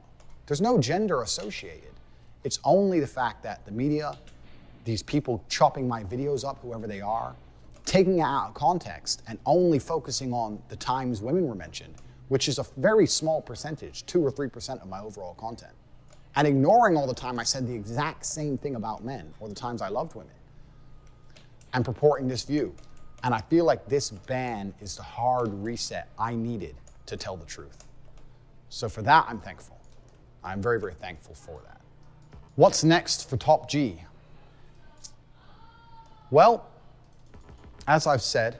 There's no gender associated. It's only the fact that the media, these people chopping my videos up, whoever they are, taking it out of context and only focusing on the times women were mentioned, which is a very small percentage, 2 or 3% of my overall content, and ignoring all the time I said the exact same thing about men or the times I loved women, and purporting this view. And I feel like this ban is the hard reset I needed to tell the truth. So for that, I'm thankful. I'm very, very thankful for that. What's next for Top G? Well, as I've said,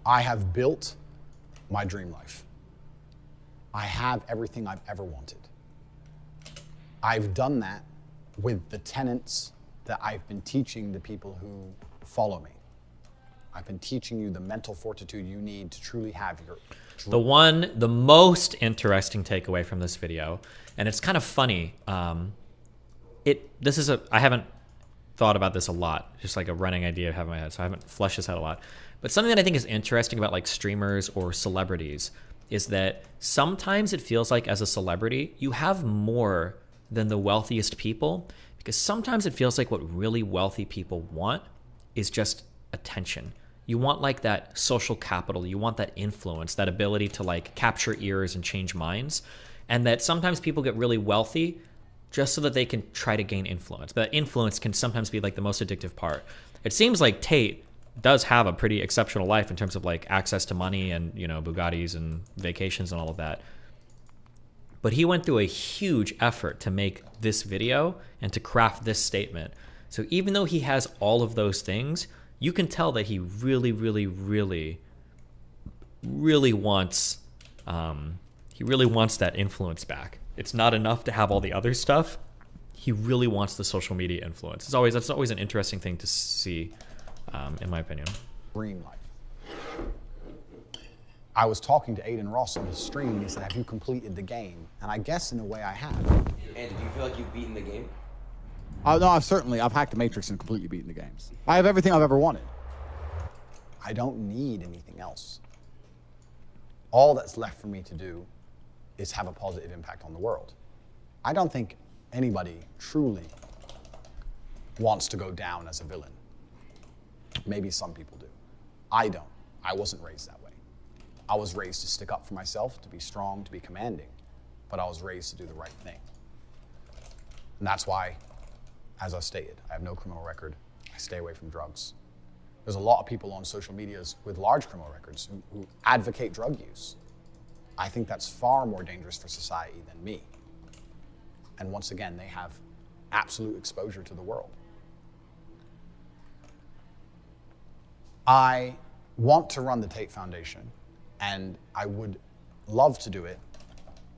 I have built my dream life. I have everything I've ever wanted. I've done that with the tenets that I've been teaching the people who follow me. I've been teaching you the mental fortitude you need to truly have your dream. The most interesting takeaway from this video, and it's kind of funny. I haven't thought about this a lot, just like a running idea I have in my head, so I haven't fleshed this out a lot. But something that I think is interesting about like streamers or celebrities is that sometimes it feels like as a celebrity, you have more than the wealthiest people, because sometimes it feels like what really wealthy people want is just attention. You want like that social capital, you want that influence, that ability to like capture ears and change minds, and that sometimes people get really wealthy just so that they can try to gain influence. But that influence can sometimes be like the most addictive part. It seems like Tate does have a pretty exceptional life in terms of like access to money and, you know, Bugattis and vacations and all of that. But he went through a huge effort to make this video and to craft this statement. So even though he has all of those things, you can tell that he really, really, really, really wants, he really wants that influence back. It's not enough to have all the other stuff. He really wants the social media influence. That's always an interesting thing to see, in my opinion. Dream life. I was talking to Aiden Ross on the stream, and he said, have you completed the game? And I guess in a way I have. And did you feel like you've beaten the game? Oh, no, I've hacked the Matrix and completely beaten the games. I have everything I've ever wanted. I don't need anything else. All that's left for me to do is have a positive impact on the world. I don't think anybody truly wants to go down as a villain. Maybe some people do. I don't. I wasn't raised that way. I was raised to stick up for myself, to be strong, to be commanding, but I was raised to do the right thing. And that's why, as I stated, I have no criminal record. I stay away from drugs. There's a lot of people on social medias with large criminal records who advocate drug use. I think that's far more dangerous for society than me. And once again, they have absolute exposure to the world. I want to run the Tate Foundation, and I would love to do it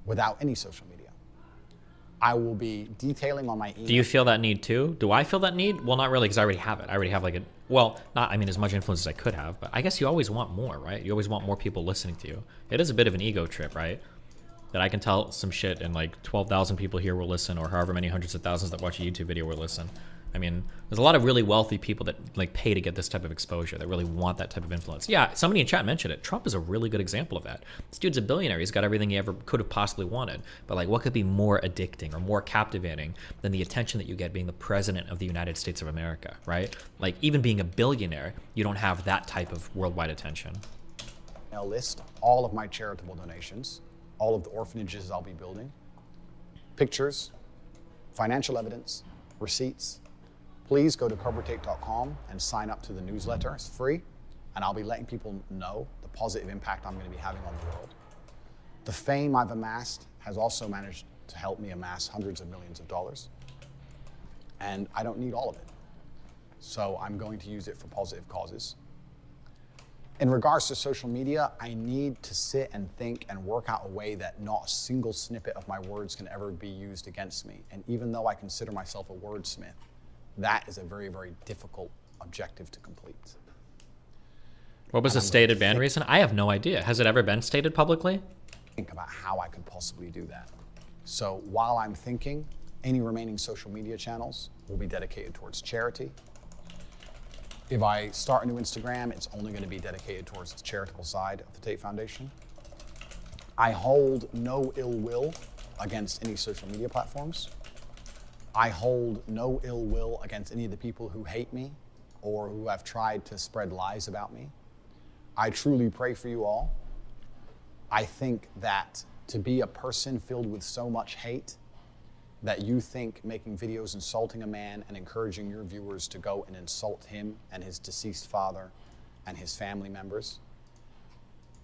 without any social media. I will be detailing on my email. Do you feel that need too? Do I feel that need? Well, not really, because I already have it. I already have like as much influence as I could have, but I guess you always want more, right? You always want more people listening to you. It is a bit of an ego trip, right? That I can tell some shit and like 12,000 people here will listen, or however many hundreds of thousands that watch a YouTube video will listen. I mean, there's a lot of really wealthy people that like pay to get this type of exposure, that really want that type of influence. Yeah, somebody in chat mentioned it. Trump is a really good example of that. This dude's a billionaire. He's got everything he ever could have possibly wanted. But like, what could be more addicting or more captivating than the attention that you get being the president of the United States of America, right? Like, even being a billionaire, you don't have that type of worldwide attention. I'll list all of my charitable donations, all of the orphanages I'll be building, pictures, financial evidence, receipts. Please go to covertate.com and sign up to the newsletter. It's free, and I'll be letting people know the positive impact I'm going to be having on the world. The fame I've amassed has also managed to help me amass hundreds of millions of dollars, and I don't need all of it. So I'm going to use it for positive causes. In regards to social media, I need to sit and think and work out a way that not a single snippet of my words can ever be used against me. And even though I consider myself a wordsmith, that is a very, very difficult objective to complete. What was the stated ban reason? I have no idea. Has it ever been stated publicly? Think about how I could possibly do that. So while I'm thinking, any remaining social media channels will be dedicated towards charity. If I start a new Instagram, it's only going to be dedicated towards the charitable side of the Tate Foundation. I hold no ill will against any social media platforms. I hold no ill will against any of the people who hate me or who have tried to spread lies about me. I truly pray for you all. I think that to be a person filled with so much hate that you think making videos insulting a man and encouraging your viewers to go and insult him and his deceased father and his family members,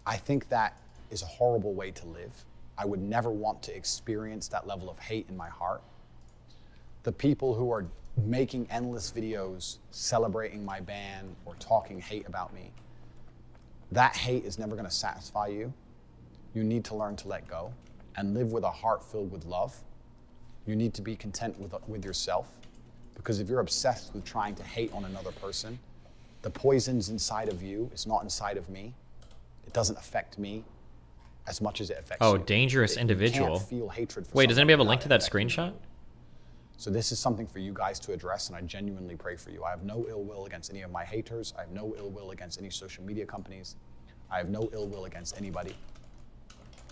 I think that is a horrible way to live. I would never want to experience that level of hate in my heart. The people who are making endless videos celebrating my ban or talking hate about me, that hate is never going to satisfy you. You need to learn to let go and live with a heart filled with love. You need to be content with yourself, because if you're obsessed with trying to hate on another person, the poison's inside of you. It's not inside of me. It doesn't affect me as much as it affects you. Oh, dangerous individual. You can't feel hatred for Wait, does anybody have a link to that affecting screenshot? you. So this is something for you guys to address, and I genuinely pray for you. I have no ill will against any of my haters. I have no ill will against any social media companies. I have no ill will against anybody.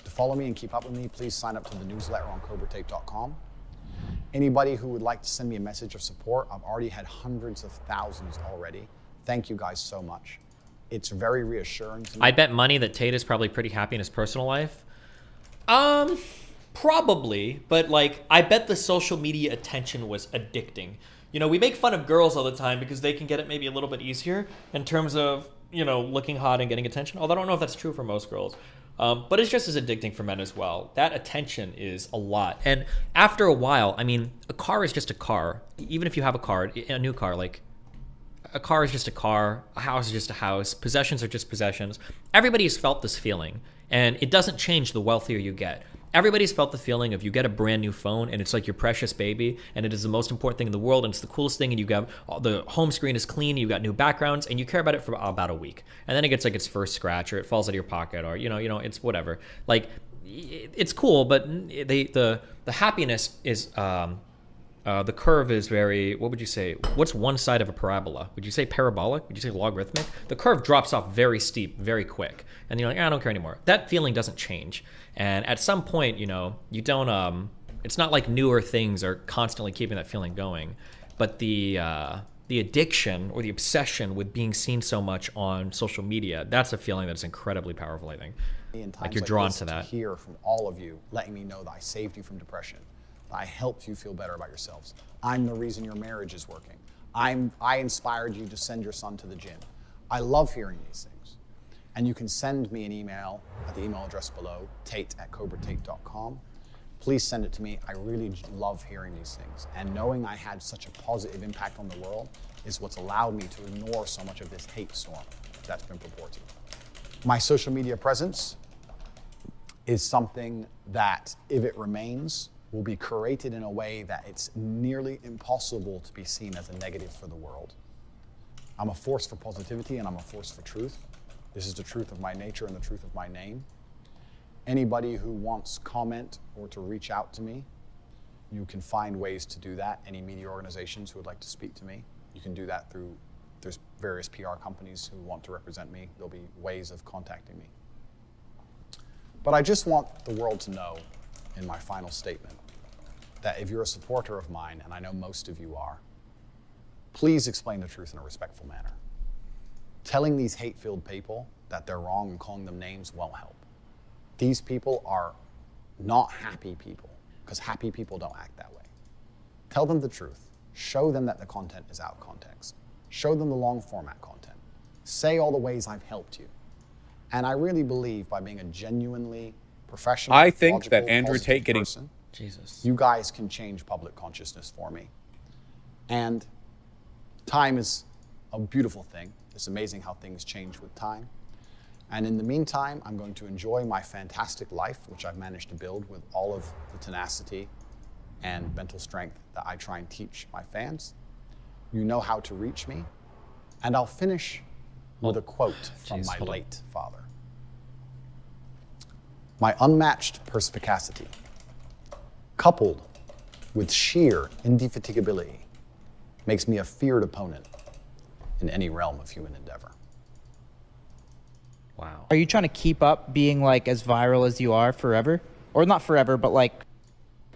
To follow me and keep up with me, please sign up to the newsletter on hwwREW4. Anybody who would like to send me a message of support, I've already had hundreds of thousands already. Thank you guys so much. It's very reassuring to me. I bet money that Tate is probably pretty happy in his personal life. Probably, but like, I bet the social media attention was addicting. You know, we make fun of girls all the time because they can get it maybe a little bit easier in terms of, you know, looking hot and getting attention. Although I don't know if that's true for most girls. But it's just as addicting for men as well. That attention is a lot. And after a while, I mean, a car is just a car. Even if you have a car, a new car, like, a car is just a car, a house is just a house, possessions are just possessions. Everybody's felt this feeling, and it doesn't change the wealthier you get. Everybody's felt the feeling of you get a brand new phone and it's like your precious baby and it is the most important thing in the world and it's the coolest thing, and you got the home screen is clean, you've got new backgrounds, and you care about it for about a week. And then it gets like its first scratch, or it falls out of your pocket, or you know, it's whatever. Like, it's cool, but the happiness is the curve is very, what would you say? What's one side of a parabola? Would you say parabolic? Would you say logarithmic? The curve drops off very steep, very quick. And you're like, I don't care anymore. That feeling doesn't change. And at some point, you know, you don't, it's not like newer things are constantly keeping that feeling going. But the addiction or the obsession with being seen so much on social media, that's a feeling that's incredibly powerful, I think. Like you're drawn to that. To hear from all of you, letting me know that I saved you from depression. I helped you feel better about yourselves. I'm the reason your marriage is working. I inspired you to send your son to the gym. I love hearing these things. And you can send me an email at the email address below, tate@hwwREW4. Please send it to me. I really love hearing these things. And knowing I had such a positive impact on the world is what's allowed me to ignore so much of this hate storm that's been purported. My social media presence is something that, if it remains, will be curated in a way that it's nearly impossible to be seen as a negative for the world. I'm a force for positivity and I'm a force for truth. This is the truth of my nature and the truth of my name. Anybody who wants comment or to reach out to me, you can find ways to do that. Any media organizations who would like to speak to me, you can do that through, there's various PR companies who want to represent me. There'll be ways of contacting me. But I just want the world to know, in my final statement, that if you're a supporter of mine, and I know most of you are, please explain the truth in a respectful manner. Telling these hate-filled people that they're wrong and calling them names won't help. These people are not happy people, because happy people don't act that way. Tell them the truth. Show them that the content is out of context. Show them the long format content. Say all the ways I've helped you. And I really believe by being a genuinely professional, I think logical, that Andrew positive Tate getting person, Jesus, you guys can change public consciousness for me. And time is a beautiful thing. It's amazing how things change with time. And in the meantime, I'm going to enjoy my fantastic life, which I've managed to build with all of the tenacity and mental strength that I try and teach my fans. You know how to reach me. And I'll finish with a quote from my late father. My unmatched perspicacity, coupled with sheer indefatigability, makes me a feared opponent in any realm of human endeavor. Wow. Are you trying to keep up being like as viral as you are forever? Or not forever, but like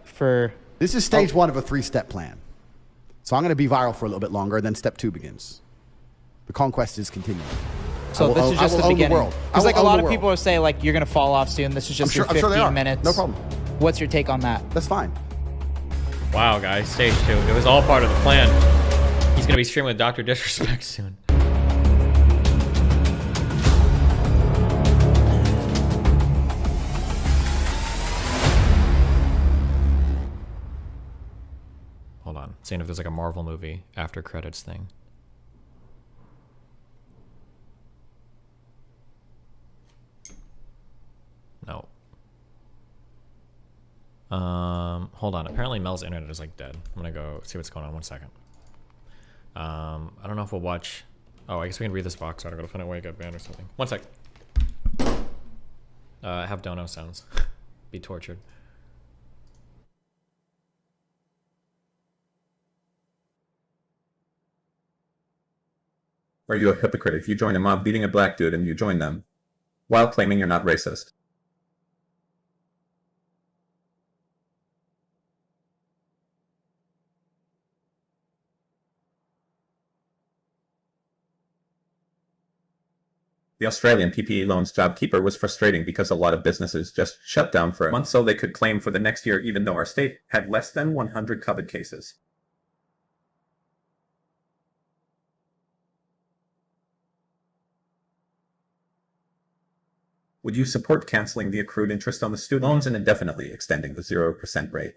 for... This is stage one of a 3-step plan. So I'm going to be viral for a little bit longer, then step 2 begins. The conquest is continuing. So this is just the beginning. Because like a lot of people are saying like you're going to fall off soon. This is just your 15 minutes. No problem. What's your take on that? That's fine. Wow, guys, stage 2. It was all part of the plan. He's gonna be streaming with Dr. Disrespect soon. Hold on, seeing if there's like a Marvel movie after credits thing. No. Hold on. Apparently Mel's internet is like dead. I'm gonna go see what's going on. 1 second. I don't know if we'll watch. Oh, I guess we can read this box article to find out why you got banned or something. 1 sec. Have dono sounds. Be tortured. Are you a hypocrite if you join a mob beating a black dude and you join them, while claiming you're not racist? The Australian PPE loans JobKeeper was frustrating because a lot of businesses just shut down for a month so they could claim for the next year even though our state had less than 100 COVID cases. Would you support canceling the accrued interest on the student loans and indefinitely extending the 0% rate?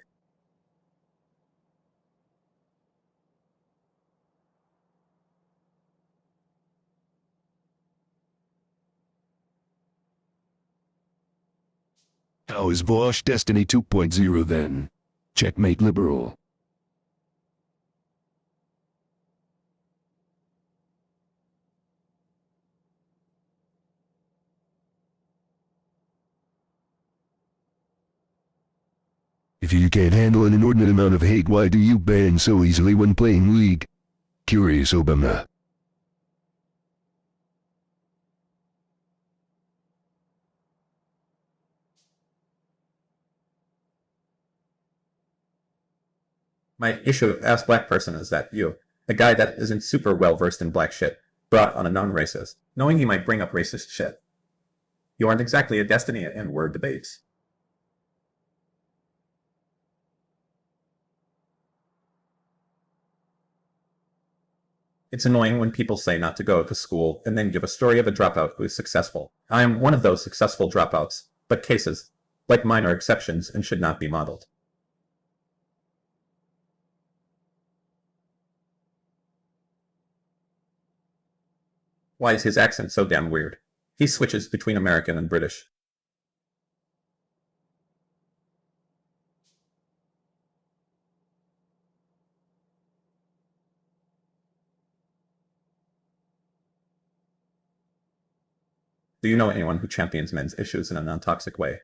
How is Vosh Destiny 2.0 then? Checkmate liberal. If you can't handle an inordinate amount of hate, why do you ban so easily when playing League? Curious Obama. My issue as black person is that you, a guy that isn't super well versed in black shit, brought on a non-racist, knowing you might bring up racist shit. You aren't exactly a Destiny and word debates. It's annoying when people say not to go to school and then give a story of a dropout who is successful. I am one of those successful dropouts, but cases like mine are exceptions and should not be modeled. Why is his accent so damn weird? He switches between American and British. Do you know anyone who champions men's issues in a non-toxic way?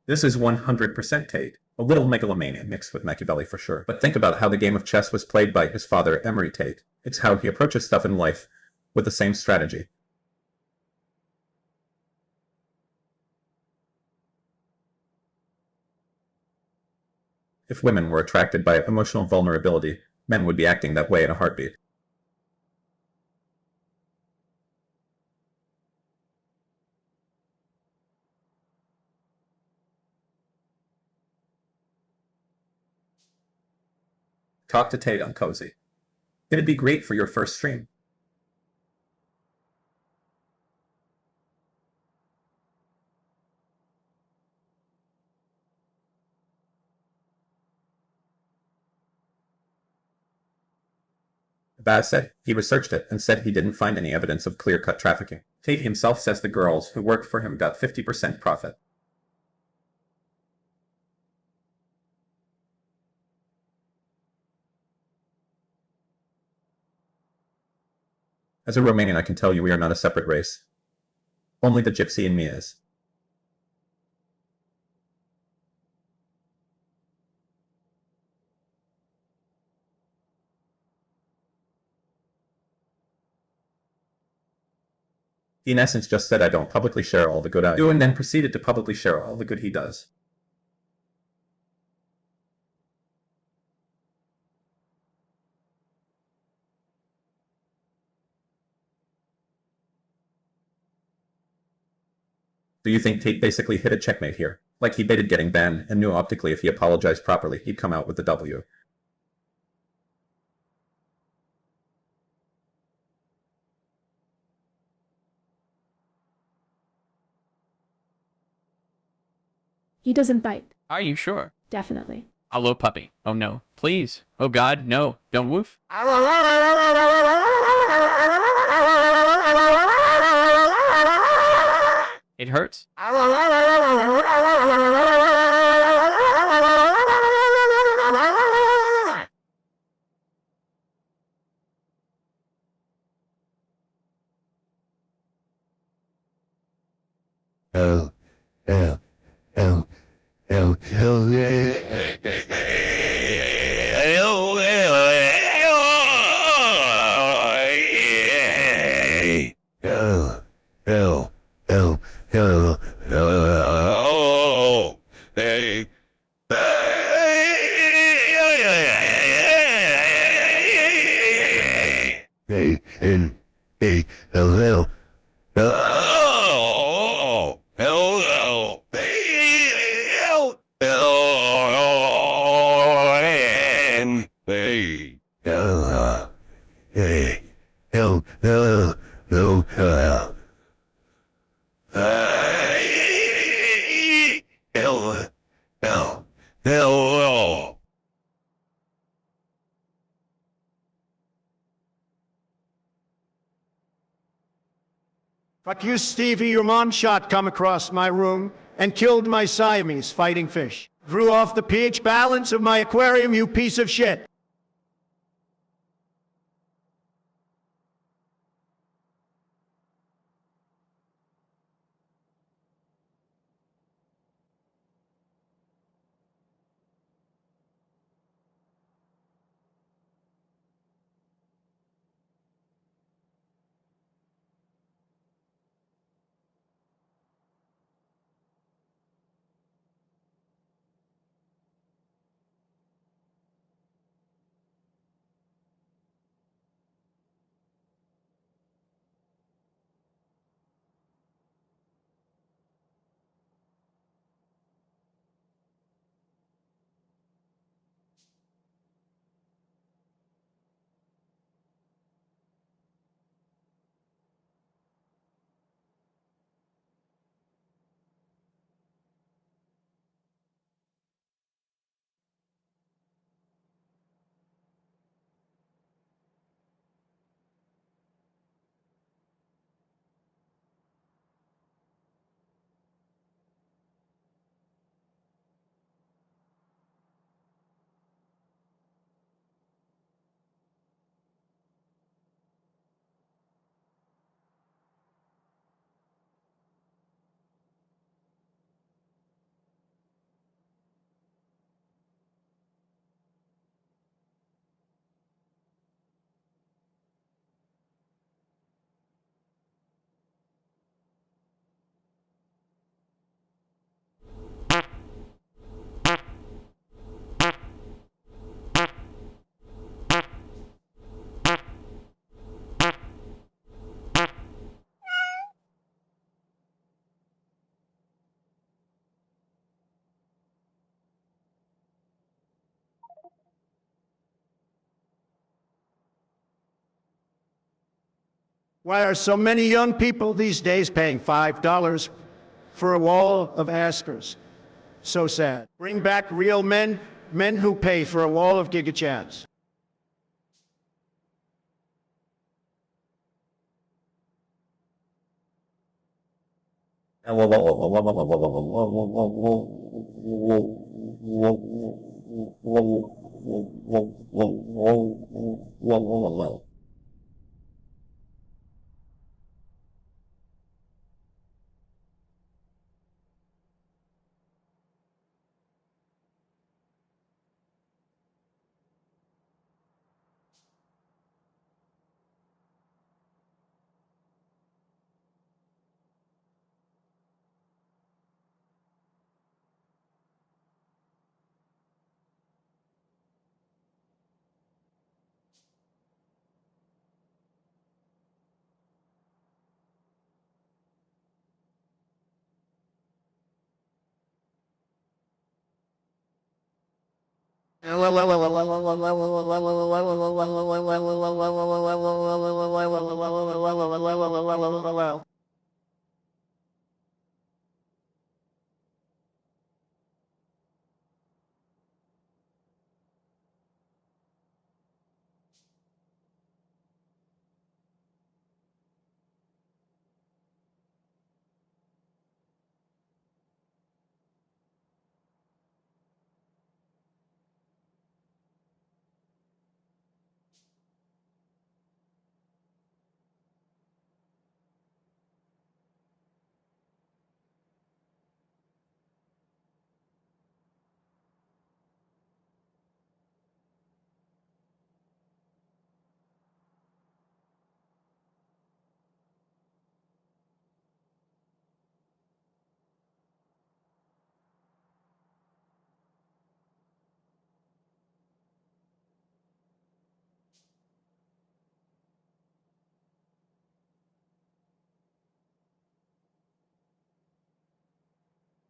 This is 100% Tate, a little megalomania mixed with Machiavelli for sure. But think about how the game of chess was played by his father, Emery Tate. It's how he approaches stuff in life, with the same strategy. If women were attracted by emotional vulnerability, men would be acting that way in a heartbeat. Talk to Tate on Cozy. It'd be great for your first stream. Baz said he researched it and said he didn't find any evidence of clear-cut trafficking. Tate himself says the girls who worked for him got 50% profit. As a Romanian, I can tell you we are not a separate race. Only the gypsy in me is. He in essence just said I don't publicly share all the good I do and then proceeded to publicly share all the good he does. Do you think Tate basically hit a checkmate here? Like he baited getting banned and knew optically if he apologized properly, he'd come out with the W. He doesn't bite. Are you sure? Definitely. Hello, puppy. Oh no. Please. Oh god, no. Don't woof. It hurts. Oh, oh, oh, oh, oh, Fuck you, Stevie. Your mom shot come across my room and killed my Siamese fighting fish. Drew off the pH balance of my aquarium, you piece of shit. Why are so many young people these days paying $5 for a wall of askers? So sad. Bring back real men, men who pay for a wall of gigachats.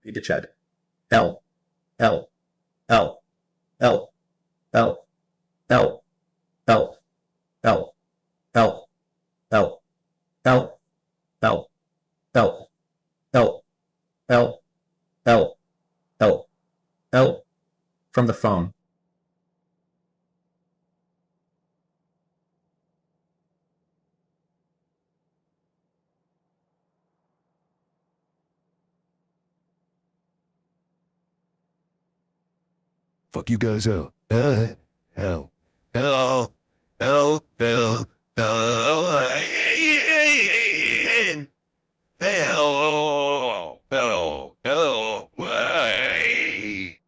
Peter Chad. L. L. L. L. L. L. L. L. L. L. L. L. L. L. L. L. L. L. From the phone. Fuck you guys out. Hell. Hell. Hell. Hell. Hell. Hell. Hello, hello, hey,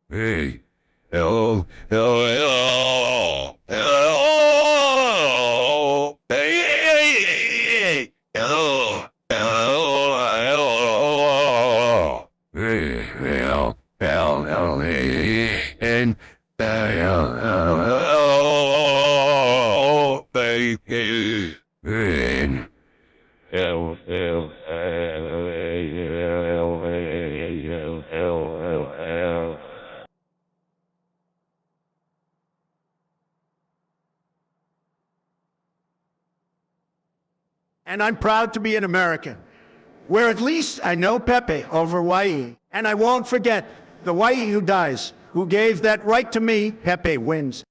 hello, hello, hello, hello, hey, hello, hello, hello, hey, hello, hello, hey, and hello, hey, and And I'm proud to be an American, where at least I know Pepe over Hawaii. And I won't forget the Hawaii who dies, who gave that right to me. Pepe wins.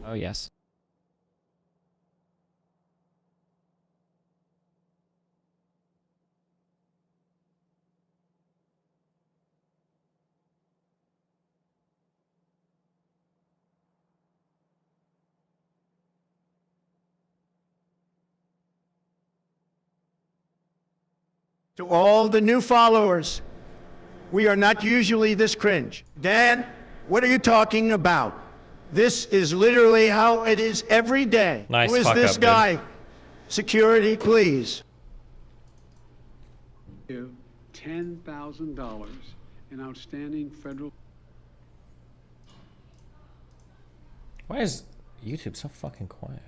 Oh, yes. To all the new followers, we are not usually this cringe. Dan, what are you talking about? This is literally how it is every day. Nice Who is fuck this up, guy? dude. Security, please. $10,000 in outstanding federal. Why is YouTube so fucking quiet?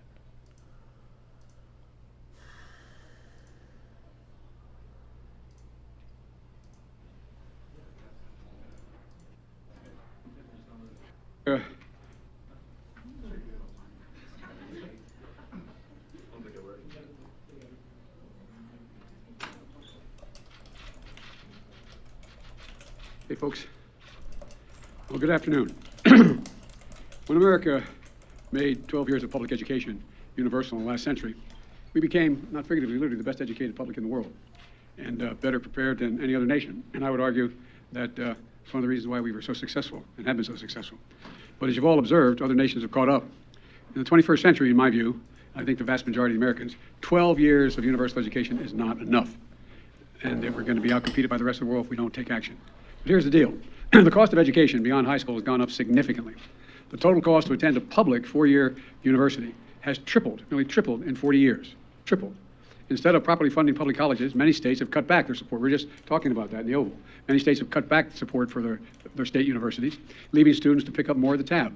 Hey, folks. Well, good afternoon. When America made 12 years of public education universal in the last century, we became, not figuratively, literally the best educated public in the world and better prepared than any other nation. And I would argue that it's one of the reasons why we were so successful and have been so successful. But as you've all observed, other nations have caught up. In the 21st century, in my view, I think the vast majority of Americans, 12 years of universal education is not enough. And that we're going to be outcompeted by the rest of the world if we don't take action. But here's the deal. The cost of education beyond high school has gone up significantly. The total cost to attend a public four-year university has tripled, nearly tripled in 40 years. Tripled. Instead of properly funding public colleges, many states have cut back their support. We're just talking about that in the Oval. Many states have cut back support for their state universities, leaving students to pick up more of the tab.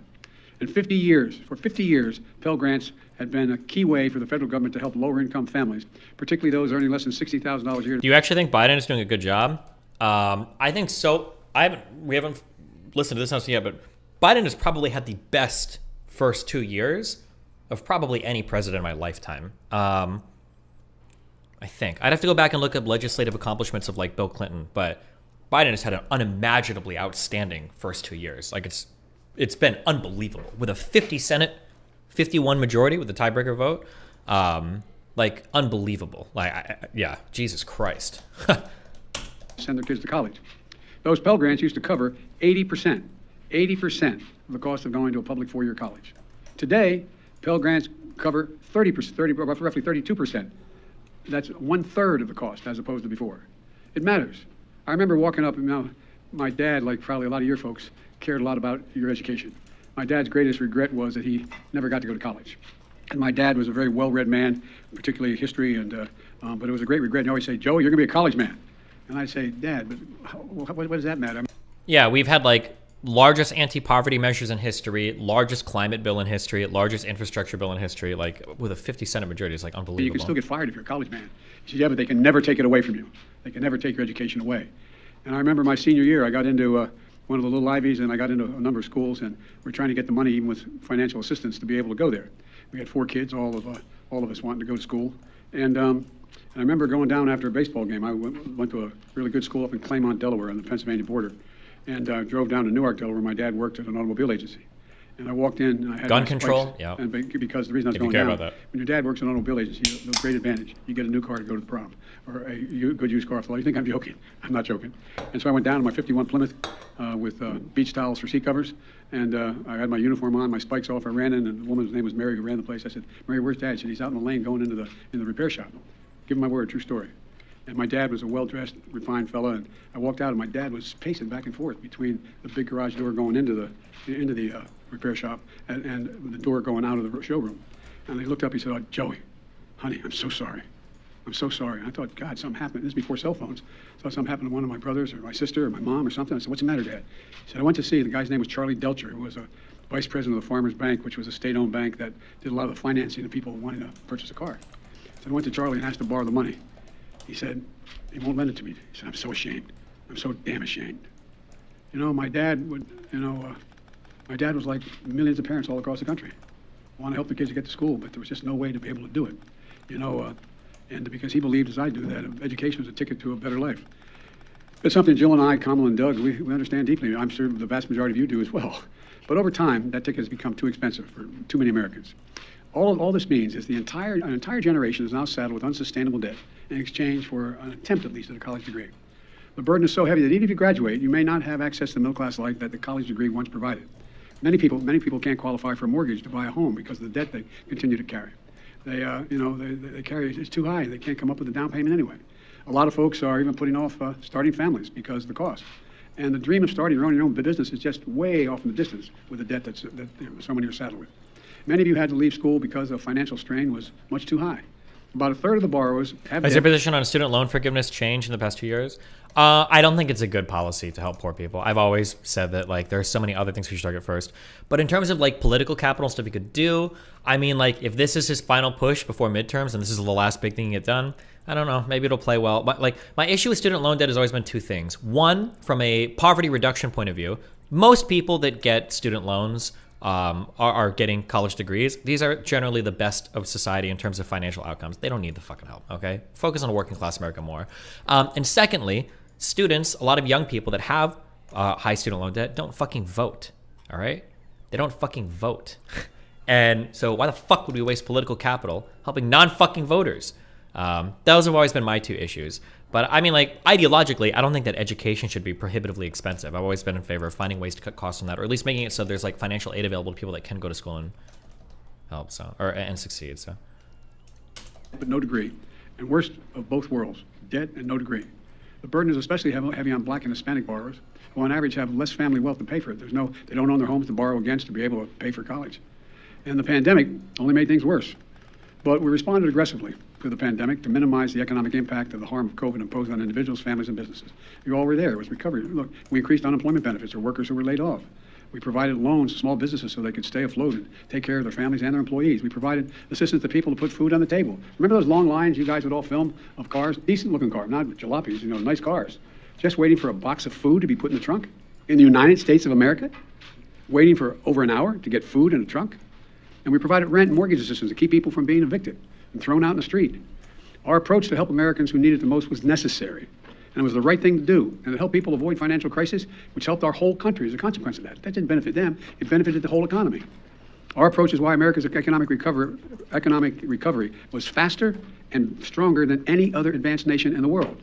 And for 50 years, Pell Grants had been a key way for the federal government to help lower-income families, particularly those earning less than $60,000 a year. Do you actually think Biden is doing a good job? I think so. We haven't listened to this announcement yet, but Biden has probably had the best first 2 years of probably any president in my lifetime. I think. I'd have to go back and look up legislative accomplishments of like Bill Clinton, but Biden has had an unimaginably outstanding first 2 years. Like it's been unbelievable with a 50 Senate, 51 majority with the tiebreaker vote. Like unbelievable. Yeah, Jesus Christ. Send their kids to college. Those Pell Grants used to cover 80% of the cost of going to a public four-year college. Today, Pell Grants cover 30%, roughly 32%. That's 1/3 of the cost as opposed to before. It matters. I remember walking up, and now my dad, like probably a lot of your folks, cared a lot about your education. My dad's greatest regret was that he never got to go to college. And my dad was a very well-read man, particularly history, but it was a great regret. And he always say, "Joey, you're going to be a college man." And I say, "Dad, but what does that matter?" Yeah, we've had like largest anti-poverty measures in history, largest climate bill in history, largest infrastructure bill in history, like with a 50 Senate majority. It's like unbelievable. You can still get fired if you're a college man. He said, "Yeah, but they can never take it away from you. They can never take your education away." And I remember my senior year, I got into one of the little Ivies, and I got into a number of schools, and we're trying to get the money, even with financial assistance, to be able to go there. We had 4 kids, all of us wanting to go to school, and I remember going down after a baseball game. I went to a really good school up in Claymont, Delaware, on the Pennsylvania border, and drove down to Newark, Delaware, where my dad worked at an automobile agency. And I walked in, and I had gun control. Yeah. And because the reason I was going down, when your dad works at an automobile agency, you have a great advantage. You get a new car to go to the prom, or a good used car off the lot. You think I'm joking? I'm not joking. And so I went down in my '51 Plymouth with beach towels for seat covers, and I had my uniform on, my spikes off. I ran in, and the woman's name was Mary, who ran the place. I said, "Mary, where's Dad?" She said, "He's out in the lane going into the repair shop." Give him my word, true story. And my dad was a well-dressed, refined fella, and I walked out, and my dad was pacing back and forth between the big garage door going into the repair shop and the door going out of the showroom. And he looked up, he said, "Oh, Joey, honey, I'm so sorry. I'm so sorry." And I thought, God, something happened. This is before cell phones. I thought something happened to one of my brothers or my sister or my mom or something. I said, "What's the matter, Dad?" He said, "I went to see," the guy's name was Charlie Delcher, who was a vice president of the Farmers Bank, which was a state-owned bank that did a lot of the financing of people wanting to purchase a car. So I went to Charlie and asked to borrow the money. He said, "He won't lend it to me." He said, "I'm so ashamed. I'm so damn ashamed." You know, my dad would, my dad was like millions of parents all across the country. Want to help the kids to get to school, but there was just no way to be able to do it. And because he believed, as I do, that education was a ticket to a better life. It's something Jill and I, Kamala and Doug, we understand deeply. I'm sure the vast majority of you do as well. But over time, that ticket has become too expensive for too many Americans. All this means is an entire generation is now saddled with unsustainable debt in exchange for an attempt, at least, at a college degree. The burden is so heavy that even if you graduate, you may not have access to the middle-class life that the college degree once provided. Many people can't qualify for a mortgage to buy a home because of the debt they continue to carry. They carry, it's too high. They can't come up with a down payment anyway. A lot of folks are even putting off starting families because of the cost. And the dream of starting your own business is just way off in the distance with the debt that so many are saddled with. Many of you had to leave school because the financial strain was much too high. About a third of the borrowers have Has your position on student loan forgiveness changed in the past 2 years? I don't think it's a good policy to help poor people. I've always said that like there are so many other things we should target first. But in terms of like political capital stuff he could do, I mean, like if this is his final push before midterms and this is the last big thing he get done, I don't know, maybe it'll play well. But like my issue with student loan debt has always been 2 things. One, from a poverty reduction point of view, most people that get student loans are getting college degrees. These are generally the best of society in terms of financial outcomes. They don't need the fucking help, okay? Focus on working class America more. And secondly, students, a lot of young people that have high student loan debt don't fucking vote, all right? They don't fucking vote. And so why the fuck would we waste political capital helping non-fucking voters? Those have always been my 2 issues. But I mean, like, ideologically, I don't think that education should be prohibitively expensive. I've always been in favor of finding ways to cut costs on that, or at least making it so there's like financial aid available to people that can go to school and help, and succeed. So, but no degree, and worst of both worlds, debt and no degree. The burden is especially heavy on Black and Hispanic borrowers, who on average have less family wealth to pay for it. They don't own their homes to borrow against to be able to pay for college. And the pandemic only made things worse. But we responded aggressively, through the pandemic to minimize the economic impact of the harm of COVID imposed on individuals, families, and businesses. You all were there. It was recovery. Look, we increased unemployment benefits for workers who were laid off. We provided loans to small businesses so they could stay afloat and take care of their families and their employees. We provided assistance to people to put food on the table. Remember those long lines you guys would all film of cars? Decent-looking cars, not jalopies, nice cars. Just waiting for a box of food to be put in the trunk? In the United States of America? Waiting for over an hour to get food in a trunk? And we provided rent and mortgage assistance to keep people from being evicted and thrown out in the street. Our approach to help Americans who need it the most was necessary. And it was the right thing to do, and to help people avoid financial crisis, which helped our whole country as a consequence of that. That didn't benefit them, it benefited the whole economy. Our approach is why America's economic recovery was faster and stronger than any other advanced nation in the world.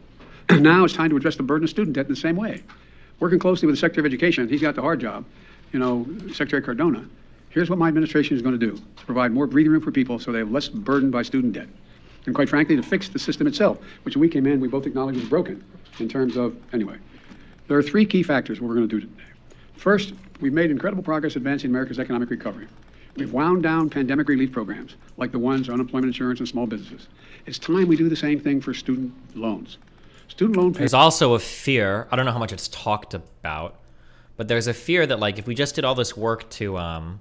Now it's time to address the burden of student debt in the same way. Working closely with the Secretary of Education, he's got the hard job, Secretary Cardona. Here's what my administration is going to do, to provide more breathing room for people so they have less burdened by student debt. And quite frankly, to fix the system itself, which when we came in, we both acknowledged was broken in terms of, anyway. There are three key factors what we're going to do today. First, we've made incredible progress advancing America's economic recovery. We've wound down pandemic relief programs, like the ones on unemployment insurance and small businesses. It's time we do the same thing for student loans. Student loan payments. There's also a fear, I don't know how much it's talked about, but there's a fear that like if we just did all this work to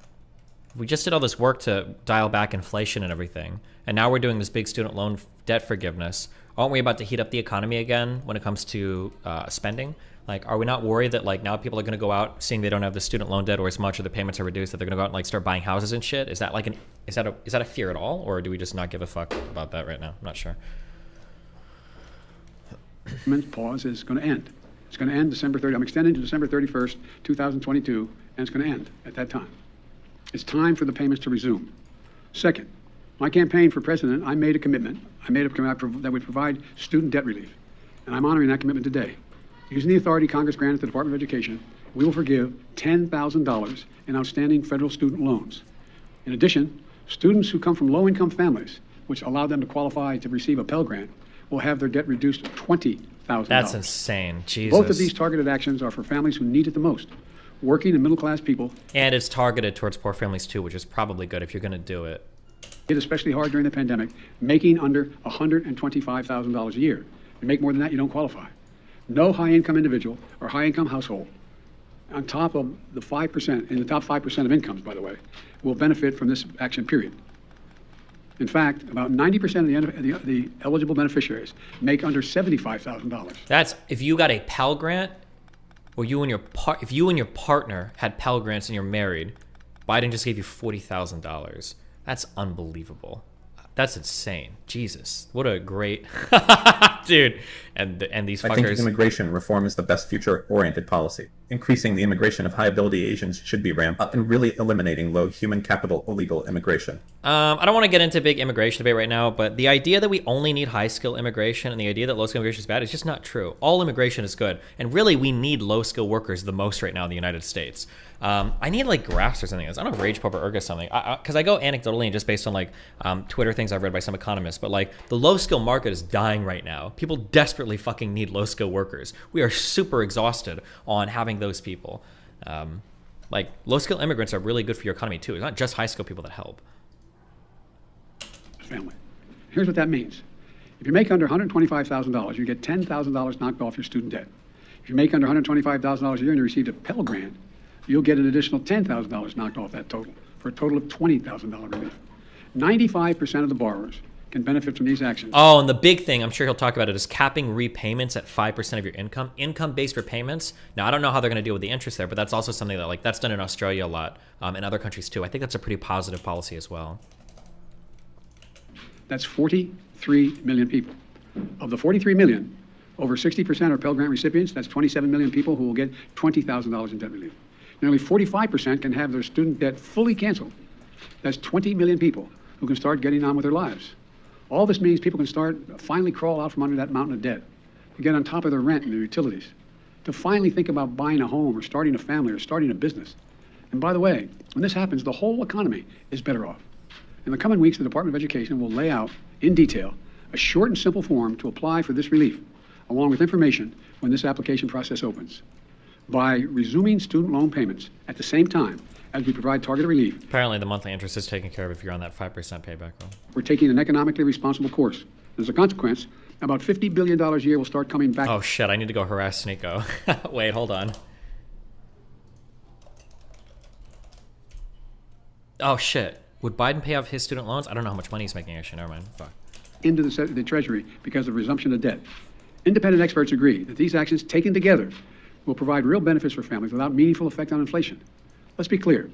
dial back inflation and everything, and now we're doing this big student loan debt forgiveness, aren't we about to heat up the economy again when it comes to spending? Like, are we not worried that like now people are going to go out seeing they don't have the student loan debt or as much, or the payments are reduced, that they're going to go out and like start buying houses and shit? Is that like is that a fear at all, or do we just not give a fuck about that right now? I'm not sure. Pause is going to end. It's going to end December 30. I'm extending to December 31st, 2022, and it's going to end at that time. It's time for the payments to resume. Second, my campaign for president, I made a commitment. That would provide student debt relief, and I'm honoring that commitment today. Using the authority Congress granted the Department of Education, we will forgive $10,000 in outstanding federal student loans. In addition, students who come from low-income families, which allow them to qualify to receive a Pell Grant, will have their debt reduced to $20,000. That's insane. Jesus. Both of these targeted actions are for families who need it the most, working and middle-class people. And it's targeted towards poor families too, which is probably good if you're going to do it. Hit especially hard during the pandemic, making under $125,000 a year. If you make more than that, you don't qualify. No high-income individual or high-income household, on top of the 5%, in the top 5% of incomes, by the way, will benefit from this action period. In fact, about 90% of the eligible beneficiaries make under $75,000. That's if you got a Pell Grant, or if you and your partner had Pell Grants and you're married, Biden just gave you $40,000. That's unbelievable. That's insane. Jesus, what a great dude. And these fuckers. I think immigration reform is the best future-oriented policy. Increasing the immigration of high-ability Asians should be ramped up, and really eliminating low human capital illegal immigration. I don't want to get into big immigration debate right now, but the idea that we only need high-skill immigration and the idea that low-skill immigration is bad is just not true. All immigration is good, and really we need low-skill workers the most right now in the United States. I need like graphs or something. I don't know, Rage Pop or Erga something. Because I go anecdotally and just based on like Twitter things I've read by some economists, but like the low-skill market is dying right now. People desperately fucking need low-skill workers. We are super exhausted on having those people. Like low-skill immigrants are really good for your economy too. It's not just high-skill people that help. Family. Here's what that means. If you make under $125,000, you get $10,000 knocked off your student debt. If you make under $125,000 a year and you received a Pell Grant, you'll get an additional $10,000 knocked off that total, for a total of $20,000 relief. 95% of the borrowers can benefit from these actions. Oh, and the big thing, I'm sure he'll talk about it, is capping repayments at 5% of your income. Income-based repayments. Now, I don't know how they're going to deal with the interest there, but that's also something that, like, that's done in Australia a lot, and other countries too. I think that's a pretty positive policy as well. That's 43 million people. Of the 43 million, over 60% are Pell Grant recipients. That's 27 million people who will get $20,000 in debt relief. Nearly 45% can have their student debt fully canceled. That's 20 million people who can start getting on with their lives. All this means people can finally crawl out from under that mountain of debt, to get on top of their rent and their utilities, to finally think about buying a home or starting a family or starting a business. And by the way, when this happens, the whole economy is better off. In the coming weeks, the Department of Education will lay out in detail a short and simple form to apply for this relief, along with information when this application process opens. by resuming student loan payments at the same time as we provide targeted relief. Apparently the monthly interest is taken care of if you're on that 5% payback rule. We're taking an economically responsible course. As a consequence, about $50 billion a year will start coming back. Oh shit, I need to go harass Sneeko. Wait, hold on. Oh shit. Would Biden pay off his student loans? I don't know how much money he's making actually, never mind. Fuck. Into the Treasury because of resumption of debt. Independent experts agree that these actions taken together will provide real benefits for families without meaningful effect on inflation. Let's be clear.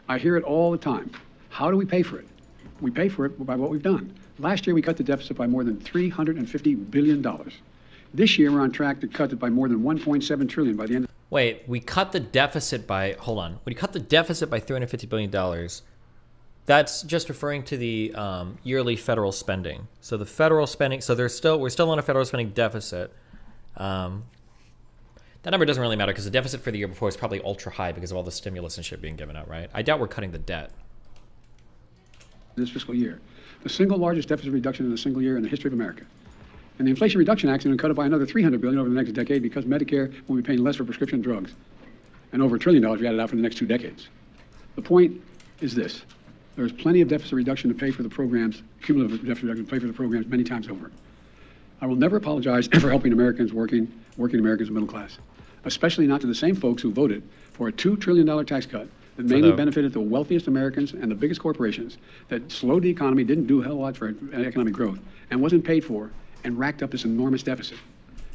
I hear it all the time. How do we pay for it? We pay for it by what we've done. Last year, we cut the deficit by more than $350 billion. This year, we're on track to cut it by more than $1.7 trillion by the end of... Wait, we cut the deficit by, hold on. We cut the deficit by $350 billion. That's just referring to the yearly federal spending. So the federal spending, so we're still on a federal spending deficit. That number doesn't really matter because the deficit for the year before is probably ultra high because of all the stimulus and shit being given out, right? I doubt we're cutting the debt. This fiscal year, the single largest deficit reduction in a single year in the history of America. And the Inflation Reduction Act is going to cut it by another $300 billion over the next decade because Medicare will be paying less for prescription drugs. And over $1 trillion we added out for the next 2 decades. The point is this. There's plenty of deficit reduction to pay for the programs, cumulative deficit reduction to pay for the programs many times over. I will never apologize for helping Americans, working Americans and middle class, especially not to the same folks who voted for a $2 trillion tax cut that mainly benefited the wealthiest Americans and the biggest corporations, that slowed the economy, didn't do a hell of a lot for economic growth, and wasn't paid for, and racked up this enormous deficit.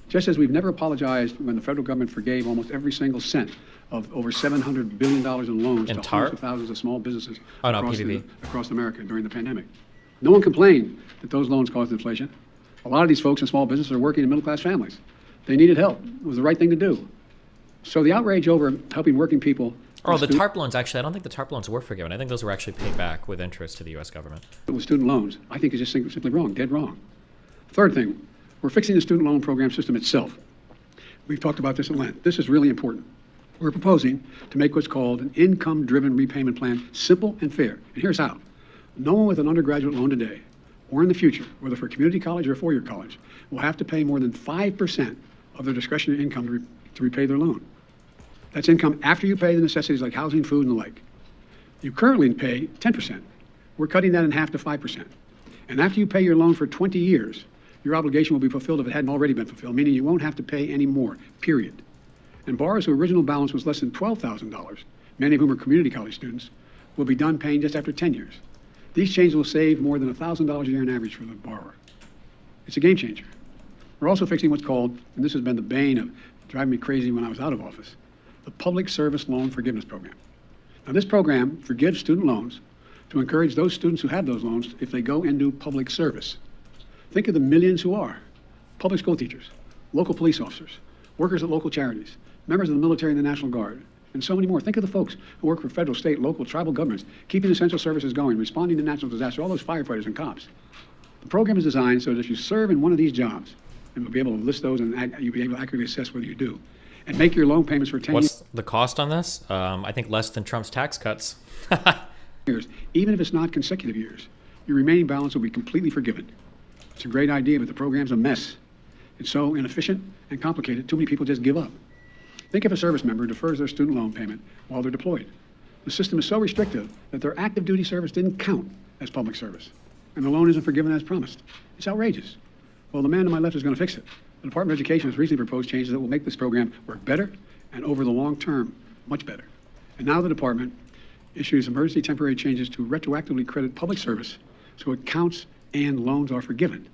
Just as we've never apologized when the federal government forgave almost every single cent of over $700 billion in loans to hundreds of thousands of small businesses across America during the pandemic. No one complained that those loans caused inflation. A lot of these folks in small businesses are working in middle-class families. They needed help. It was the right thing to do. So the outrage over helping working people... Oh, the TARP loans, actually, I don't think the TARP loans were forgiven. I think those were actually paid back with interest to the U.S. government. With student loans, I think is just simply wrong, dead wrong. Third thing, we're fixing the student loan program system itself. We've talked about this at length. This is really important. We're proposing to make what's called an income-driven repayment plan simple and fair. And here's how. No one with an undergraduate loan today or in the future, whether for community college or four-year college, will have to pay more than 5% of their discretionary income to repay their loan. That's income after you pay the necessities like housing, food, and the like. You currently pay 10%. We're cutting that in half to 5%. And after you pay your loan for 20 years, your obligation will be fulfilled if it hadn't already been fulfilled, meaning you won't have to pay any more, period. And borrowers whose original balance was less than $12,000, many of whom are community college students, will be done paying just after 10 years. These changes will save more than $1,000 a year on average for the borrower. It's a game changer. We're also fixing what's called, and this has been the bane of driving me crazy when I was out of office, the Public Service Loan Forgiveness Program. Now, this program forgives student loans to encourage those students who have those loans if they go into public service. Think of the millions who are public school teachers, local police officers, workers at local charities, members of the military and the National Guard, and so many more. Think of the folks who work for federal, state, local, tribal governments, keeping essential services going, responding to natural disaster, all those firefighters and cops. The program is designed so that if you serve in one of these jobs, and we'll be able to list those and you'll be able to accurately assess whether you do, and make your loan payments for 10 years. What's the cost on this? I think less than Trump's tax cuts. Years, even if it's not consecutive years, your remaining balance will be completely forgiven. It's a great idea, but the program's a mess. It's so inefficient and complicated, too many people just give up. Think if a service member defers their student loan payment while they're deployed. The system is so restrictive that their active duty service didn't count as public service, and the loan isn't forgiven as promised. It's outrageous. Well, the man to my left is going to fix it. The Department of Education has recently proposed changes that will make this program work better and over the long term, much better. And now the department issues emergency temporary changes to retroactively credit public service so it counts and loans are forgiven.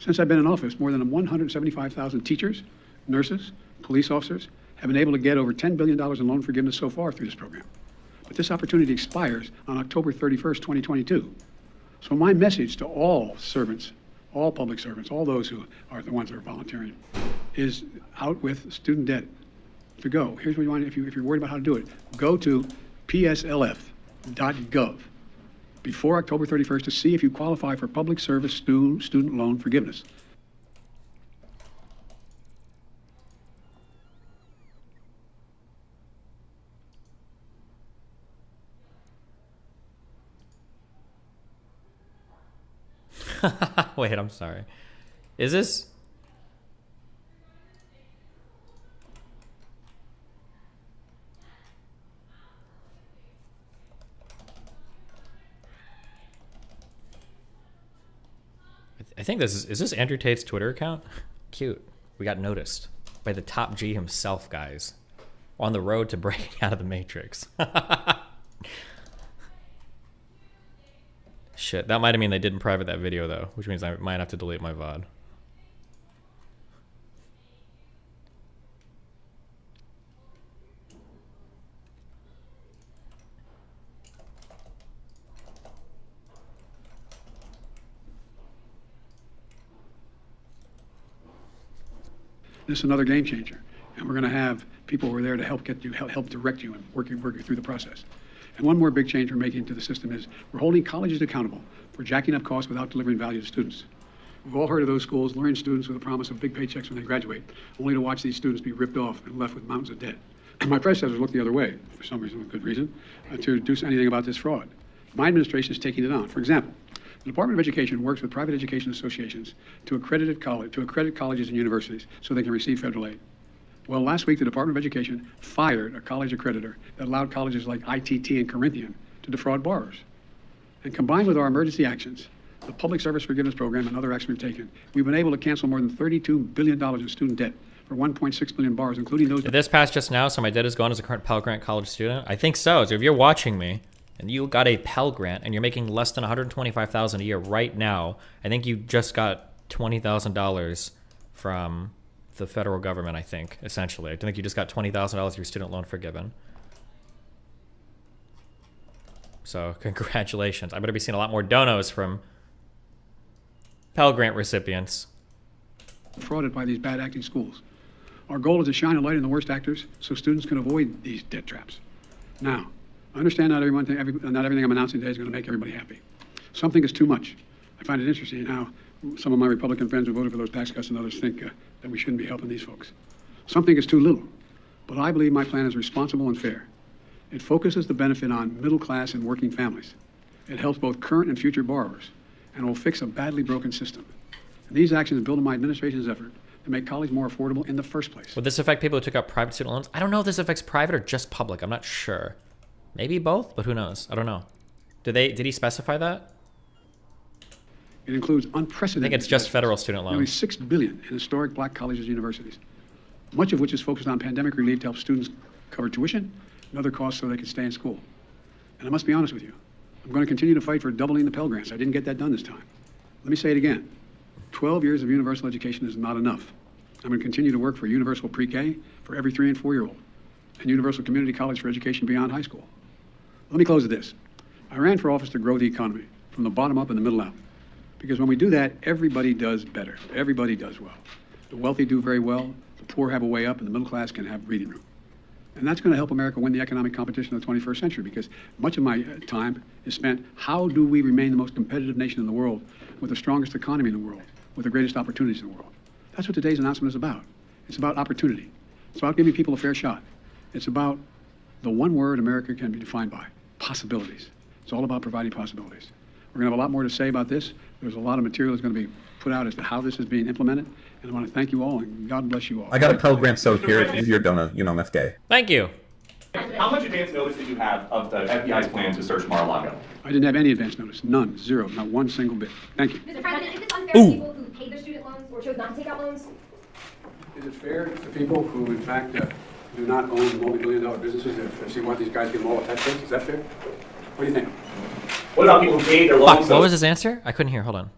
Since I've been in office, more than 175,000 teachers, nurses, police officers have been able to get over $10 billion in loan forgiveness so far through this program. But this opportunity expires on October 31st, 2022. So my message to all servants, all public servants, all those who are the ones that are volunteering, is out with student debt. To go. Here's what you want, if you're worried about how to do it, go to pslf.gov before October 31st to see if you qualify for public service student loan forgiveness. Wait, I'm sorry. Is this? I think this is this Andrew Tate's Twitter account? Cute. We got noticed by the top G himself, guys. On the road to breaking out of the Matrix. Shit, that might have mean they didn't private that video though, which means I might have to delete my VOD. This is another game changer, and we're going to have people who are there to help get you, help direct you and work you through the process. And one more big change we're making to the system is we're holding colleges accountable for jacking up costs without delivering value to students. We've all heard of those schools luring students with a promise of big paychecks when they graduate, only to watch these students be ripped off and left with mountains of debt. And my predecessors looked the other way, for some reason, good reason, to do anything about this fraud. My administration is taking it on. For example, the Department of Education works with private education associations to accredit colleges and universities so they can receive federal aid. Well, last week, the Department of Education fired a college accreditor that allowed colleges like ITT and Corinthian to defraud borrowers. And combined with our emergency actions, the Public Service Forgiveness Program and other actions we've taken, we've been able to cancel more than $32 billion in student debt for 1.6 million borrowers, including those... Did this pass just now, so my debt is gone as a current Pell Grant college student? I think so. So if you're watching me, and you got a Pell Grant, and you're making less than $125,000 a year right now, I think you just got $20,000 from the federal government, I think, essentially. I think you just got $20,000 of your student loan forgiven. So, congratulations. I'm going to be seeing a lot more donos from Pell Grant recipients. Defrauded by these bad acting schools. Our goal is to shine a light on the worst actors so students can avoid these debt traps. Now, I understand not everything I'm announcing today is going to make everybody happy. Something is too much. I find it interesting how some of my Republican friends who voted for those tax cuts and others think that we shouldn't be helping these folks. Something is too little. But I believe my plan is responsible and fair. It focuses the benefit on middle class and working families. It helps both current and future borrowers, and will fix a badly broken system. And these actions build on my administration's effort to make college more affordable in the first place. Would this affect people who took out private student loans? I don't know if this affects private or just public. I'm not sure. Maybe both, but who knows? I don't know. Did he specify that? It includes unprecedented... I think it's just federal student loans. Nearly $6 billion in historic black colleges and universities, much of which is focused on pandemic relief to help students cover tuition and other costs so they can stay in school. And I must be honest with you, I'm going to continue to fight for doubling the Pell Grants. I didn't get that done this time. Let me say it again. 12 years of universal education is not enough. I'm going to continue to work for universal pre-K for every 3- and 4-year-old, and universal community college for education beyond high school. Let me close with this. I ran for office to grow the economy from the bottom up and the middle out. Because when we do that, everybody does better. Everybody does well. The wealthy do very well, the poor have a way up, and the middle class can have breathing room. And that's going to help America win the economic competition of the 21st century, because much of my time is spent, how do we remain the most competitive nation in the world with the strongest economy in the world, with the greatest opportunities in the world? That's what today's announcement is about. It's about opportunity. It's about giving people a fair shot. It's about the one word America can be defined by, possibilities. It's all about providing possibilities. We're going to have a lot more to say about this. There's a lot of material that's going to be put out as to how this is being implemented. And I want to thank you all, and God bless you all. I got a Pell Grant, so here is your donut. You know, that's gay. Thank you. How much advance notice did you have of the FBI's plan to search Mar-a-Lago? I didn't have any advance notice. None. Zero. Not one single bit. Thank you. Mr. President, is it unfair to people who paid their student loans or chose not to take out loans? Is it fair to people who, in fact, do not own multi-billion-dollar businesses if you want these guys to get them all at tax rates? Is that fair? What do you think? What about people who paid their loans? Fuck, what was his answer? I couldn't hear. Hold on.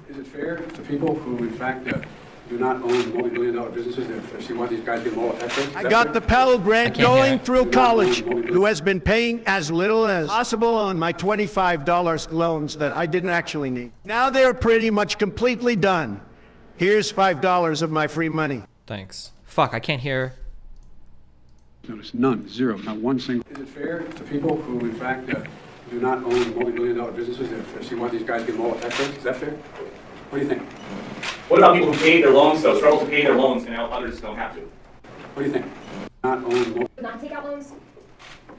Is it fair to people who, in fact, do not own multi-billion-dollar businesses if you want these guys to get them all at tax rates? I got the Pell Grant going through college, who has been paying as little as possible on my $25 loans that I didn't actually need. Now they're pretty much completely done. Here's $5 of my free money. Thanks. Fuck, I can't hear. Notice none, zero, not one single. Is it fair to people who, in fact, do not own multi-billion-dollar businesses if you want these guys to get them all at tax rates? Is that fair? What do you think? What about people who paid their loans, though, struggle to pay their loans, and now others don't have to? What do you think? Not own. Not take out loans?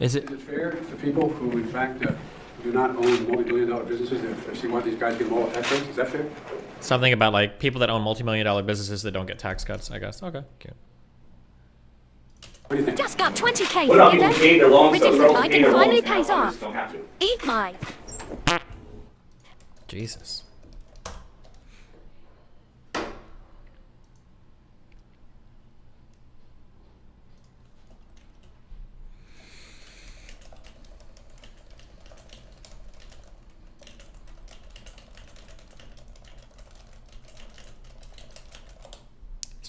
Is it fair to people who, in fact, do not own multi-billion-dollar businesses if you want these guys to get them all at tax rates? Is that fair? Something about like people that own multi-million-dollar businesses that don't get tax cuts, I guess. Okay, cute. What do you think? Just got 20K. What about people who paid their loans, though, Ridiculous. struggle to pay their Finally loans, and pays now off. others don't have to? Eat mine. Jesus.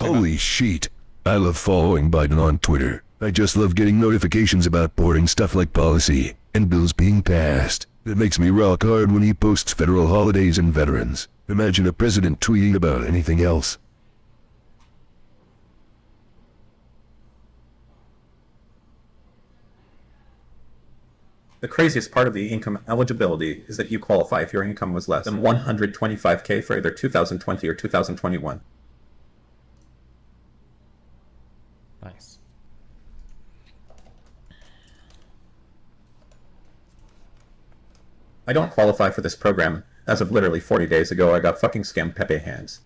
Holy shit. I love following Biden on Twitter. I just love getting notifications about boring stuff like policy and bills being passed. It makes me rock hard when he posts federal holidays and veterans. Imagine a president tweeting about anything else. The craziest part of the income eligibility is that you qualify if your income was less than 125K for either 2020 or 2021. Nice. I don't qualify for this program. As of literally 40 days ago, I got fucking scam Pepe hands.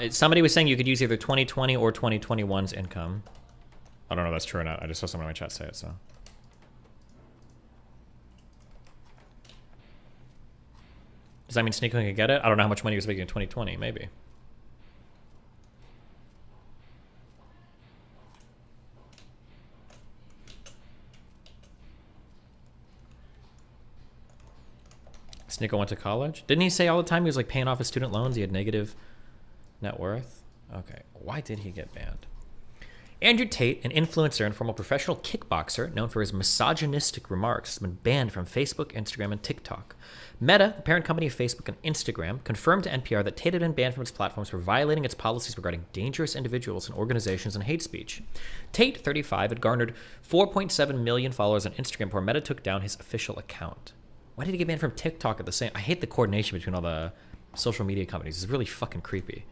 Somebody was saying you could use either 2020 or 2021's income. I don't know if that's true or not. I just saw someone in my chat say it, so. Does that mean Sneako can get it? I don't know how much money he was making in 2020, maybe. Sneako went to college? Didn't he say all the time he was like paying off his student loans? He had negative net worth? Okay, why did he get banned? Andrew Tate, an influencer and former professional kickboxer known for his misogynistic remarks, has been banned from Facebook, Instagram, and TikTok. Meta, the parent company of Facebook and Instagram, confirmed to NPR that Tate had been banned from its platforms for violating its policies regarding dangerous individuals and organizations and hate speech. Tate, 35, had garnered 4.7 million followers on Instagram before Meta took down his official account. Why did he get banned from TikTok at the same? I hate the coordination between all the social media companies. It's really fucking creepy.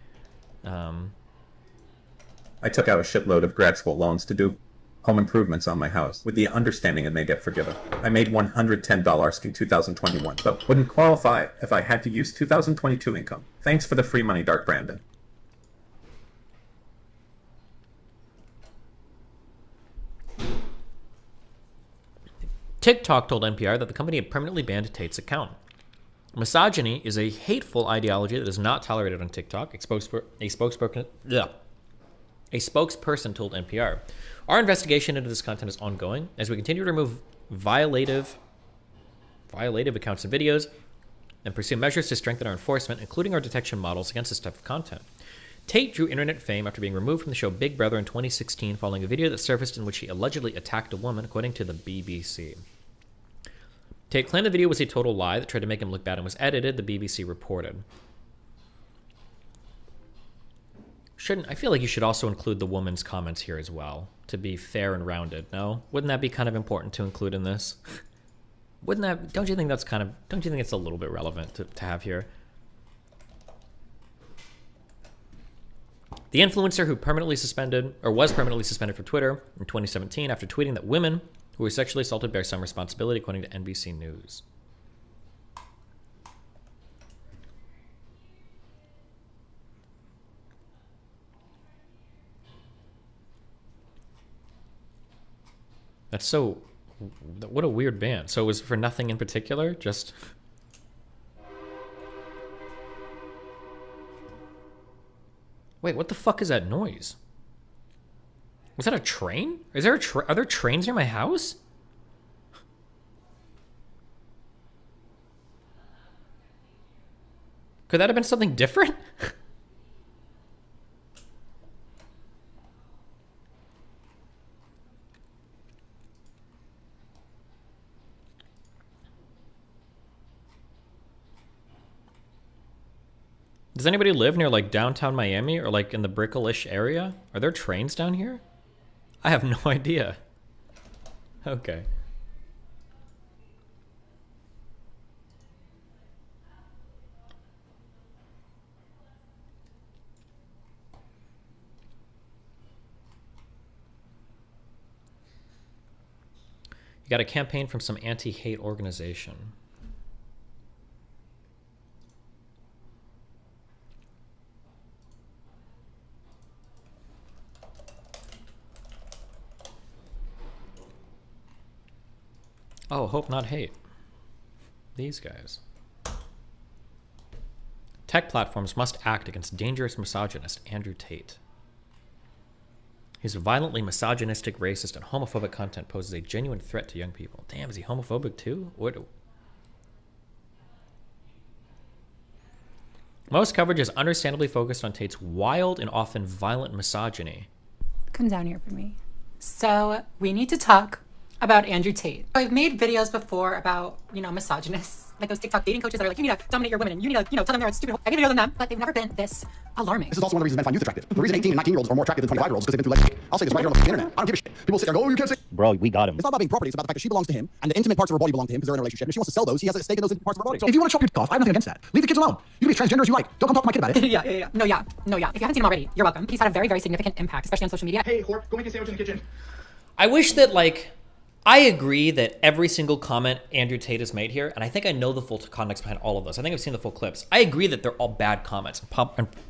I took out a shitload of grad school loans to do home improvements on my house, with the understanding it may get forgiven. I made $110 in 2021, but wouldn't qualify if I had to use 2022 income. Thanks for the free money, Dark Brandon. TikTok told NPR that the company had permanently banned Tate's account. Misogyny is a hateful ideology that is not tolerated on TikTok, a spokesperson told NPR. Our investigation into this content is ongoing as we continue to remove violative accounts and videos and pursue measures to strengthen our enforcement, including our detection models against this type of content. Tate drew internet fame after being removed from the show Big Brother in 2016 following a video that surfaced in which he allegedly attacked a woman, according to the BBC. Tate claimed the video was a total lie that tried to make him look bad and was edited, the BBC reported. I feel like you should also include the woman's comments here as well, to be fair and rounded, no? Wouldn't that be kind of important to include in this? Don't you think it's a little bit relevant to have here? The influencer who was permanently suspended from Twitter in 2017 after tweeting that women who were sexually assaulted bear some responsibility, according to NBC News. That's so... What a weird ban. So it was for nothing in particular? Just... Wait, what the fuck is that noise? Was that a train? Is there are there trains near my house? Could that have been something different? Does anybody live near like downtown Miami or like in the Brickell-ish area? Are there trains down here? I have no idea. Okay. You got a campaign from some anti-hate organization. Oh, hope not hate. These guys. Tech platforms must act against dangerous misogynist Andrew Tate. His violently misogynistic, racist, and homophobic content poses a genuine threat to young people. Damn, is he homophobic too? What? Most coverage is understandably focused on Tate's wild and often violent misogyny. Come down here for me. So we need to talk about Andrew Tate. I've made videos before about, misogynists, like those TikTok dating coaches that are like, you need to dominate your women and you need to, tell them they're stupid. I get videos on them, but they've never been this alarming. This is also one of the reasons men find youth attractive. The reason 18 and 19-year-olds are more attractive than 25-year-olds because they've been through life. I'll say this right here on the internet. I don't give a shit. People sit there and go, oh, you can't say. Bro, we got him. It's not about being property. It's about the fact that she belongs to him and the intimate parts of her body belong to him because they're in a relationship. And if she wants to sell those, he has a stake in those intimate parts of her body. So if you want to chop your dick off, I have nothing against that. Leave the kids alone. You can be as transgender as you like. Don't come talk to my kid about it. Yeah. No, yeah. If you haven't seen him already, you're welcome. He's had a very, very significant impact, especially on social media. Hey, whore, go make a sandwich in the kitchen. I wish that, I agree that every single comment Andrew Tate has made here, and I think I know the full context behind all of those. I think I've seen the full clips. I agree that they're all bad comments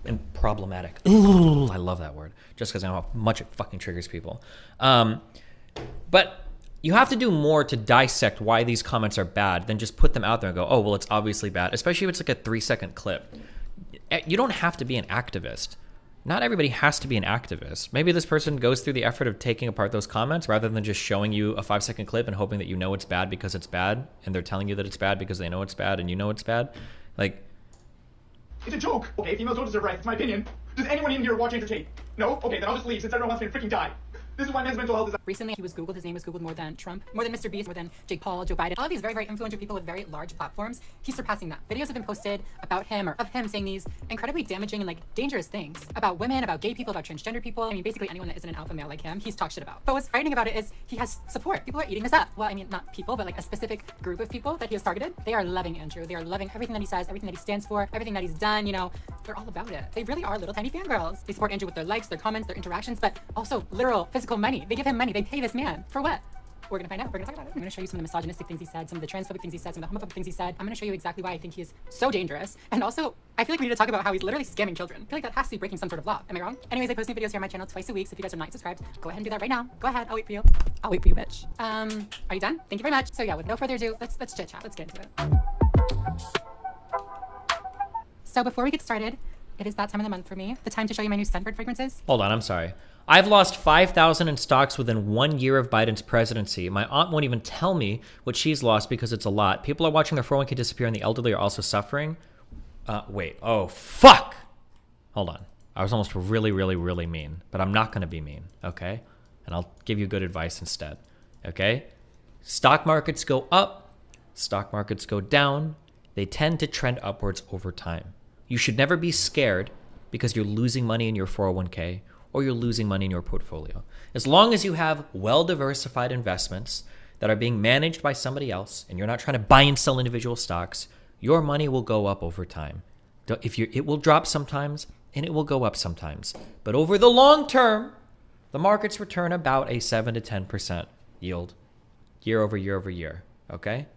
and problematic. Ooh, I love that word, just because I know how much it fucking triggers people. But you have to do more to dissect why these comments are bad than just put them out there and go, oh, well, it's obviously bad, especially if it's like a 3-second clip. You don't have to be an activist. Not everybody has to be an activist. Maybe this person goes through the effort of taking apart those comments rather than just showing you a 5-second clip and hoping that you know it's bad because it's bad, and they're telling you that it's bad because they know it's bad and you know it's bad. It's a joke. Okay, females don't deserve rights. It's my opinion. Does anyone in here watch Andrew Tate? No? Okay, then I'll just leave since everyone wants me to freaking die. This is why men's mental health is... Recently, he was Googled. His name was Googled more than Trump, more than Mr. Beast, more than Jake Paul, Joe Biden. All of these very, very influential people with very large platforms, he's surpassing that. Videos have been posted about him or of him saying these incredibly damaging and dangerous things about women, about gay people, about transgender people. I mean, basically anyone that isn't an alpha male like him, he's talked shit about. But what's frightening about it is he has support. People are eating this up. Well, I mean, not people, but a specific group of people that he has targeted. They are loving Andrew. They are loving everything that he says, everything that he stands for, everything that he's done. They're all about it. They really are little tiny fangirls. They support Andrew with their likes, their comments, their interactions, but also literal physical money. They give him money. They pay this man for what? We're gonna find out. We're gonna talk about it. I'm gonna show you some of the misogynistic things he said, some of the transphobic things he said, some of the homophobic things he said. I'm gonna show you exactly why I think he is so dangerous. And also, I feel like we need to talk about how he's literally scamming children. I feel like that has to be breaking some sort of law. Am I wrong? Anyways, I post new videos here on my channel twice a week, so if you guys are not subscribed, go ahead and do that right now. Go ahead. I'll wait for you. I'll wait for you, bitch. Are you done? Thank you very much. So yeah, with no further ado, let's chit chat. Let's get into it. So before we get started, it is that time of the month for me. The time to show you my new Scentbird fragrances. Hold on, I'm sorry. I've lost 5,000 in stocks within 1 year of Biden's presidency. My aunt won't even tell me what she's lost because it's a lot. People are watching their 401k disappear and the elderly are also suffering. Wait. Oh, fuck! Hold on. I was almost really, really, really mean. But I'm not going to be mean, okay? And I'll give you good advice instead, okay? Stock markets go up. Stock markets go down. They tend to trend upwards over time. You should never be scared because you're losing money in your 401k or you're losing money in your portfolio. As long as you have well-diversified investments that are being managed by somebody else and you're not trying to buy and sell individual stocks, your money will go up over time. It will drop sometimes and it will go up sometimes. But over the long term, the markets return about a 7 to 10% yield year over year over year, okay?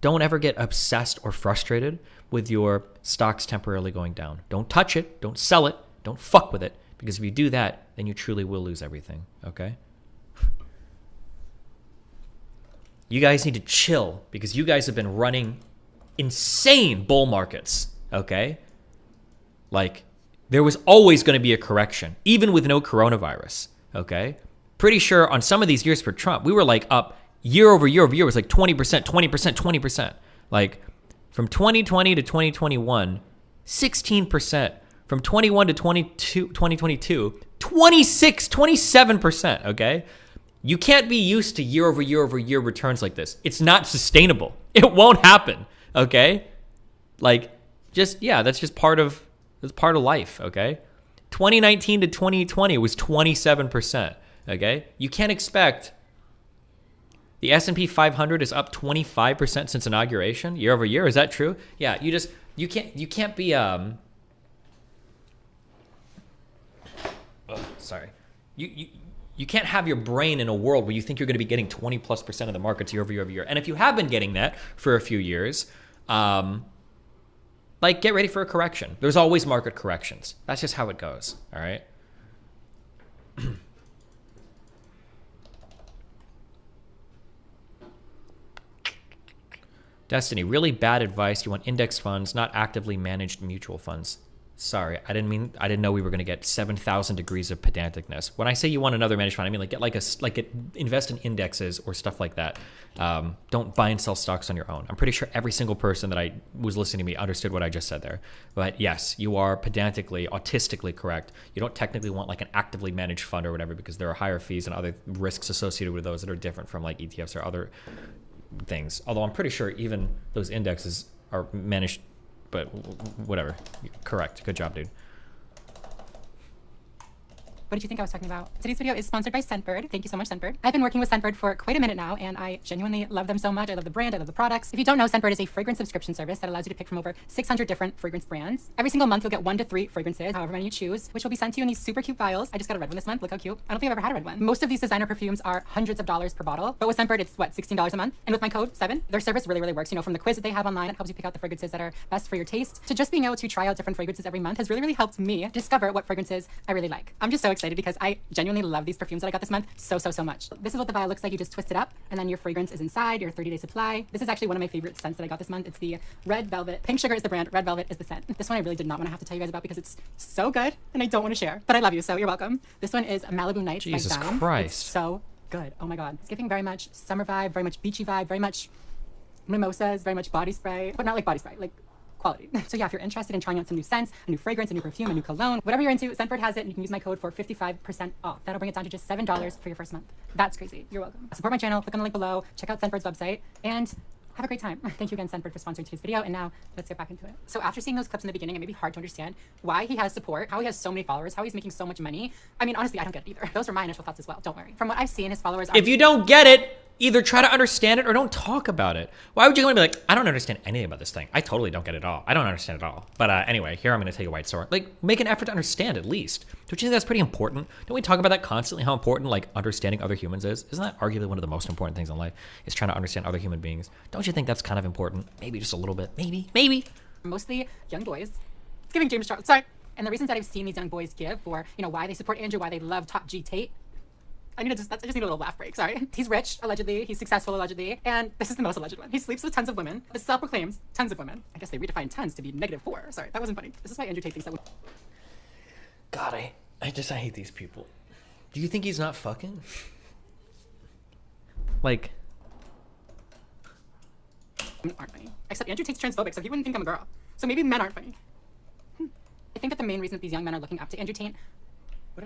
Don't ever get obsessed or frustrated with your stocks temporarily going down. Don't touch it. Don't sell it. Don't fuck with it. Because if you do that, then you truly will lose everything, okay? You guys need to chill because you guys have been running insane bull markets, okay? There was always going to be a correction, even with no coronavirus, okay? Pretty sure on some of these years for Trump, we were up year over year over year. It was 20%, 20%, 20%. From 2020 to 2021, 16%. From 21 to 2022, 26, 27%, okay? You can't be used to year over year over year returns like this. It's not sustainable. It won't happen, okay? That's just part of life, okay? 2019 to 2020 was 27%, okay? You can't expect the S&P 500 is up 25% since inauguration, year over year. Is that true? Yeah, you can't be sorry. You can't have your brain in a world where you think you're going to be getting 20+% of the markets year over year over year. And if you have been getting that for a few years, get ready for a correction. There's always market corrections. That's just how it goes, all right? Destiny, really bad advice. You want index funds, not actively managed mutual funds. Sorry, I didn't know we were gonna get 7,000 degrees of pedanticness. When I say you want another managed fund, I mean like invest in indexes or stuff like that. Don't buy and sell stocks on your own. I'm pretty sure every single person that I was listening to me understood what I just said there. But yes, you are pedantically, autistically correct. You don't technically want like an actively managed fund or whatever because there are higher fees and other risks associated with those that are different from like ETFs or other things. Although I'm pretty sure even those indexes are managed. But whatever. Correct. Good job, dude. What did you think I was talking about? Today's video is sponsored by Scentbird. Thank you so much, Scentbird. I've been working with Scentbird for quite a minute now, and I genuinely love them so much. I love the brand, I love the products. If you don't know, Scentbird is a fragrance subscription service that allows you to pick from over 600 different fragrance brands. Every single month, you'll get 1 to 3 fragrances, however many you choose, which will be sent to you in these super cute vials. I just got a red one this month. Look how cute. I don't think I've ever had a red one. Most of these designer perfumes are hundreds of dollars per bottle, but with Scentbird, it's what, $16 a month? And with my code 7, their service really, really works. You know, from the quiz that they have online, it helps you pick out the fragrances that are best for your taste, to just being able to try out different fragrances every month has really, really helped me discover what fragrances I really like. I'm just so excited because I genuinely love these perfumes that I got this month so much. This is what the vial looks like. You just twist it up and then your fragrance is inside, your 30-day supply. This is actually one of my favorite scents that I got this month. It's the Red Velvet. Pink Sugar is the brand, Red Velvet is the scent. This one I really did not want to have to tell you guys about because it's so good and I don't want to share, but I love you, so you're welcome. This one is Malibu Nights by Jesus Dime. Christ. It's so good. Oh my God. It's giving very much summer vibe, very much beachy vibe, very much mimosas, very much body spray, but not like body spray, like quality. So yeah, if you're interested in trying out some new scents, a new fragrance, a new perfume, a new cologne, whatever you're into, Scentbird has it, and you can use my code for 55% off. That'll bring it down to just $7 for your first month. That's crazy. You're welcome. Support my channel, click on the link below, check out Scentbird's website, and have a great time. Thank you again, Scentbird, for sponsoring today's video, and now let's get back into it. So after seeing those clips in the beginning, it may be hard to understand why he has support, how he has so many followers, how he's making so much money. I mean, honestly, I don't get it either. Those were my initial thoughts as well, don't worry. From what I've seen, his followers are— If you don't get it, either try to understand it or don't talk about it. Why would you go and be like, I don't understand anything about this thing. I totally don't get it at all. I don't understand it at all. But anyway, here I'm going to take a white sword. Like, make an effort to understand at least. Don't you think that's pretty important? Don't we talk about that constantly, how important, like, understanding other humans is? Isn't that arguably one of the most important things in life, is trying to understand other human beings? Don't you think that's kind of important? Maybe just a little bit. Maybe. Mostly young boys. It's giving James Charles. Sorry. And the reasons that I've seen these young boys give for, you know, why they support Andrew, why they love Top G Tate, I just need a little laugh break, sorry. He's rich, allegedly. He's successful, allegedly. And this is the most alleged one. He sleeps with tons of women. This self-proclaims tons of women. I guess they redefine tons to be -4. Sorry, that wasn't funny. This is why Andrew Tate thinks that— God, I hate these people. Do you think he's not fucking? Like, women aren't funny. Except Andrew Tate's transphobic, so he wouldn't think I'm a girl. So maybe men aren't funny. I think that the main reason that these young men are looking up to Andrew Tate—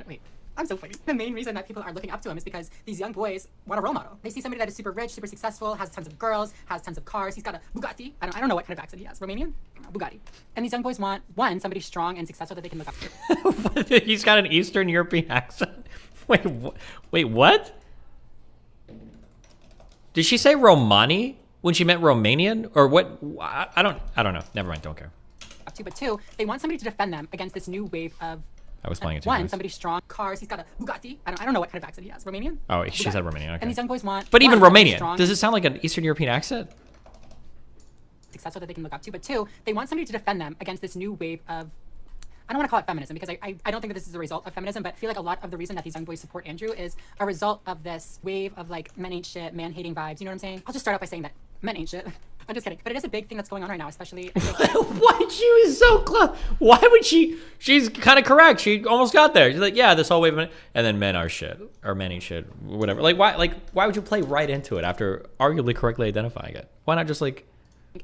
wait. I'm so funny. The main reason that people are looking up to him is because these young boys want a role model. They see somebody that is super rich, super successful, has tons of girls, has tons of cars. He's got a Bugatti. I don't know what kind of accent he has. Romanian? Bugatti. And these young boys want, one, somebody strong and successful that they can look up to. He's got an Eastern European accent. Wait, what? Did she say Romani when she meant Romanian? Or what? I don't know. Never mind, don't care. But two, they want somebody to defend them against this new wave of— I was playing it too. One, somebody strong, cars. He's got a Bugatti. I don't know what kind of accent he has. Romanian? Oh, she said Romanian. Okay. And these young boys want— But even Romanian, does it sound like an Eastern European accent? Successful that they can look up to. But two, they want somebody to defend them against this new wave of— I don't want to call it feminism because I don't think that this is a result of feminism, but I feel like a lot of the reason that these young boys support Andrew is a result of this wave of like men ain't shit, man hating vibes. You know what I'm saying? I'll just start out by saying that men ain't shit. I'm just kidding. But it is a big thing that's going on right now, especially— Why? She was so close. Why would she? She's kind of correct. She almost got there. She's like, yeah, this whole wave of men, and then men are shit, or men ain't shit, whatever. Like, why? Like, why would you play right into it after arguably correctly identifying it? Why not just like—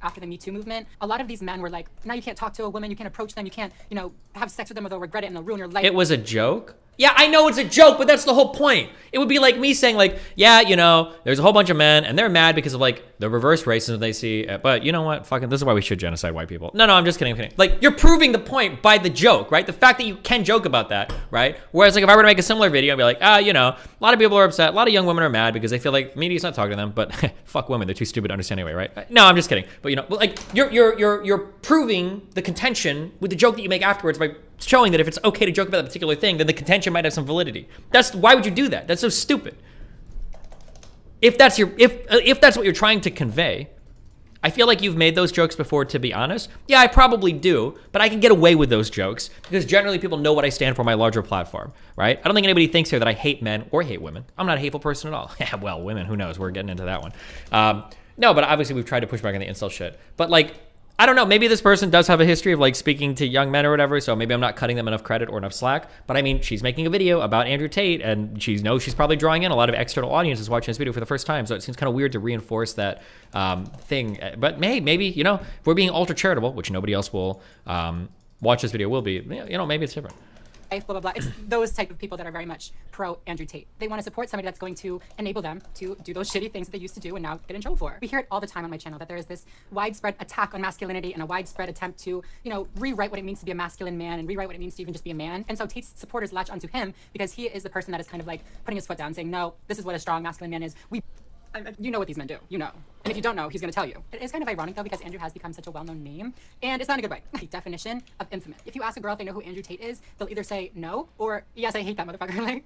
After the Me Too movement, a lot of these men were like, now you can't talk to a woman, you can't approach them, you can't, you know, have sex with them or they'll regret it and they'll ruin your life. It was a joke? Yeah, I know it's a joke, but that's the whole point. It would be like me saying like, yeah, you know, there's a whole bunch of men and they're mad because of like the reverse racism they see, but you know what? Fucking, this is why we should genocide white people. No, I'm just kidding. Like, you're proving the point by the joke, right? The fact that you can joke about that, right? Whereas like if I were to make a similar video and be like, you know, a lot of people are upset, a lot of young women are mad because they feel like media's not talking to them, but fuck women, they're too stupid to understand anyway, right? No, I'm just kidding. But you know, like you're proving the contention with the joke that you make afterwards by showing that if it's okay to joke about a particular thing, then the contention might have some validity. Why would you do that? That's so stupid. If that's what you're trying to convey, I feel like you've made those jokes before, to be honest. Yeah, I probably do, but I can get away with those jokes because generally people know what I stand for, my larger platform, right? I don't think anybody thinks here that I hate men or hate women. I'm not a hateful person at all. Yeah, well, women, who knows? We're getting into that one. No, but obviously we've tried to push back on the incel shit. But like, I don't know. Maybe this person does have a history of like speaking to young men or whatever, so maybe I'm not cutting them enough credit or enough slack. But I mean, she's making a video about Andrew Tate, and she's probably drawing in a lot of external audiences watching this video for the first time. So it seems kind of weird to reinforce that thing. But maybe, you know, if we're being ultra charitable, which nobody else will watch this video will be, you know, maybe it's different. Blah, blah, blah. It's those type of people that are very much pro Andrew Tate. They want to support somebody that's going to enable them to do those shitty things that they used to do and now get in trouble for. We hear it all the time on my channel that there is this widespread attack on masculinity and a widespread attempt to, you know, rewrite what it means to be a masculine man and rewrite what it means to even just be a man. And so Tate's supporters latch onto him because he is the person that is kind of like putting his foot down saying, no, this is what a strong masculine man is. You know what these men do, you know. And if you don't know, he's gonna tell you. It is kind of ironic though because Andrew has become such a well-known name and it's not a good way. The definition of infamous. If you ask a girl if they know who Andrew Tate is, they'll either say no or yes, I hate that motherfucker. Like,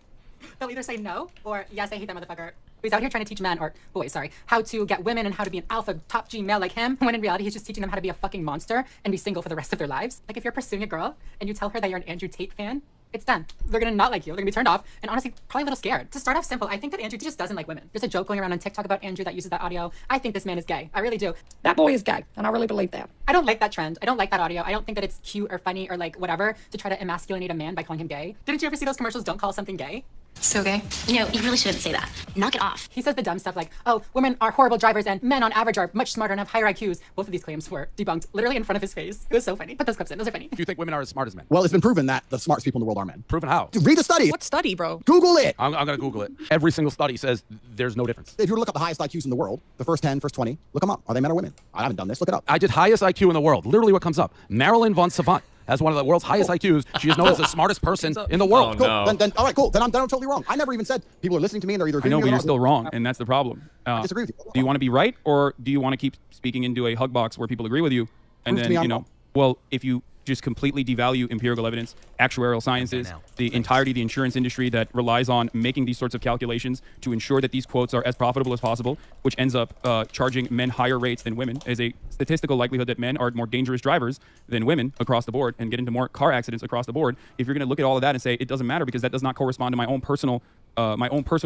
they'll either say no or yes, I hate that motherfucker. He's out here trying to teach men, or boys, sorry, how to get women and how to be an alpha top G male like him, when in reality he's just teaching them how to be a fucking monster and be single for the rest of their lives. Like if you're pursuing a girl and you tell her that you're an Andrew Tate fan, it's done. They're gonna not like you. They're gonna be turned off and honestly probably a little scared. To start off simple, I think that Andrew just doesn't like women. There's a joke going around on TikTok about Andrew that uses that audio. I think this man is gay. I really do. That boy is gay and I really believe that. I don't like that trend. I don't like that audio. I don't think that it's cute or funny or like whatever to try to emasculinate a man by calling him gay. Didn't you ever see those commercials, don't call something gay? So gay. You know, you really shouldn't say that. Knock it off. He says the dumb stuff like, oh, women are horrible drivers and men on average are much smarter and have higher IQs. Both of these claims were debunked literally in front of his face. It was so funny. Put those clips in. Those are funny. Do you think women are as smart as men? Well, it's been proven that the smartest people in the world are men. Proven how? Read the study. What study, bro? Google it. I'm going to Google it. Every single study says there's no difference. If you were to look up the highest IQs in the world, the first 10, first 20, look them up. Are they men or women? I haven't done this. Look it up. I did highest IQ in the world. Literally what comes up. Marilyn von Savant has one of the world's highest IQs. She is known as the smartest person in the world. Cool. Then, all right, cool. Then I'm totally wrong. I never even said people are listening to me and they're either I know, but agreeing you're or still wrong, and that's the problem. I disagree with you. Do you want to be right, or do you want to keep speaking into a hug box where people agree with you? And Prove to then, me I'm you know, wrong. well, if you just completely devalue empirical evidence, actuarial sciences, the entirety of the insurance industry that relies on making these sorts of calculations to ensure that these quotes are as profitable as possible, which ends up charging men higher rates than women, as a statistical likelihood that men are more dangerous drivers than women across the board and get into more car accidents across the board. If you're going to look at all of that and say it doesn't matter because that does not correspond to my own personal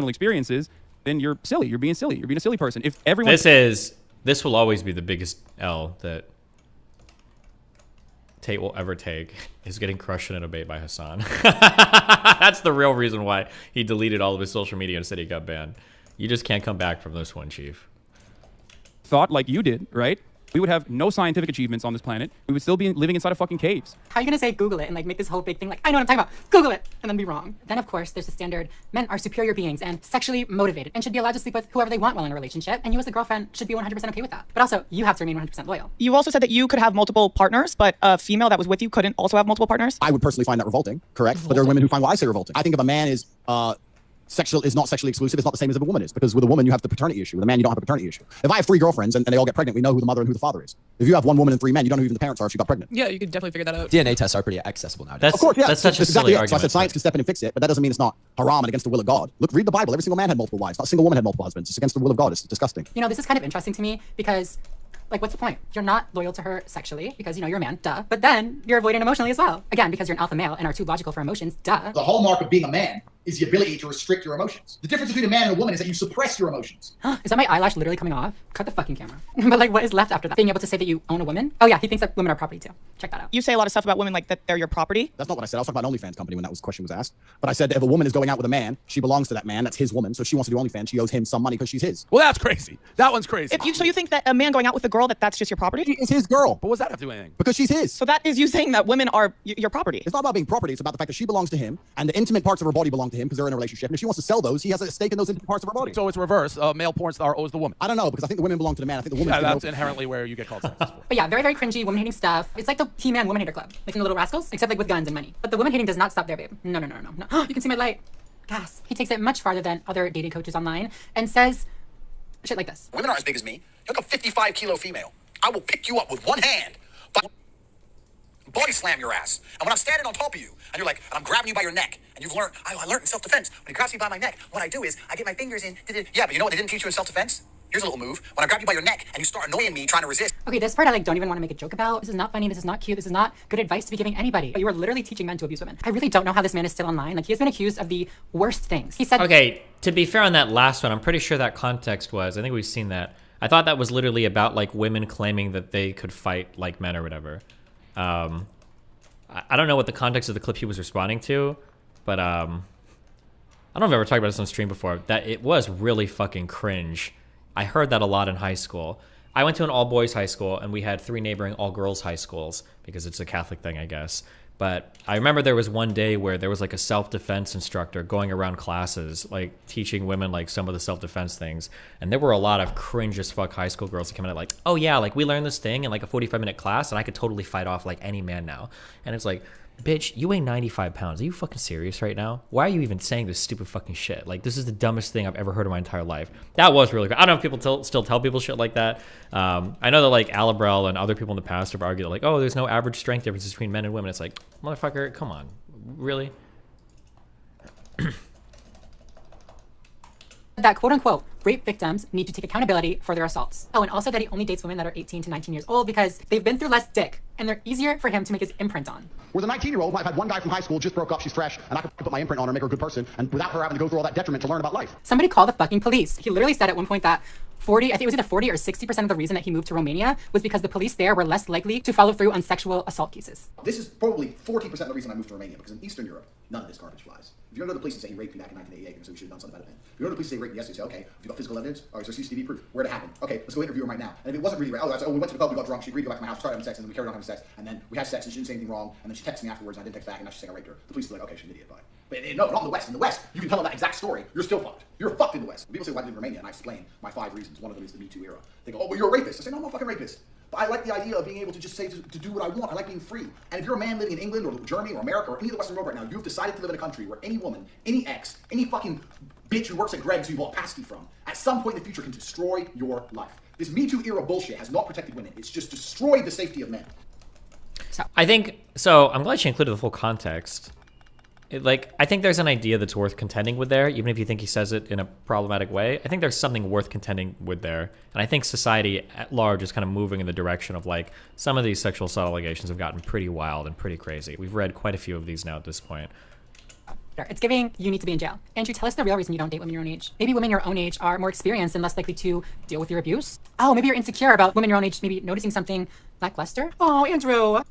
experiences, then you're silly. You're being silly. You're being a silly person. If everyone this will always be the biggest L that Tate will ever take, is getting crushed in a debate by Hassan. That's the real reason why he deleted all of his social media and said he got banned. You just can't come back from this one, Chief. thought like you did, right? We would have no scientific achievements on this planet. We would still be living inside of fucking caves. How are you gonna say Google it and like make this whole big thing like, I know what I'm talking about, Google it, and then be wrong? Then of course there's the standard, men are superior beings and sexually motivated and should be allowed to sleep with whoever they want while in a relationship, and you as a girlfriend should be 100% okay with that. But also, you have to remain 100% loyal. You also said that you could have multiple partners, but a female that was with you couldn't also have multiple partners? I would personally find that revolting, correct? But there are women who find what I say revolting. I think if a man is not sexually exclusive, it's not the same as if a woman is, because with a woman you have the paternity issue. With a man you don't have a paternity issue. If I have 3 girlfriends and they all get pregnant, we know who the mother and who the father is. If you have 1 woman and 3 men, you don't know who even the parents are if she got pregnant. Yeah, you could definitely figure that out. DNA tests are pretty accessible nowadays. Of course, yeah. That's such a silly argument. So I said science can step in and fix it, but that doesn't mean it's not haram and against the will of God. Look, read the Bible. Every single man had multiple wives. Not a single woman had multiple husbands. It's against the will of God. It's disgusting. You know, this is kind of interesting to me because, like, what's the point? You're not loyal to her sexually because, you know, you're a man, duh. But then you're avoidant emotionally as well. Again, because you're an alpha male and are too logical for emotions, duh. The hallmark of being a man is the ability to restrict your emotions. The difference between a man and a woman is that you suppress your emotions. Is that my eyelash literally coming off? Cut the fucking camera. But like, what is left after that? Being able to say that you own a woman? Oh yeah, he thinks that women are property too. Check that out. You say a lot of stuff about women like that they're your property. That's not what I said. I was talking about an OnlyFans company when that question was asked. But I said that if a woman is going out with a man, she belongs to that man. That's his woman. So if she wants to do OnlyFans, she owes him some money because she's his. Well, that's crazy. That one's crazy. So you think that a man going out with a girl, that's just your property? She is his girl. But what does that have to do with anything? Because she's his. So that is you saying that women are your property. It's not about being property. It's about the fact that she belongs to him and the intimate parts of her body belong to him because they're in a relationship. And if she wants to sell those, he has a stake in those intimate parts of her body. So it's reverse. Male porn star owes the woman. I don't know, because I think the women belong to the man. I think the woman. That's inherently where you get called sexist for. But yeah, very, very cringy, woman-hating stuff. It's like the He-Man woman hater club, like in the Little Rascals, except like with guns and money. But the woman hating does not stop there, babe. No. You can see my light. Gas. He takes it much farther than other dating coaches online and says shit like this. Women aren't as big as me. You're like a 55-kilo female. I will pick you up with one hand, body slam your ass. And when I'm standing on top of you, and you're like, and I'm grabbing you by your neck, and you've learned, I learned in self-defense. When he grabs me by my neck, what I do is I get my fingers in. Yeah, but you know what they didn't teach you in self-defense? Here's a little move. When I grab you by your neck and you start annoying me trying to resist. Okay, this part I like don't even want to make a joke about. This is not funny. This is not cute. This is not good advice to be giving anybody. You are literally teaching men to abuse women. I really don't know how this man is still online. Like, he has been accused of the worst things. He said. Okay, to be fair on that last one, I'm pretty sure that context was, I think we've seen that. I thought that was literally about like women claiming that they could fight like men or whatever. I don't know what the context of the clip he was responding to, but I don't know if I've ever talked about this on stream before, that it was really fucking cringe. I heard that a lot in high school. I went to an all-boys high school, and we had 3 neighboring all-girls high schools, because it's a Catholic thing, I guess. But I remember there was one day where there was like a self-defense instructor going around classes, like teaching women like some of the self-defense things. And there were a lot of cringe as fuck high school girls that came out like, oh yeah, like we learned this thing in like a 45-minute class, and I could totally fight off like any man now. And it's like, bitch, you weigh 95 pounds. Are you fucking serious right now? Why are you even saying this stupid fucking shit? Like, this is the dumbest thing I've ever heard in my entire life. That was really good. I don't know if people still tell people shit like that. I know that, like, Alabrel and other people in the past have argued, like, oh, there's no average strength differences between men and women. It's like, motherfucker, come on. Really? That quote-unquote rape victims need to take accountability for their assaults. Oh, and also that he only dates women that are 18 to 19 years old because they've been through less dick and they're easier for him to make his imprint on. Where the 19-year-old might have had one guy from high school, just broke up, she's fresh, and I could put my imprint on her and make her a good person, and without her having to go through all that detriment to learn about life. Somebody called the fucking police. He literally said at one point that I think it was either 40 or 60% of the reason that he moved to Romania was because the police there were less likely to follow through on sexual assault cases. This is probably 40% of the reason I moved to Romania, because in Eastern Europe, none of this garbage flies. If you go to the police and say you raped me back in 1988, and so we should have done something about it then. If you go to the police and say you raped me yesterday, say, okay, have you got physical evidence? Or is there CCTV proof? Where'd it happen? Okay, let's go interview him right now. And if it wasn't really, we went to the pub, we got drunk, she agreed to go back to my house, started having sex, and then we carried on having sex, and then we had sex and she didn't say anything wrong, and then she texted me afterwards and I didn't text back, and now she's saying I raped her. The police are like, okay, she's an idiot, bye. But no, not in the West. In the West, you can tell them that exact story. You're still fucked. You're fucked in the West. When people say, why did you live in Romania? And I explain my 5 reasons. One of them is the Me Too era. They go, oh, well, you're a rapist. I say, no, I'm not a fucking rapist. But I like the idea of being able to just say to do what I want. I like being free. And if you're a man living in England or Germany or America or any of the Western world right now, you've decided to live in a country where any woman, any ex, any fucking bitch who works at Greg's who you bought a pasty from, at some point in the future can destroy your life. This Me Too era bullshit has not protected women. It's just destroyed the safety of men. I think, so I'm glad she included the full context. I think there's an idea that's worth contending with there, even if you think he says it in a problematic way. I think there's something worth contending with there. And I think society at large is kind of moving in the direction of, like, some of these sexual assault allegations have gotten pretty wild and pretty crazy. We've read quite a few of these now at this point. It's giving, you need to be in jail. Andrew, tell us the real reason you don't date women your own age. Maybe women your own age are more experienced and less likely to deal with your abuse. Oh, maybe you're insecure about women your own age, maybe noticing something lackluster. Oh, Andrew.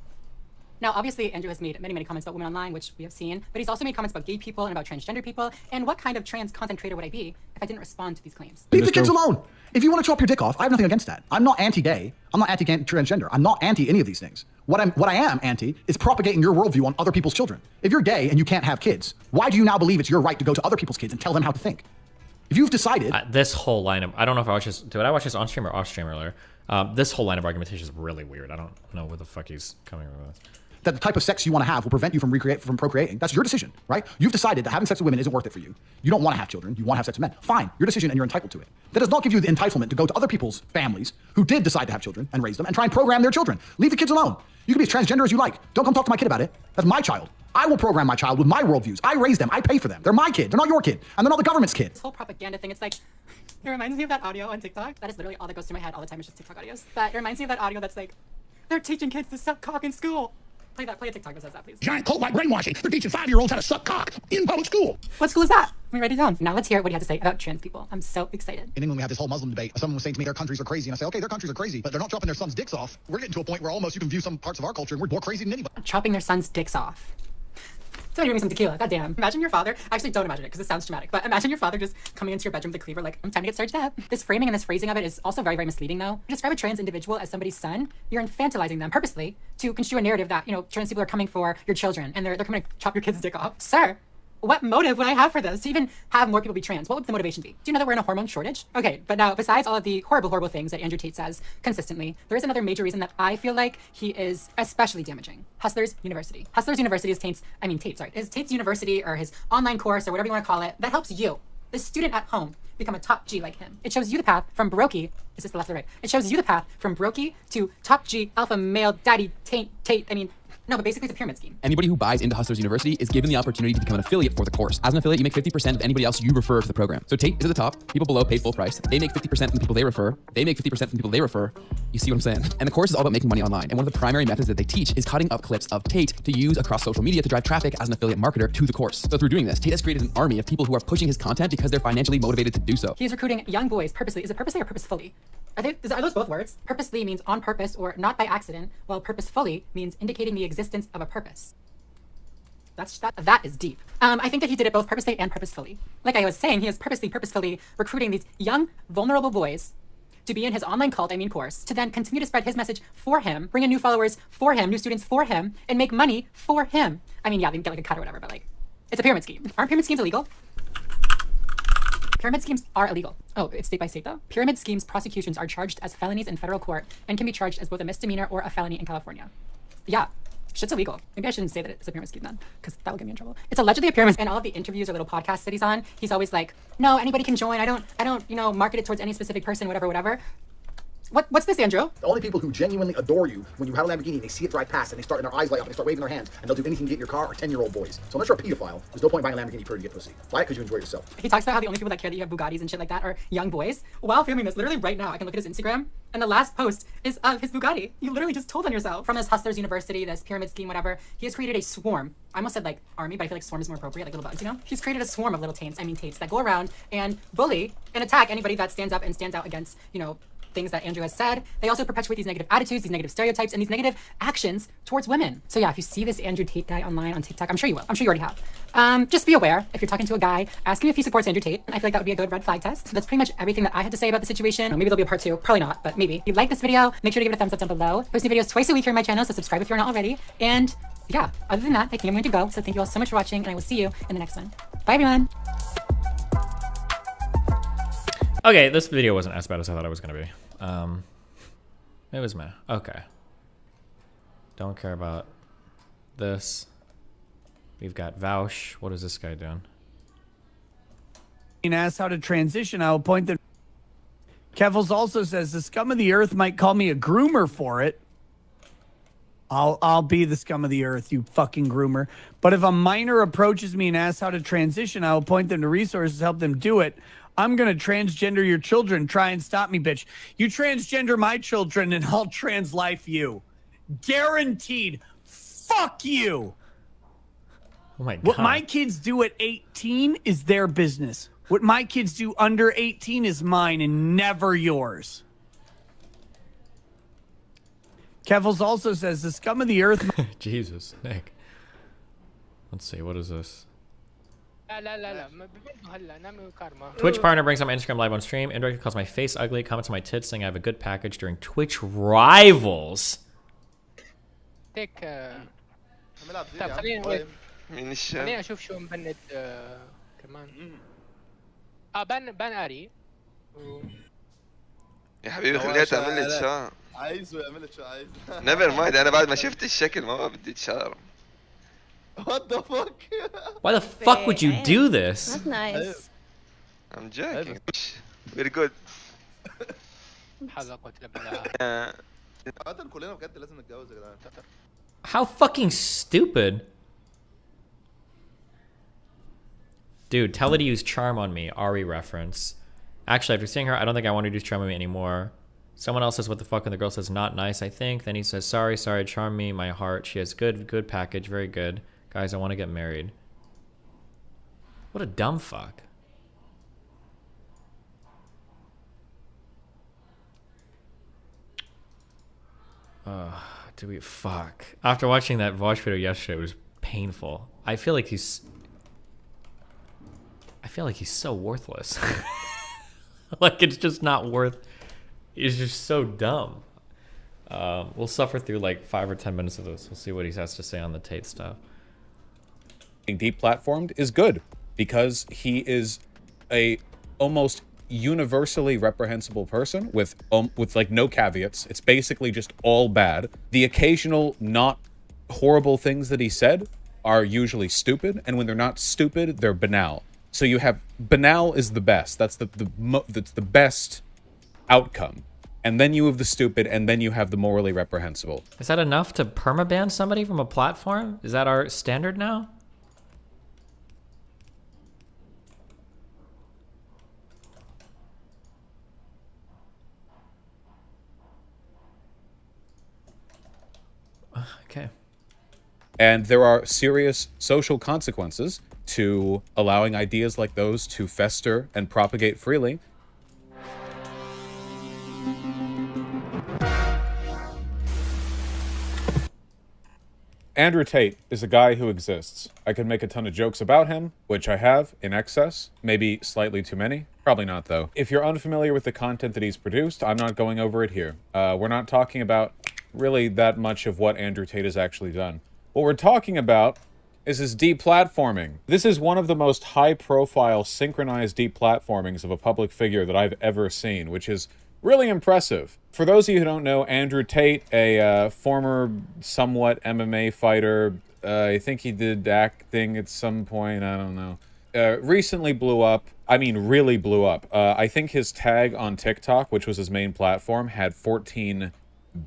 Now, obviously, Andrew has made many, many comments about women online, which we have seen, but he's also made comments about gay people and about transgender people. And what kind of trans content creator would I be if I didn't respond to these claims? Leave the kids alone. If you want to chop your dick off, I have nothing against that. I'm not anti-gay. I'm not anti-transgender. I'm not anti any of these things. What I am anti is propagating your worldview on other people's children. If you're gay and you can't have kids, why do you now believe it's your right to go to other people's kids and tell them how to think? If you've decided... this whole line of... I don't know if I watched this... Did I watch this on stream or off stream earlier? This whole line of argumentation is really weird. I don't know where the fuck he's coming with this. That the type of sex you want to have will prevent you from procreating. That's your decision, right? You've decided that having sex with women isn't worth it for you. You don't want to have children. You want to have sex with men. Fine, your decision and you're entitled to it. That does not give you the entitlement to go to other people's families who did decide to have children and raise them and try and program their children. Leave the kids alone. You can be as transgender as you like. Don't come talk to my kid about it. That's my child. I will program my child with my worldviews. I raise them. I pay for them. They're my kid. They're not your kid. And they're not the government's kid. This whole propaganda thing, it's like, it reminds me of that audio on TikTok. That is literally all that goes through my head all the time. It's just TikTok audios. But it reminds me of that audio that's like, they're teaching kids to suck cock in school. Play a TikTok that says that, please. Giant cult-like brainwashing. They're teaching 5-year-olds how to suck cock in public school. What school is that? Let me write it down. Now let's hear what he had to say about trans people. I'm so excited. In England, we have this whole Muslim debate. Someone was saying to me, their countries are crazy. And I say, okay, their countries are crazy, but they're not chopping their sons' dicks off. We're getting to a point where almost you can view some parts of our culture and we're more crazy than anybody. Chopping their sons' dicks off. Somebody bring me some tequila. Goddamn. Imagine your father. Actually, don't imagine it because it sounds traumatic. But imagine your father just coming into your bedroom with a cleaver, like, I'm time to get started up. This framing and this phrasing of it is also very, very misleading, though. You describe a trans individual as somebody's son, you're infantilizing them purposely to construe a narrative that, trans people are coming for your children and they're coming to chop your kid's dick off. Sir, what motive would I have for this? To even have more people be trans, what would the motivation be? Do you know that we're in a hormone shortage? Okay, but now, besides all of the horrible, horrible things that Andrew Tate says consistently, there is another major reason that I feel like he is especially damaging. Hustlers University. Hustlers University is Tate's university or his online course or whatever you want to call it, that helps you, the student at home, become a top G like him. It shows you the path from brokey, is this the left or right? It shows you the path from brokey to top G, alpha male, daddy, Tate, No, but basically it's a pyramid scheme. Anybody who buys into Hustlers University is given the opportunity to become an affiliate for the course. As an affiliate, you make 50% of anybody else you refer to the program. So Tate is at the top. People below pay full price. They make 50% from the people they refer. They make 50% from the people they refer. You see what I'm saying? And the course is all about making money online. And one of the primary methods that they teach is cutting up clips of Tate to use across social media to drive traffic as an affiliate marketer to the course. So through doing this, Tate has created an army of people who are pushing his content because they're financially motivated to do so. He's recruiting young boys purposely. Is it purposely or purposefully? Are those both words? Purposely means on purpose or not by accident, while purposefully means indicating the existence of a purpose. That is deep. I think that he did it both purposely and purposefully. Like I was saying, he is purposefully recruiting these young, vulnerable boys to be in his online cult, course, to then continue to spread his message for him, bring in new followers for him, new students for him, and make money for him. I mean, yeah, they can get like a cut or whatever, but like, it's a pyramid scheme. Aren't pyramid schemes illegal? Pyramid schemes are illegal. Oh, it's state by state though. Pyramid schemes prosecutions are charged as felonies in federal court and can be charged as both a misdemeanor or a felony in California. Yeah, shit's illegal. Maybe I shouldn't say that it's a pyramid scheme then, because that will get me in trouble. It's allegedly a pyramid. And all of the interviews or little podcasts that he's on, he's always like, no, anybody can join. I don't, market it towards any specific person, whatever. What's this, Andrew? The only people who genuinely adore you when you have a Lamborghini, they see it drive past and they start, and their eyes light up and they start waving their hands, and they'll do anything to get in your car, are 10-year-old boys. So unless you're a pedophile, there's no point buying a Lamborghini purely to get pussy. Buy it because you enjoy yourself. He talks about how the only people that care that you have Bugattis and shit like that are young boys. While filming this, literally right now, I can look at his Instagram, and the last post is of his Bugatti. You literally just told on yourself. From his Hustlers University, this pyramid scheme, whatever, he has created a swarm. I almost said like army, but I feel like swarm is more appropriate, like little bugs, He's created a swarm of little Tates that go around and bully and attack anybody that stands up and stands out against, things that Andrew has said. They also perpetuate these negative attitudes, these negative stereotypes, and these negative actions towards women. So yeah, if you see this Andrew Tate guy online on TikTok, I'm sure you will. I'm sure you already have. Just be aware, if you're talking to a guy, ask him if he supports Andrew Tate. I feel like that would be a good red flag test. That's pretty much everything that I had to say about the situation. Maybe there'll be a part 2, probably not, but maybe. If you like this video, make sure to give it a thumbs up down below. Post new videos twice a week here on my channel, so subscribe if you're not already. And yeah, other than that, I think I'm going to go. So thank you all so much for watching, and I will see you in the next one. Bye, everyone. Okay, this video wasn't as bad as I thought it was going to be. It was meh. Okay. Don't care about this. We've got Vouch. What is this guy doing? Asked how to transition. I will point that. Kevels also says the scum of the earth might call me a groomer for it. I'll be the scum of the earth, you fucking groomer. But if a minor approaches me and asks how to transition, I will point them to resources to help them do it. I'm going to transgender your children. Try and stop me, bitch. You transgender my children and I'll trans life you. Guaranteed. Fuck you. Oh my God. What my kids do at 18 is their business. What my kids do under 18 is mine and never yours. Kevels also says the scum of the earth. Jesus, Nick. Let's see, what is this? Twitch partner brings on my Instagram live on stream. Indirectly calls my face ugly. Comments on my tits saying I have a good package during Twitch Rivals. طب خلينا خلينا اشوف شو مبند كمان. بان اري يا حبيبي خليها تعمل لي تشار. عايزه يعمل لي تشار عايز. نيفر مايند انا بعد ما شفت الشكل ما بدي تشار. What the fuck? Why the fuck would you do this? That's nice. I'm joking. Very good. كلنا بجد لازم نتجوز يا جدعان. How fucking stupid. Dude, tell her to use charm on me. Ari reference. Actually, after seeing her, I don't think I want to use charm on me anymore. Someone else says what the fuck, and the girl says not nice, I think. Then he says sorry, charm me, my heart. She has good package, very good. Guys, I want to get married. What a dumb fuck. Do we fuck? After watching that Vosh video yesterday, it was painful. I feel like he's so worthless. Like it's just not worth. It's just so dumb. We'll suffer through like 5 or 10 minutes of this. We'll see what he has to say on the Tate stuff. Deplatformed is good because he is a almost universally reprehensible person with like no caveats. It's basically just all bad. The occasional not horrible things that he said are usually stupid, and when they're not stupid, they're banal. So you have banal is the best. That's the best outcome. and then you have the stupid, and then you have the morally reprehensible. Is that enough to permaban somebody from a platform? Is that our standard now? Okay. And there are serious social consequences to allowing ideas like those to fester and propagate freely. Andrew Tate is a guy who exists. I could make a ton of jokes about him, which I have in excess, maybe slightly too many. Probably not, though. If you're unfamiliar with the content that he's produced, I'm not going over it here. We're not talking about really that much of what Andrew Tate has actually done. What we're talking about is his deplatforming. This is one of the most high-profile, synchronized deplatformings of a public figure that I've ever seen, which is really impressive. For those of you who don't know, Andrew Tate, a former somewhat MMA fighter, I think he did acting at some point, I don't know, recently blew up. I mean, really blew up. I think his tag on TikTok, which was his main platform, had 14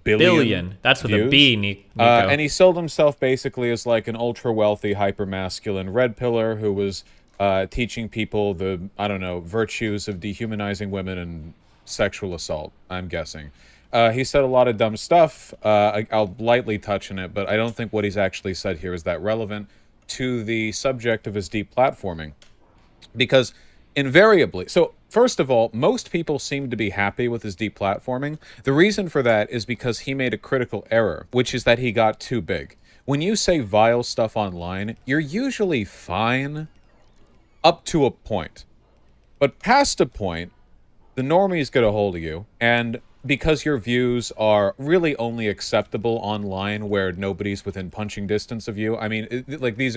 billion. That's with views. a B, Nico. And he sold himself basically as like an ultra-wealthy, hyper-masculine red pillar who was teaching people the, I don't know, virtues of dehumanizing women and sexual assault, I'm guessing. He said a lot of dumb stuff. I'll lightly touch on it, but I don't think what he's actually said here is that relevant to the subject of his deplatforming. Because invariably, so first of all, most people seem to be happy with his deplatforming. The reason for that is because he made a critical error, which is that he got too big. When you say vile stuff online, you're usually fine up to a point. But past a point, the normies get a hold of you, and because your views are really only acceptable online where nobody's within punching distance of you, I mean, like this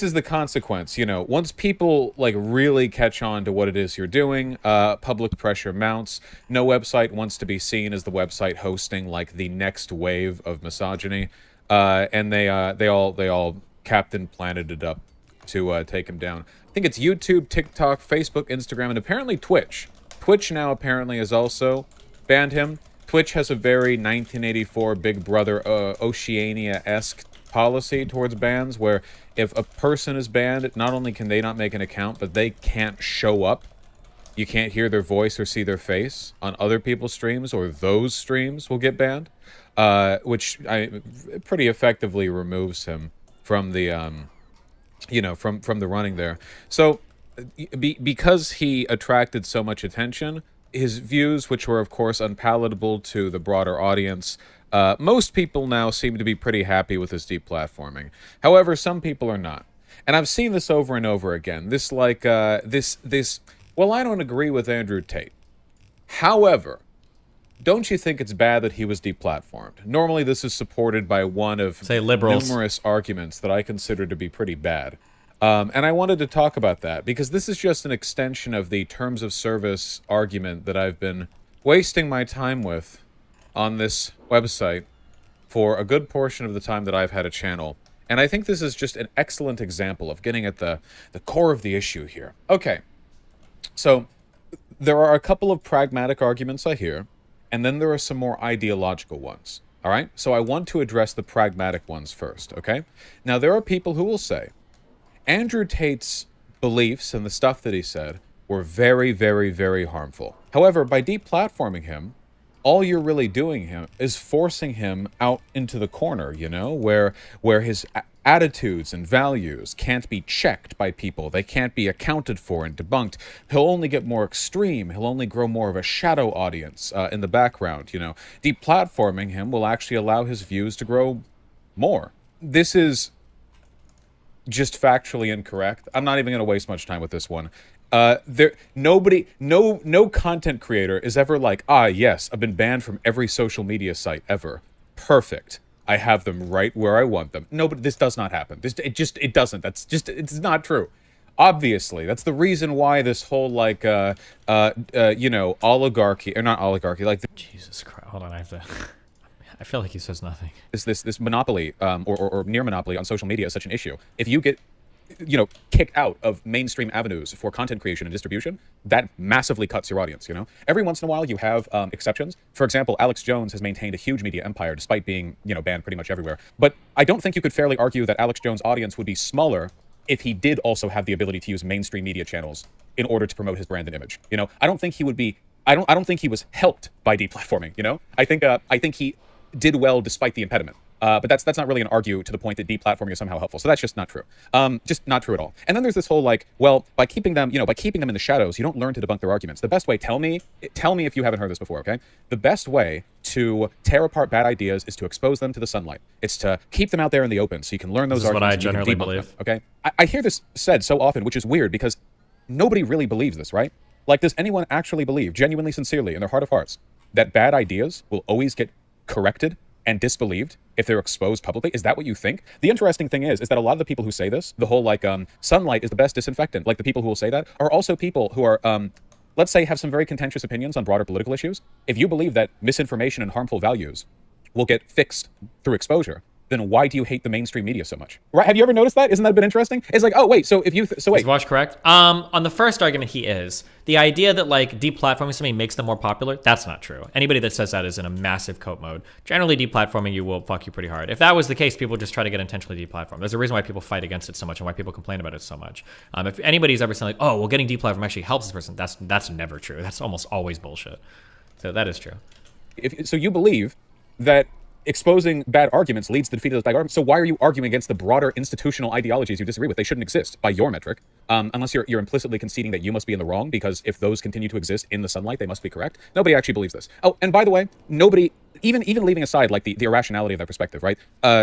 is the consequence, you know. Once people like really catch on to what it is you're doing, public pressure mounts. No website wants to be seen as the website hosting like the next wave of misogyny, and they all Captain Planeted it up to take him down. I think it's YouTube, TikTok, Facebook, Instagram, and apparently Twitch. Twitch now apparently has also banned him. Twitch has a very 1984 Big Brother Oceania-esque policy towards bans, where if a person is banned, not only can they not make an account, but they can't show up. You can't hear their voice or see their face on other people's streams, or those streams will get banned, which pretty effectively removes him from the you know, from the running there. So because he attracted so much attention, his views, which were of course unpalatable to the broader audience, most people now seem to be pretty happy with his deplatforming. However, some people are not. And I've seen this over and over again. This like well, I don't agree with Andrew Tate. However, don't you think it's bad that he was deplatformed? Normally, this is supported by one of say liberals. Numerous arguments that I consider to be pretty bad. And I wanted to talk about that because this is just an extension of the terms of service argument that I've been wasting my time with on this website for a good portion of the time that I've had a channel. And I think this is just an excellent example of getting at the core of the issue here. Okay, so there are a couple of pragmatic arguments I hear, and then there are some more ideological ones, all right? So I want to address the pragmatic ones first, okay? Now, there are people who will say, Andrew Tate's beliefs and the stuff that he said were very, very, very harmful. However, by deplatforming him, all you're really doing him is forcing him out into the corner, you know, where his attitudes and values can't be checked by people. They can't be accounted for and debunked. He'll only get more extreme. He'll only grow more of a shadow audience in the background, you know. Deplatforming him will actually allow his views to grow more. This is just factually incorrect. I'm not even going to waste much time with this one. No content creator is ever like, ah, yes, I've been banned from every social media site ever. Perfect. I have them right where I want them. No, but this does not happen. It doesn't. It's not true. Obviously, that's the reason why this whole like, you know, oligarchy, or not oligarchy, like Jesus Christ. Hold on, I have to. I feel like he says nothing. This monopoly, or near monopoly on social media is such an issue. If you get kick out of mainstream avenues for content creation and distribution, that massively cuts your audience, Every once in a while you have exceptions. For example, Alex Jones has maintained a huge media empire despite being, banned pretty much everywhere. But I don't think you could fairly argue that Alex Jones' audience would be smaller if he did also have the ability to use mainstream media channels in order to promote his brand and image. I don't think he would be, I don't think he was helped by deplatforming, I think he did well despite the impediment. But that's not really an argue to the point that deplatforming is somehow helpful. So that's just not true. Just not true at all. And then there's this whole by keeping them, by keeping them in the shadows, you don't learn to debunk their arguments. The best way, tell me if you haven't heard this before, okay? The best way to tear apart bad ideas is to expose them to the sunlight. It's to keep them out there in the open so you can learn those arguments. This is what I generally believe. Okay? I hear this said so often, which is weird because nobody really believes this, right? Like, does anyone actually believe, genuinely, sincerely, in their heart of hearts, that bad ideas will always get corrected and disbelieved if they're exposed publicly? Is that what you think? The interesting thing is that a lot of the people who say this, the whole sunlight is the best disinfectant, the people who will say that are also people who are, let's say, have some very contentious opinions on broader political issues. If you believe that misinformation and harmful values will get fixed through exposure, then why do you hate the mainstream media so much? Right? Have you ever noticed that? Isn't that a bit interesting? It's like, oh wait, so if you Is Wash correct? On the first argument, he is. The idea that deplatforming something makes them more popular, that's not true. Anybody that says that is in a massive cope mode. Generally, deplatforming you will fuck you pretty hard. If that was the case, people just try to get intentionally deplatformed. There's a reason why people fight against it so much and why people complain about it so much. If anybody's ever saying oh, well, getting deplatformed actually helps this person, that's never true. That's almost always bullshit. So that is true. So you believe that exposing bad arguments leads to the defeat of those bad arguments. So why are you arguing against the broader institutional ideologies you disagree with? They shouldn't exist by your metric, unless you're implicitly conceding that you must be in the wrong, because if those continue to exist in the sunlight, they must be correct. Nobody actually believes this. Oh, and by the way, nobody, even leaving aside the irrationality of that perspective, right?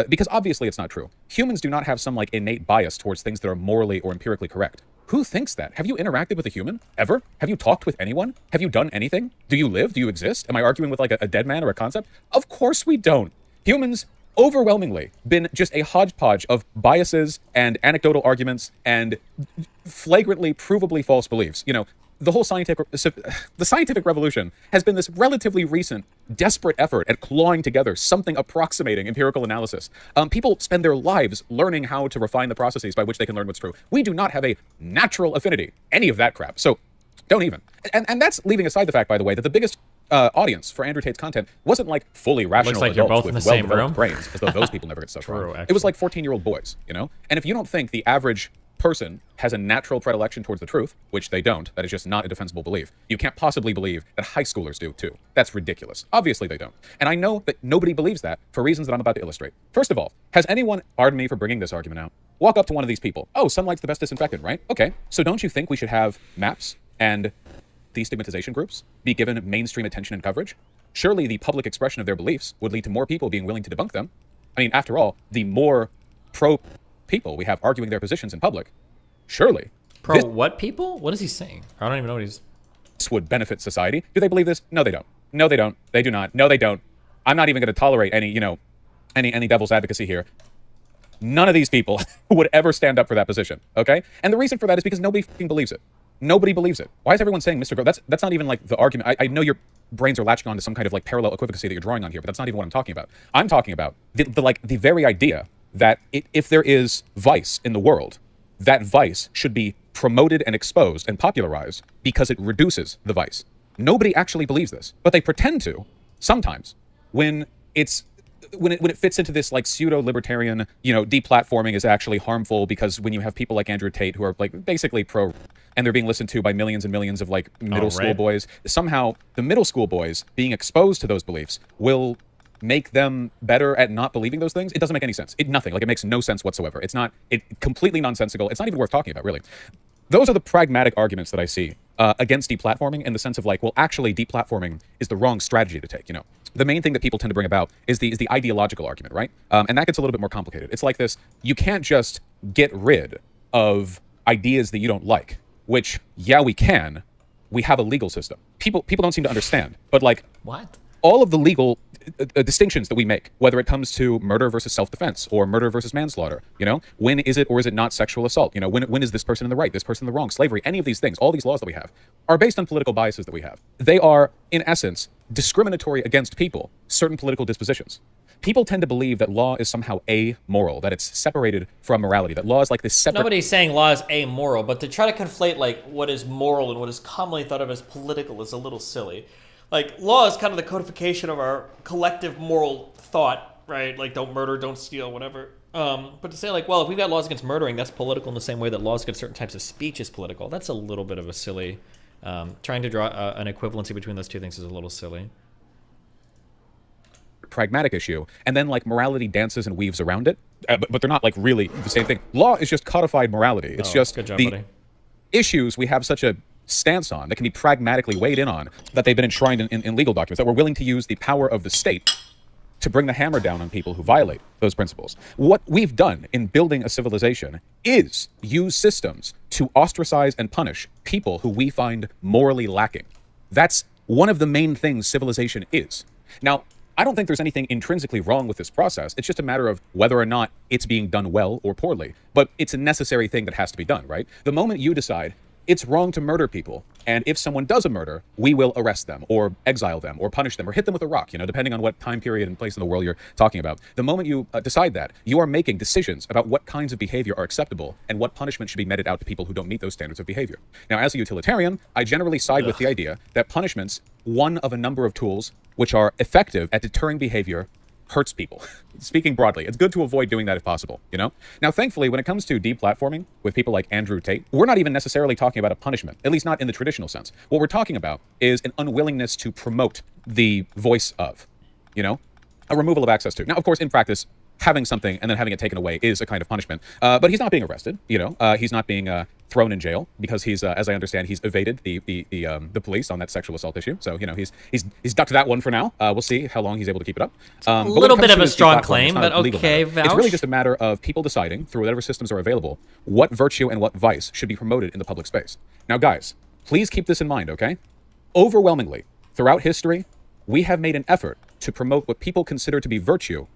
Because obviously it's not true. Humans do not have some innate bias towards things that are morally or empirically correct. Who thinks that? Have you interacted with a human ever? Have you talked with anyone? Have you done anything? Do you live? Do you exist? Am I arguing with a dead man or a concept? Of course we don't. Humans overwhelmingly been just a hodgepodge of biases and anecdotal arguments and flagrantly, provably false beliefs. The whole scientific revolution has been this relatively recent, desperate effort at clawing together something approximating empirical analysis. People spend their lives learning how to refine the processes by which they can learn what's true. We do not have a natural affinity, any of that crap. So don't even. And that's leaving aside the fact, by the way, that the biggest audience for Andrew Tate's content wasn't fully rational adults with well-developed brains, as though those people never get stuff wrong. It was 14-year-old boys, And if you don't think the average person has a natural predilection towards the truth, which they don't, that is just not a defensible belief, you can't possibly believe that high schoolers do too. That's ridiculous. Obviously they don't. And I know that nobody believes that for reasons that I'm about to illustrate. First of all, has anyone, pardon me for bringing this argument out, walk up to one of these people? Oh, sunlight's the best disinfectant, right? Okay, so don't you think we should have maps and destigmatization groups be given mainstream attention and coverage? Surely the public expression of their beliefs would lead to more people being willing to debunk them. I mean, after all, the more pro people we have arguing their positions in public, surely. What people? What is he saying? I don't even know what he's... This would benefit society. Do they believe this? No, they don't. No, they don't. They do not. No, they don't. I'm not even going to tolerate any, any devil's advocacy here. None of these people would ever stand up for that position, okay? And the reason for that is because nobody fucking believes it. Nobody believes it. Why is everyone saying Mr. GrR? That's not even the argument. I know your brains are latching on to some kind of parallel equivacy that you're drawing on here, but that's not even what I'm talking about. I'm talking about the very idea that if there is vice in the world, that vice should be promoted and exposed and popularized because it reduces the vice. Nobody actually believes this, but they pretend to sometimes when it fits into this pseudo-libertarian, deplatforming is actually harmful because when you have people like Andrew Tate who are basically pro and they're being listened to by millions and millions of middle school boys, somehow the middle school boys being exposed to those beliefs will make them better at not believing those things. It doesn't make any sense. It makes no sense whatsoever. It's completely nonsensical. It's not even worth talking about, really. Those are the pragmatic arguments that I see against deplatforming in the sense of actually deplatforming is the wrong strategy to take, The main thing that people tend to bring about is the ideological argument, right? And that gets a little bit more complicated. It's like this, you can't just get rid of ideas that you don't like, which, yeah, we can. We have a legal system. People don't seem to understand, but what? All of the legal distinctions that we make, whether it comes to murder versus self-defense or murder versus manslaughter, when is it or is it not sexual assault? When is this person in the right, this person in the wrong, slavery, any of these things, all these laws that we have are based on political biases that we have. They are, in essence, discriminatory against people, certain political dispositions. People tend to believe that law is somehow amoral, that it's separated from morality, that law is like this separate... Nobody's saying law is amoral, but to try to conflate like what is moral and what is commonly thought of as political is a little silly. Like, law is kind of the codification of our collective moral thought, right? Like, don't murder, don't steal, whatever. But to say like, well, if we've got laws against murdering, that's political in the same way that laws against certain types of speech is political. That's a little bit of a silly... trying to draw an equivalency between those two things is a little silly. Pragmatic issue, and then like morality dances and weaves around it, but they're not like really the same thing. Law is just codified morality. It's just good job, the buddy. issues we have such a stance on that can be pragmatically weighed in on, that they've been enshrined in legal documents, that we're willing to use the power of the state to bring the hammer down on people who violate those principles. What we've done in building a civilization is use systems to ostracize and punish people who we find morally lacking. That's one of the main things civilization is. Now, I don't think there's anything intrinsically wrong with this process. It's just a matter of whether or not it's being done well or poorly. But it's a necessary thing that has to be done, right? The moment you decide it's wrong to murder people, and if someone does a murder, we will arrest them or exile them or punish them or hit them with a rock, you know, depending on what time period and place in the world you're talking about. The moment you decide that, you are making decisions about what kinds of behavior are acceptable and what punishment should be meted out to people who don't meet those standards of behavior. Now, as a utilitarian, I generally side with the idea that punishment's one of a number of tools which are effective at deterring behavior hurts people. Speaking broadly, it's good to avoid doing that if possible, you know? Now, thankfully, when it comes to deplatforming with people like Andrew Tate, we're not even necessarily talking about a punishment, at least not in the traditional sense. What we're talking about is an unwillingness to promote the voice of, you know? A removal of access to. Now, of course, in practice, having something and then having it taken away is a kind of punishment. But he's not being arrested, you know? He's not being thrown in jail because he's, as I understand, he's evaded the police on that sexual assault issue. So, you know, he's ducked that one for now. We'll see how long he's able to keep it up. A little bit of a strong claim, but okay, vouch. It's really just a matter of people deciding, through whatever systems are available, what virtue and what vice should be promoted in the public space. Now, guys, please keep this in mind, okay? Overwhelmingly, throughout history, we have made an effort to promote what people consider to be virtue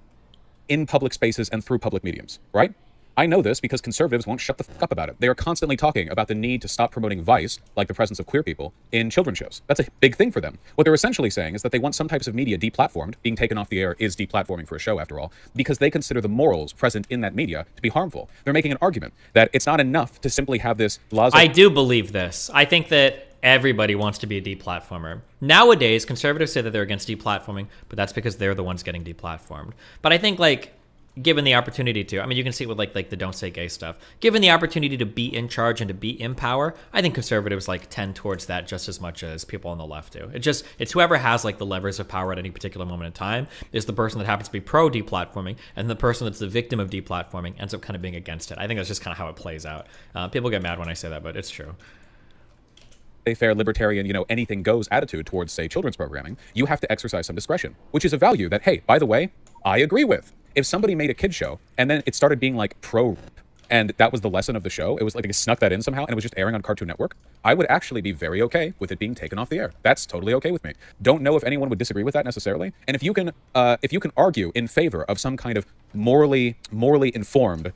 in public spaces and through public mediums, right? I know this because conservatives won't shut the fuck up about it. They are constantly talking about the need to stop promoting vice, like the presence of queer people, in children's shows. That's a big thing for them. What they're essentially saying is that they want some types of media deplatformed. Being taken off the air is deplatforming for a show, after all, because they consider the morals present in that media to be harmful. They're making an argument that it's not enough to simply have this laws. I do believe this. I think that everybody wants to be a deplatformer. Nowadays, conservatives say that they're against deplatforming, but that's because they're the ones getting deplatformed. But I think, like, given the opportunity to, I mean, you can see it with like the don't say gay stuff. Given the opportunity to be in charge and to be in power, I think conservatives like tend towards that just as much as people on the left do. It's whoever has like the levers of power at any particular moment in time is the person that happens to be pro deplatforming, and the person that's the victim of deplatforming ends up kind of being against it. I think that's just kind of how it plays out. People get mad when I say that, but it's true. A fair libertarian, you know, anything goes attitude towards, say, children's programming, you have to exercise some discretion, which is a value that, hey, by the way, I agree with. If somebody made a kid show and then it started being like pro, and that was the lesson of the show, it was like they snuck that in somehow and it was just airing on Cartoon Network, I would actually be very okay with it being taken off the air. That's totally okay with me. Don't know if anyone would disagree with that necessarily. And if you can argue in favor of some kind of morally informed,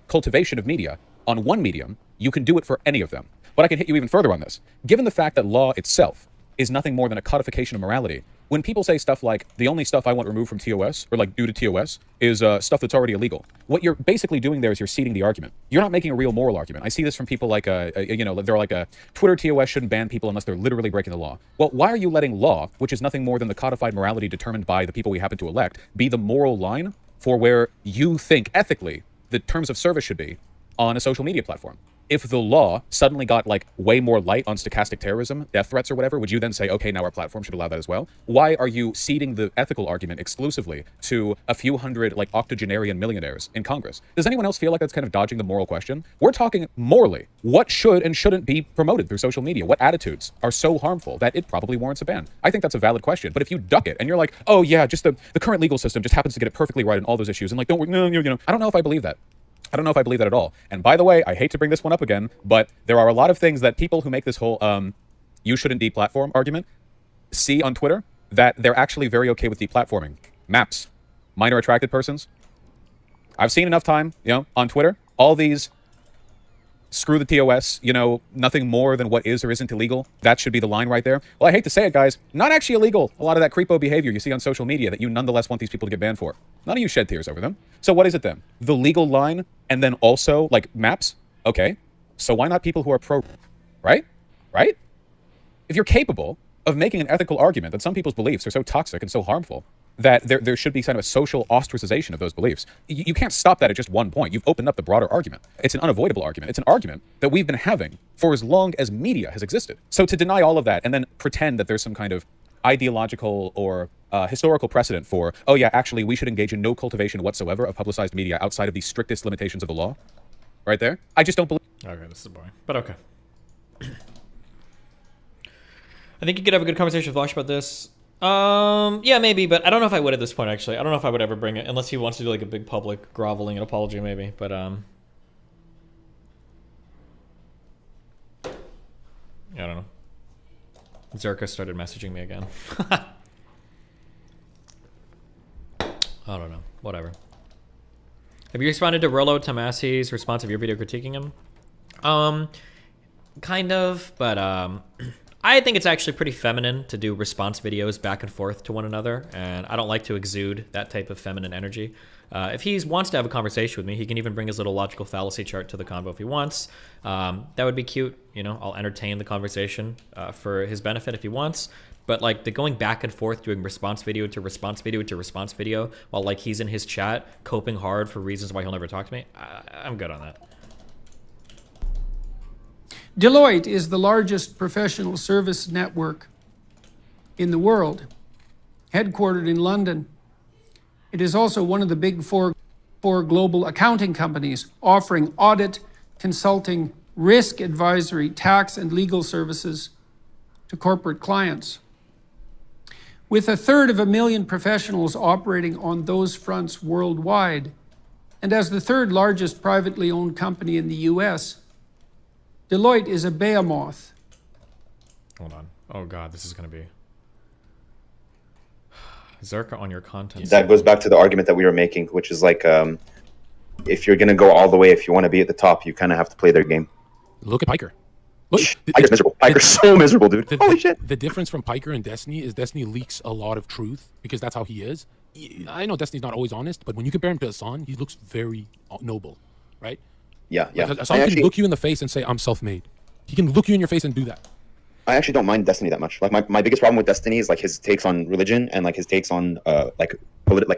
cultivation of media on one medium, you can do it for any of them. But I can hit you even further on this. Given the fact that law itself is nothing more than a codification of morality, when people say stuff like, the only stuff I want removed from TOS, or like due to TOS, is stuff that's already illegal, what you're basically doing there is you're ceding the argument. You're not making a real moral argument. I see this from people like, they're like, Twitter TOS shouldn't ban people unless they're literally breaking the law. Well, why are you letting law, which is nothing more than the codified morality determined by the people we happen to elect, be the moral line for where you think ethically the terms of service should be on a social media platform? If the law suddenly got like way more light on stochastic terrorism, death threats or whatever, would you then say, okay, now our platform should allow that as well? Why are you ceding the ethical argument exclusively to a few hundred like octogenarian millionaires in Congress? Does anyone else feel like that's kind of dodging the moral question? We're talking morally. What should and shouldn't be promoted through social media? What attitudes are so harmful that it probably warrants a ban? I think that's a valid question. But if you duck it and you're like, oh yeah, just the current legal system just happens to get it perfectly right in all those issues, and like, don't worry, no, you know, I don't know if I believe that. I don't know if I believe that at all. And by the way, I hate to bring this one up again, but there are a lot of things that people who make this whole you shouldn't deplatform argument see on Twitter that they're actually very okay with deplatforming. Maps, minor attracted persons. I've seen enough time, you know, on Twitter, all these screw the TOS, you know, nothing more than what is or isn't illegal. That should be the line right there. Well, I hate to say it, guys, not actually illegal. A lot of that creepo behavior you see on social media that you nonetheless want these people to get banned for. None of you shed tears over them. So what is it then? The legal line and then also, like, maps? Okay. So why not people who are pro, right? Right? If you're capable of making an ethical argument that some people's beliefs are so toxic and so harmful that there should be kind of a social ostracization of those beliefs, you can't stop that at just one point. You've opened up the broader argument. It's an unavoidable argument. It's an argument that we've been having for as long as media has existed. So to deny all of that and then pretend that there's some kind of ideological or historical precedent for, oh yeah, actually we should engage in no cultivation whatsoever of publicized media outside of the strictest limitations of the law, right there, I just don't believe. Okay, this is boring, but okay. I think you could have a good conversation with Vosh about this. Yeah, maybe, but I don't know if I would at this point, actually. I don't know if I would ever bring it, unless he wants to do like a big public groveling and apology, maybe, but I don't know. Zerka started messaging me again. I don't know. Whatever. Have you responded to Rollo Tomasi's response of your video critiquing him? Kind of, but I think it's actually pretty feminine to do response videos back and forth to one another, and I don't like to exude that type of feminine energy. If he wants to have a conversation with me, he can even bring his little logical fallacy chart to the convo if he wants. That would be cute. You know, I'll entertain the conversation for his benefit if he wants. But like the going back and forth, doing response video to response video to response video, while like he's in his chat coping hard for reasons why he'll never talk to me, I'm good on that. Deloitte is the largest professional service network in the world, headquartered in London. It is also one of the big four global accounting companies offering audit, consulting, risk advisory, tax, and legal services to corporate clients. With 1/3 professionals operating on those fronts worldwide, and as the third largest privately owned company in the US, Deloitte is a behemoth. Hold on. Oh God, this is going to be... Zerka on your content. That goes back to the argument that we were making, which is like, if you're going to go all the way, if you want to be at the top, you kind of have to play their game. Look at Piker. Look, Piker's miserable. Piker's so miserable, dude. Holy shit. The difference from Piker and Destiny is Destiny leaks a lot of truth because that's how he is. I know Destiny's not always honest, but when you compare him to Hassan, he looks very noble, right? Yeah, yeah. Like Hassan can look you in the face and say, I'm self-made. He can look you in your face and do that. I actually don't mind Destiny that much. Like my biggest problem with Destiny is like his takes on religion and like his takes on like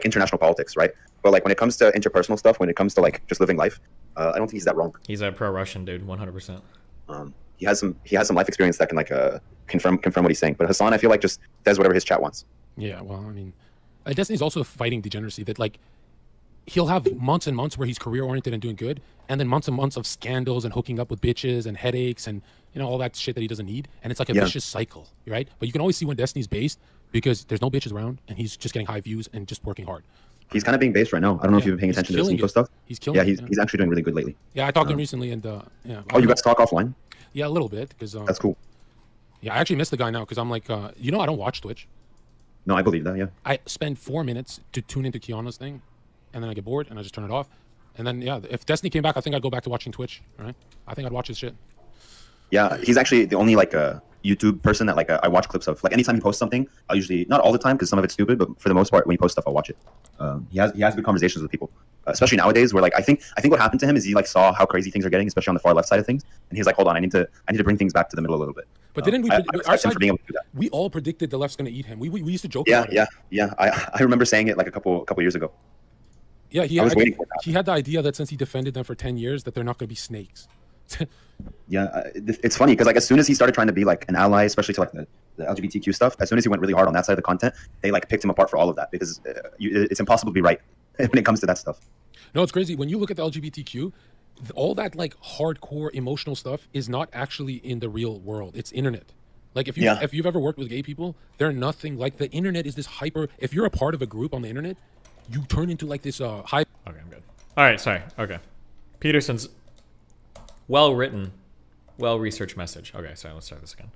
international politics, right? But like when it comes to interpersonal stuff, when it comes to like just living life, I don't think he's that wrong. He's a pro-Russian dude, 100%. He has some life experience that can like confirm what he's saying. But Hassan, I feel like just does whatever his chat wants. Yeah, well, I mean, Destiny's also fighting degeneracy that like he'll have months and months where he's career oriented and doing good, and then months and months of scandals and hooking up with bitches and headaches and all that shit that he doesn't need, and it's like a vicious cycle, right? But you can always see when Destiny's based because there's no bitches around and he's just getting high views and just working hard. He's kind of being based right now. I don't know if you've been paying attention to this info stuff. He's killing it. He's actually doing really good lately. Yeah, I talked to him recently, and yeah. Oh, you guys talk offline? Yeah, a little bit because that's cool. Yeah, I actually miss the guy now because I'm like, I don't watch Twitch. No, I believe that. Yeah. I spend 4 minutes to tune into Kiana's thing, and then I get bored and I just turn it off. And then yeah, if Destiny came back, I think I'd go back to watching Twitch. Right? I think I'd watch his shit. Yeah, he's actually the only like YouTube person that like I watch clips of. Like anytime he posts something, I usually, not all the time because some of it's stupid, but for the most part, when he posts stuff, I'll watch it. He has good conversations with people, especially nowadays. Where like I think what happened to him is he like saw how crazy things are getting, especially on the far left side of things, and he's like, hold on, I need to bring things back to the middle a little bit. But didn't we? Our side, we all predicted the left's going to eat him. We used to joke. Yeah, about it. yeah. I remember saying it like a couple years ago. Yeah, I was waiting for that. He had the idea that since he defended them for 10 years, that they're not going to be snakes. Yeah, it's funny because like as soon as he started trying to be like an ally, especially to like the LGBTQ stuff, as soon as he went really hard on that side of the content, they like picked him apart for all of that because it's impossible to be right when it comes to that stuff. No, it's crazy when you look at the LGBTQ. All that like hardcore emotional stuff is not actually in the real world. It's internet. Like if you've ever worked with gay people, they're nothing like the internet is this hyper. If you're a part of a group on the internet, you turn into like this hype. Okay, I'm good. All right, sorry. Okay, Peterson's well-written, well-researched message. Okay, sorry. Let's start this again.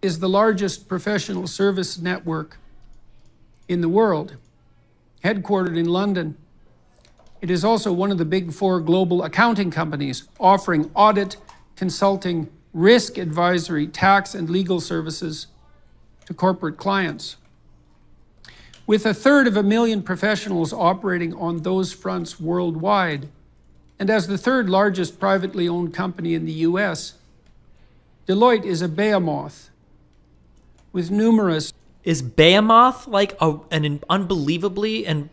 Is the largest professional service network in the world, headquartered in London. It is also one of the big four global accounting companies offering audit, consulting, risk advisory, tax, and legal services to corporate clients. With 1/3 professionals operating on those fronts worldwide, and as the third largest privately owned company in the US, Deloitte is a behemoth with numerous... Is behemoth like an unbelievably and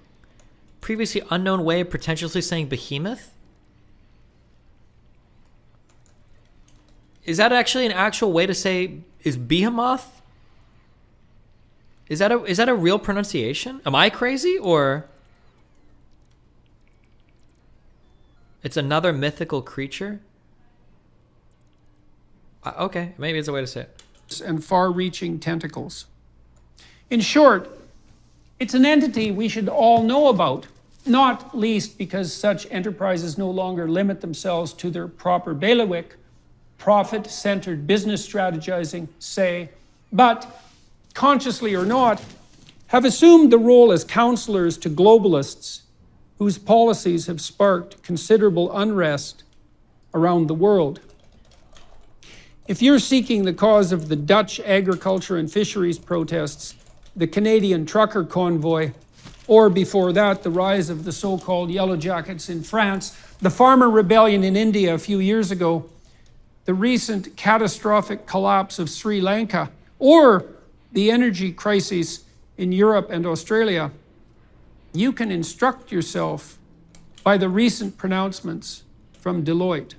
previously unknown way of pretentiously saying behemoth? Is that actually an actual way to say, is behemoth? Is that a real pronunciation? Am I crazy, or it's another mythical creature? Okay, maybe it's a way to say it. And far-reaching tentacles. In short, it's an entity we should all know about, not least because such enterprises no longer limit themselves to their proper bailiwick, profit-centered business strategizing, say, but consciously or not, have assumed the role as counselors to globalists whose policies have sparked considerable unrest around the world. If you're seeking the cause of the Dutch agriculture and fisheries protests, the Canadian trucker convoy, or before that, the rise of the so-called Yellow Jackets in France, the farmer rebellion in India a few years ago, the recent catastrophic collapse of Sri Lanka, or the energy crises in Europe and Australia, you can instruct yourself by the recent pronouncements from Deloitte.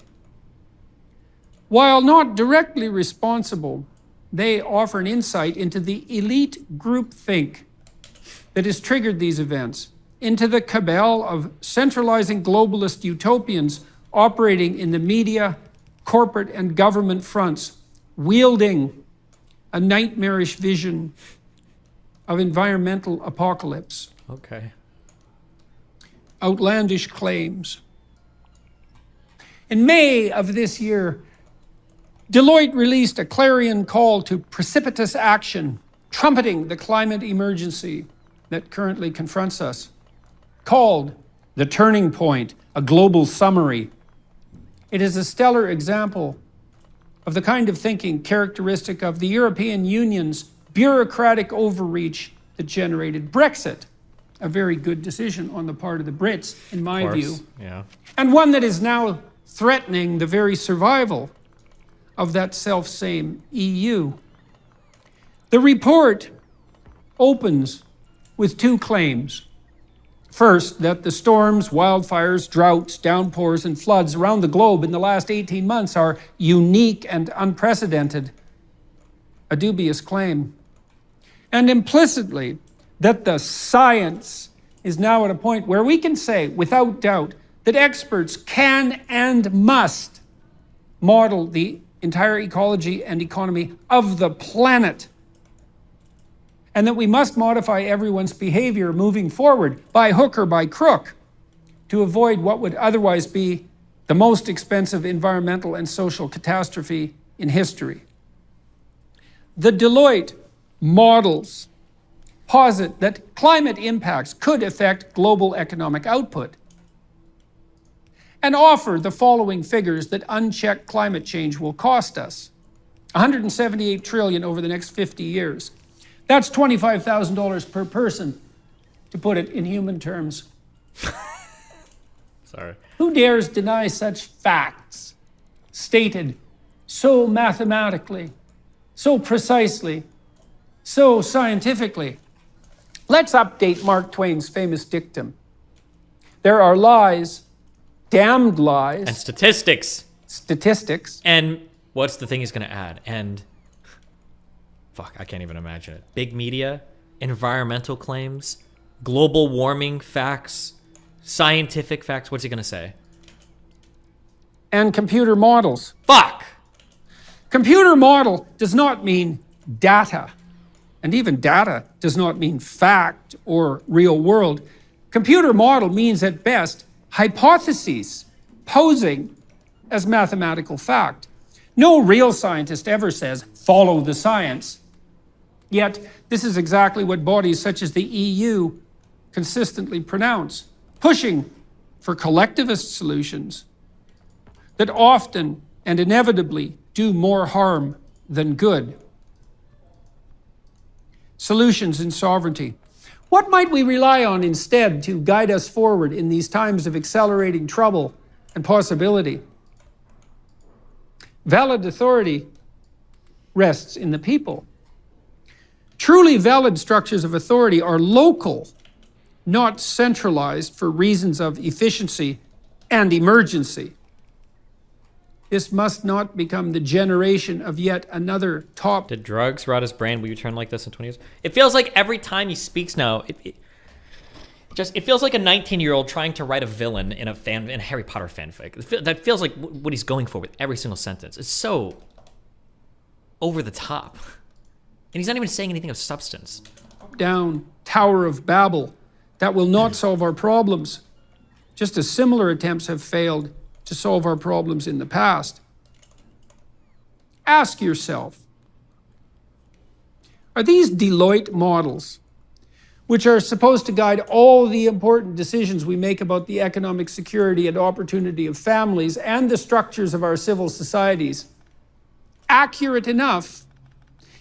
While not directly responsible, they offer an insight into the elite groupthink that has triggered these events, into the cabal of centralizing globalist utopians operating in the media, corporate, and government fronts, wielding a nightmarish vision of environmental apocalypse. Okay. Outlandish claims. In May of this year, Deloitte released a clarion call to precipitous action, trumpeting the climate emergency that currently confronts us, called The Turning Point, a global summary. It is a stellar example of the kind of thinking characteristic of the European Union's bureaucratic overreach that generated Brexit, a very good decision on the part of the Brits, in my view, yeah, and one that is now threatening the very survival of that self-same EU. The report opens with two claims. First, that the storms, wildfires, droughts, downpours, and floods around the globe in the last 18 months are unique and unprecedented, a dubious claim. And implicitly, that the science is now at a point where we can say, without doubt, that experts can and must model the entire ecology and economy of the planet, and that we must modify everyone's behavior moving forward by hook or by crook to avoid what would otherwise be the most expensive environmental and social catastrophe in history. The Deloitte models posit that climate impacts could affect global economic output and offer the following figures that unchecked climate change will cost us. $178 trillion over the next 50 years. That's $25,000 per person, to put it in human terms. Sorry. Who dares deny such facts, stated so mathematically, so precisely, so scientifically? Let's update Mark Twain's famous dictum. There are lies, damned lies. And statistics. Statistics. And what's the thing he's going to add? And fuck, I can't even imagine it. Big media, environmental claims, global warming facts, scientific facts. What's he going to say? And computer models. Fuck! Computer model does not mean data. And even data does not mean fact or real world. Computer model means at best hypotheses posing as mathematical fact. No real scientist ever says, follow the science. Yet, this is exactly what bodies such as the EU consistently pronounce, pushing for collectivist solutions that often and inevitably do more harm than good. Solutions in sovereignty. What might we rely on instead to guide us forward in these times of accelerating trouble and possibility? Valid authority rests in the people. Truly valid structures of authority are local, not centralized for reasons of efficiency and emergency. This must not become the generation of yet another top... Did drugs rot his brain? Will you turn like this in 20 years? It feels like every time he speaks now, it feels like a 19-year-old trying to write a villain in a Harry Potter fanfic. That feels like what he's going for with every single sentence. It's so over the top. And he's not even saying anything of substance. Down Tower of Babel that will not solve our problems, just as similar attempts have failed to solve our problems in the past. Ask yourself, are these Deloitte models, which are supposed to guide all the important decisions we make about the economic security and opportunity of families and the structures of our civil societies, accurate enough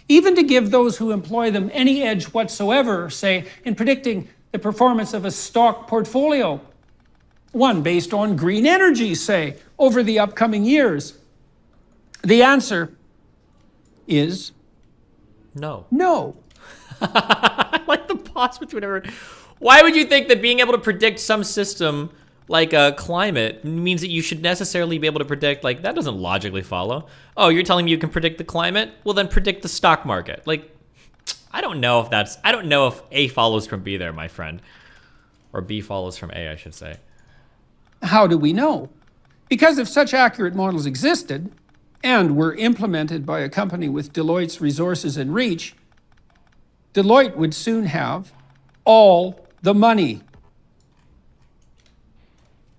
even to give those who employ them any edge whatsoever, say, in predicting the performance of a stock portfolio? One based on green energy, say, over the upcoming years. The answer is no. No. I like the pause between everyone. Why would you think that being able to predict some system like a climate means that you should necessarily be able to predict, like, that doesn't logically follow. Oh, you're telling me you can predict the climate? Well, then predict the stock market. Like, I don't know if A follows from B there, my friend. Or B follows from A, I should say. How do we know? Because if such accurate models existed and were implemented by a company with Deloitte's resources and reach, Deloitte would soon have all the money.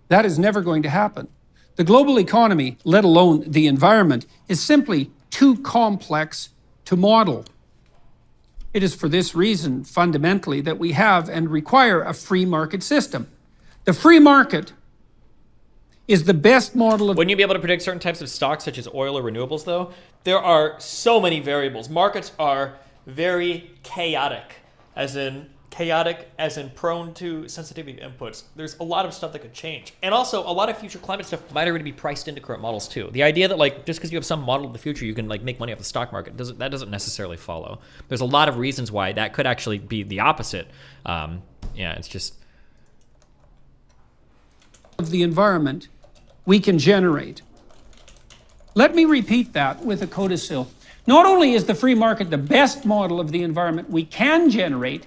That is never going to happen. The global economy, let alone the environment, is simply too complex to model. It is for this reason, fundamentally, that we have and require a free market system. The free market is the best model of... Wouldn't you be able to predict certain types of stocks, such as oil or renewables, though? There are so many variables. Markets are very chaotic, as in prone to sensitivity inputs. There's a lot of stuff that could change. And also, a lot of future climate stuff might already be priced into current models, too. The idea that, like, just because you have some model of the future, you can, like, make money off the stock market, that doesn't necessarily follow. There's a lot of reasons why that could actually be the opposite. Yeah, it's just... of the environment we can generate. Let me repeat that with a codicil. Not only is the free market the best model of the environment we can generate,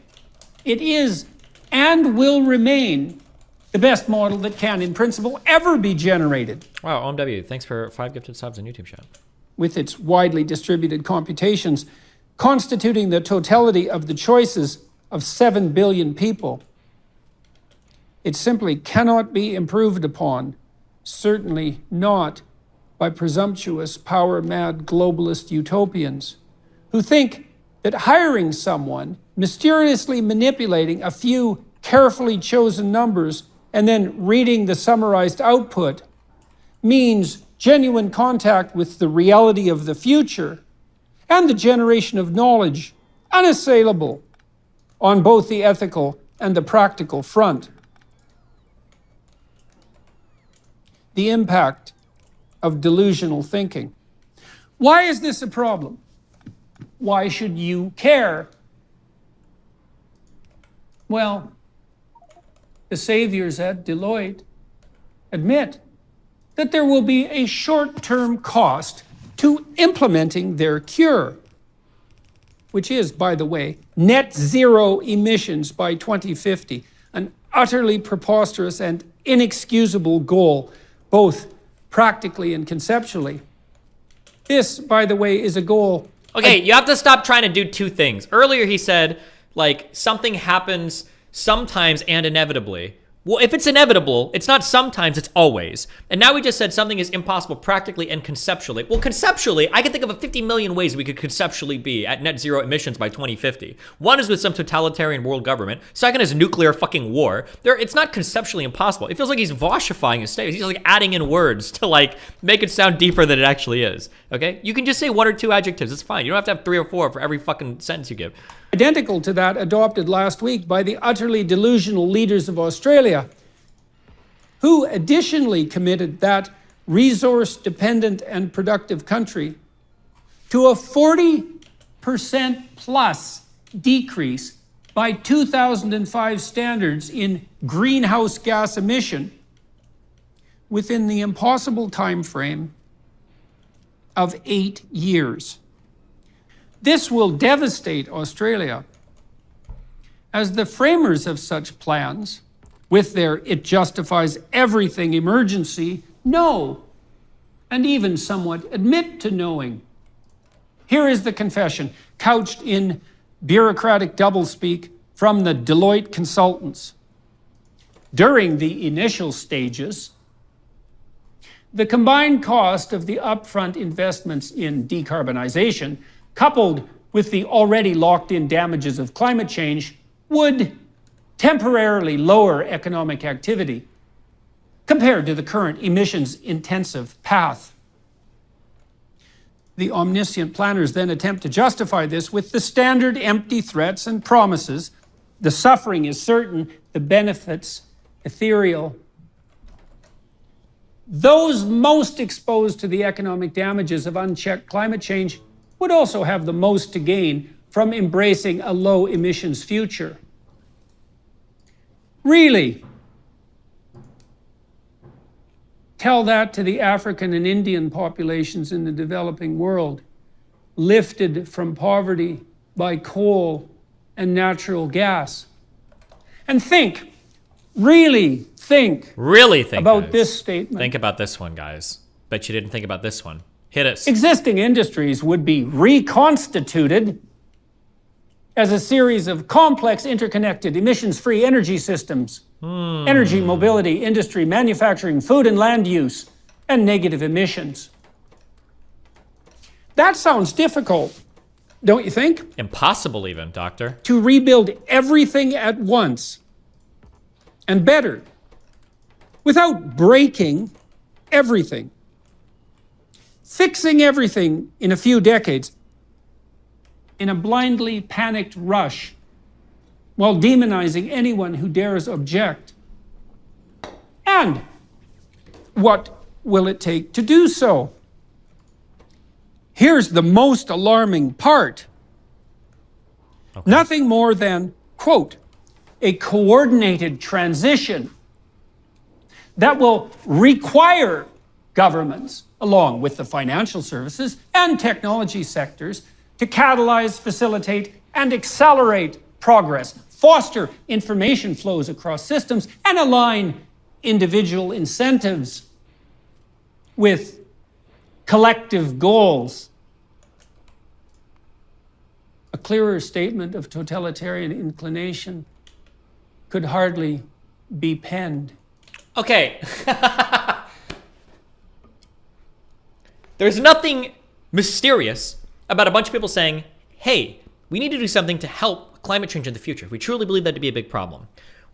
it is and will remain the best model that can, in principle, ever be generated. Wow, OMW, thanks for 5 gifted subs in YouTube chat. With its widely distributed computations, constituting the totality of the choices of 7 billion people, it simply cannot be improved upon, certainly not by presumptuous, power-mad globalist utopians who think that hiring someone, mysteriously manipulating a few carefully chosen numbers, and then reading the summarized output means genuine contact with the reality of the future and the generation of knowledge unassailable on both the ethical and the practical front. The impact of delusional thinking. Why is this a problem? Why should you care? Well, the saviors at Deloitte admit that there will be a short-term cost to implementing their cure, which is, by the way, net zero emissions by 2050, an utterly preposterous and inexcusable goal, both practically and conceptually. This, by the way, is a goal... Okay, you have to stop trying to do two things. Earlier he said, like, something happens sometimes and inevitably. Well, if it's inevitable, it's not sometimes, it's always. And now we just said something is impossible practically and conceptually. Well, conceptually, I can think of 50 million ways we could conceptually be at net zero emissions by 2050. One is with some totalitarian world government. Second is nuclear fucking war. It's not conceptually impossible. It feels like he's voshifying his statements. He's like adding in words to like make it sound deeper than it actually is. Okay? You can just say 1 or 2 adjectives. It's fine. You don't have to have 3 or 4 for every fucking sentence you give. Identical to that adopted last week by the utterly delusional leaders of Australia, who additionally committed that resource-dependent and productive country to a 40% plus decrease by 2005 standards in greenhouse gas emission within the impossible time frame of 8 years. This will devastate Australia, as the framers of such plans, with their "it justifies everything" emergency, know, and even somewhat admit to knowing. Here is the confession, couched in bureaucratic doublespeak from the Deloitte consultants. During the initial stages, the combined cost of the upfront investments in decarbonization, coupled with the already locked-in damages of climate change, would temporarily lower economic activity compared to the current emissions-intensive path. The omniscient planners then attempt to justify this with the standard empty threats and promises. The suffering is certain, the benefits ethereal. Those most exposed to the economic damages of unchecked climate change would also have the most to gain from embracing a low emissions future. Really? Tell that to the African and Indian populations in the developing world, lifted from poverty by coal and natural gas. And think, really think about guys. this statement. Think about this one, guys. Bet you didn't think about this one. Hit us. Existing industries would be reconstituted as a series of complex, interconnected, emissions-free energy systems. Energy, mobility, industry, manufacturing, food and land use, and negative emissions. That sounds difficult, don't you think? Impossible even, Doctor. To rebuild everything at once, and better, without breaking everything. Fixing everything in a few decades in a blindly panicked rush while demonizing anyone who dares object. And what will it take to do so? Here's the most alarming part. Okay. Nothing more than, quote, a coordinated transition that will require governments, along with the financial services and technology sectors, to catalyze, facilitate, and accelerate progress, foster information flows across systems, and align individual incentives with collective goals. A clearer statement of totalitarian inclination could hardly be penned. Okay. There's nothing mysterious about a bunch of people saying, hey, we need to do something to help climate change in the future if we truly believe that to be a big problem.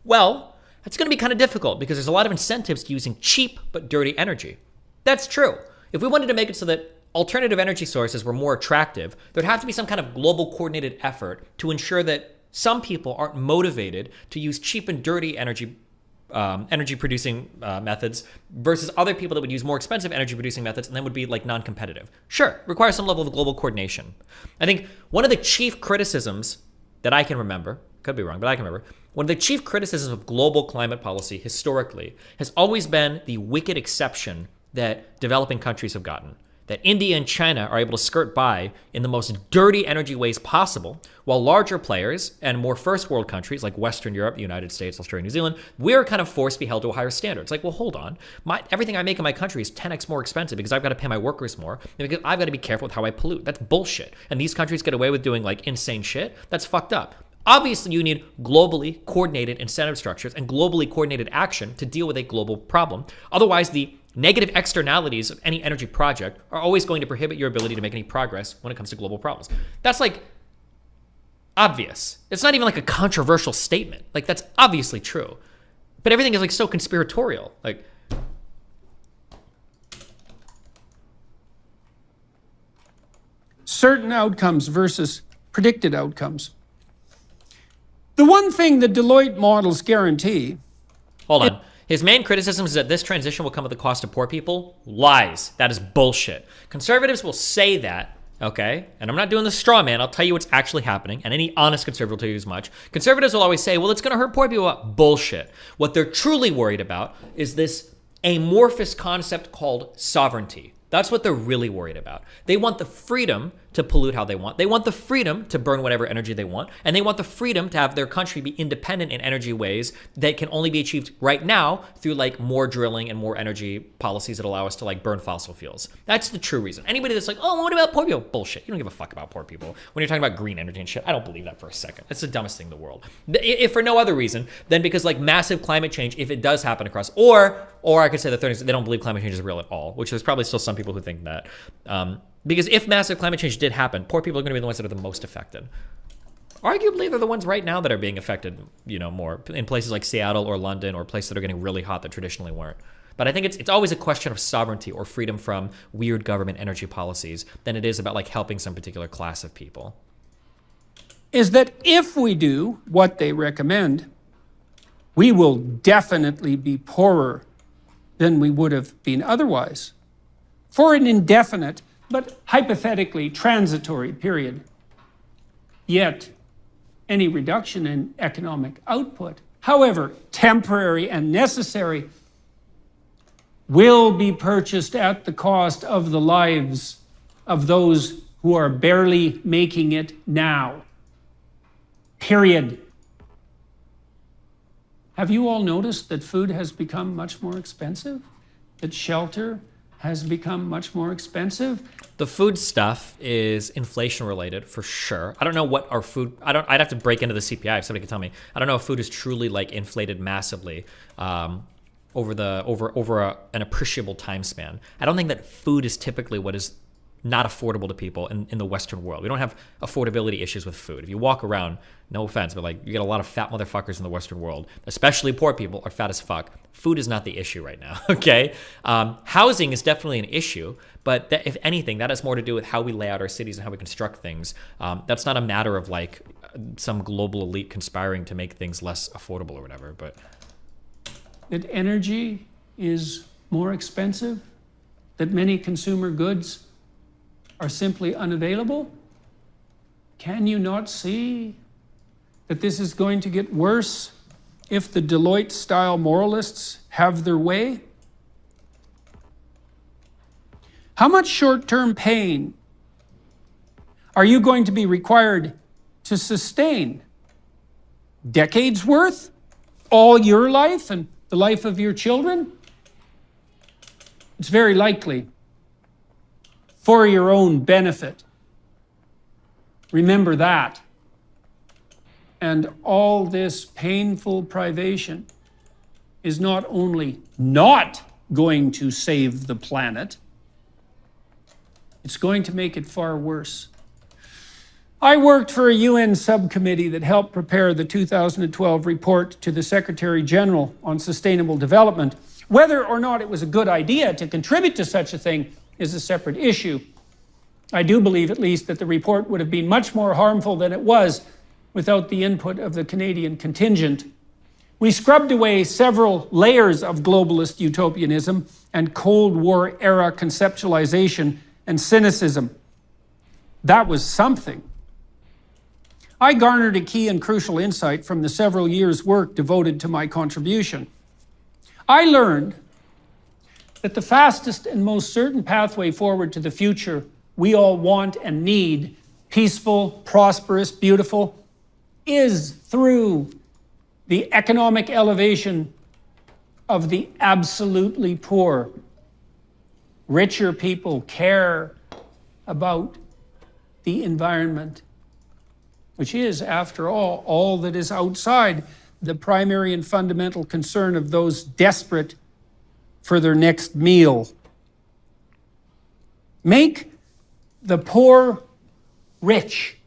Well, that's going to be kind of difficult because there's a lot of incentives to using cheap but dirty energy. That's true. If we wanted to make it so that alternative energy sources were more attractive, there'd have to be some kind of global coordinated effort to ensure that some people aren't motivated to use cheap and dirty energy producing methods versus other people that would use more expensive energy producing methods and then would be like non-competitive. Sure, requires some level of global coordination. I think one of the chief criticisms that I can remember, could be wrong, but I can remember, one of the chief criticisms of global climate policy historically has always been the wicked exception that developing countries have gotten. That India and China are able to skirt by in the most dirty energy ways possible, while larger players and more first world countries like Western Europe, the United States, Australia, New Zealand, we're kind of forced to be held to a higher standard. It's like, well, hold on. Everything I make in my country is 10x more expensive because I've got to pay my workers more, and because I've got to be careful with how I pollute. That's bullshit. And these countries get away with doing like insane shit. That's fucked up. Obviously, you need globally coordinated incentive structures and globally coordinated action to deal with a global problem. Otherwise, the negative externalities of any energy project are always going to prohibit your ability to make any progress when it comes to global problems. That's like obvious. It's not even like a controversial statement. Like, that's obviously true. But everything is like so conspiratorial. Like, certain outcomes versus predicted outcomes. The one thing the Deloitte models guarantee... Hold on. His main criticism is that this transition will come at the cost of poor people. Lies. That is bullshit. Conservatives will say that, okay? And I'm not doing the straw man. I'll tell you what's actually happening. And any honest conservative will tell you as much. Conservatives will always say, well, it's going to hurt poor people. Bullshit. What they're truly worried about is this amorphous concept called sovereignty. That's what they're really worried about. They want the freedom to pollute how they want. They want the freedom to burn whatever energy they want. And they want the freedom to have their country be independent in energy ways that can only be achieved right now through like more drilling and more energy policies that allow us to like burn fossil fuels. That's the true reason. Anybody that's like, oh, what about poor people? Bullshit. You don't give a fuck about poor people. When you're talking about green energy and shit, I don't believe that for a second. That's the dumbest thing in the world. If for no other reason than because like massive climate change, if it does happen across, or I could say the third is they don't believe climate change is real at all, which there's probably still some people who think that. Because if massive climate change did happen, poor people are going to be the ones that are the most affected. Arguably, they're the ones right now that are being affected, you know, more in places like Seattle or London or places that are getting really hot that traditionally weren't. But I think it's always a question of sovereignty or freedom from weird government energy policies than it is about like helping some particular class of people. Is that if we do what they recommend, we will definitely be poorer than we would have been otherwise. For an indefinite, but hypothetically transitory period. Yet, any reduction in economic output, however temporary and necessary, will be purchased at the cost of the lives of those who are barely making it now. Period. Have you all noticed that food has become much more expensive? That shelter has become much more expensive? The food stuff is inflation related for sure. I don't know what our food, I'd have to break into the CPI if somebody could tell me. I don't know if food is truly like inflated massively over an appreciable time span. I don't think that food is typically what is not affordable to people in the Western world. We don't have affordability issues with food. If you walk around, no offense, but like you get a lot of fat motherfuckers in the Western world, especially poor people are fat as fuck. Food is not the issue right now, okay? Housing is definitely an issue, but if anything, that has more to do with how we lay out our cities and how we construct things. That's not a matter of like some global elite conspiring to make things less affordable or whatever, but. That energy is more expensive? That many consumer goods are simply unavailable? Can you not see that this is going to get worse if the Deloitte-style moralists have their way? How much short-term pain are you going to be required to sustain? Decades worth? All your life and the life of your children? It's very likely for your own benefit. Remember that. And all this painful privation is not only not going to save the planet, it's going to make it far worse. I worked for a UN subcommittee that helped prepare the 2012 report to the Secretary General on Sustainable Development. Whether or not it was a good idea to contribute to such a thing is a separate issue. I do believe, at least, that the report would have been much more harmful than it was without the input of the Canadian contingent. We scrubbed away several layers of globalist utopianism and Cold War era conceptualization and cynicism. That was something. I garnered a key and crucial insight from the several years' work devoted to my contribution. I learned that the fastest and most certain pathway forward to the future we all want and need, peaceful, prosperous, beautiful, is through the economic elevation of the absolutely poor. Richer people care about the environment. which is, after all that is outside the primary and fundamental concern of those desperate for their next meal. Make the poor rich,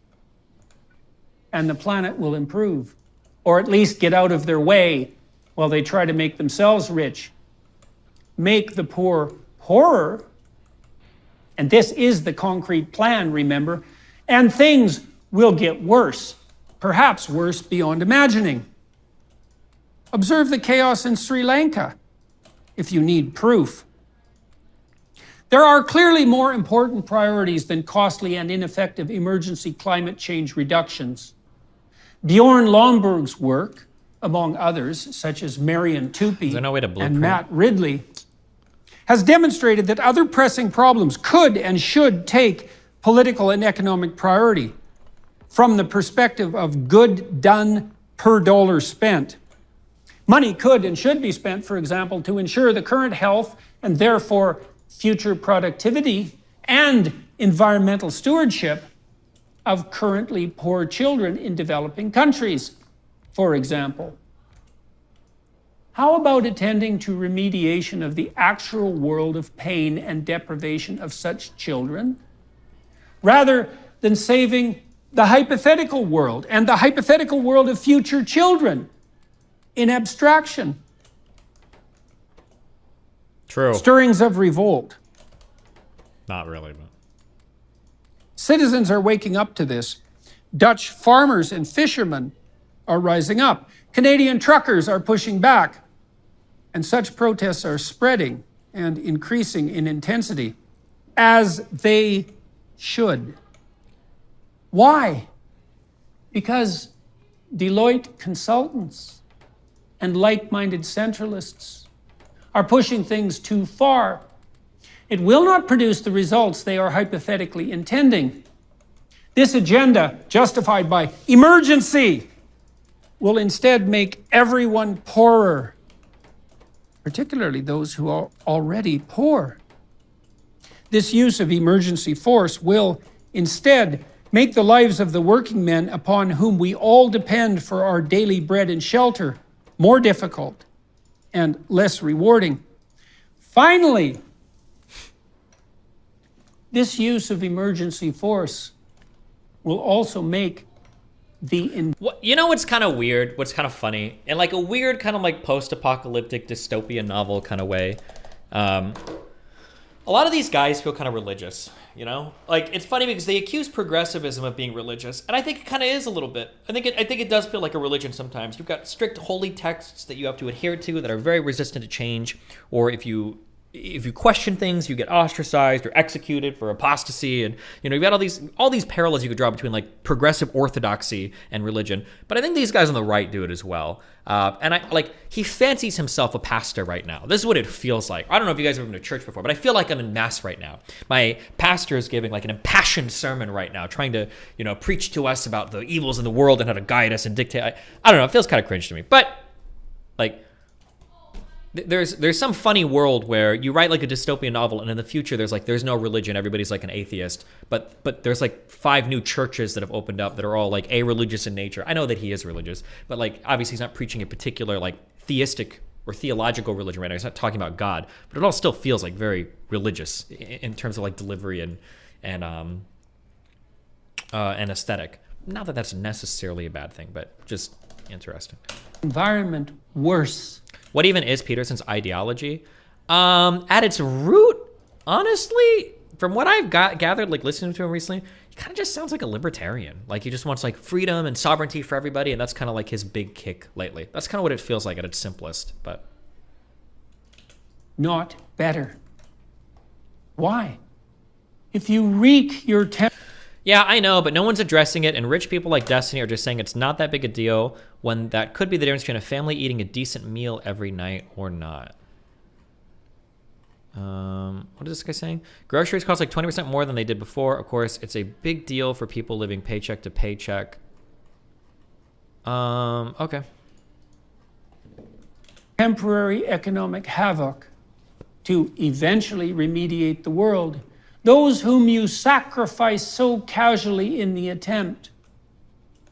and the planet will improve, or at least get out of their way while they try to make themselves rich. Make the poor poorer, and this is the concrete plan, remember, and things will get worse, perhaps worse beyond imagining. Observe the chaos in Sri Lanka, if you need proof. There are clearly more important priorities than costly and ineffective emergency climate change reductions. Bjorn Lomborg's work, among others, such as Marion Tupy and Matt Ridley, has demonstrated that other pressing problems could and should take political and economic priority from the perspective of good done per dollar spent. Money could and should be spent, for example, to ensure the current health and therefore future productivity and environmental stewardship of currently poor children in developing countries, for example. How about attending to remediation of the actual world of pain and deprivation of such children, rather than saving the hypothetical world and the hypothetical world of future children in abstraction? True. Stirrings of revolt. Not really, but... Citizens are waking up to this. Dutch farmers and fishermen are rising up. Canadian truckers are pushing back. And such protests are spreading and increasing in intensity, as they should. Why? Because Deloitte consultants and like-minded centralists are pushing things too far. It will not produce the results they are hypothetically intending. This agenda, justified by emergency, will instead make everyone poorer, particularly those who are already poor. This use of emergency force will instead make the lives of the working men upon whom we all depend for our daily bread and shelter more difficult and less rewarding. Finally, this use of emergency force will also make the... You know what's kind of weird? What's kind of funny? In like a weird kind of like post-apocalyptic dystopian novel kind of way. A lot of these guys feel kind of religious, you know? Like, it's funny because they accuse progressivism of being religious, and I think it kind of is a little bit. I think it does feel like a religion sometimes. You've got strict holy texts that you have to adhere to that are very resistant to change, or if you question things, you get ostracized or executed for apostasy, and you know you've got all these parallels you could draw between like progressive orthodoxy and religion. But I think these guys on the right do it as well. And he fancies himself a pastor right now. This is what it feels like. I don't know if you guys have been to church before, but I feel like I'm in mass right now. My pastor is giving like an impassioned sermon right now, trying to preach to us about the evils in the world and how to guide us and dictate. I don't know. It feels kind of cringe to me, but like. There's some funny world where you write like a dystopian novel, and in the future there's no religion, everybody's like an atheist, but there's like 5 new churches that have opened up that are all like a-religious in nature. I know that he is religious, but like obviously he's not preaching a particular like theistic or theological religion right now. He's not talking about God, but it all still feels like very religious in terms of like delivery and aesthetic. Not that that's necessarily a bad thing, but just interesting. Environment worse. What even is Peterson's ideology? At its root, honestly, from what I've gathered, like listening to him recently, he kind of just sounds like a libertarian. Like he just wants like freedom and sovereignty for everybody, and that's kind of like his big kick lately. That's kind of what it feels like at its simplest, but... Not better. Why? If you wreak your... Yeah, I know, but no one's addressing it, and rich people like Destiny are just saying it's not that big a deal when that could be the difference between a family eating a decent meal every night or not. What is this guy saying? Groceries cost like 20% more than they did before. Of course, it's a big deal for people living paycheck to paycheck. Okay. Temporary economic havoc to eventually remediate the world. Those whom you sacrifice so casually in the attempt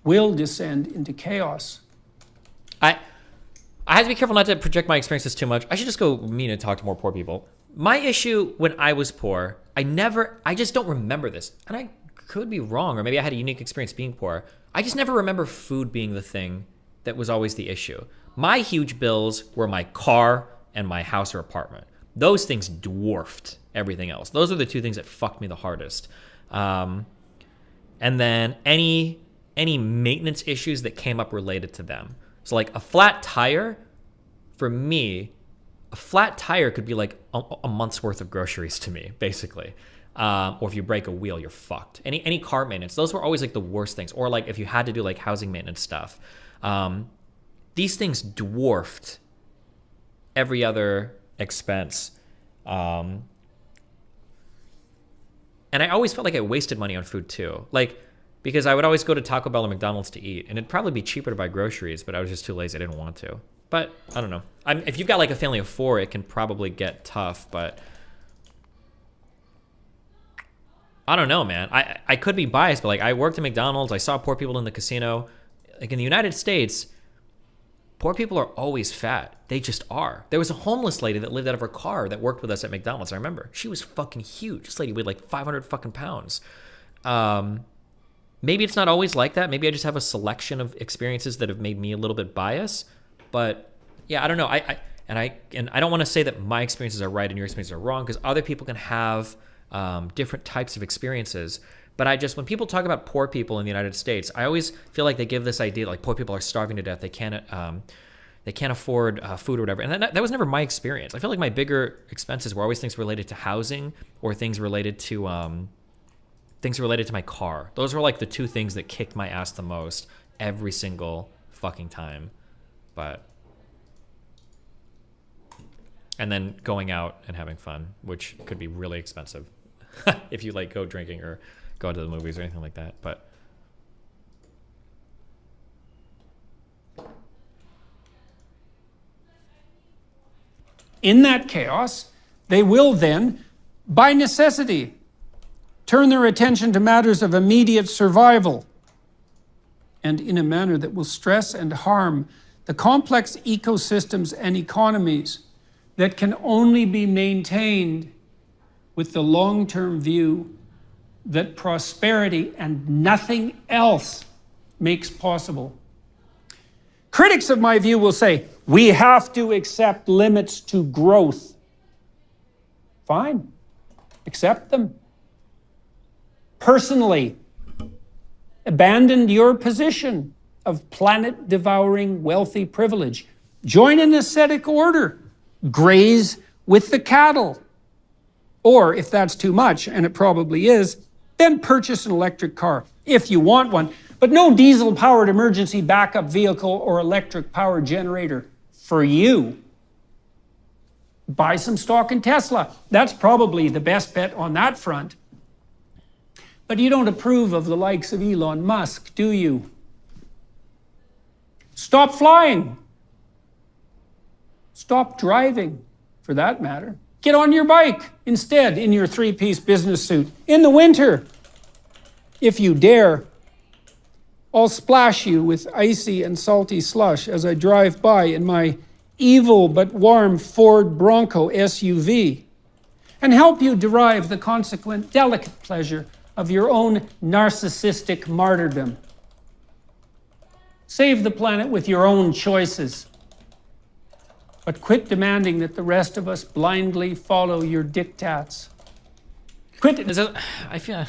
will descend into chaos. I have to be careful not to project my experiences too much. I should just go meet and talk to more poor people. My issue when I was poor, I just don't remember this. And I could be wrong, or maybe I had a unique experience being poor. I just never remember food being the thing that was always the issue. My huge bills were my car and my house or apartment. Those things dwarfed everything else. Those are the two things that fucked me the hardest. And then any maintenance issues that came up related to them. So like a flat tire, for me, a flat tire could be like a month's worth of groceries to me, basically. Or if you break a wheel, you're fucked. Any car maintenance, those were always like the worst things. Or like if you had to do like housing maintenance stuff. These things dwarfed every other expense. And I always felt like I wasted money on food too. Like, because I would always go to Taco Bell or McDonald's to eat, and it'd probably be cheaper to buy groceries, but I was just too lazy. I didn't want to. But I don't know. If you've got like a family of 4, it can probably get tough, but I don't know, man. I could be biased, but like I worked at McDonald's. I saw poor people in the casino. Like in the United States, poor people are always fat. They just are. There was a homeless lady that lived out of her car that worked with us at McDonald's. I remember. She was fucking huge. This lady weighed like 500 fucking pounds. Maybe it's not always like that. Maybe I just have a selection of experiences that have made me a little bit biased. But yeah, I don't know. I don't want to say that my experiences are right and your experiences are wrong, because other people can have different types of experiences. But when people talk about poor people in the United States, I always feel like they give this idea like poor people are starving to death. They can't afford food or whatever. And that was never my experience. I feel like my bigger expenses were always things related to housing or things related to my car. Those were like the two things that kicked my ass the most every single fucking time. And then going out and having fun, which could be really expensive if you like go drinking or go to the movies or anything like that. But in that chaos, they will then, by necessity, turn their attention to matters of immediate survival, and in a manner that will stress and harm the complex ecosystems and economies that can only be maintained with the long-term view that prosperity and nothing else makes possible. Critics of my view will say, we have to accept limits to growth. Fine, accept them. Personally, abandon your position of planet-devouring wealthy privilege. Join an ascetic order. Graze with the cattle. Or, if that's too much, and it probably is, then purchase an electric car, if you want one. But no diesel-powered emergency backup vehicle or electric power generator for you. Buy some stock in Tesla. That's probably the best bet on that front. But you don't approve of the likes of Elon Musk, do you? Stop flying. Stop driving, for that matter. Get on your bike instead in your 3-piece business suit. In the winter, if you dare, I'll splash you with icy and salty slush as I drive by in my evil but warm Ford Bronco SUV, and help you derive the consequent delicate pleasure of your own narcissistic martyrdom. Save the planet with your own choices. But quit demanding that the rest of us blindly follow your diktats. Quit. I feel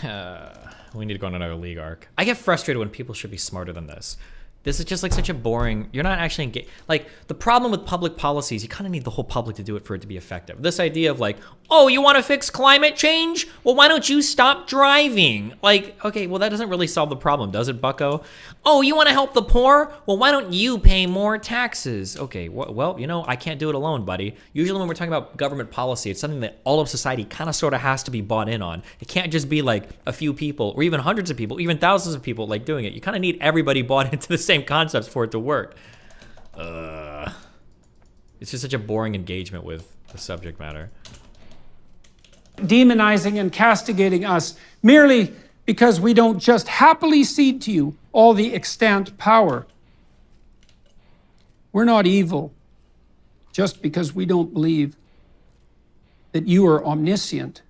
we need to go on another league arc. I get frustrated when people should be smarter than this. This is just like such a boring, you're not actually engaged. Like the problem with public policies, you kind of need the whole public to do it for it to be effective. This idea of like, oh, you want to fix climate change? Well, why don't you stop driving? Like, okay, well, that doesn't really solve the problem, does it, bucko? Oh, you want to help the poor? Well, why don't you pay more taxes? Okay, well, you know, I can't do it alone, buddy. Usually when we're talking about government policy, it's something that all of society kind of sort of has to be bought in on. It can't just be like a few people or even hundreds of people, even thousands of people like doing it. You kind of need everybody bought into the same concepts for it to work. It's just such a boring engagement with the subject matter. Demonizing and castigating us merely because we don't just happily cede to you all the extant power. We're not evil just because we don't believe that you are omniscient.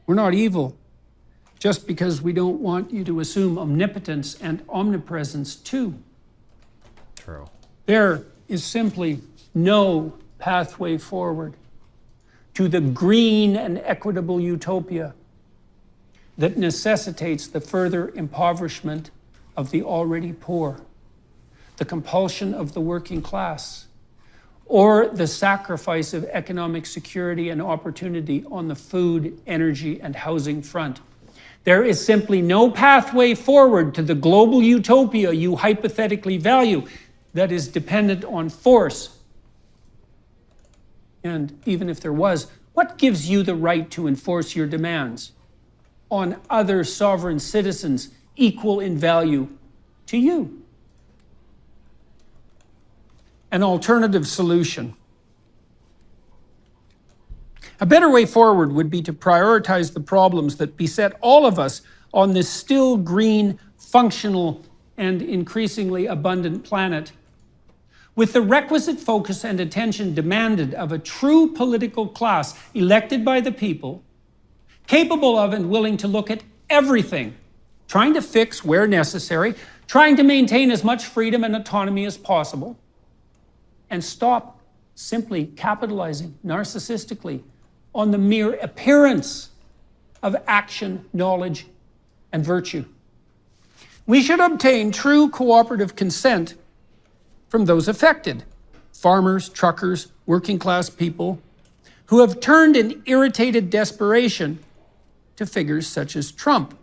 We're not evil just because we don't want you to assume omnipotence and omnipresence too. True. There is simply no pathway forward to the green and equitable utopia that necessitates the further impoverishment of the already poor, the compulsion of the working class, or the sacrifice of economic security and opportunity on the food, energy, and housing front. There is simply no pathway forward to the global utopia you hypothetically value that is dependent on force. And even if there was, what gives you the right to enforce your demands on other sovereign citizens equal in value to you? An alternative solution. A better way forward would be to prioritize the problems that beset all of us on this still green, functional, and increasingly abundant planet, with the requisite focus and attention demanded of a true political class elected by the people, capable of and willing to look at everything, trying to fix where necessary, trying to maintain as much freedom and autonomy as possible, and stop simply capitalizing narcissistically on the mere appearance of action, knowledge, and virtue. We should obtain true cooperative consent from those affected, farmers, truckers, working class people, who have turned in irritated desperation to figures such as Trump,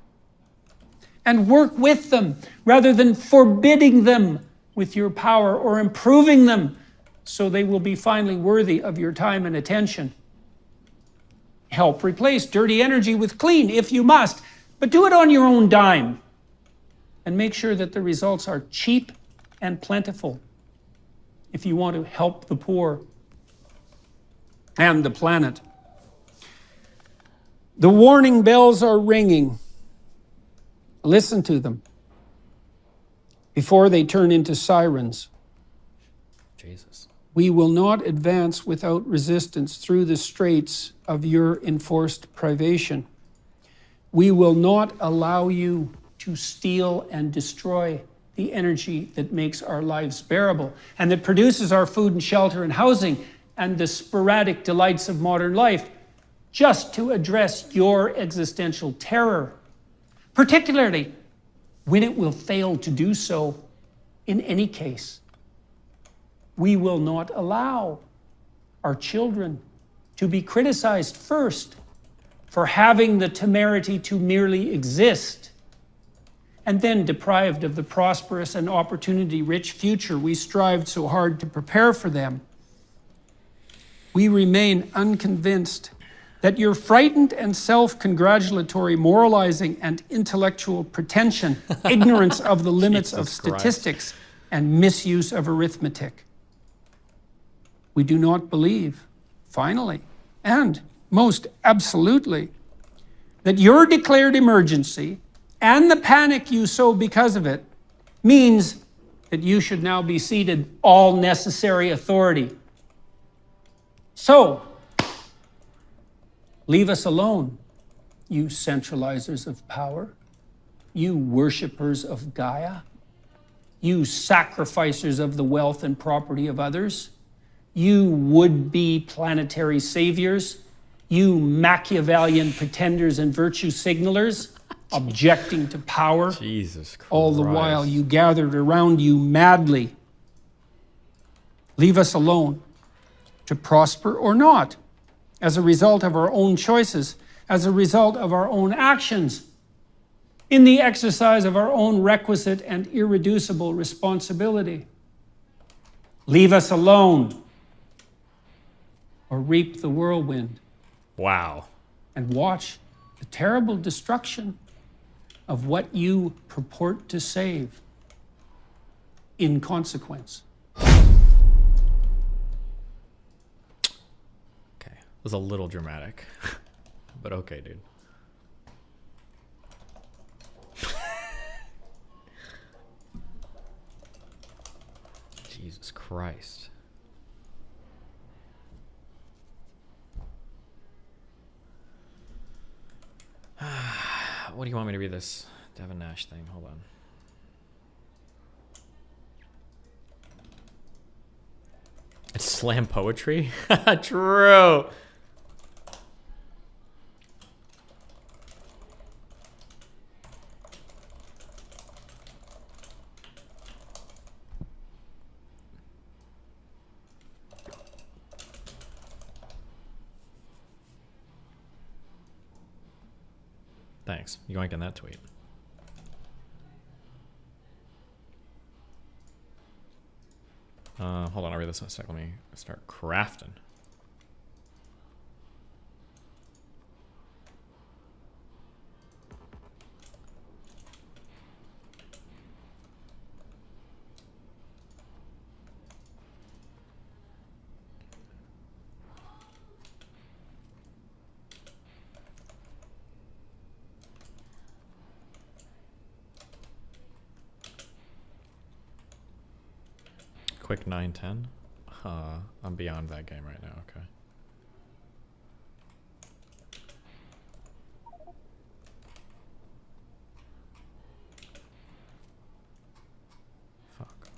and work with them rather than forbidding them with your power or improving them so they will be finally worthy of your time and attention. Help replace dirty energy with clean if you must, but do it on your own dime, and make sure that the results are cheap and plentiful if you want to help the poor and the planet. The warning bells are ringing. Listen to them before they turn into sirens. Jesus. We will not advance without resistance through the straits of your enforced privation. We will not allow you to steal and destroy the energy that makes our lives bearable and that produces our food and shelter and housing and the sporadic delights of modern life just to address your existential terror, particularly when it will fail to do so in any case. We will not allow our children to be criticized first for having the temerity to merely exist, and then deprived of the prosperous and opportunity-rich future we strived so hard to prepare for them. We remain unconvinced that your frightened and self-congratulatory moralizing and intellectual pretension, ignorance of the limits of statistics, and misuse of arithmetic. We do not believe, finally, and most absolutely, that your declared emergency and the panic you sow because of it means that you should now be ceded all necessary authority. So, leave us alone, you centralizers of power, you worshippers of Gaia, you sacrificers of the wealth and property of others, you would-be planetary saviors, you Machiavellian pretenders and virtue signalers, objecting to power. Jesus Christ. All the while you gathered around you madly. Leave us alone, to prosper or not, as a result of our own choices, as a result of our own actions, in the exercise of our own requisite and irreducible responsibility. Leave us alone, or reap the whirlwind. Wow. And watch the terrible destruction of what you purport to save in consequence. Okay. It was a little dramatic, but okay, dude. Jesus Christ. What do you want me to read this Devin Nash thing? Hold on. It's slam poetry? True. Thanks. Yoink on that tweet. Hold on, I'll read this in a sec. Let me start crafting. Quick 9-10. I'm beyond that game right now. Okay. Fuck.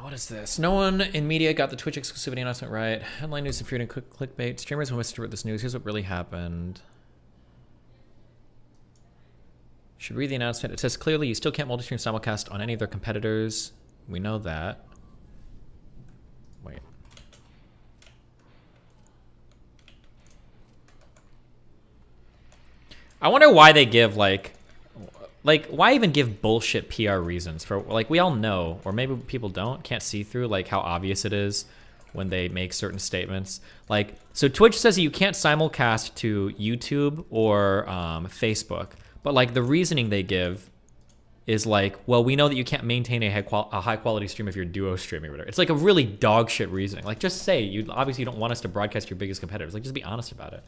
What is this? No one in media got the Twitch exclusivity announcement right. Headline news and feared clickbait. Streamers will misinterpret this news. Here's what really happened. Should read the announcement. It says clearly you still can't multi-stream simulcast on any of their competitors. We know that. Wait. I wonder why they give like why even give bullshit PR reasons for, like, we all know, or maybe people can't see through like how obvious it is when they make certain statements. Like, so Twitch says that you can't simulcast to YouTube or Facebook, but like the reasoning they give is like, well, we know that you can't maintain a high quality stream if you're duo streaming or whatever. It's like a really dog shit reasoning. Like, just say you obviously don't want us to broadcast your biggest competitors. Like, just be honest about it.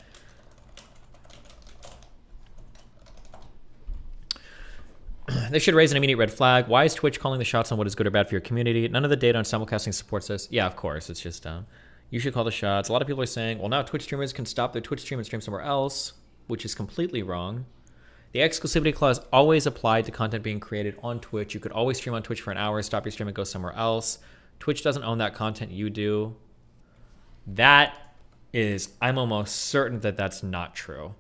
They should raise an immediate red flag. Why is Twitch calling the shots on what is good or bad for your community? None of the data on simulcasting supports this. Yeah, of course. It's just, you should call the shots. A lot of people are saying, well, now Twitch streamers can stop their Twitch stream and stream somewhere else, which is completely wrong. The exclusivity clause always applied to content being created on Twitch. You could always stream on Twitch for an hour, stop your stream and go somewhere else. Twitch doesn't own that content. You do. That is, I'm almost certain that that's not true.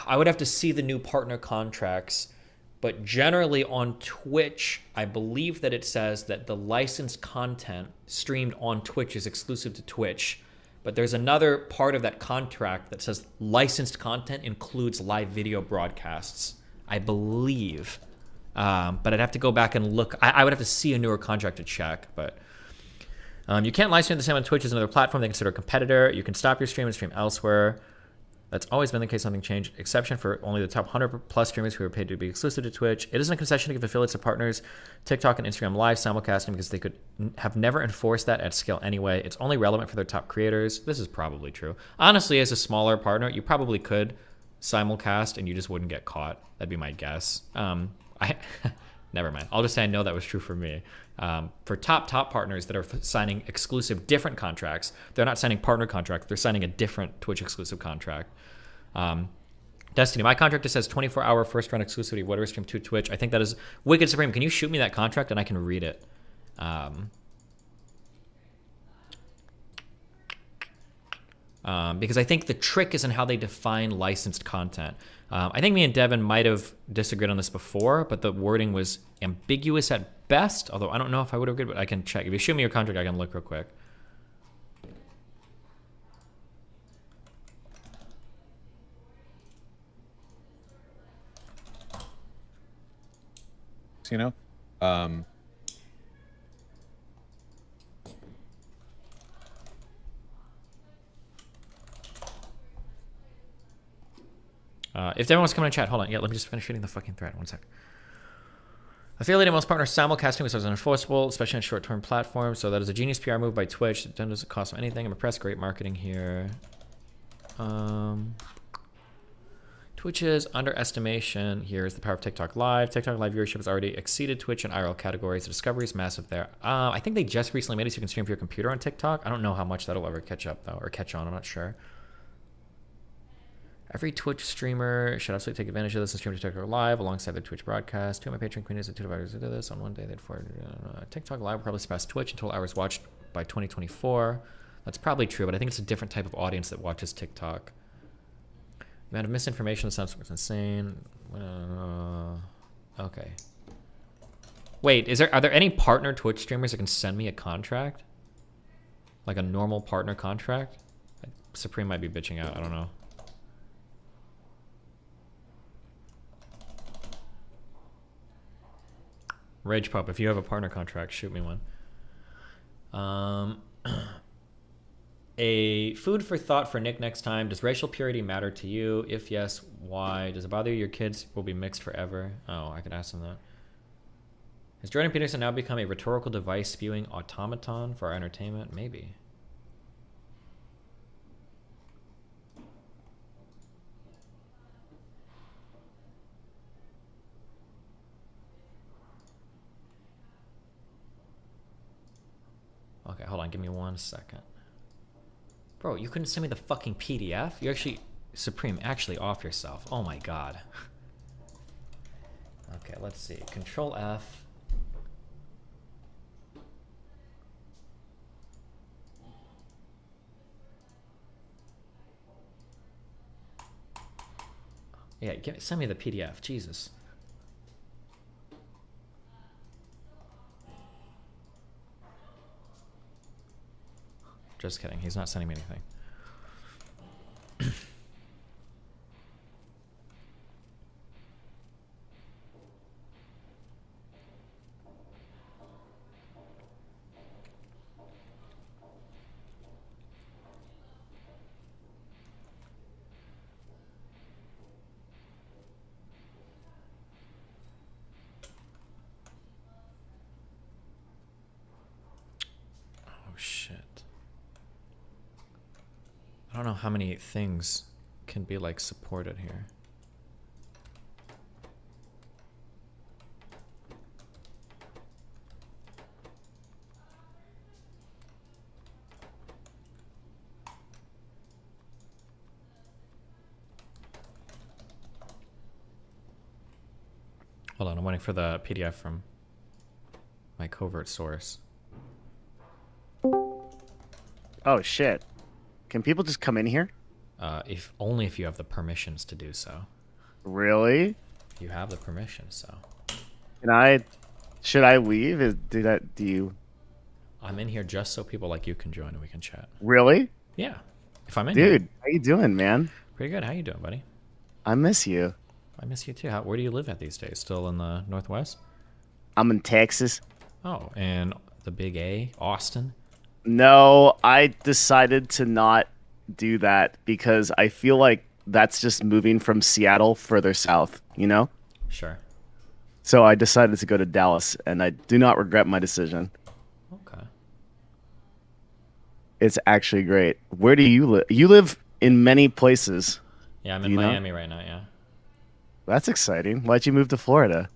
I would have to see the new partner contracts, but generally on Twitch, I believe that it says that the licensed content streamed on Twitch is exclusive to Twitch, but there's another part of that contract that says licensed content includes live video broadcasts, I believe. But I'd have to go back and look. I would have to see a newer contract to check, but you can't live stream the same on Twitch as another platform they consider a competitor. You can stop your stream and stream elsewhere. That's always been the case. Something changed. Exception for only the top 100 plus streamers who are paid to be exclusive to Twitch. It isn't a concession to give affiliates of partners TikTok and Instagram live simulcasting because they could have never enforced that at scale anyway. It's only relevant for their top creators. This is probably true. Honestly, as a smaller partner, you probably could simulcast and you just wouldn't get caught. That'd be my guess. Never mind. I'll just say I know that was true for me. For top partners that are signing exclusive different contracts, they're not signing partner contract. They're signing a different Twitch exclusive contract. Destiny, my contract just says 24-hour first run exclusivity, whatever stream to Twitch. I think that is Wicked Supreme. Can you shoot me that contract and I can read it? Because I think the trick is in how they define licensed content. I think me and Devin might have disagreed on this before, but the wording was ambiguous at best, although I don't know if I would have agreed, but I can check. If you shoot me your contract, I can look real quick. You know? If everyone's coming in chat, hold on. Yeah, let me just finish reading the fucking thread. One sec. Affiliating most partners simulcasting was unenforceable, especially on short-term platforms. So that is a genius PR move by Twitch. It doesn't cost them anything. I'm impressed. Great marketing here. Twitch's underestimation here is the power of TikTok Live. TikTok Live viewership has already exceeded Twitch in IRL categories. The discovery is massive there. I think they just recently made it so you can stream from your computer on TikTok. I don't know how much that'll ever catch up, though, or catch on. I'm not sure. Every Twitch streamer should absolutely take advantage of this and stream to TikTok Live alongside their Twitch broadcast. Two of my Patreon communities and 2 dividers did this. On one day, they'd TikTok Live will probably surpass Twitch in total hours watched by 2024. That's probably true, but I think it's a different type of audience that watches TikTok. The amount of misinformation sounds insane. Okay. Wait, are there any partner Twitch streamers that can send me a contract? Like a normal partner contract? Supreme might be bitching out. I don't know. Rage Pup, if you have a partner contract, shoot me one. A food for thought for Nick next time. Does racial purity matter to you? If yes, why? Does it bother you your kids will be mixed forever? Oh, I could ask them that. Has Jordan Peterson now become a rhetorical device spewing automaton for our entertainment? Maybe. Okay, hold on. Give me 1 second. Bro, you couldn't send me the fucking PDF? You actually... Supreme, actually off yourself. Oh my god. Okay, let's see. Control F. Yeah, send me the PDF. Jesus. Just kidding. He's not sending me anything. Oh, shit. I don't know how many things can be like supported here. Hold on, I'm waiting for the PDF from my covert source. Oh shit. Can people just come in here? If only if you have the permissions to do so. Really? You have the permissions, so. Should I leave? Do you? I'm in here just so people like you can join and we can chat. Really? Yeah. If I'm in Dude, here. how you doing, man? Pretty good. How you doing, buddy? I miss you. I miss you too. Where do you live at these days? Still in the Northwest? I'm in Texas. Oh, and the big A, Austin? No, I decided to not do that because I feel like that's just moving from Seattle further south, you know? Sure. So I decided to go to Dallas, and I do not regret my decision. Okay. It's actually great. Where do you live? You live in many places. Yeah, I'm in Miami right now, yeah. That's exciting. Why'd you move to Florida?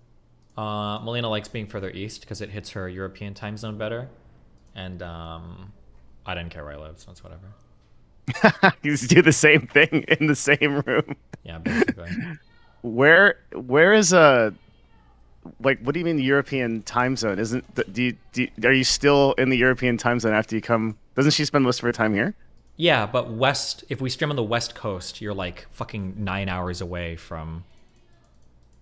Melina likes being further east because it hits her European time zone better. And I didn't care where I lived, so it's whatever. You just do the same thing in the same room. Yeah, basically. Where is like, what do you mean the European time zone? Are you still in the European time zone after you come? Doesn't she spend most of her time here? Yeah, but if we stream on the West Coast, you're like fucking 9 hours away from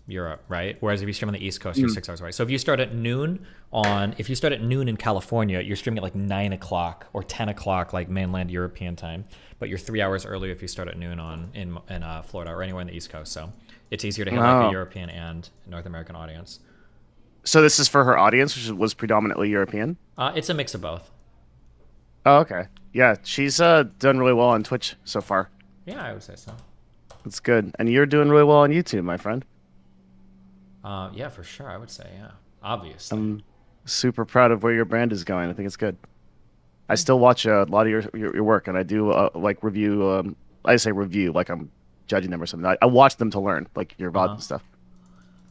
Europe, right? Whereas if you stream on the East Coast, you're 6 hours away. So if you start at noon in California, you're streaming at like 9 o'clock or 10 o'clock, like mainland European time. But you're 3 hours earlier if you start at noon in Florida or anywhere on the East Coast. So it's easier to hit like a European and North American audience. So this is for her audience, which was predominantly European? It's a mix of both. Oh, okay. Yeah, she's done really well on Twitch so far. Yeah, I would say so. That's good. And you're doing really well on YouTube, my friend. Yeah, for sure. I would say, yeah. Obviously. I'm super proud of where your brand is going. I think it's good. I still watch a lot of your work, and I do like review. I say review like I'm judging them or something. I watch them to learn, like your VOD and stuff.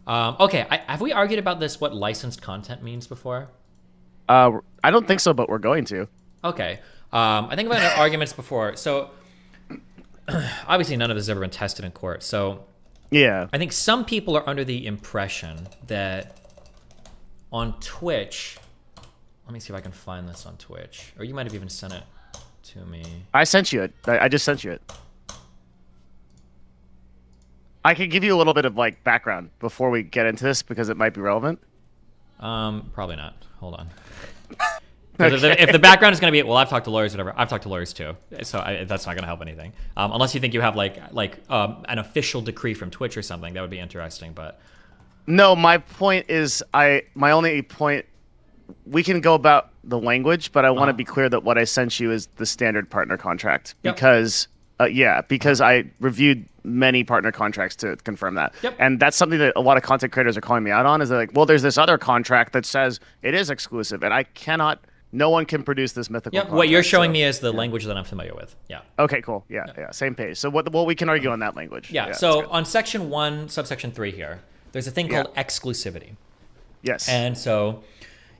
Okay, have we argued about this? What licensed content means before? I don't think so, but we're going to. Okay. I think about arguments before. So obviously, none of this has ever been tested in court. So yeah, I think some people are under the impression that on Twitch. Let me see if I can find this on Twitch. Or you might have even sent it to me. I sent you it. I just sent you it. I can give you a little bit of like background before we get into this because it might be relevant. Probably not. Hold on. If the background is going to be, well, I've talked to lawyers, whatever. I've talked to lawyers too, so that's not going to help anything. Unless you think you have like an official decree from Twitch or something, that would be interesting. But no, my point is, my only point. We can go about the language, but I want to be clear that what I sent you is the standard partner contract because, because I reviewed many partner contracts to confirm that. And that's something that a lot of content creators are calling me out on is they're like, well, there's this other contract that says it is exclusive, and I cannot. No one can produce this mythical. Contract, what you're showing me is the language that I'm familiar with. Yeah. Okay. Cool. Yeah. Same page. So what we can argue on that language. Yeah. So on section 1, subsection 3 here, there's a thing called exclusivity. Yes. And so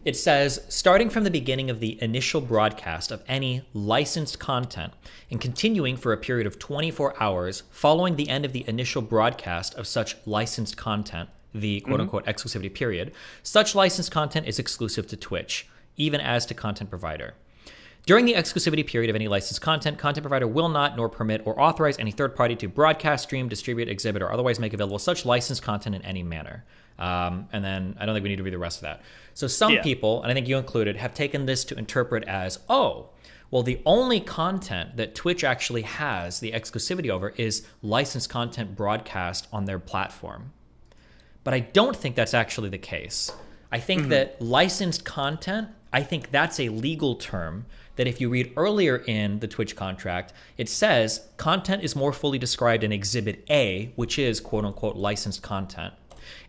it says, starting from the beginning of the initial broadcast of any licensed content and continuing for a period of 24 hours following the end of the initial broadcast of such licensed content, the quote-unquote exclusivity period, such licensed content is exclusive to Twitch, even as to content provider. During the exclusivity period of any licensed content provider will not nor permit or authorize any third party to broadcast, stream, distribute, exhibit, or otherwise make available such licensed content in any manner. And then I don't think we need to read the rest of that. So some people, and I think you included, have taken this to interpret as, oh, well, the only content that Twitch actually has the exclusivity over is licensed content broadcast on their platform. But I don't think that's actually the case. I think that licensed content, I think that's a legal term that if you read earlier in the Twitch contract, it says content is more fully described in Exhibit A, which is quote unquote licensed content.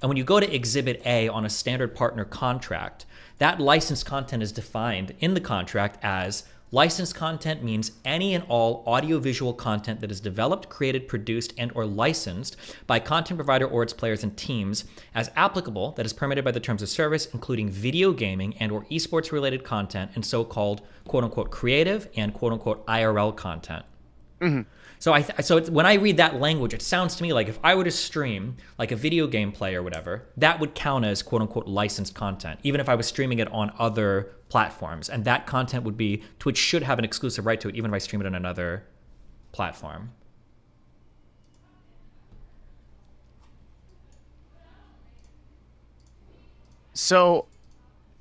And when you go to Exhibit A on a standard partner contract, that licensed content is defined in the contract as licensed content means any and all audiovisual content that is developed, created, produced, and or licensed by content provider or its players and teams as applicable that is permitted by the terms of service, including video gaming and or esports related content and so-called quote unquote creative and quote unquote IRL content. So when I read that language, it sounds to me like if I were to stream like a video game play or whatever, that would count as quote unquote licensed content, even if I was streaming it on other platforms. And that content would be, Twitch should have an exclusive right to it, even if I stream it on another platform. So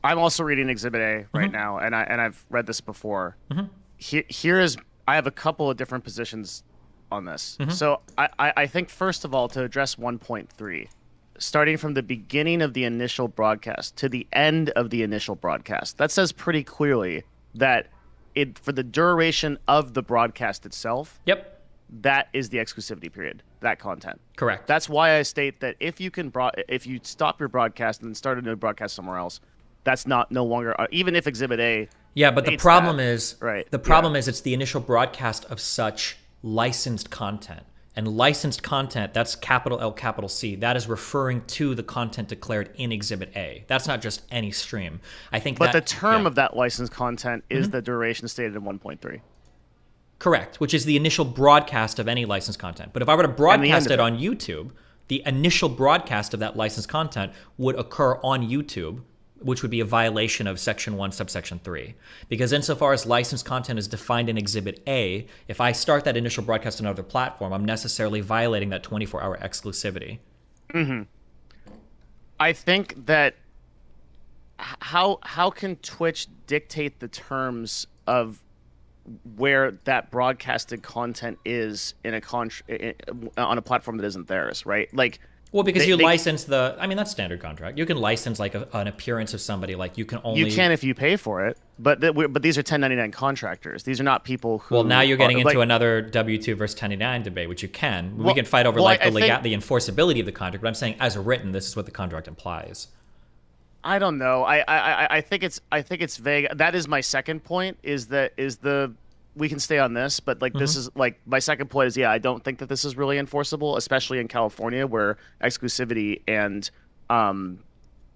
I'm also reading Exhibit A right now, and I've read this before. I have a couple of different positions on this. So I think, first of all, to address 1.3, starting from the beginning of the initial broadcast to the end of the initial broadcast, that says pretty clearly that for the duration of the broadcast itself, that is the exclusivity period, that content. Correct. That's why I state that if you stop your broadcast and then start a new broadcast somewhere else, that's no longer, even if Exhibit A. Yeah, but the problem is, it's the initial broadcast of such licensed content. And licensed content, that's capital L, capital C. That is referring to the content declared in Exhibit A. That's not just any stream. I think But the term of that licensed content is the duration stated in 1.3. Correct, which is the initial broadcast of any licensed content. But if I were to broadcast it on YouTube, the initial broadcast of that licensed content would occur on YouTube, which would be a violation of Section 1, Subsection 3. Because insofar as licensed content is defined in Exhibit A, if I start that initial broadcast on another platform, I'm necessarily violating that 24-hour exclusivity. I think that how can Twitch dictate the terms of where that broadcasted content is in on a platform that isn't theirs, right? Like, well, because you license that's standard contract. You can license like an appearance of somebody. Like you can only. You can if you pay for it, but these are 1099 contractors. These are not people who. Well, now you're getting into another W-2 versus 1099 debate, which you can. We can fight over the enforceability of the contract. But I'm saying, as written, this is what the contract implies. I don't know. I think it's vague. That is my second point. We can stay on this, but like this is like my second point is I don't think that this is really enforceable, especially in California where exclusivity and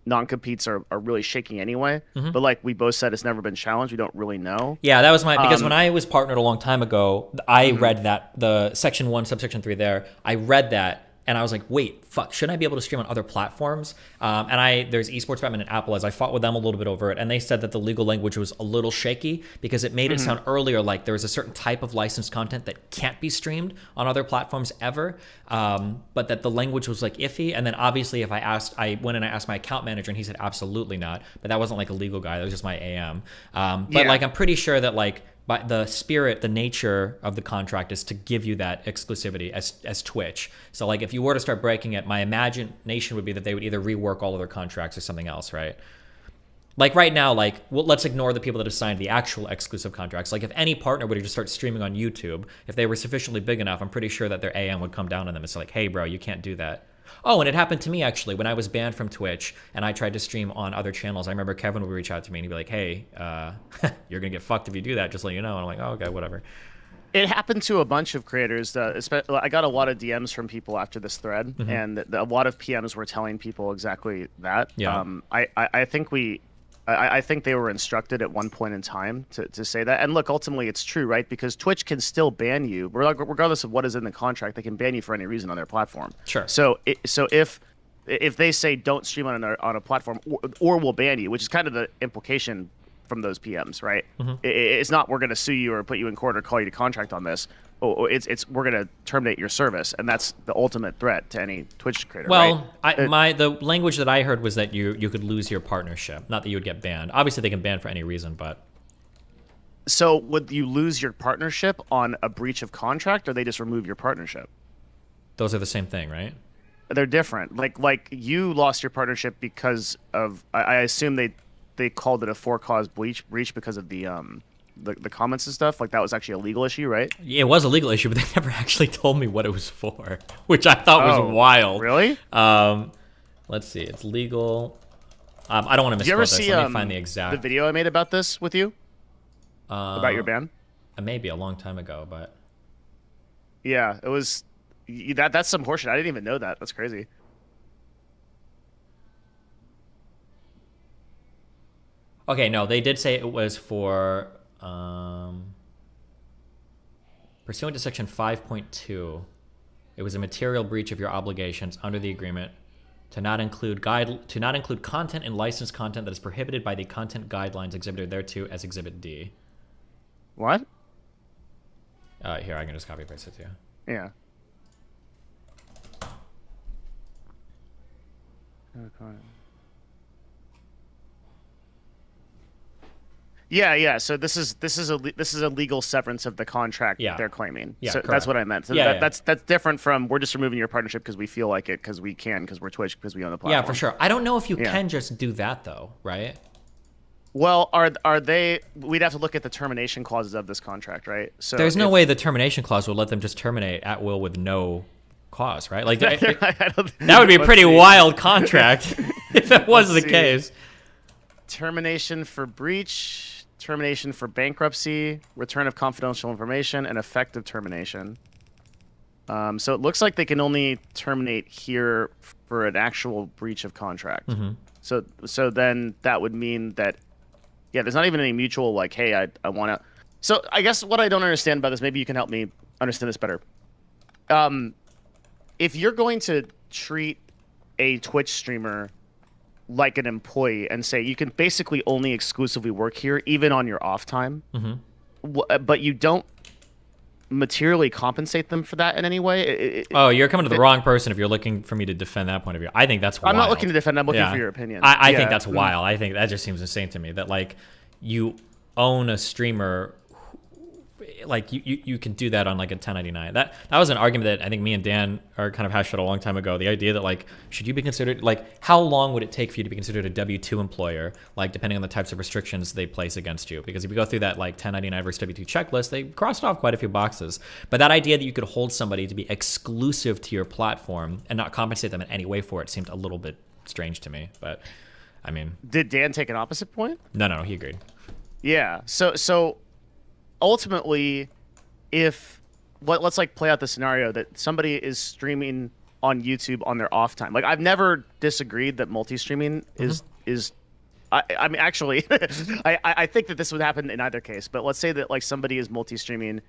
non-competes are really shaky anyway. But like we both said, it's never been challenged. We don't really know. Yeah, that was because when I was partnered a long time ago, I read that the section 1, subsection 3 there. I read that and I was like, wait, fuck, shouldn't I be able to stream on other platforms? And there's Esports Batman and Apple, as I fought with them a little bit over it, and they said that the legal language was a little shaky because it made it sound earlier like there was a certain type of licensed content that can't be streamed on other platforms ever, but that the language was like iffy. And then obviously if I went and I asked my account manager and he said absolutely not, but that wasn't like a legal guy, that was just my AM. But like I'm pretty sure that like but the spirit, the nature of the contract is to give you that exclusivity as Twitch. So like if you were to start breaking it, my imagination would be that they would either rework all of their contracts or something else, right? Like right now, like let's ignore the people that have signed the actual exclusive contracts. Like if any partner were to just start streaming on YouTube, if they were sufficiently big enough, I'm pretty sure that their AM would come down on them and say like, hey bro, you can't do that. Oh, and it happened to me actually when I was banned from Twitch and I tried to stream on other channels. I remember Kevin would reach out to me and he'd be like, hey, you're going to get fucked if you do that, just let you know. And I'm like, oh, okay, whatever. It happened to a bunch of creators. I got a lot of DMs from people after this thread, and a lot of PMs were telling people exactly that. Yeah. I think they were instructed at one point in time to say that. And look, ultimately, it's true, right? Because Twitch can still ban you, regardless of what is in the contract. They can ban you for any reason on their platform. Sure. So if they say don't stream on a platform or we'll ban you, which is kind of the implication from those PMs, right? It's not we're going to sue you or put you in court or call you to contract on this. It's we're going to terminate your service, and that's the ultimate threat to any Twitch creator. Well, right? The language that I heard was that you could lose your partnership, not that you would get banned. Obviously, they can ban for any reason, but so would you lose your partnership on a breach of contract, or they just remove your partnership? Those are the same thing, right? They're different. Like you lost your partnership because of I assume they called it a for-cause breach because of the comments and stuff. Like that was actually a legal issue, right? Yeah, it was a legal issue, but they never actually told me what it was for, which I thought was wild. Really? Let's see. It's legal. I don't want to misquote this. Let me find the exact. The video I made about this with you? About your ban? Maybe a long time ago, but yeah, it was. That's some horseshit. I didn't even know that. That's crazy. Okay, no, they did say it was for pursuant to section 5.2. It was a material breach of your obligations under the agreement to not include content and licensed content that is prohibited by the content guidelines exhibited thereto as Exhibit D. What? Here, I can just copy and paste it to you. Yeah. Yeah. So this is a legal severance of the contract they're claiming. Yeah, so correct. That's what I meant. So that's different from we're just removing your partnership because we feel like it, because we can, because we're Twitch, because we own the platform. Yeah, for sure. I don't know if you can just do that though, right? Well, are they? We'd have to look at the termination clauses of this contract, right? So there's no way the termination clause would let them just terminate at will with no cause, right? Like that would be a pretty wild contract if that was the case. Termination for breach, termination for bankruptcy, return of confidential information, and effective termination. So it looks like they can only terminate here for an actual breach of contract. So then that would mean that, yeah, there's not even any mutual like, hey, I want to. So I guess what I don't understand about this, maybe you can help me understand this better. If you're going to treat a Twitch streamer like an employee and say you can basically only exclusively work here even on your off time, but you don't materially compensate them for that in any way. You're coming to the wrong person if you're looking for me to defend that point of view. I think that's wild. I'm not looking to defend. I'm looking for your opinion. I think that's wild. I think that just seems insane to me that like you own a streamer. Like you can do that on like a 1099. That was an argument that I think me and Dan are kind of hashed out a long time ago. The idea that like, should you be considered, like, how long would it take for you to be considered a W-2 employer? Like, depending on the types of restrictions they place against you. Because if you go through that like 1099 versus W-2 checklist, they crossed off quite a few boxes. But that idea that you could hold somebody to be exclusive to your platform and not compensate them in any way for it seemed a little bit strange to me. But I mean, did Dan take an opposite point? no, he agreed. Yeah. So ultimately, if let's like play out the scenario that somebody is streaming on YouTube on their off time. Like I've never disagreed that multi-streaming is. I mean, actually, I think that this would happen in either case. But let's say that like somebody is multi-streaming,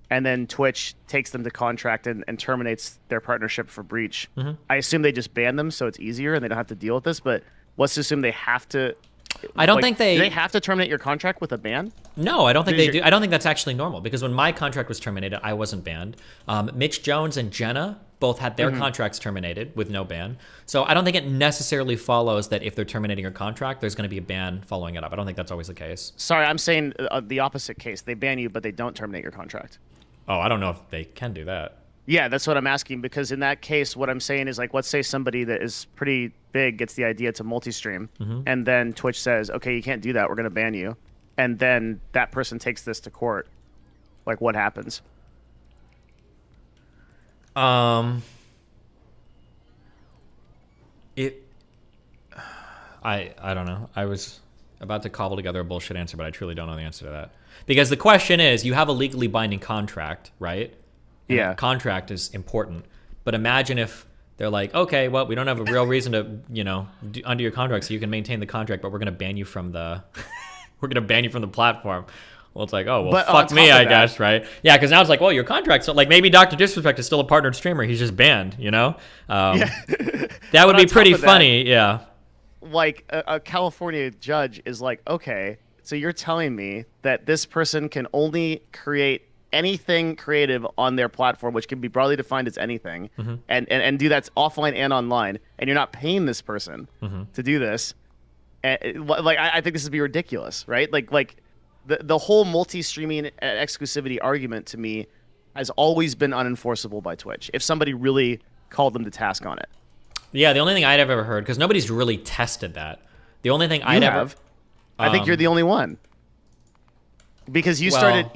and then Twitch takes them to contract and terminates their partnership for breach. I assume they just ban them, so it's easier and they don't have to deal with this. But let's assume they have to. I don't think do they have to terminate your contract with a ban? No, I don't think they do. I don't think that's actually normal because when my contract was terminated, I wasn't banned. Mitch Jones and Jenna both had their contracts terminated with no ban. So I don't think it necessarily follows that if they're terminating your contract, there's going to be a ban following it up. I don't think that's always the case. Sorry, I'm saying the opposite case. They ban you, but they don't terminate your contract. Oh, I don't know if they can do that. Yeah, that's what I'm asking, because in that case, what I'm saying is, like, let's say somebody that is pretty big gets the idea to multi-stream, and then Twitch says, okay, you can't do that, we're going to ban you, and then that person takes this to court. Like, what happens? I don't know. I was about to cobble together a bullshit answer, but I truly don't know the answer to that. Because the question is, you have a legally binding contract, right? And Yeah. that contract is important. But imagine if they're like, okay, well, we don't have a real reason to, undo your contract, so you can maintain the contract, but we're going to ban you from the platform. Well, it's like, oh, well, But fuck on me, top I of guess, right? Yeah, because now it's like, well, your contract's like maybe Dr. Disrespect is still a partnered streamer. He's just banned, That would be pretty funny, yeah. Like, a California judge is like, okay, so you're telling me that this person can only create anything creative on their platform, which can be broadly defined as anything, and do that offline and online, and you're not paying this person to do this. And, like, I think this would be ridiculous, right? Like the whole multi-streaming exclusivity argument to me has always been unenforceable by Twitch if somebody really called them to task on it. Yeah, the only thing I'd ever heard, because nobody's really tested that. The only thing I'd ever... I think you're the only one. Because you started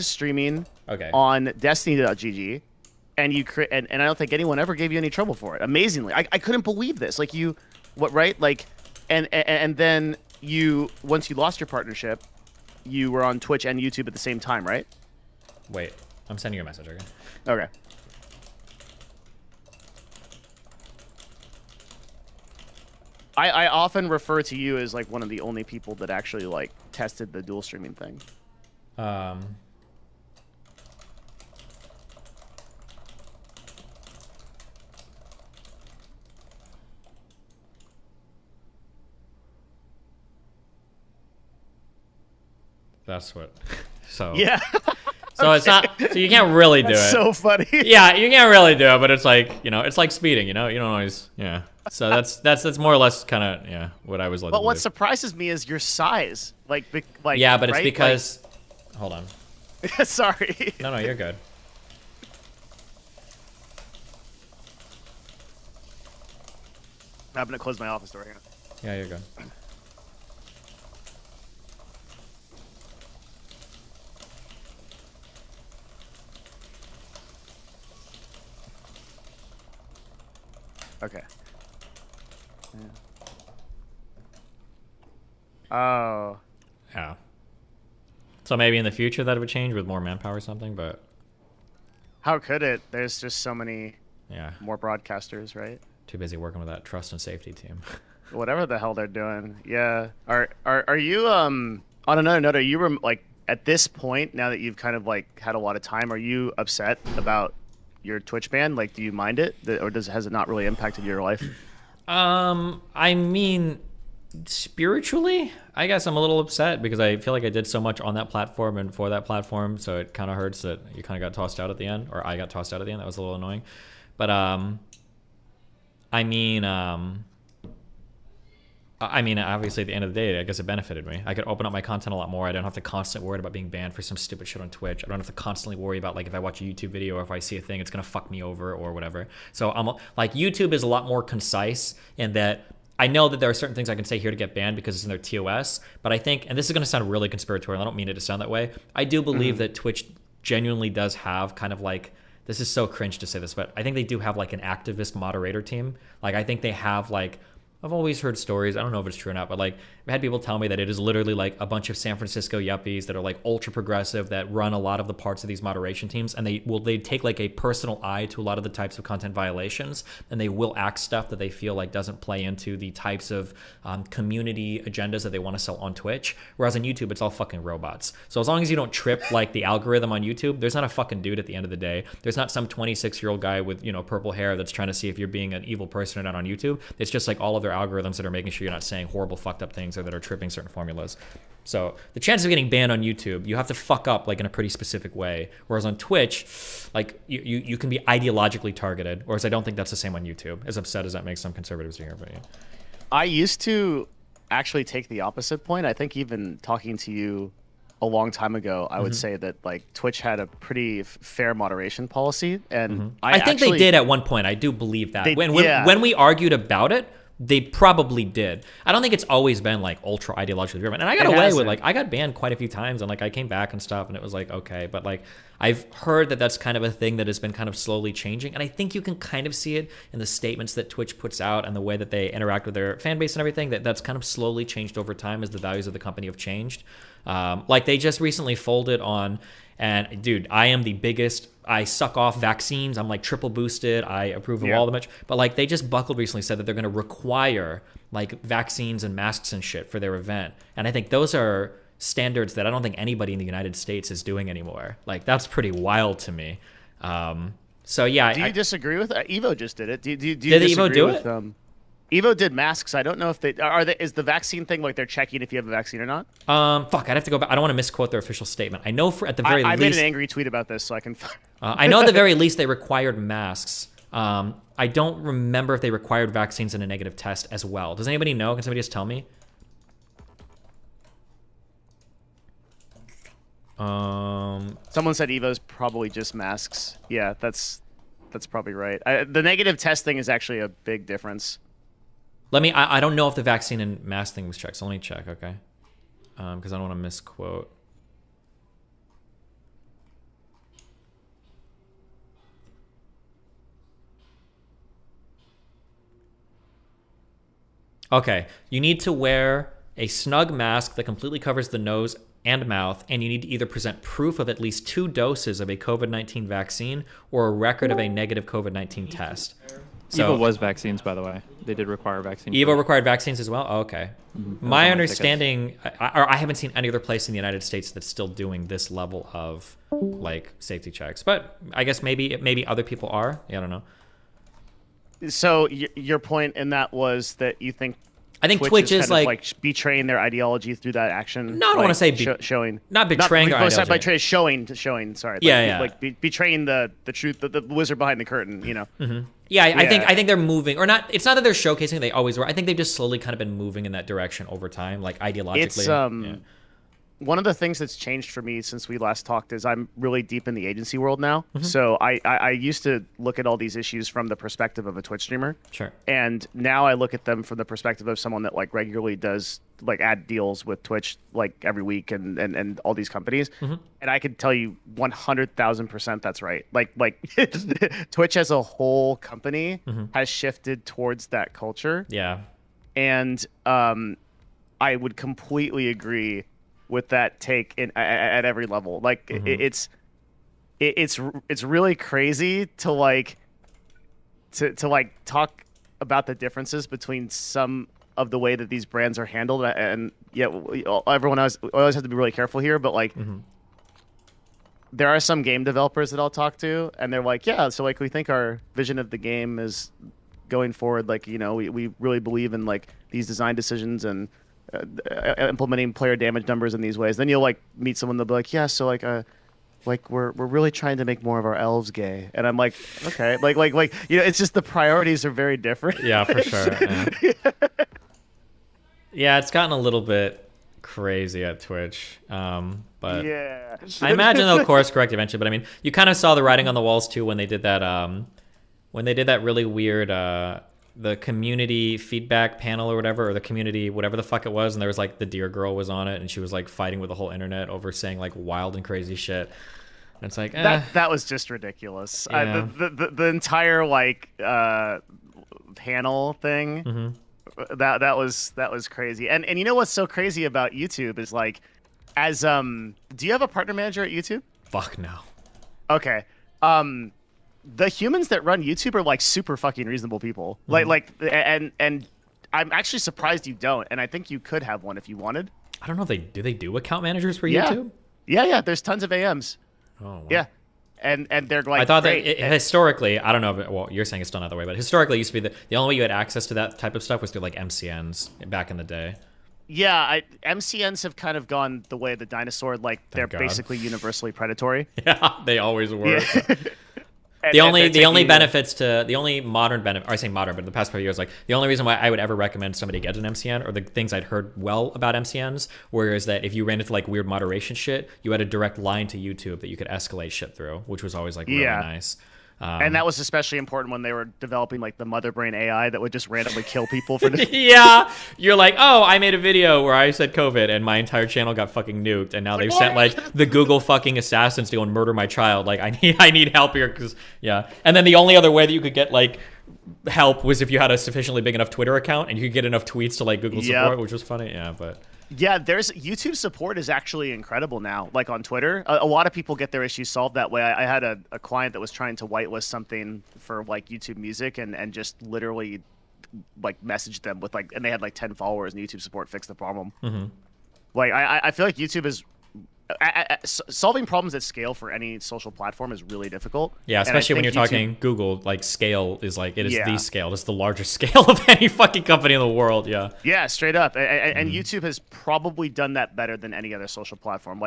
streaming on Destiny.gg, and and I don't think anyone ever gave you any trouble for it. Amazingly, I couldn't believe this. Like and then once you lost your partnership, you were on Twitch and YouTube at the same time, right? Wait, I'm sending you a message. Okay. Okay. I often refer to you as like one of the only people that actually like tested the dual streaming thing. That's what. So yeah. So it's not. So you can't really do That's it. so funny. Yeah, you can't really do it, but it's like it's like speeding. You don't always. Yeah. So that's more or less kind of what I was led to But what believe. surprises me is your size. Like yeah, but it's right? because. Hold on. Sorry. No, you're good. I'm gonna close my office door. Hang on. Yeah, you're good. Okay. Oh. Yeah. So maybe in the future that would change with more manpower or something, but How could it? There's just so many yeah, more broadcasters, right? too busy working with that trust and safety team. Whatever the hell they're doing. Yeah. Are you on another note, are you like at this point, now that you've kind of like had a lot of time, are you upset about your Twitch ban? Like, do you mind it, or has it not really impacted your life? I mean, spiritually, I guess I'm a little upset because I feel like I did so much on that platform and for that platform, so it kind of hurts that you kind of got tossed out at the end, or I got tossed out at the end. That was a little annoying. But I mean, obviously, at the end of the day, I guess it benefited me. I could open up my content a lot more. I don't have to constantly worry about being banned for some stupid shit on Twitch. I don't have to constantly worry about, like, if I watch a YouTube video or if I see a thing, it's going to fuck me over or whatever. So, like, YouTube is a lot more concise in that I know that there are certain things I can say here to get banned because it's in their TOS, but I think, and this is going to sound really conspiratorial, I don't mean it to sound that way, I do believe that Twitch genuinely does have kind of like, this is so cringe to say this, but I think they do have like an activist moderator team. Like, I think they have like I've always heard stories. I don't know if it's true or not, but like I've had people tell me that it is literally like a bunch of San Francisco yuppies that are like ultra progressive that run a lot of the parts of these moderation teams, and they take like a personal eye to a lot of the types of content violations, and they will act stuff that they feel like doesn't play into the types of community agendas that they want to sell on Twitch. Whereas on YouTube, it's all fucking robots. So as long as you don't trip like the algorithm on YouTube, there's not a fucking dude at the end of the day. There's not some 26-year-old guy with, you know, purple hair that's trying to see if you're being an evil person or not on YouTube. It's just like all of their algorithms that are making sure you're not saying horrible fucked up things or that are tripping certain formulas. So the chances of getting banned on YouTube, you have to fuck up like in a pretty specific way. Whereas on Twitch, like you can be ideologically targeted. Whereas I don't think that's the same on YouTube, as upset as that makes some conservatives here. But yeah. I used to actually take the opposite point. I think even talking to you a long time ago, I would say that like Twitch had a pretty fair moderation policy, and I think they did at one point. I do believe that. When we argued about it, they probably did. I don't think it's always been like ultra ideologically driven. And I got away with like I got banned quite a few times, and like I came back and stuff, and it was like okay. But like I've heard that that's kind of a thing that has been kind of slowly changing, and I think you can kind of see it in the statements that Twitch puts out and the way that they interact with their fan base and everything. That's kind of slowly changed over time as the values of the company have changed. Like they just recently folded on, and dude, I am the biggest. I suck off vaccines. I'm like triple boosted. I approve of all the much. But like they just buckled recently, said that they're going to require like vaccines and masks and shit for their event. And I think those are standards that I don't think anybody in the United States is doing anymore. Like that's pretty wild to me. So yeah. Do you disagree with Evo? Just did it. Do you did disagree Evo do with, it? Evo did masks. I don't know if is the vaccine thing like they're checking if you have a vaccine or not? Fuck, I'd have to go back. I don't want to misquote their official statement. I know at the very least. I made an angry tweet about this, so I can. I know at the very least they required masks. I don't remember if they required vaccines and a negative test as well. Does anybody know? Can somebody just tell me? Someone said Evo's probably just masks. Yeah, that's probably right. The negative test thing is actually a big difference. I don't know if the vaccine and mask thing was checked, so let me check, okay? Because I don't want to misquote. Okay, you need to wear a snug mask that completely covers the nose and mouth, and you need to either present proof of at least 2 doses of a COVID-19 vaccine or a record of a negative COVID-19 test. So, Evo was vaccines, by the way. They did require vaccines. Evo required vaccines as well? Oh, okay. My understanding, I haven't seen any other place in the United States that's still doing this level of like safety checks. But I guess maybe other people are. Yeah, I don't know. So your point in that was that you think I think Twitch is kind of like betraying their ideology through that action. No, I don't want to say showing. Not betraying their ideology. By showing. Sorry. Yeah, Like betraying the truth, the wizard behind the curtain. You know. Yeah, I think they're moving, or not. It's not that they're showcasing. They always were. I think they've just slowly kind of been moving in that direction over time, like ideologically. It's one of the things that's changed for me since we last talked is I'm really deep in the agency world now. So I used to look at all these issues from the perspective of a Twitch streamer. Sure. And now I look at them from the perspective of someone that like regularly does like ad deals with Twitch like every week and all these companies. And I could tell you 100,000% that's right. Like Twitch as a whole company has shifted towards that culture. Yeah. And I would completely agree with that take at every level. Like it's really crazy to like talk about the differences between some of the way that these brands are handled, and yet everyone always have to be really careful here. But like, there are some game developers that I'll talk to, and they're like, yeah, so like we think our vision of the game is going forward. Like, you know, we really believe in like these design decisions and implementing player damage numbers in these ways. Then you'll like meet someone, they'll be like, yeah, so like we're really trying to make more of our elves gay, and I'm like, okay, like you know, it's just the priorities are very different. Yeah, for sure. Yeah, it's gotten a little bit crazy at Twitch, but yeah, I imagine they'll course correct eventually. But I mean, you kind of saw the writing on the walls too when they did that really weird the community feedback panel or whatever, or the community whatever the fuck it was, and there was like the deer girl was on it, and she was like fighting with the whole internet over saying like wild and crazy shit. And it's like that was just ridiculous. Yeah. The entire like panel thing that was crazy. And you know what's so crazy about YouTube is like, do you have a partner manager at YouTube? Fuck no. Okay. The humans that run YouTube are like super fucking reasonable people. And I'm actually surprised you don't. And I think you could have one if you wanted. I don't know if they do account managers for Yeah. YouTube. Yeah. There's tons of AMs. Oh, wow. Yeah. And they're like, I thought great. that historically, I don't know if well, you're saying it's done that way, but historically it used to be the only way you had access to that type of stuff was through like MCNs back in the day. Yeah, MCNs have kind of gone the way of the dinosaur. Like they're God. basically universally predatory. Yeah, they always were. Yeah. The only benefits to the only modern benefit, or I say modern, but in the past few years, like the only reason why I would ever recommend somebody get an MCN or the things I'd heard well about MCNs, whereas that if you ran into like weird moderation shit, you had a direct line to YouTube that you could escalate shit through, which was always like really nice. And that was especially important when they were developing like the mother brain AI that would just randomly kill people for Yeah, you're like, oh, I made a video where I said COVID and my entire channel got fucking nuked, and now they've sent like the Google fucking assassins to go and murder my child. Like I need help here because And then the only other way that you could get like help was if you had a sufficiently big enough Twitter account and you could get enough tweets to like Google support, which was funny. Yeah, but. Yeah, there's YouTube support is actually incredible now. Like on Twitter, a lot of people get their issues solved that way. I had a client that was trying to whitelist something for like YouTube Music and just literally like messaged them with like, and they had like 10 followers and YouTube support fixed the problem. Mm-hmm. Like I feel like YouTube is solving problems at scale for any social platform is really difficult. Yeah, especially when you're talking Google, like scale is like, it is the scale. It's the largest scale of any fucking company in the world. Yeah. Yeah, straight up. And YouTube has probably done that better than any other social platform.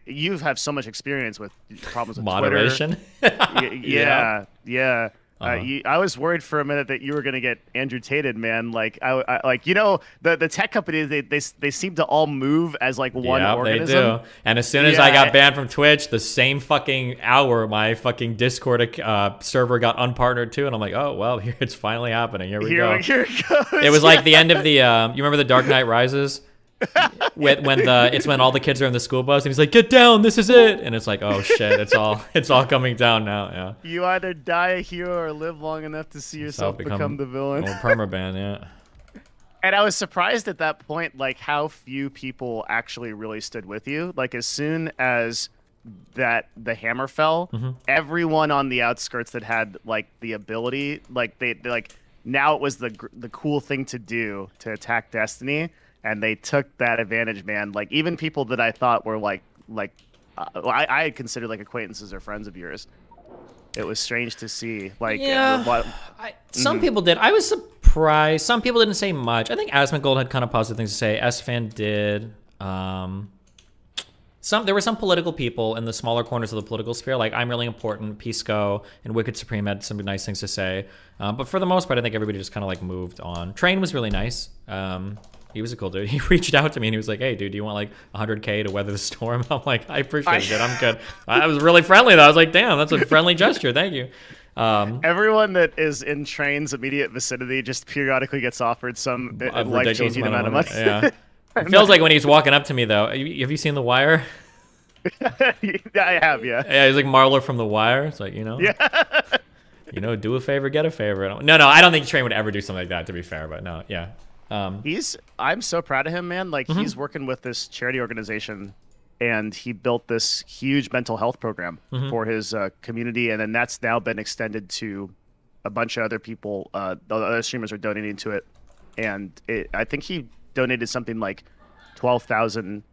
You have so much experience with problems with moderation. Twitter. Yeah. I was worried for a minute that you were gonna get Andrew Tated, man. Like the tech companies, they seem to all move as like one organism. They do. And as soon as I got banned from Twitch, the same fucking hour my fucking Discord server got unpartnered too, and I'm like, oh well, here it's finally happening. Here we go. Here it goes. It was like the end of the. You remember the Dark Knight Rises? When all the kids are in the school bus and he's like, get down, this is it, and it's like, oh shit, it's all coming down now. Yeah, you either die a hero or live long enough to see yourself become the villain. Permaban. Yeah. And I was surprised at that point, like how few people actually really stood with you. Like as soon as the hammer fell, everyone on the outskirts that had like the ability, like they like now it was the cool thing to do to attack Destiny. And they took that advantage, man. Like even people that I thought were I had considered like acquaintances or friends of yours. It was strange to see. Like, some people did. I was surprised. Some people didn't say much. I think Asmongold had kind of positive things to say. SFan did. There were some political people in the smaller corners of the political sphere, like I'm Really Important, Pisco, and Wicked Supreme had some nice things to say. But for the most part, I think everybody just kind of like moved on. Train was really nice. He was a cool dude. He reached out to me and he was like, hey, dude, do you want like 100K to weather the storm? I'm like, I appreciate it. I'm good. I was really friendly though. I was like, damn, that's a friendly gesture. Thank you. Everyone that is in Train's immediate vicinity just periodically gets offered some life-changing amount of money. Yeah. It feels like when he's walking up to me though. Have you seen The Wire? I have, yeah. Yeah, he's like Marler from The Wire. It's like, yeah. Do a favor, get a favor. No, I don't think Train would ever do something like that, to be fair, but no, yeah. I'm so proud of him, man. Like he's working with this charity organization and he built this huge mental health program for his community. And then that's now been extended to a bunch of other people. The other streamers are donating to it. And I think he donated something like 12,000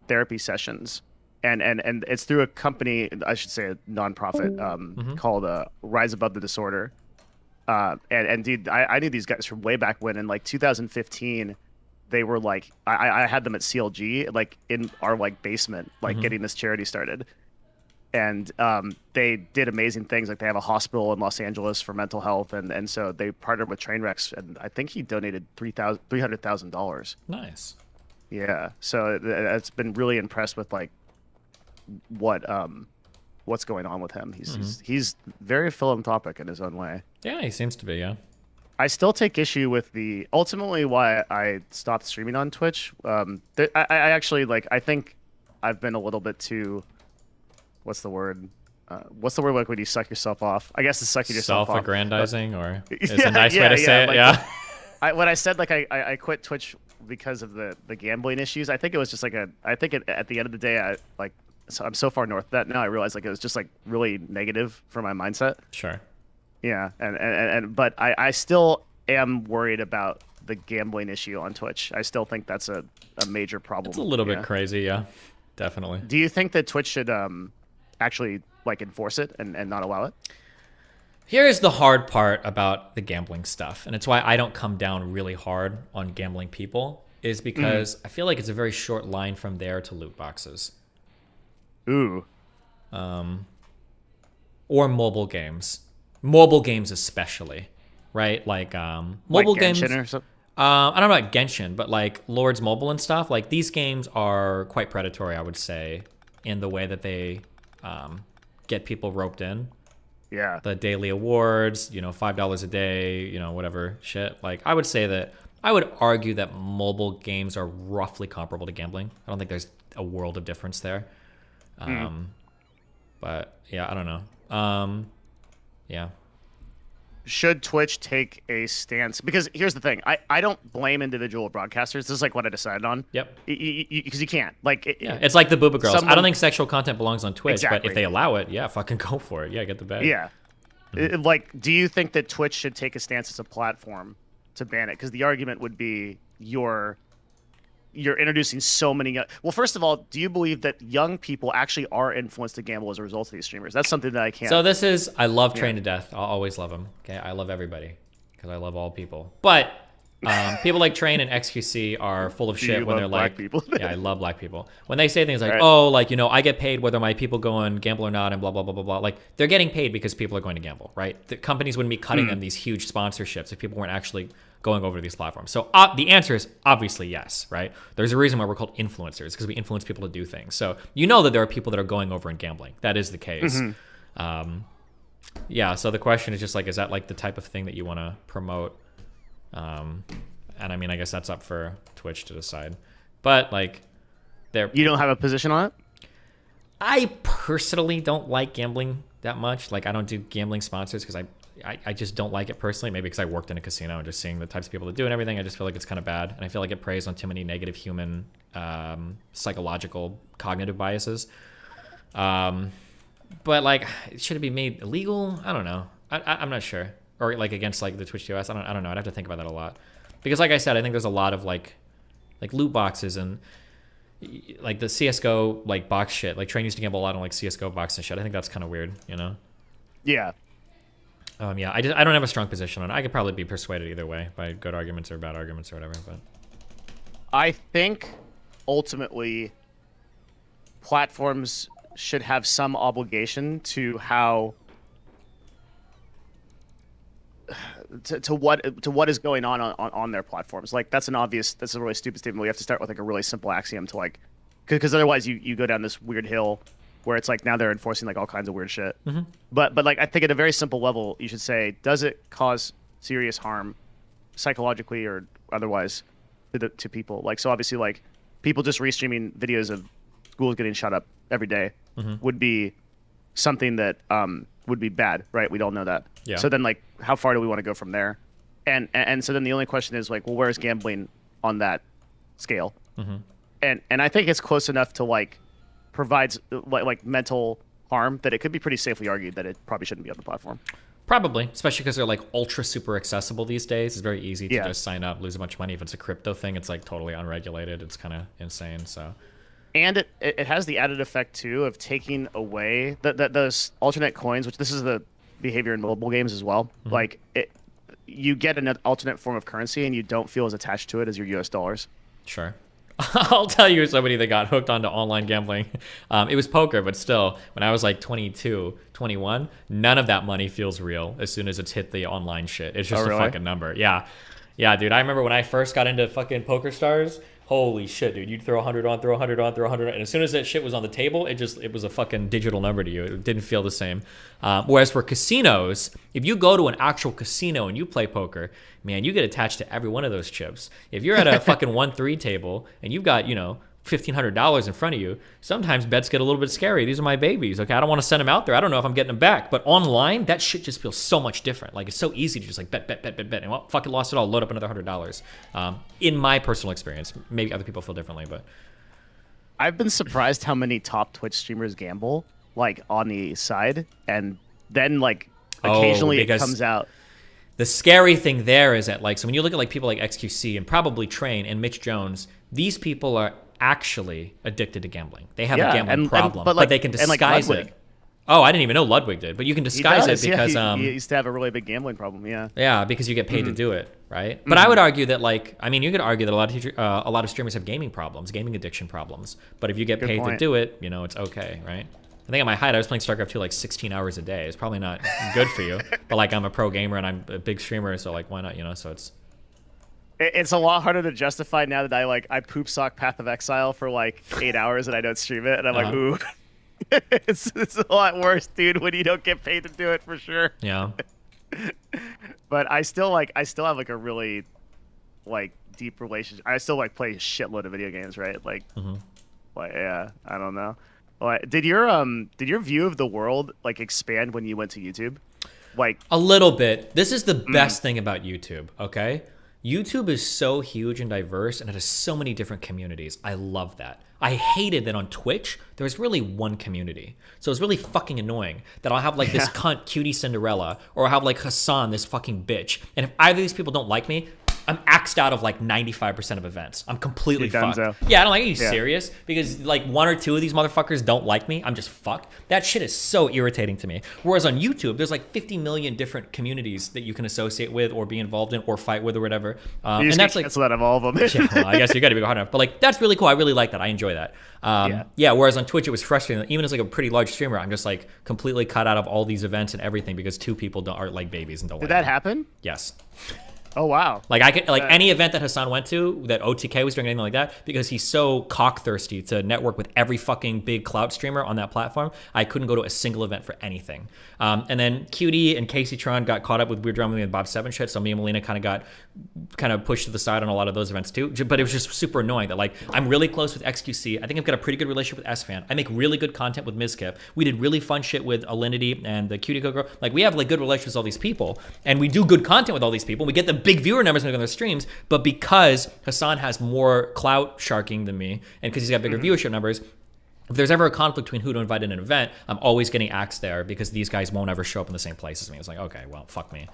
therapy sessions. And it's through a company, I should say a nonprofit, called Rise Above the Disorder. And dude, I knew these guys from way back when in like 2015. They were like, I had them at CLG, like in our like basement, like getting this charity started. And they did amazing things. Like they have a hospital in Los Angeles for mental health, and so they partnered with Trainwrecks, and I think he donated $300,000. Nice. Yeah. So it's been really impressed with like what's going on with him. He's very philanthropic in his own way. Yeah, he seems to be. Yeah. I still take issue with ultimately why I stopped streaming on Twitch. I actually like. I think I've been a little bit too. What's the word? What's the word like when you suck yourself off? I guess it's sucking yourself off. Self-aggrandizing, or is a nice way to say it. Like, yeah. when I said like I quit Twitch because of the gambling issues, I think it was just like at the end of the day, I'm so far north that now I realize like it was just like really negative for my mindset. Sure. Yeah, but I still am worried about the gambling issue on Twitch. I still think that's a major problem. It's a little bit crazy, yeah, definitely. Do you think that Twitch should actually like enforce it and not allow it? Here's the hard part about the gambling stuff, and it's why I don't come down really hard on gambling people, is because I feel like it's a very short line from there to loot boxes. Ooh. Or mobile games. Mobile games especially, right? Like mobile like games. Genshin or something? I don't know about Genshin, but like Lords Mobile and stuff, like these games are quite predatory, I would say, in the way that they get people roped in. Yeah. The daily awards, $5 a day, whatever shit. Like I would say that I would argue that mobile games are roughly comparable to gambling. I don't think there's a world of difference there. But yeah, I don't know. Yeah. Should Twitch take a stance? Because here's the thing. I don't blame individual broadcasters. This is like what I decided on. Yep. Because you can't. Like, it's like the Booba Girls. I don't think sexual content belongs on Twitch, Exactly. but if they allow it, yeah, fucking go for it. Yeah, get the bag. Yeah. Like, do you think that Twitch should take a stance as a platform to ban it? Because the argument would be you're introducing so many. Well, first of all, do you believe that young people actually are influenced to gamble as a result of these streamers? That's something that I can't. So I love Train to Death. I'll always love him. Okay, I love everybody because I love all people. But people like Train and XQC are full of shit when they're like, people? Yeah, I love black people. When they say things like, oh, like, I get paid whether my people go and gamble or not and blah, blah, blah, blah, blah. Like, they're getting paid because people are going to gamble, right? The companies wouldn't be cutting them these huge sponsorships if people weren't actually going over to these platforms. So the answer is obviously yes, right? There's a reason why we're called influencers, because we influence people to do things. So that there are people that are going over and gambling. That is the case. Yeah, so the question is just like, is that like the type of thing that you want to promote? And I mean, I guess that's up for Twitch to decide. But like, you don't have a position on it? I personally don't like gambling that much. Like, I don't do gambling sponsors because I just don't like it personally. Maybe because I worked in a casino and just seeing the types of people that do and everything, I just feel like it's kind of bad. And I feel like it preys on too many negative human psychological cognitive biases. But like, should it be made illegal? I don't know. I'm not sure. Or like against like the Twitch TOS. I don't know. I'd have to think about that a lot. Because like I said, I think there's a lot of like loot boxes and like the CSGO like box shit. Like Train used to gamble a lot on like CSGO box and shit. I think that's kind of weird, Yeah. Yeah, I don't have a strong position on it. I could probably be persuaded either way by good arguments or bad arguments or whatever. But I think ultimately platforms should have some obligation to how to what is going on their platforms. Like that's a really stupid statement. We have to start with like a really simple axiom to like, because otherwise you go down this weird hill where it's like now they're enforcing like all kinds of weird shit. But like I think at a very simple level, you should say, does it cause serious harm psychologically or otherwise to people? Like, so obviously like people just restreaming videos of schools getting shot up every day would be something that would be bad, right? We don't know that. Yeah. So then like how far do we want to go from there? And so then the only question is like, well, where is gambling on that scale? And I think it's close enough to like provides like mental harm that it could be pretty safely argued that it probably shouldn't be on the platform. Probably, especially because they're like ultra super accessible these days. It's very easy to just sign up, lose a bunch of money. If it's a crypto thing, it's like totally unregulated. It's kind of insane. So, and it has the added effect too of taking away those alternate coins, which this is the behavior in mobile games as well. Like you get an alternate form of currency and you don't feel as attached to it as your US dollars. Sure. I'll tell you somebody that got hooked onto online gambling. It was poker, but still, when I was like 22, 21, none of that money feels real as soon as it's hit the online shit. It's just a fucking number. Yeah. Yeah, dude. I remember when I first got into fucking Poker Stars, holy shit, dude. You'd throw 100 on, throw 100 on, throw 100 on. And as soon as that shit was on the table, it was a fucking digital number to you. It didn't feel the same. Whereas for casinos, if you go to an actual casino and you play poker, man, you get attached to every one of those chips. If you're at a fucking 1-3 table and you've got, $1,500 in front of you, sometimes bets get a little bit scary. These are my babies. Okay, I don't want to send them out there. I don't know if I'm getting them back. But online, that shit just feels so much different. Like, it's so easy to just like bet. And well, fucking lost it all. Load up another $100. In my personal experience, maybe other people feel differently, but I've been surprised how many top Twitch streamers gamble like on the side, and then like occasionally it comes out. The scary thing there is that, like, so when you look at like people like XQC and probably Train and Mitch Jones, these people are actually addicted to gambling. They have a gambling problem, but they can disguise it. Oh, I didn't even know Ludwig did, but you can disguise it because he used to have a really big gambling problem. Yeah, because you get paid to do it, right? But I would argue that, like, I mean, you could argue that a lot of streamers have gaming problems, gaming addiction problems. But if you get paid to do it, you know, it's okay, right? I think at my height, I was playing StarCraft 2 like 16 hours a day. It's probably not good for you, but like I'm a pro gamer and I'm a big streamer, so like why not, you know? So it's a lot harder to justify now that I poop sock Path of Exile for like 8 hours and I don't stream it, and I'm like, ooh, it's a lot worse, dude, when you don't get paid to do it, for sure. Yeah. But I still have like a really like deep relationship. I still like play a shitload of video games, right? Like, like yeah, I don't know. Did your view of the world like expand when you went to YouTube? Like a little bit. This is the best thing about YouTube, okay? YouTube is so huge and diverse, and it has so many different communities. I love that. I hated that on Twitch, there was really one community. So it's really fucking annoying that I'll have like this cunt Cutie Cinderella, or I'll have like Hassan, this fucking bitch. And if either of these people don't like me, I'm axed out of like 95% of events. I'm completely fucked. Yeah, I don't like, are you serious? Because like one or two of these motherfuckers don't like me, I'm just fucked. That shit is so irritating to me. Whereas on YouTube, there's like 50 million different communities that you can associate with or be involved in or fight with or whatever. And that's like cancel out of all of them. Yeah, well, I guess you got to be hard enough. But like that's really cool. I really like that. I enjoy that. Yeah. Whereas on Twitch, it was frustrating. Even as like a pretty large streamer, I'm just like completely cut out of all these events and everything because two people aren't like babies and don't. Did that happen? Yes. Oh wow! Like I could, like any event that Hassan went to, that OTK was doing, anything like that, because he's so cock-thirsty to network with every fucking big clout streamer on that platform. I couldn't go to a single event for anything. And then Cutie and Casey Tron got caught up with Weird Drumming and Bob Seven shit, so me and Melina kind of pushed to the side on a lot of those events too. But it was just super annoying that like I'm really close with XQC. I think I've got a pretty good relationship with S-Fan. I make really good content with Mizkip. We did really fun shit with Alinity and the Cutie Girl. Like we have like good relationships with all these people, and we do good content with all these people. We get the big viewer numbers on their streams, but because Hassan has more clout sharking than me, and because he's got bigger viewership numbers, if there's ever a conflict between who to invite in an event, I'm always getting axed there because these guys won't ever show up in the same place as me. It's like, okay, well, fuck me.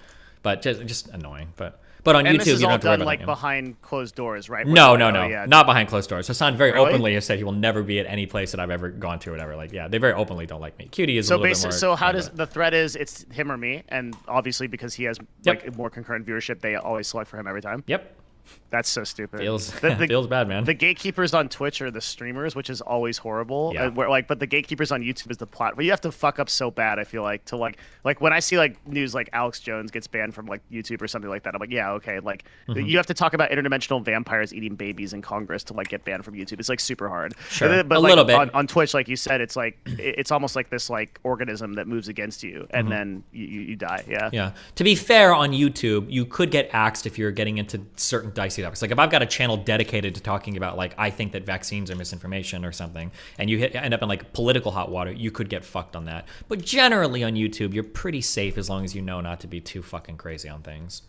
But just annoying. But on YouTube, this is you don't all have to worry done about like that. behind closed doors, right? No, Yeah. not behind closed doors. Hassan very Really? openly has said he will never be at any place that I've ever gone to or whatever. Like, yeah, they very openly don't like me. Cutie is a little bit more. So how does the thread is? It's him or me, and obviously because he has like more concurrent viewership, they always select for him every time. Yep. That's so stupid. Feels bad, man. The gatekeepers on Twitch are the streamers, which is always horrible. Yeah. But the gatekeepers on YouTube is the platform. You have to fuck up so bad, I feel like, to like when I see like news like Alex Jones gets banned from like YouTube or something like that, I'm like, yeah, okay. Like you have to talk about interdimensional vampires eating babies in Congress to like get banned from YouTube. It's like super hard. Sure. But a like, little bit. on Twitch, like you said, it's like it's almost like this like organism that moves against you, and then you die. Yeah. Yeah. To be fair, on YouTube, you could get axed if you're getting into certain dicey topics. Like if I've got a channel dedicated to talking about like I think that vaccines are misinformation or something, and you end up in like political hot water, you could get fucked on that. But generally on YouTube, you're pretty safe as long as you know not to be too fucking crazy on things.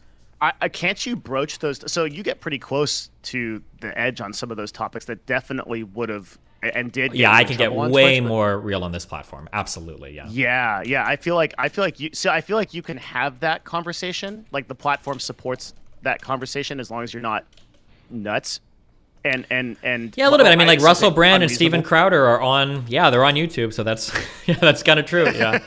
Can't you broach those? So you get pretty close to the edge on some of those topics that definitely would have and did. Yeah, I can get way more real on this platform. Absolutely, yeah. Yeah. I feel like you can have that conversation. Like the platform supports that conversation as long as you're not nuts. And yeah, a little bit. I mean, like Russell Brand and Steven Crowder are on. Yeah, they're on YouTube, so that's that's kind of true. Yeah,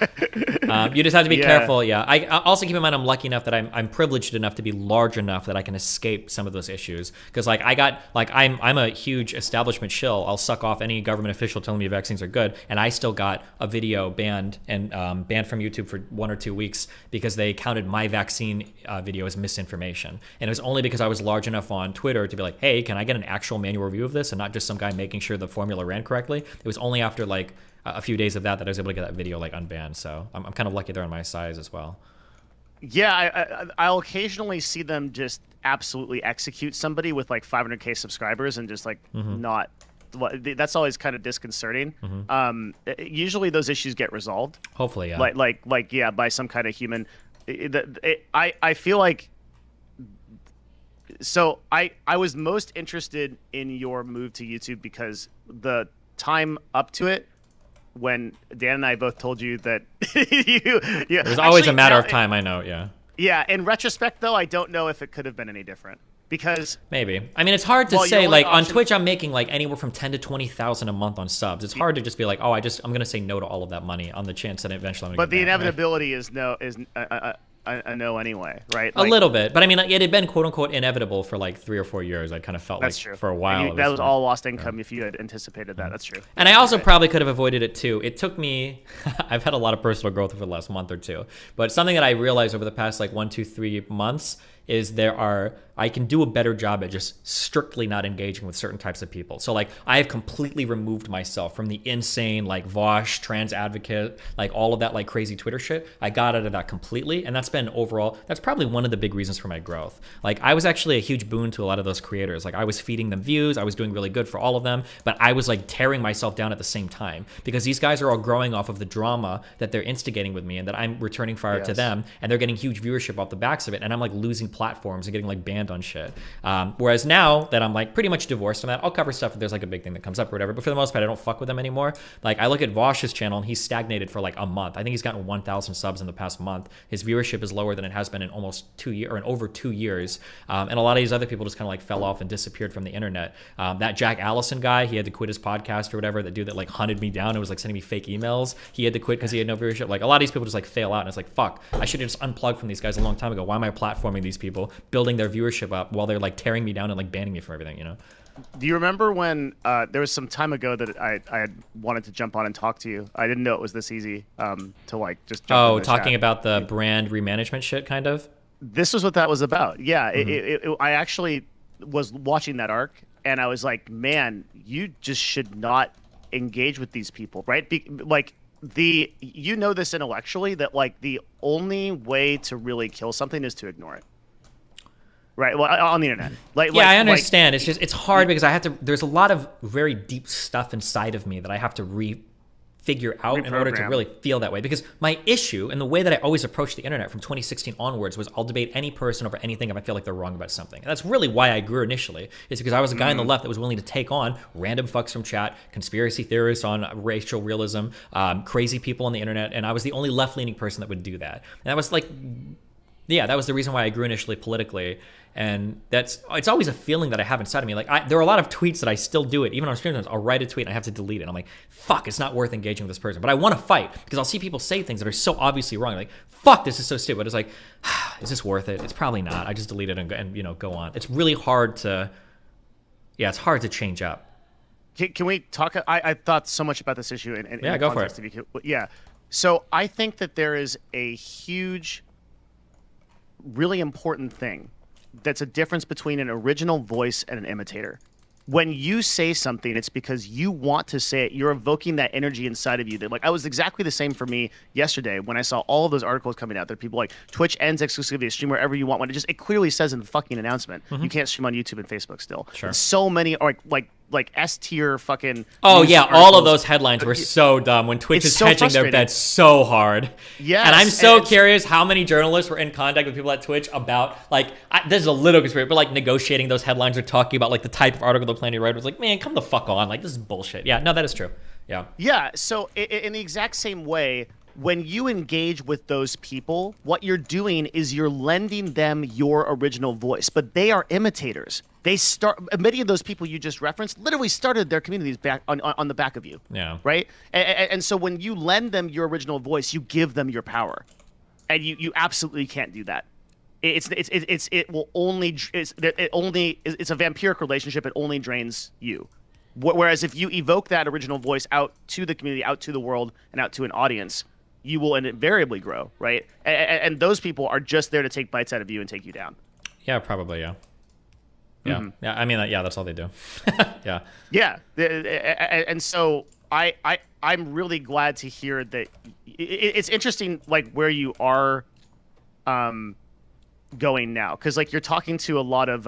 you just have to be careful. Yeah, I also keep in mind I'm lucky enough that I'm privileged enough to be large enough that I can escape some of those issues. Because like I'm a huge establishment shill. I'll suck off any government official telling me vaccines are good, and I still got a video banned and banned from YouTube for 1 or 2 weeks because they counted my vaccine video as misinformation, and it was only because I was large enough on Twitter to be like, hey, can I get an actual manual review of this and not just some guy making sure the formula ran correctly. It was only after like a few days of that I was able to get that video like unbanned. So I'm kind of lucky they're on my size as well. Yeah, I'll occasionally see them just absolutely execute somebody with like 500K subscribers and just like not that's always kind of disconcerting. Usually those issues get resolved. Hopefully, yeah. Like yeah, by some kind of human. I feel like. So I was most interested in your move to YouTube because the time up to it, when Dan and I both told you that yeah, there's always a matter of time. I know, yeah. Yeah, in retrospect though, I don't know if it could have been any different because maybe. I mean, it's hard to say. Like on Twitch, I'm making like anywhere from 10 to 20,000 a month on subs. It's hard to just be like, oh, I'm gonna say no to all of that money on the chance that eventually I'm gonna. But the inevitability is no I know anyway, right? Like, a little bit, but I mean, it had been quote unquote inevitable for like 3 or 4 years. I kind of felt that's like true. For a while. That was all lost income if you had anticipated that. That's true. And I also probably could have avoided it too. It took me, I've had a lot of personal growth over the last month or two, but something that I realized over the past like 1, 2, 3 months is I can do a better job at just strictly not engaging with certain types of people. So like I have completely removed myself from the insane like Vosh, trans advocate, like all of that like crazy Twitter shit. I got out of that completely, and that's been overall, that's probably one of the big reasons for my growth. Like I was actually a huge boon to a lot of those creators. Like I was feeding them views, I was doing really good for all of them, but I was like tearing myself down at the same time because these guys are all growing off of the drama that they're instigating with me and that I'm returning fire to them, and they're getting huge viewership off the backs of it, and I'm like losing platforms and getting like banned on shit. Whereas now that I'm like pretty much divorced from that, I'll cover stuff if there's like a big thing that comes up or whatever, but for the most part I don't fuck with them anymore. Like I look at Vosh's channel and he's stagnated for like a month. I think he's gotten 1,000 subs in the past month. His viewership is lower than it has been in almost 2 years or in over 2 years. And a lot of these other people just kind of like fell off and disappeared from the internet. That Jack Allison guy, he had to quit his podcast or whatever. The dude that like hunted me down and was like sending me fake emails, he had to quit because he had no viewership. Like a lot of these people just like fail out, and it's like, fuck, I should have just unplugged from these guys a long time ago. Why am I platforming these people, building their viewership up while they're like tearing me down and like banning me from everything, you know? Do you remember when there was some time ago that I had wanted to jump on and talk to you? I didn't know it was this easy to like just jump in the talking chat. About the brand remanagement shit, kind of? This was what that was about. Yeah, I actually was watching that arc, and I was like, man, you just should not engage with these people, right? You know this intellectually, that like the only way to really kill something is to ignore it. Right, well, on the internet. I understand. It's hard because there's a lot of very deep stuff inside of me that I have to figure out in order to really feel that way. Because my issue and the way that I always approached the internet from 2016 onwards was I'll debate any person over anything if I feel like they're wrong about something. And that's really why I grew initially, is because I was a guy on the left that was willing to take on random fucks from chat, conspiracy theorists on racial realism, crazy people on the internet, and I was the only left-leaning person that would do that. And that was like, yeah, that was the reason why I grew initially politically. And it's always a feeling that I have inside of me. Like there are a lot of tweets that I still do it. Even on streams, I'll write a tweet and I have to delete it. I'm like, fuck, it's not worth engaging with this person. But I want to fight because I'll see people say things that are so obviously wrong. Like, fuck, this is so stupid. It's like, is this worth it? It's probably not. I just delete it and go on. It's really hard to, it's hard to change up. Can we talk? I thought so much about this issue. In go for it. Yeah. So I think that there is a huge, really important thing that's a difference between an original voice and an imitator. When you say something, it's because you want to say it. You're evoking that energy inside of you. That I was exactly the same for me yesterday when I saw all of those articles coming out. That people like Twitch ends exclusivity, stream wherever you want. When it clearly says in the fucking announcement, you can't stream on YouTube and Facebook still. Sure. And so many like S tier fucking. Oh yeah, all of those headlines were so dumb when Twitch is hedging their bets so hard. Yes, and I'm so curious how many journalists were in contact with people at Twitch about this is a little conspiracy, but like negotiating those headlines or talking about like the type of article they're planning to write. Was like, man, come the fuck on, like this is bullshit. Yeah, no, that is true. Yeah. Yeah. So in the exact same way, when you engage with those people, what you're doing is you're lending them your original voice, but they are imitators. Many of those people you just referenced literally started their communities back on the back of you. Yeah. Right. And so when you lend them your original voice, you give them your power, and you absolutely can't do that. It's a vampiric relationship. It only drains you. Whereas if you evoke that original voice out to the community, out to the world, and out to an audience, you will invariably grow, right? And those people are just there to take bites out of you and take you down. Yeah, probably, yeah. Yeah, yeah. I mean, that's all they do. Yeah. Yeah, and so I'm really glad to hear that. It's interesting, like where you are, going now, because like you're talking to a lot of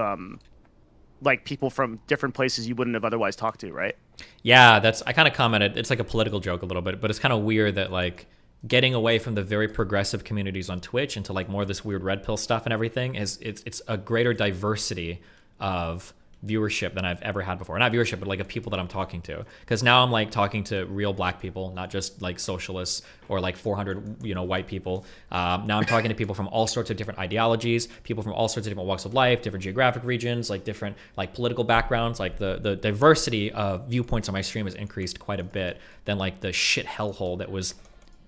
like people from different places you wouldn't have otherwise talked to, right? Yeah, I kind of commented. It's like a political joke a little bit, but it's kind of weird that like getting away from the very progressive communities on Twitch into like more of this weird red pill stuff and everything it's a greater diversity of viewership than I've ever had before. Not viewership, but like of people that I'm talking to. Because now I'm like talking to real black people, not just like socialists or like 400 white people. Now I'm talking to people from all sorts of different ideologies, people from all sorts of different walks of life, different geographic regions, like different like political backgrounds. Like the diversity of viewpoints on my stream has increased quite a bit than like the shit hellhole that was,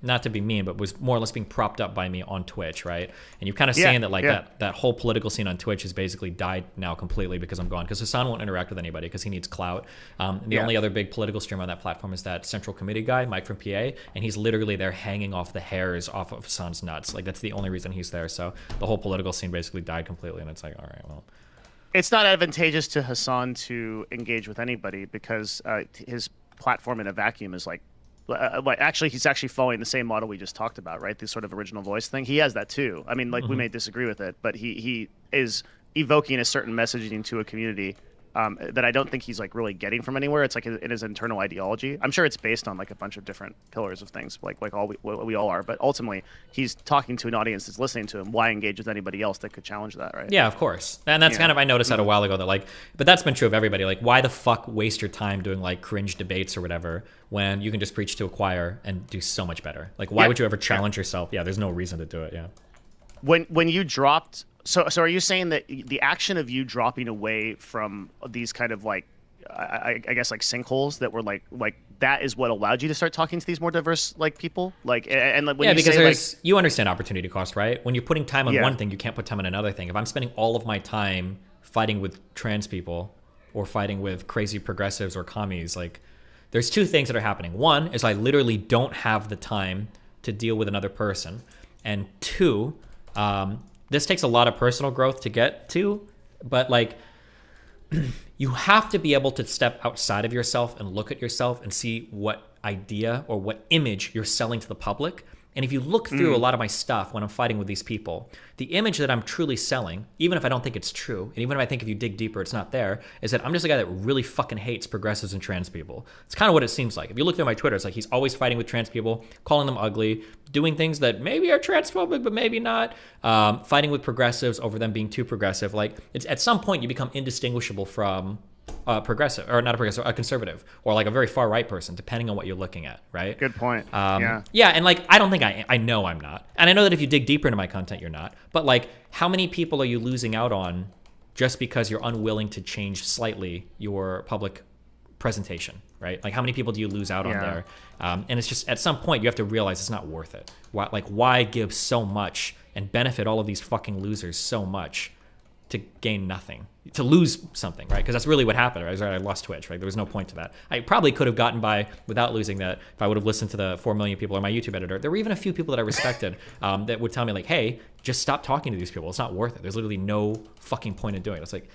not to be mean, but was more or less being propped up by me on Twitch, right? And you've kind of seen that like that whole political scene on Twitch has basically died now completely because I'm gone. Because Hassan won't interact with anybody because he needs clout. The only other big political streamer on that platform is that Central Committee guy, Mike from PA, and he's literally there hanging off the hairs off of Hassan's nuts. Like that's the only reason he's there. So the whole political scene basically died completely, and it's like, all right, well. It's not advantageous to Hassan to engage with anybody because his platform in a vacuum is like actually he's actually following the same model we just talked about, right? This sort of original voice thing. He has that too. I mean, like we may disagree with it, but he is evoking a certain messaging to a community that I don't think he's like really getting from anywhere. It's like in his internal ideology. I'm sure it's based on like a bunch of different pillars of things, like we all are. But ultimately, he's talking to an audience that's listening to him. Why engage with anybody else that could challenge that, right? Yeah, of course. And that's kind of, I noticed that a while ago that like, but that's been true of everybody. Like, why the fuck waste your time doing like cringe debates or whatever when you can just preach to a choir and do so much better? Like, why would you ever challenge yourself? Yeah, there's no reason to do it. Yeah. When you dropped. So are you saying that the action of you dropping away from these kind of like, I guess like sinkholes that were like that is what allowed you to start talking to these more diverse like people? Like and like when you because say, there's you understand opportunity cost, right? When you're putting time on one thing, you can't put time on another thing. If I'm spending all of my time fighting with trans people or fighting with crazy progressives or commies, like there's two things that are happening. One is I literally don't have the time to deal with another person, and two, this takes a lot of personal growth to get to, but like you have to be able to step outside of yourself and look at yourself and see what idea or what image you're selling to the public. And if you look through a lot of my stuff when I'm fighting with these people, the image that I'm truly selling, even if I don't think it's true, and even if I think if you dig deeper it's not there, is that I'm just a guy that really fucking hates progressives and trans people. It's kind of what it seems like. If you look through my Twitter, it's like he's always fighting with trans people, calling them ugly, doing things that maybe are transphobic but maybe not, fighting with progressives over them being too progressive. Like it's at some point you become indistinguishable from progressive, or not a progressive, a conservative, or like a very far right person, depending on what you're looking at, right? Good point. Yeah, and like I don't think I know I'm not, and I know that if you dig deeper into my content, you're not. But like, how many people are you losing out on just because you're unwilling to change slightly your public presentation, right? Like, how many people do you lose out on there? And it's just at some point you have to realize it's not worth it. Why give so much and benefit all of these fucking losers so much to gain nothing, to lose something, right? Because that's really what happened, right? I lost Twitch, right? There was no point to that. I probably could have gotten by without losing that if I would have listened to the 4 million people or my YouTube editor. There were even a few people that I respected that would tell me like, hey, just stop talking to these people. It's not worth it. There's literally no fucking point in doing it. It's like,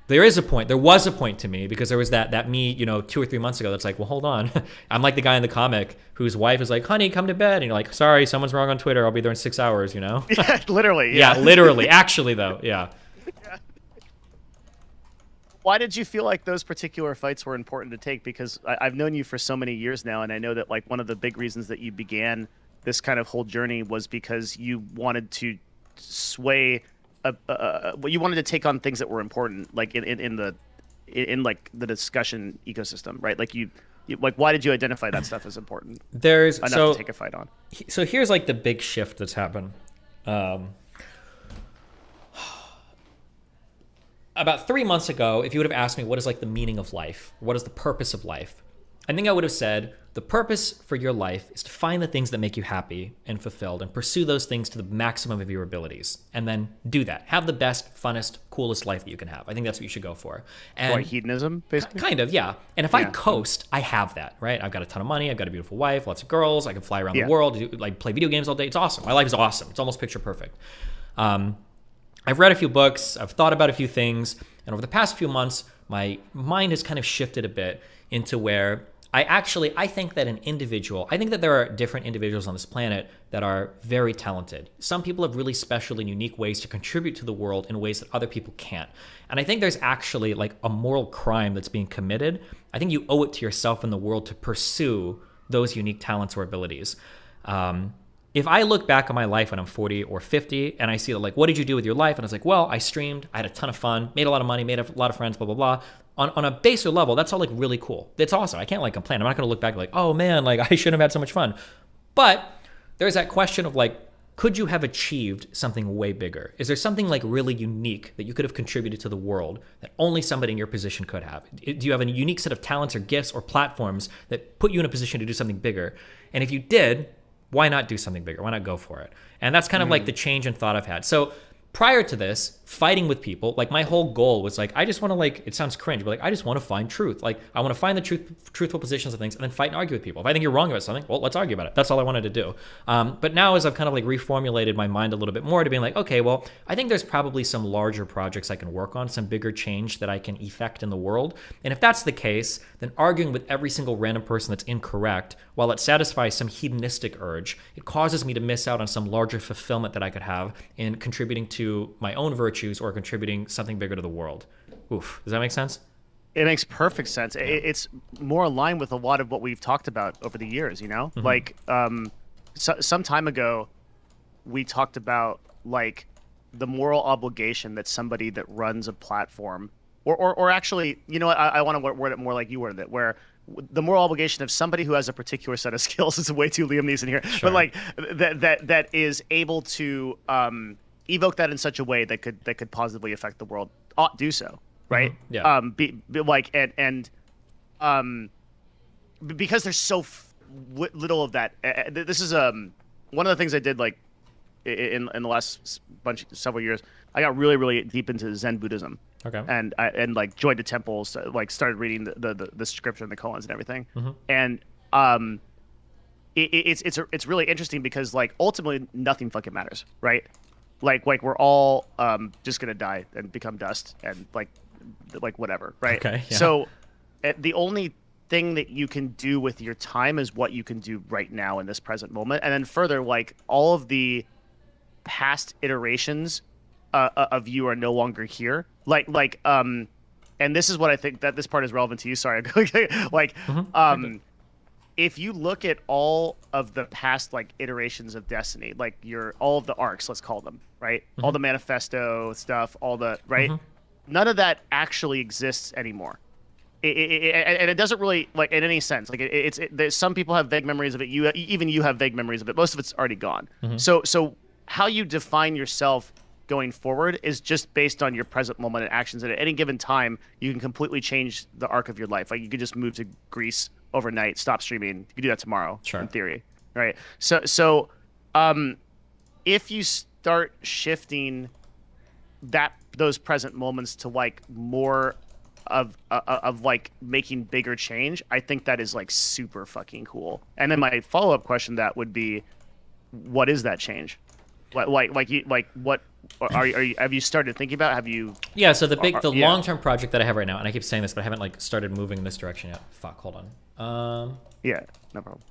there is a point. There was a point to me because there was that me, 2 or 3 months ago that's like, well, hold on. I'm like the guy in the comic whose wife is like, honey, come to bed. And you're like, sorry, someone's wrong on Twitter. I'll be there in 6 hours, Yeah, literally. Yeah, literally. Actually, though, yeah. Why did you feel like those particular fights were important to take? Because I've known you for so many years now, and I know that like one of the big reasons that you began this kind of whole journey was because you wanted to sway, you wanted to take on things that were important, like in like the discussion ecosystem, right? Like like why did you identify that stuff as important? There's enough to take a fight on. So here's like the big shift that's happened. About 3 months ago, if you would have asked me what is like the meaning of life, what is the purpose of life, I think I would have said the purpose for your life is to find the things that make you happy and fulfilled and pursue those things to the maximum of your abilities, and then do that. Have the best, funnest, coolest life that you can have. I think that's what you should go for. And like hedonism, basically? Kind of, yeah. And if I coast, I have that, right? I've got a ton of money, I've got a beautiful wife, lots of girls, I can fly around the world, like play video games all day. It's awesome. My life is awesome. It's almost picture perfect. I've read a few books, I've thought about a few things, and over the past few months, my mind has kind of shifted a bit into where I think that I think that there are different individuals on this planet that are very talented. Some people have really special and unique ways to contribute to the world in ways that other people can't. And I think there's actually like a moral crime that's being committed. I think you owe it to yourself and the world to pursue those unique talents or abilities. If I look back on my life when I'm 40 or 50 and I see like, what did you do with your life? And I was like, well, I streamed, I had a ton of fun, made a lot of money, made a lot of friends, blah, blah, blah. On a baser level, that's all like really cool. It's awesome. I can't like complain. I'm not going to look back like, oh man, like I shouldn't have had so much fun. But there's that question of like, could you have achieved something way bigger? Is there something like really unique that you could have contributed to the world that only somebody in your position could have? Do you have a unique set of talents or gifts or platforms that put you in a position to do something bigger? And if you did, why not do something bigger? Why not go for it? And that's kind of like the change in thought I've had. So prior to this, fighting with people, like my whole goal was like, I just want to like, it sounds cringe, but like, I just want to find truth. Like I want to find the truthful positions of things and then fight and argue with people. If I think you're wrong about something, well, let's argue about it. That's all I wanted to do. But now as I've kind of like reformulated my mind a little bit more to being like, okay, well, I think there's probably some larger projects I can work on, some bigger change that I can effect in the world. And if that's the case, then arguing with every single random person that's incorrect, while it satisfies some hedonistic urge, it causes me to miss out on some larger fulfillment that I could have in contributing to my own virtues or contributing something bigger to the world. Oof. Does that make sense? It makes perfect sense. It's more aligned with a lot of what we've talked about over the years, you know? Like, some time ago, we talked about, like, the moral obligation that somebody that runs a platform, or actually, you know what, I want to word it more like you worded it, where the moral obligation of somebody who has a particular set of skills is way too Liam Neeson here, but like, that is able to evoke that in such a way that could positively affect the world, ought do so, right? Yeah. Because there's so little of that. This is one of the things I did like in the last several years. I got really deep into Zen Buddhism. Okay. And like joined the temples, like started reading the scripture and the koans and everything. And it's really interesting because like ultimately nothing fucking matters, right? Like we're all just gonna die and become dust and like whatever, right? Okay. Yeah. So the only thing that you can do with your time is what you can do right now in this present moment, and then further, like all of the past iterations of you are no longer here. And this is what I think that this part is relevant to you. Sorry, like if you look at all of the past like iterations of Destiny, like all of the arcs, let's call them, right? All the manifesto stuff, all the none of that actually exists anymore. And it doesn't really like in any sense. Like some people have vague memories of it. Even you have vague memories of it. Most of it's already gone. So how you define yourself going forward is just based on your present moment and actions. And at any given time, you can completely change the arc of your life. Like you could just move to Greece overnight, stop streaming. You could do that tomorrow, in theory, right? So, if you start shifting those present moments to like more of like making bigger change, I think that is like super fucking cool. And then my follow-up question that would be, what is that change? What have you started thinking about? Have you? Yeah. So the long-term project that I have right now, and I keep saying this, but I haven't like started moving in this direction yet. Fuck. Hold on. Yeah. No problem.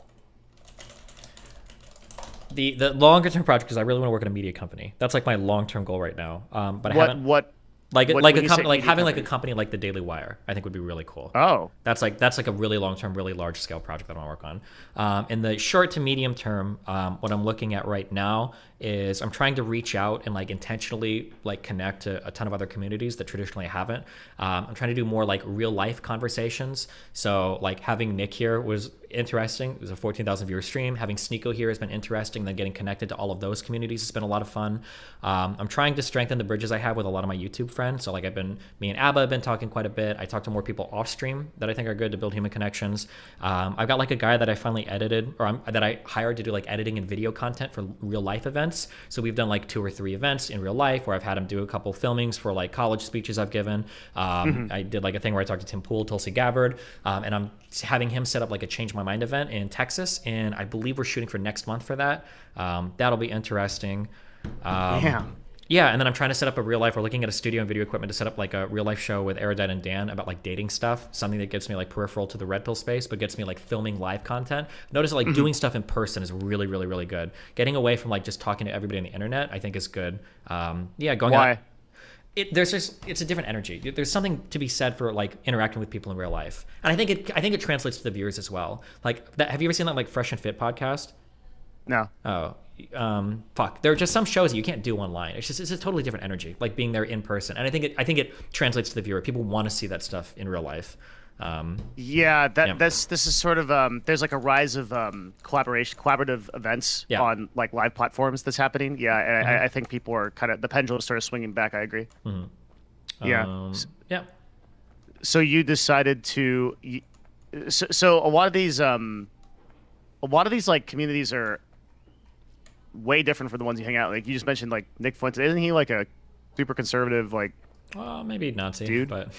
The longer-term project is I really want to work in a media company. That's like my long-term goal right now. But I haven't. Having like a company like the Daily Wire, I think would be really cool. Oh, that's like a really long-term, really large-scale project that I want to work on. In the short to medium term, what I'm looking at right now is I'm trying to reach out and like intentionally like connect to a ton of other communities that traditionally haven't. I'm trying to do more like real life conversations. So like having Nick here was interesting. It was a 14,000 viewer stream. Having Sneeko here has been interesting. Then getting connected to all of those communities has been a lot of fun. I'm trying to strengthen the bridges I have with a lot of my YouTube friends. So like me and Abba have been talking quite a bit. I talk to more people off stream that I think are good to build human connections. I've got like a guy that I finally edited that I hired to do like editing and video content for real life events. So we've done like 2 or 3 events in real life where I've had him do a couple filmings for like college speeches I've given. I did like a thing where I talked to Tim Pool, Tulsi Gabbard, and I'm having him set up like a Change My Mind event in Texas, and I believe we're shooting for next month for that. That'll be interesting. Yeah, and then I'm trying to set up a real life. We're looking at a studio and video equipment to set up like a real life show with Erudite and Dan about like dating stuff. Something that gets me like peripheral to the red pill space, but gets me like filming live content. Notice like doing stuff in person is really, really, really good. Getting away from like just talking to everybody on the internet, I think is good. Yeah, going Why? out. It's a different energy. There's something to be said for like interacting with people in real life, and I think it translates to the viewers as well. Like that. Have you ever seen that like Fresh and Fit podcast? No. Oh, fuck. There are just some shows that you can't do online. It's a totally different energy, like being there in person. And I think it translates to the viewer. People want to see that stuff in real life. This is sort of there's like a rise of collaborative events on like live platforms that's happening. Yeah, and I think people are kind of the pendulum started swinging back. I agree. Yeah. Yeah. So you decided to. So a lot of these like communities are way different from the ones you hang out. Like you just mentioned, like Nick Fuentes. Isn't he like a super conservative, like? Maybe Nazi, dude. But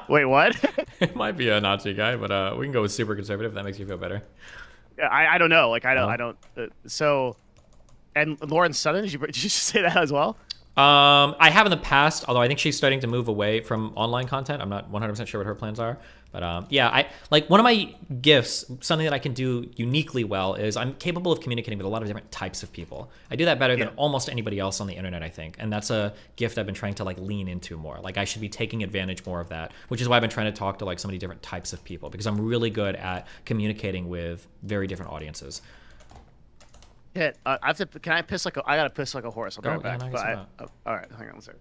wait, what? It might be a Nazi guy, but we can go with super conservative. If that makes you feel better. I don't know. Like I don't. So, and Lauren Sutton, did you just say that as well? I have in the past, although I think she's starting to move away from online content. I'm not 100% sure what her plans are. But yeah, I like one of my gifts, something that I can do uniquely well is I'm capable of communicating with a lot of different types of people. I do that better than almost anybody else on the internet, I think. And that's a gift I've been trying to like lean into more. Like I should be taking advantage more of that, which is why I've been trying to talk to like so many different types of people, because I'm really good at communicating with very different audiences. Yeah, I have to. Can I piss like I gotta piss like a horse. I'll be right back. All right, hang on a second.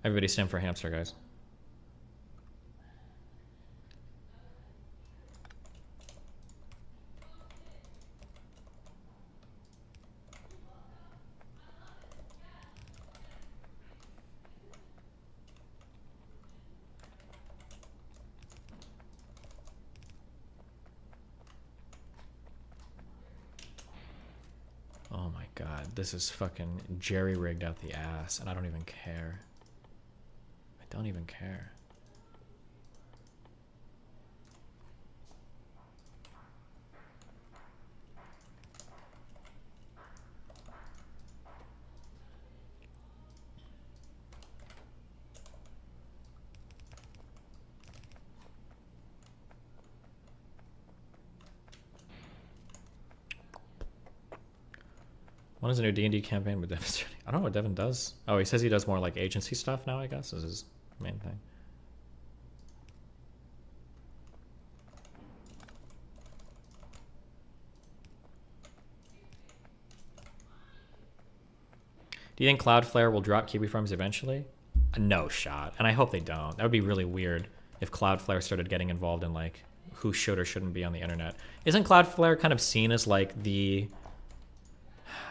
Everybody stand for hamster, guys. Oh my god, this is fucking jerry-rigged out the ass, and I don't even care. I don't even care. When is a new D&D campaign with Devin? I don't know what Devin does. Oh, he says he does more like agency stuff now, I guess, is his main thing. Do you think Cloudflare will drop Kiwi Farms eventually? No shot. And I hope they don't. That would be really weird if Cloudflare started getting involved in like who should or shouldn't be on the internet. Isn't Cloudflare kind of seen as like the...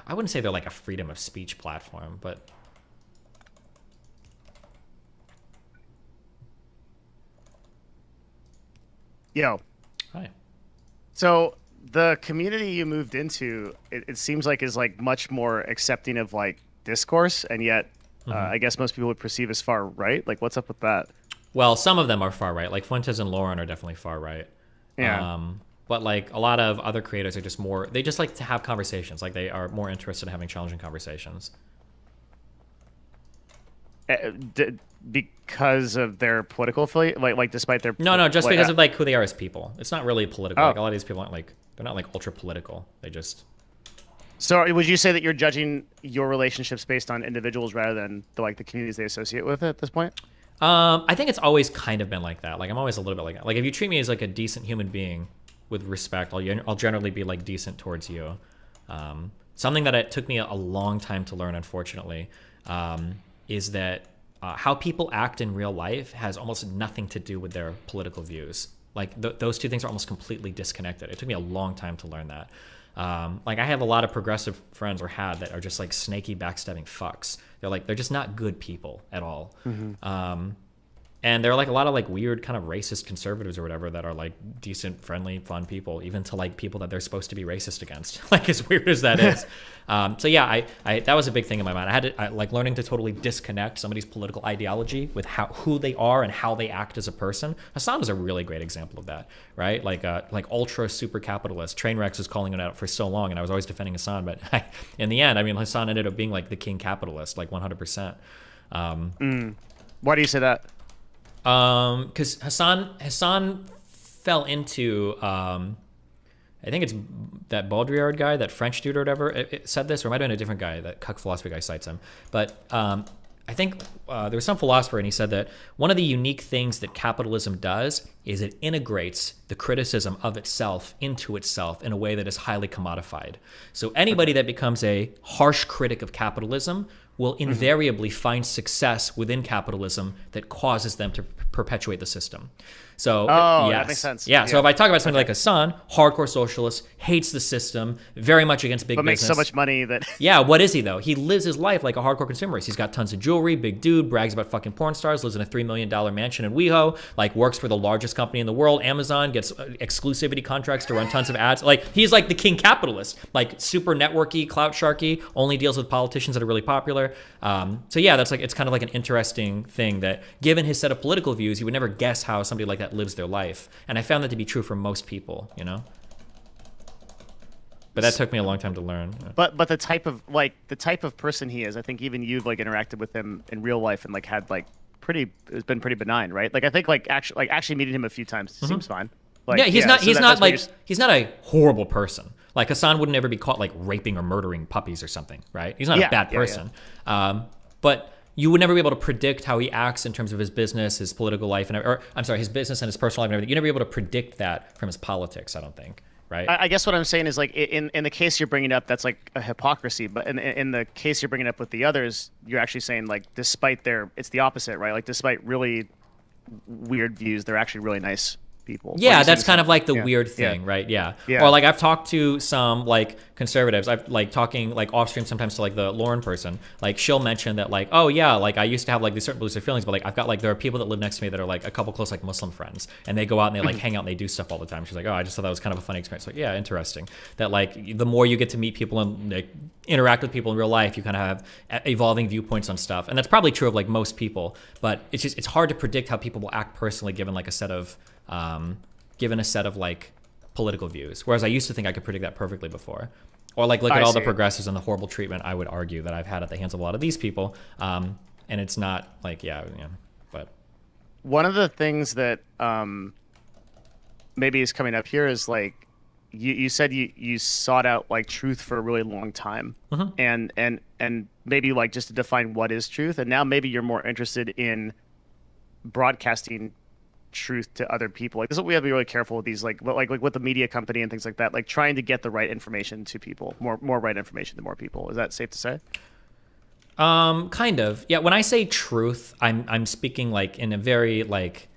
I wouldn't say they're like a freedom of speech platform, but... Yo. Hi. So the community you moved into, it seems like is like much more accepting of like discourse, and yet I guess most people would perceive as far right. Like, what's up with that? Well, some of them are far right. Like Fuentes and Lauren are definitely far right. Yeah. But like a lot of other creators are just more, they just like to have conversations. Like they are more interested in having challenging conversations. Because of their political affiliate, like despite their no, just because of like who they are as people. It's not really political. Like a lot of these people aren't like, they're not like ultra political. They just. So would you say that you're judging your relationships based on individuals rather than the communities they associate with at this point? I think it's always kind of been like that. Like I'm always a little bit like that. Like if you treat me as like a decent human being with respect, I'll generally be like decent towards you. Something that it took me a long time to learn, unfortunately, is that how people act in real life has almost nothing to do with their political views. Like those two things are almost completely disconnected. It took me a long time to learn that. Like I have a lot of progressive friends or had that are just like snaky backstabbing fucks. They're just not good people at all. And there are like a lot of like weird kind of racist conservatives or whatever that are like decent, friendly, fun people, even to like people that they're supposed to be racist against. Like as weird as that is. So yeah, I that was a big thing in my mind. Like learning to totally disconnect somebody's political ideology with who they are and how they act as a person. Hassan was a really great example of that, right? Like ultra super capitalist. Trainwrecks was calling it out for so long, and I was always defending Hassan, but in the end, I mean, Hassan ended up being like the king capitalist, like 100%. Why do you say that? Because Hassan fell into, I think it's that Baudrillard guy, that French dude or whatever, it said this, or it might have been a different guy, that cuck philosophy guy cites him. But I think there was some philosopher, and he said that one of the unique things that capitalism does is it integrates the criticism of itself into itself in a way that is highly commodified. So anybody that becomes a harsh critic of capitalism will invariably find success within capitalism that causes them to perpetuate the system. So yes. That makes sense. Yeah. So if I talk about something like Hassan, hardcore socialist, hates the system, very much against big but business. makes so much money that yeah, what is he though? He lives his life like a hardcore consumerist. He's got tons of jewelry, big dude, brags about fucking porn stars, lives in a $3 million mansion in WeHo, like works for the largest company in the world, Amazon, gets exclusivity contracts to run tons of ads. Like he's like the king capitalist, like super networky, clout sharky, only deals with politicians that are really popular. So yeah, that's like, it's kind of like an interesting thing that given his set of political views, you would never guess how somebody like that lives their life. And I found that to be true for most people, you know? But that took me a long time to learn. But the type of person he is, I think even you've like interacted with him in real life and like had like it's been pretty benign, right? Like I think like actually meeting him a few times seems fine. Like, yeah, he's not a horrible person. Like Hassan would never be caught like raping or murdering puppies or something, right? He's not a bad person. But you would never be able to predict how he acts in terms of his business, his political life, his business and his personal life and everything. You'd never be able to predict that from his politics, I don't think, right? I guess what I'm saying is like in the case you're bringing up, that's like a hypocrisy. But in the case you're bringing up with the others, you're actually saying like despite it's the opposite, right? Like despite really weird views, they're actually really nice people. Yeah, that's kind of like the weird thing, right? Yeah. Or like I've talked to some like conservatives. I've like talking like off stream sometimes to like the Lauren person. Like she'll mention that like, oh yeah, like I used to have like these certain beliefs or feelings, but like I've got like there are people that live next to me that are like a couple close like Muslim friends, and they go out and they like hang out and they do stuff all the time. She's like, oh, I just thought that was kind of a funny experience. Like, yeah, interesting. That like the more you get to meet people and like interact with people in real life, you kind of have evolving viewpoints on stuff, and that's probably true of like most people. But it's hard to predict how people will act personally given like a set of like political views. Whereas I used to think I could predict that perfectly before. Or like look at all the progressives and the horrible treatment I would argue that I've had at the hands of a lot of these people. And it's not like, but. One of the things that maybe is coming up here is like, you said you sought out like truth for a really long time. And maybe like just to define what is truth. And now maybe you're more interested in broadcasting truth to other people. Like this is what we have to be really careful with these like with the media company and things like that, like trying to get the right information to people, more right information to more people. Is that safe to say? Kind of. Yeah, when I say truth, I'm speaking like in a very like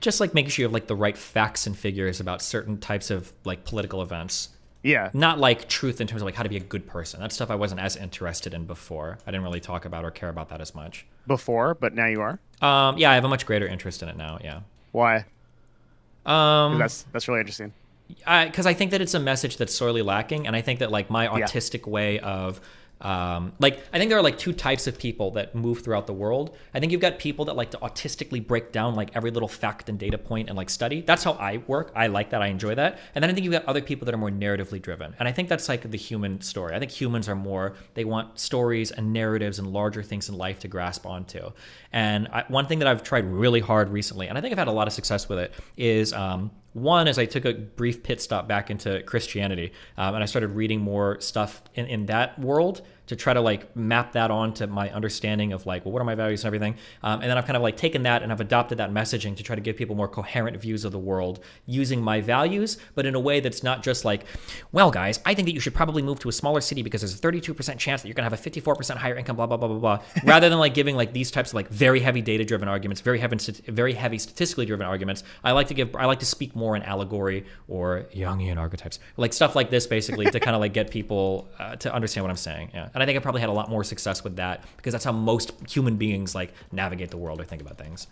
just like making sure you have like the right facts and figures about certain types of like political events. Yeah. Not like truth in terms of like how to be a good person. That stuff I wasn't as interested in before. I didn't really talk about or care about that as much. Before, but now you are? Yeah, I have a much greater interest in it now, yeah. Why? That's really interesting. Because I think that it's a message that's sorely lacking, and I think that like my autistic way of like I think there are like two types of people that move throughout the world. I think you've got people that like to autistically break down like every little fact and data point and like study. That's how I work. I like that. I enjoy that. And then I think you've got other people that are more narratively driven. And I think that's like the human story. I think humans are more, they want stories and narratives and larger things in life to grasp onto. And one thing that I've tried really hard recently, and I think I've had a lot of success with it, is one is I took a brief pit stop back into Christianity, and I started reading more stuff in that world to try to like map that onto my understanding of like, well, what are my values and everything. And then I've kind of like taken that and I've adopted that messaging to try to give people more coherent views of the world using my values, but in a way that's not just like, well, guys, I think that you should probably move to a smaller city because there's a 32% chance that you're gonna have a 54% higher income, blah, blah, blah, blah, blah. Rather than like giving like these types of like very heavy data-driven arguments, very heavy statistically driven arguments, I like to speak more in allegory or Jungian archetypes, like stuff like this basically to kind of like get people to understand what I'm saying. Yeah. And I think I probably had a lot more success with that because that's how most human beings like navigate the world or think about things.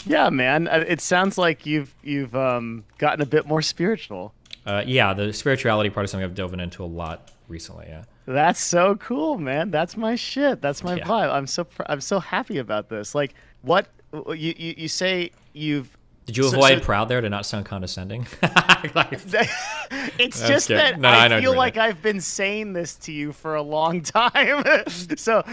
Yeah, man. It sounds like you've gotten a bit more spiritual. Yeah, the spirituality part is something I've dove into a lot recently. Yeah. That's so cool, man. That's my shit. That's my vibe. I'm so happy about this. Like, what you say you've. Did you avoid proud there to not sound condescending? It's just that no, I feel like I've been saying this to you for a long time. so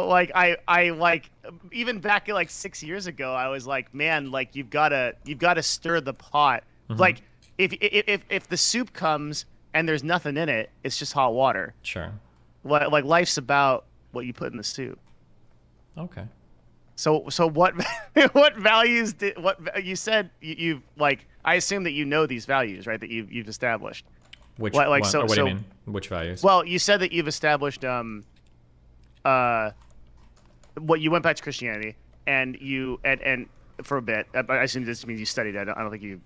like I like even back like 6 years ago, I was like, man, like you've gotta stir the pot. Mm-hmm. Like if the soup comes and there's nothing in it, it's just hot water. Sure. Like life's about what you put in the soup. Okay. So what what values did you said you've like I assume that you know these values, right, that you've established. Which like one, so what do so you mean? Which values? Well, you said that you've established what you went back to Christianity and you and for a bit. I assume this means you studied it. I don't think you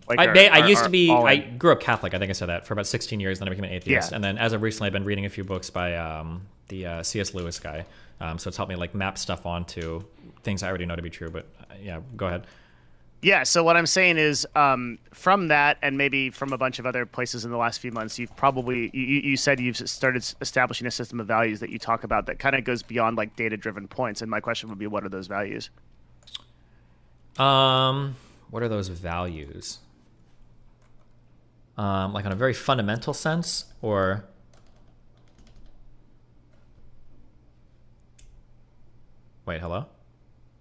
Like I used to be I grew up Catholic. I think I said that for about 16 years, then I became an atheist. Yeah. And then as of recently I've been reading a few books by the C.S. Lewis guy. So it's helped me like map stuff onto things I already know to be true. But yeah, go ahead. Yeah, so what I'm saying is from that and maybe from a bunch of other places in the last few months, you've probably, you said you've started establishing a system of values that you talk about that kind of goes beyond like data-driven points. And my question would be, what are those values? What are those values? Like on a very fundamental sense, or... Wait, hello?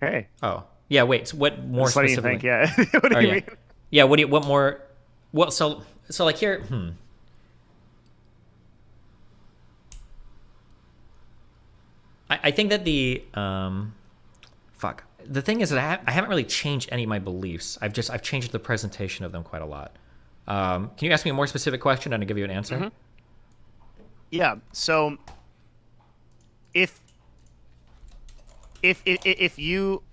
Hey. Oh. Yeah, wait. So what more specifically? What do you think? Yeah. What do you mean? Yeah, what more? Well, so like here, I think that the the thing is that I haven't really changed any of my beliefs. I've changed the presentation of them quite a lot. Can you ask me a more specific question and I'll give you an answer? Mm-hmm. Yeah. So if you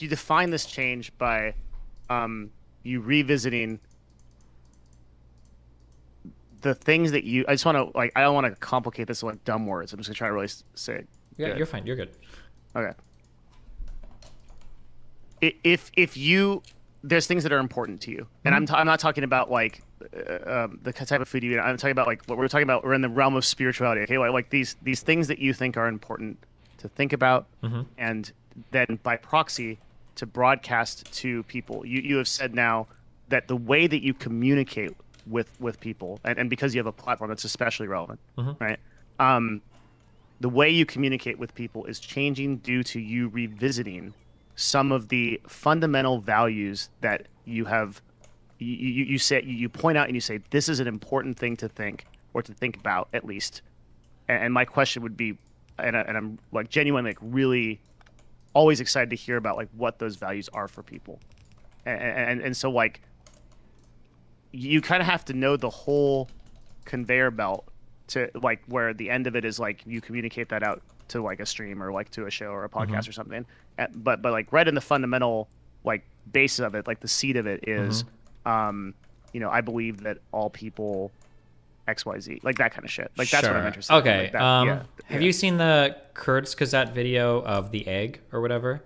define this change by you revisiting the things that you, I just want to like, I don't want to complicate this with like dumb words. I'm just gonna try to really say it. Yeah, good. You're fine. You're good. Okay. If you, there's things that are important to you, and I'm not talking about like the type of food you eat. I'm talking about like what we're talking about. We're in the realm of spirituality. Okay, like these things that you think are important to think about, and then by proxy to broadcast to people. You have said now that the way that you communicate with people, and because you have a platform that's especially relevant, right? The way you communicate with people is changing due to you revisiting some of the fundamental values that you have. You say, you point out and you say, this is an important thing to think, or to think about at least. And my question would be, and I'm like genuinely like really always excited to hear about like what those values are for people. And so like you kind of have to know the whole conveyor belt to like where the end of it is like you communicate that out to like a stream or like to a show or a podcast or something. But like right in the fundamental like base of it, like the seed of it is, you know, I believe that all people XYZ, like that kind of shit. Like that's what I'm interested in. Okay. Like that, have you seen the Kurzgesagt video of the egg or whatever?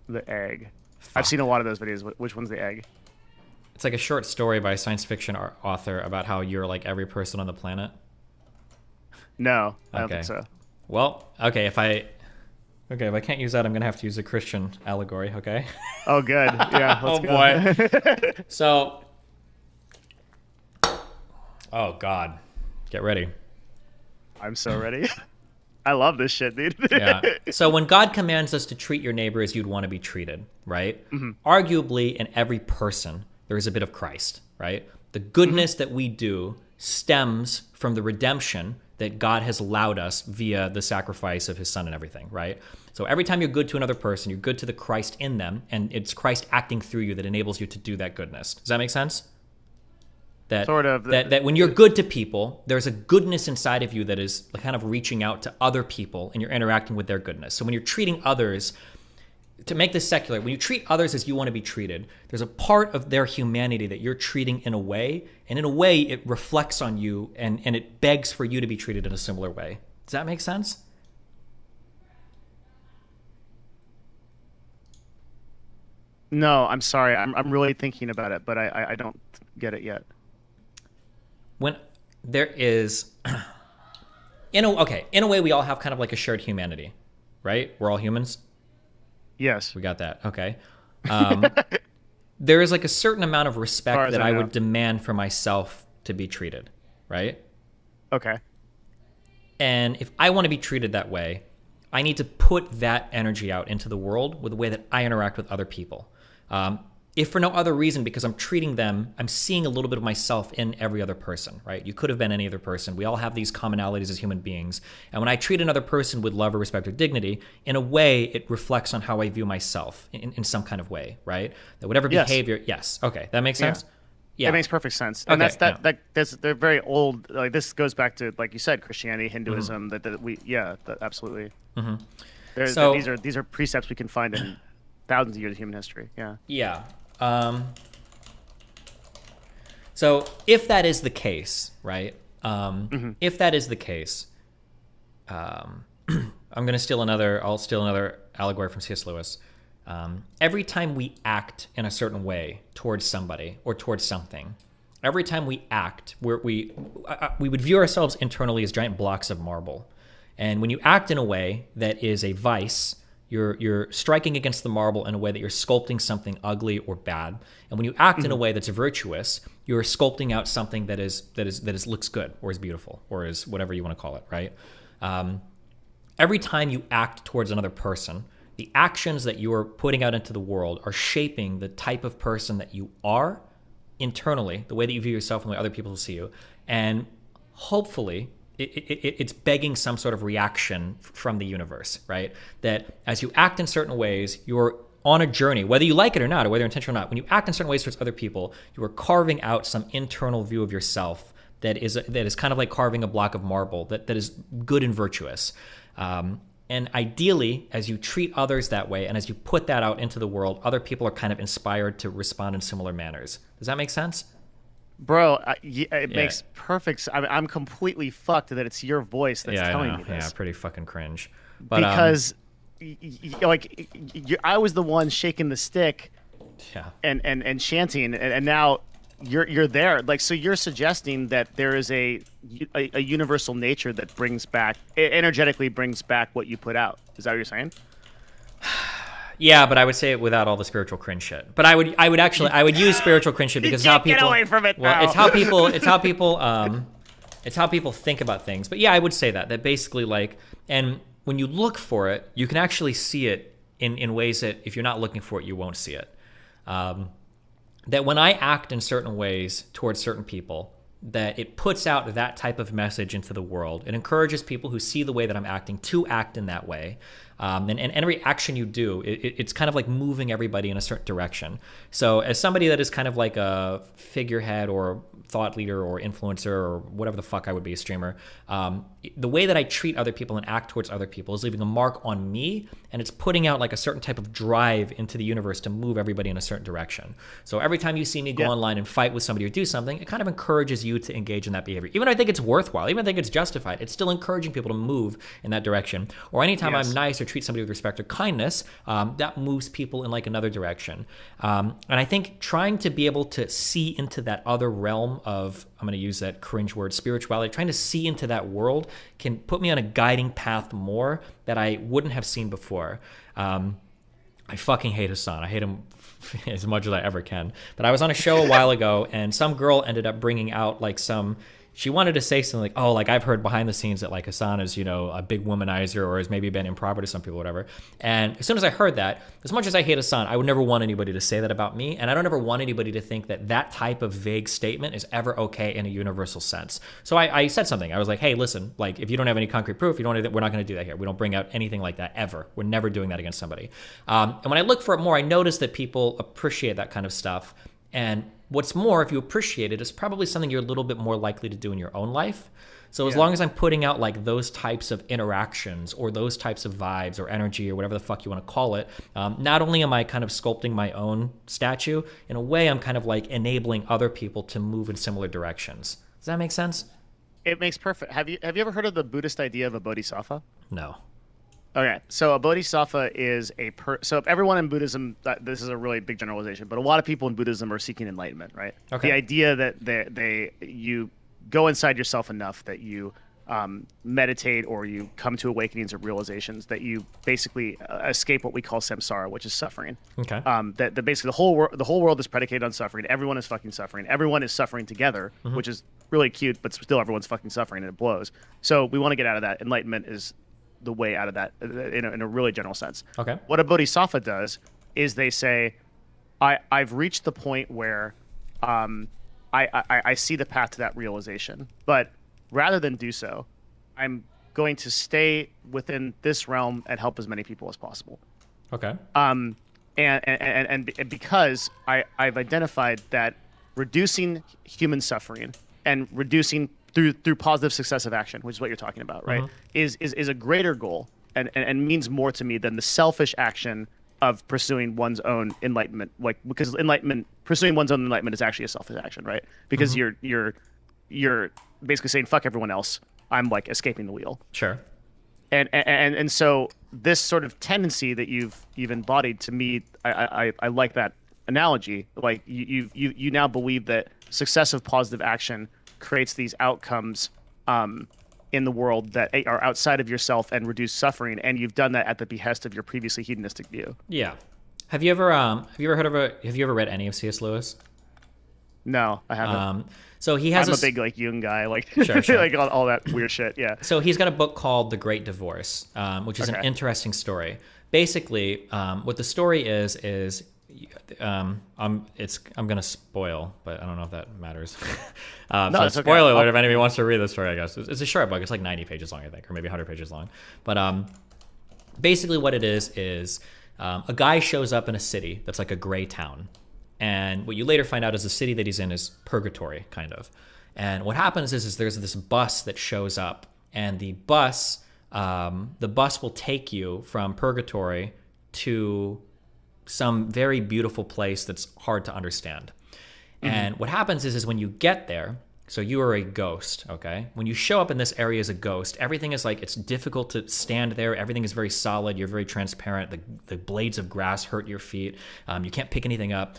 The egg. I've seen a lot of those videos. Which one's the egg? It's like a short story by a science fiction author about how you're like every person on the planet. No, I don't think so. Well, okay, if I can't use that, I'm gonna have to use a Christian allegory. Okay. Oh, good. Yeah. Oh boy. So. Oh God, get ready. I'm so ready. I love this shit, dude. Yeah. So when God commands us to treat your neighbor as you'd want to be treated, right? Arguably, in every person, there is a bit of Christ, right? The goodness that we do stems from the redemption that God has allowed us via the sacrifice of his son and everything, right? So every time you're good to another person, you're good to the Christ in them, and it's Christ acting through you that enables you to do that goodness. Does that make sense? That, sort of. That when you're good to people, there's a goodness inside of you that is kind of reaching out to other people, and you're interacting with their goodness. So when you're treating others, to make this secular, when you treat others as you want to be treated, there's a part of their humanity that you're treating in a way, and in a way it reflects on you, and it begs for you to be treated in a similar way. Does that make sense? No, I'm sorry. I'm really thinking about it, but I don't get it yet. When there is, in a way, we all have kind of like a shared humanity, right? We're all humans. Yes. We got that. Okay. There is like a certain amount of respect that I would demand for myself to be treated, right? Okay. And if I want to be treated that way, I need to put that energy out into the world with the way that I interact with other people. If for no other reason, because I'm treating them, I'm seeing a little bit of myself in every other person, right? You could have been any other person. We all have these commonalities as human beings. And when I treat another person with love or respect or dignity, in a way, it reflects on how I view myself in some kind of way, right? That whatever behavior, yes. Okay, that makes sense? Yeah. It makes perfect sense. And they're very old. Like this goes back to, like you said, Christianity, Hinduism, absolutely. Mm-hmm. These are precepts we can find in thousands of years of human history. Yeah. Yeah. So if that is the case, right? If that is the case, I'm going to steal another. I'll steal another allegory from C.S. Lewis. Every time we act in a certain way towards somebody or towards something, every time we act, we would view ourselves internally as giant blocks of marble. And when you act in a way that is a vice, you're striking against the marble in a way that you're sculpting something ugly or bad. And when you act in a way that's virtuous, you're sculpting out something that looks good or is beautiful or is whatever you want to call it, right? Every time you act towards another person, the actions that you are putting out into the world are shaping the type of person that you are internally, the way that you view yourself and the way other people see you. And hopefully, it's begging some sort of reaction from the universe, right? That as you act in certain ways, you're on a journey, whether you like it or not, or whether you're intentional or not. When you act in certain ways towards other people, you are carving out some internal view of yourself that is kind of like carving a block of marble that is good and virtuous. And ideally, as you treat others that way and as you put that out into the world, other people are kind of inspired to respond in similar manners. Does that make sense? Bro, it makes perfect sense. I'm completely fucked that it's your voice that's telling me this. Yeah, pretty fucking cringe. But, because, I was the one shaking the stick and chanting, and now you're there. Like, so you're suggesting that there is a universal nature that energetically brings back what you put out. Is that what you're saying? Yeah, but I would say it without all the spiritual cringe shit. But I would use spiritual cringe shit because you how can't people get away from it now. It's how people think about things. But yeah, I would say that basically, like, and when you look for it, you can actually see it in ways that if you're not looking for it, you won't see it. That when I act in certain ways towards certain people, that it puts out that type of message into the world. It encourages people who see the way that I'm acting to act in that way. And every action you do, it's kind of like moving everybody in a certain direction. So as somebody that is kind of like a figurehead or thought leader or influencer or whatever the fuck I would be, a streamer, the way that I treat other people and act towards other people is leaving a mark on me, and it's putting out like a certain type of drive into the universe to move everybody in a certain direction. So every time you see me go online and fight with somebody or do something, it kind of encourages you to engage in that behavior. Even though I think it's worthwhile, even though I think it's justified, it's still encouraging people to move in that direction. Or anytime I'm nice or treat somebody with respect or kindness, that moves people in like another direction. And I think trying to be able to see into that other realm of, I'm going to use that cringe word, spirituality, trying to see into that world can put me on a guiding path more that I wouldn't have seen before. I fucking hate Hassan. I hate him as much as I ever can. But I was on a show a while ago, and some girl ended up bringing out like she wanted to say something like, oh, like I've heard behind the scenes that like Hassan is, a big womanizer or has maybe been improper to some people, whatever. And as soon as I heard that, as much as I hate Hassan, I would never want anybody to say that about me. And I don't ever want anybody to think that that type of vague statement is ever okay in a universal sense. So I said something. I was like, hey, listen, like if you don't have any concrete proof, we're not going to do that here. We don't bring out anything like that ever. We're never doing that against somebody. And when I look for it more, I notice that people appreciate that kind of stuff. And what's more, if you appreciate it, it's probably something you're a little bit more likely to do in your own life. So as long as I'm putting out like those types of interactions or those types of vibes or energy or whatever the fuck you want to call it, not only am I kind of sculpting my own statue, in a way I'm kind of like enabling other people to move in similar directions. Does that make sense? It makes perfect. Have you ever heard of the Buddhist idea of a bodhisattva? No. Okay, so a bodhisattva is so everyone in Buddhism, this is a really big generalization, but a lot of people in Buddhism are seeking enlightenment, right? Okay. The idea that you go inside yourself enough that you meditate or you come to awakenings or realizations that you basically escape what we call samsara, which is suffering. Okay. That basically the whole world is predicated on suffering. Everyone is fucking suffering. Everyone is suffering together, which is really cute, but still everyone's fucking suffering and it blows. So we want to get out of that. Enlightenment is the way out of that in a really general sense. Okay. What a bodhisattva does is they say, I've reached the point where I see the path to that realization, but rather than do so, I'm going to stay within this realm and help as many people as possible. Okay. And because I've identified that reducing human suffering and reducing through positive successive action, which is what you're talking about, right, is a greater goal and means more to me than the selfish action of pursuing one's own enlightenment. Like, because pursuing one's own enlightenment is actually a selfish action, right? Because you're basically saying fuck everyone else. I'm like escaping the wheel. Sure. And so this sort of tendency that you've embodied, to me, I like that analogy. Like you now believe that successive positive action creates these outcomes in the world that are outside of yourself and reduce suffering, and you've done that at the behest of your previously hedonistic view. Yeah. Have you ever read any of C.S. Lewis? No, I haven't. So he has I'm a big like Jung guy, like Sure. like all that weird shit. Yeah. So he's got a book called The Great Divorce, which is an interesting story. Basically, what the story is I'm gonna spoil, but I don't know if that matters. So spoiler alert if anybody wants to read the story, I guess. It's a short book. It's like 90 pages long, I think, or maybe 100 pages long. But basically what it is a guy shows up in a city that's like a gray town. And what you later find out is the city that he's in is purgatory, kind of. And what happens is there's this bus that shows up, and the bus will take you from purgatory to some very beautiful place that's hard to understand. And what happens is when you get there, so you are a ghost, okay? When you show up in this area as a ghost, everything is like, it's difficult to stand there. Everything is very solid. You're very transparent. The blades of grass hurt your feet. You can't pick anything up.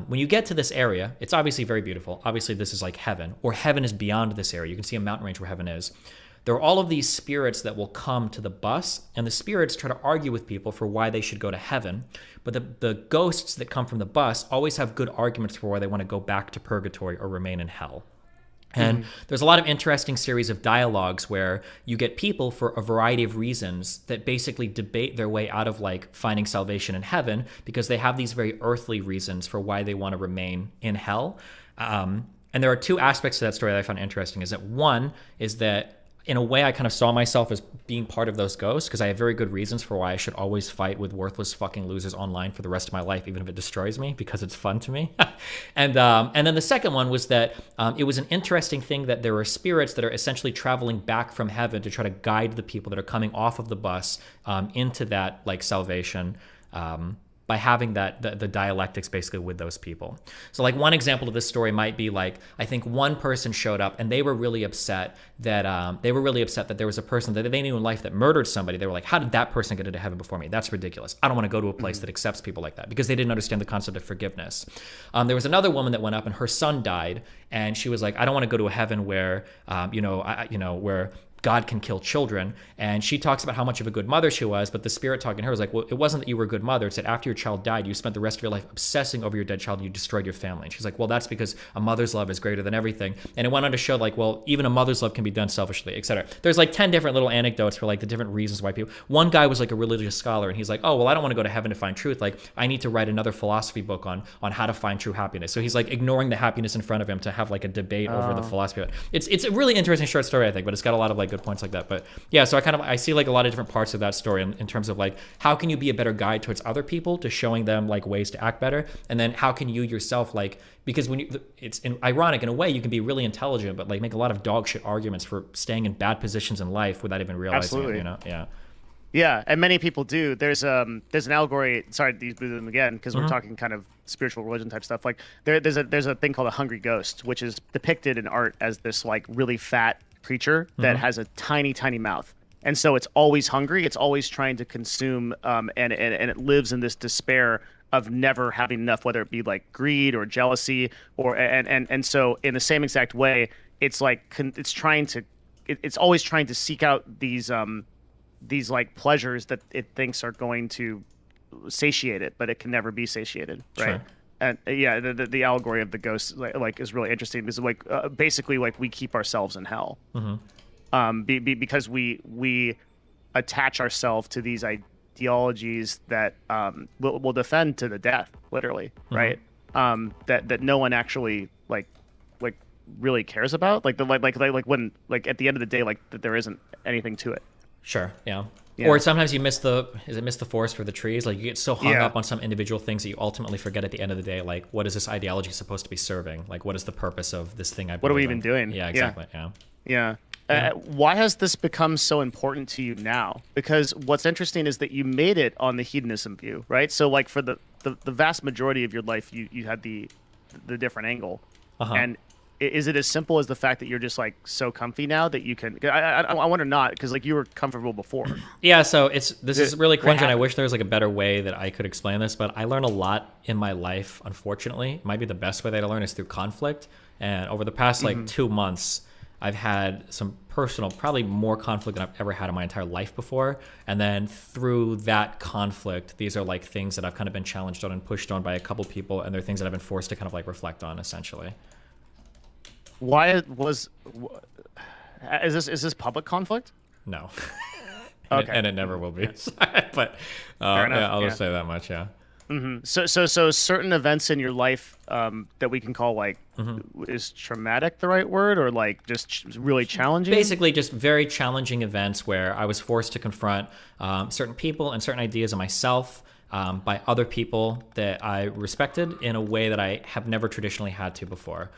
When you get to this area, it's obviously very beautiful. Obviously, this is like heaven, or heaven is beyond this area. You can see a mountain range where heaven is. There are all of these spirits that will come to the bus, and the spirits try to argue with people for why they should go to heaven. But the ghosts that come from the bus always have good arguments for why they want to go back to purgatory or remain in hell. And there's a lot of interesting series of dialogues where you get people for a variety of reasons that basically debate their way out of like finding salvation in heaven, because they have these very earthly reasons for why they want to remain in hell. And there are two aspects to that story that I found interesting. Is that one is that in a way, I kind of saw myself as being part of those ghosts, because I have very good reasons for why I should always fight with worthless fucking losers online for the rest of my life, even if it destroys me, because it's fun to me. And then the second one was that it was an interesting thing that there are spirits that are essentially traveling back from heaven to try to guide the people that are coming off of the bus into that like salvation. By having the dialectics basically with those people. So like one example of this story might be like, I think one person showed up and they were really upset that there was a person that they knew in life that murdered somebody. They were like, how did that person get into heaven before me? That's ridiculous. I don't want to go to a place that accepts people like that, because they didn't understand the concept of forgiveness. There was another woman that went up and her son died, and she was like, I don't want to go to a heaven where, where God can kill children. And she talks about how much of a good mother she was, but the spirit talking to her was like, well, it wasn't that you were a good mother. It's that after your child died, you spent the rest of your life obsessing over your dead child and you destroyed your family. And she's like, well, that's because a mother's love is greater than everything. And it went on to show like, well, even a mother's love can be done selfishly, etc. There's like 10 different little anecdotes for like the different reasons why people, one guy was like a religious scholar and he's like, oh, well, I don't want to go to heaven to find truth. Like I need to write another philosophy book on how to find true happiness. So he's like ignoring the happiness in front of him to have like a debate over the philosophy of it. It's a really interesting short story, I think, but it's got a lot of like good points like that. But yeah, so I see like a lot of different parts of that story in terms of like, how can you be a better guide towards other people to showing them like ways to act better? And then how can you yourself like, because it's ironic in a way, you can be really intelligent, but like make a lot of dog shit arguments for staying in bad positions in life without even realizing it, you know? Yeah. Yeah, and many people do. There's an allegory. Sorry to use Buddhism again, because we're talking kind of spiritual religion type stuff. Like there's a thing called a hungry ghost, which is depicted in art as this like really fat creature that has a tiny mouth, And so it's always hungry. It's always trying to consume, and it lives in this despair of never having enough, whether it be like greed or jealousy, or and so in the same exact way, it's like it's always trying to seek out these like pleasures that it thinks are going to satiate it, but it can never be satiated, right? Sure. And yeah, the allegory of the ghost like is really interesting because like basically like we keep ourselves in hell. Because we attach ourselves to these ideologies that will defend to the death, literally, right? That no one actually like really cares about, like when like at the end of the day, like that there isn't anything to it. Sure. Yeah. Yeah. Or sometimes you miss the forest for the trees. Like you get so hung Yeah. up on some individual things that you ultimately forget at the end of the day, like what is this ideology supposed to be serving? Like what is the purpose of this thing I believe What are we in? even doing? Yeah, exactly. Yeah. Yeah. Yeah. Why has this become so important to you now? Because what's interesting is that you made it on the hedonism view, right? So like for the vast majority of your life, you had the different angle. And is it as simple as the fact that you're just like so comfy now that you can? I wonder not, because like you were comfortable before. Yeah, so this is really What cringe, and I happened? wish there was like a better way that I could explain this. But I learned a lot in my life. Unfortunately, it might be the best way that I learn is through conflict. And over the past like 2 months, I've had some personal, probably more conflict than I've ever had in my entire life before. And then through that conflict, these are like things that I've kind of been challenged on and pushed on by a couple people, and they're things that I've been forced to kind of like reflect on, essentially. Why is this public conflict? No. Okay. And it never will be. But Fair enough, yeah, I'll just yeah. say that much. Yeah. So certain events in your life that we can call like is traumatic the right word, or like just really challenging? Basically, just very challenging events where I was forced to confront certain people and certain ideas of myself by other people that I respected in a way that I have never traditionally had to before.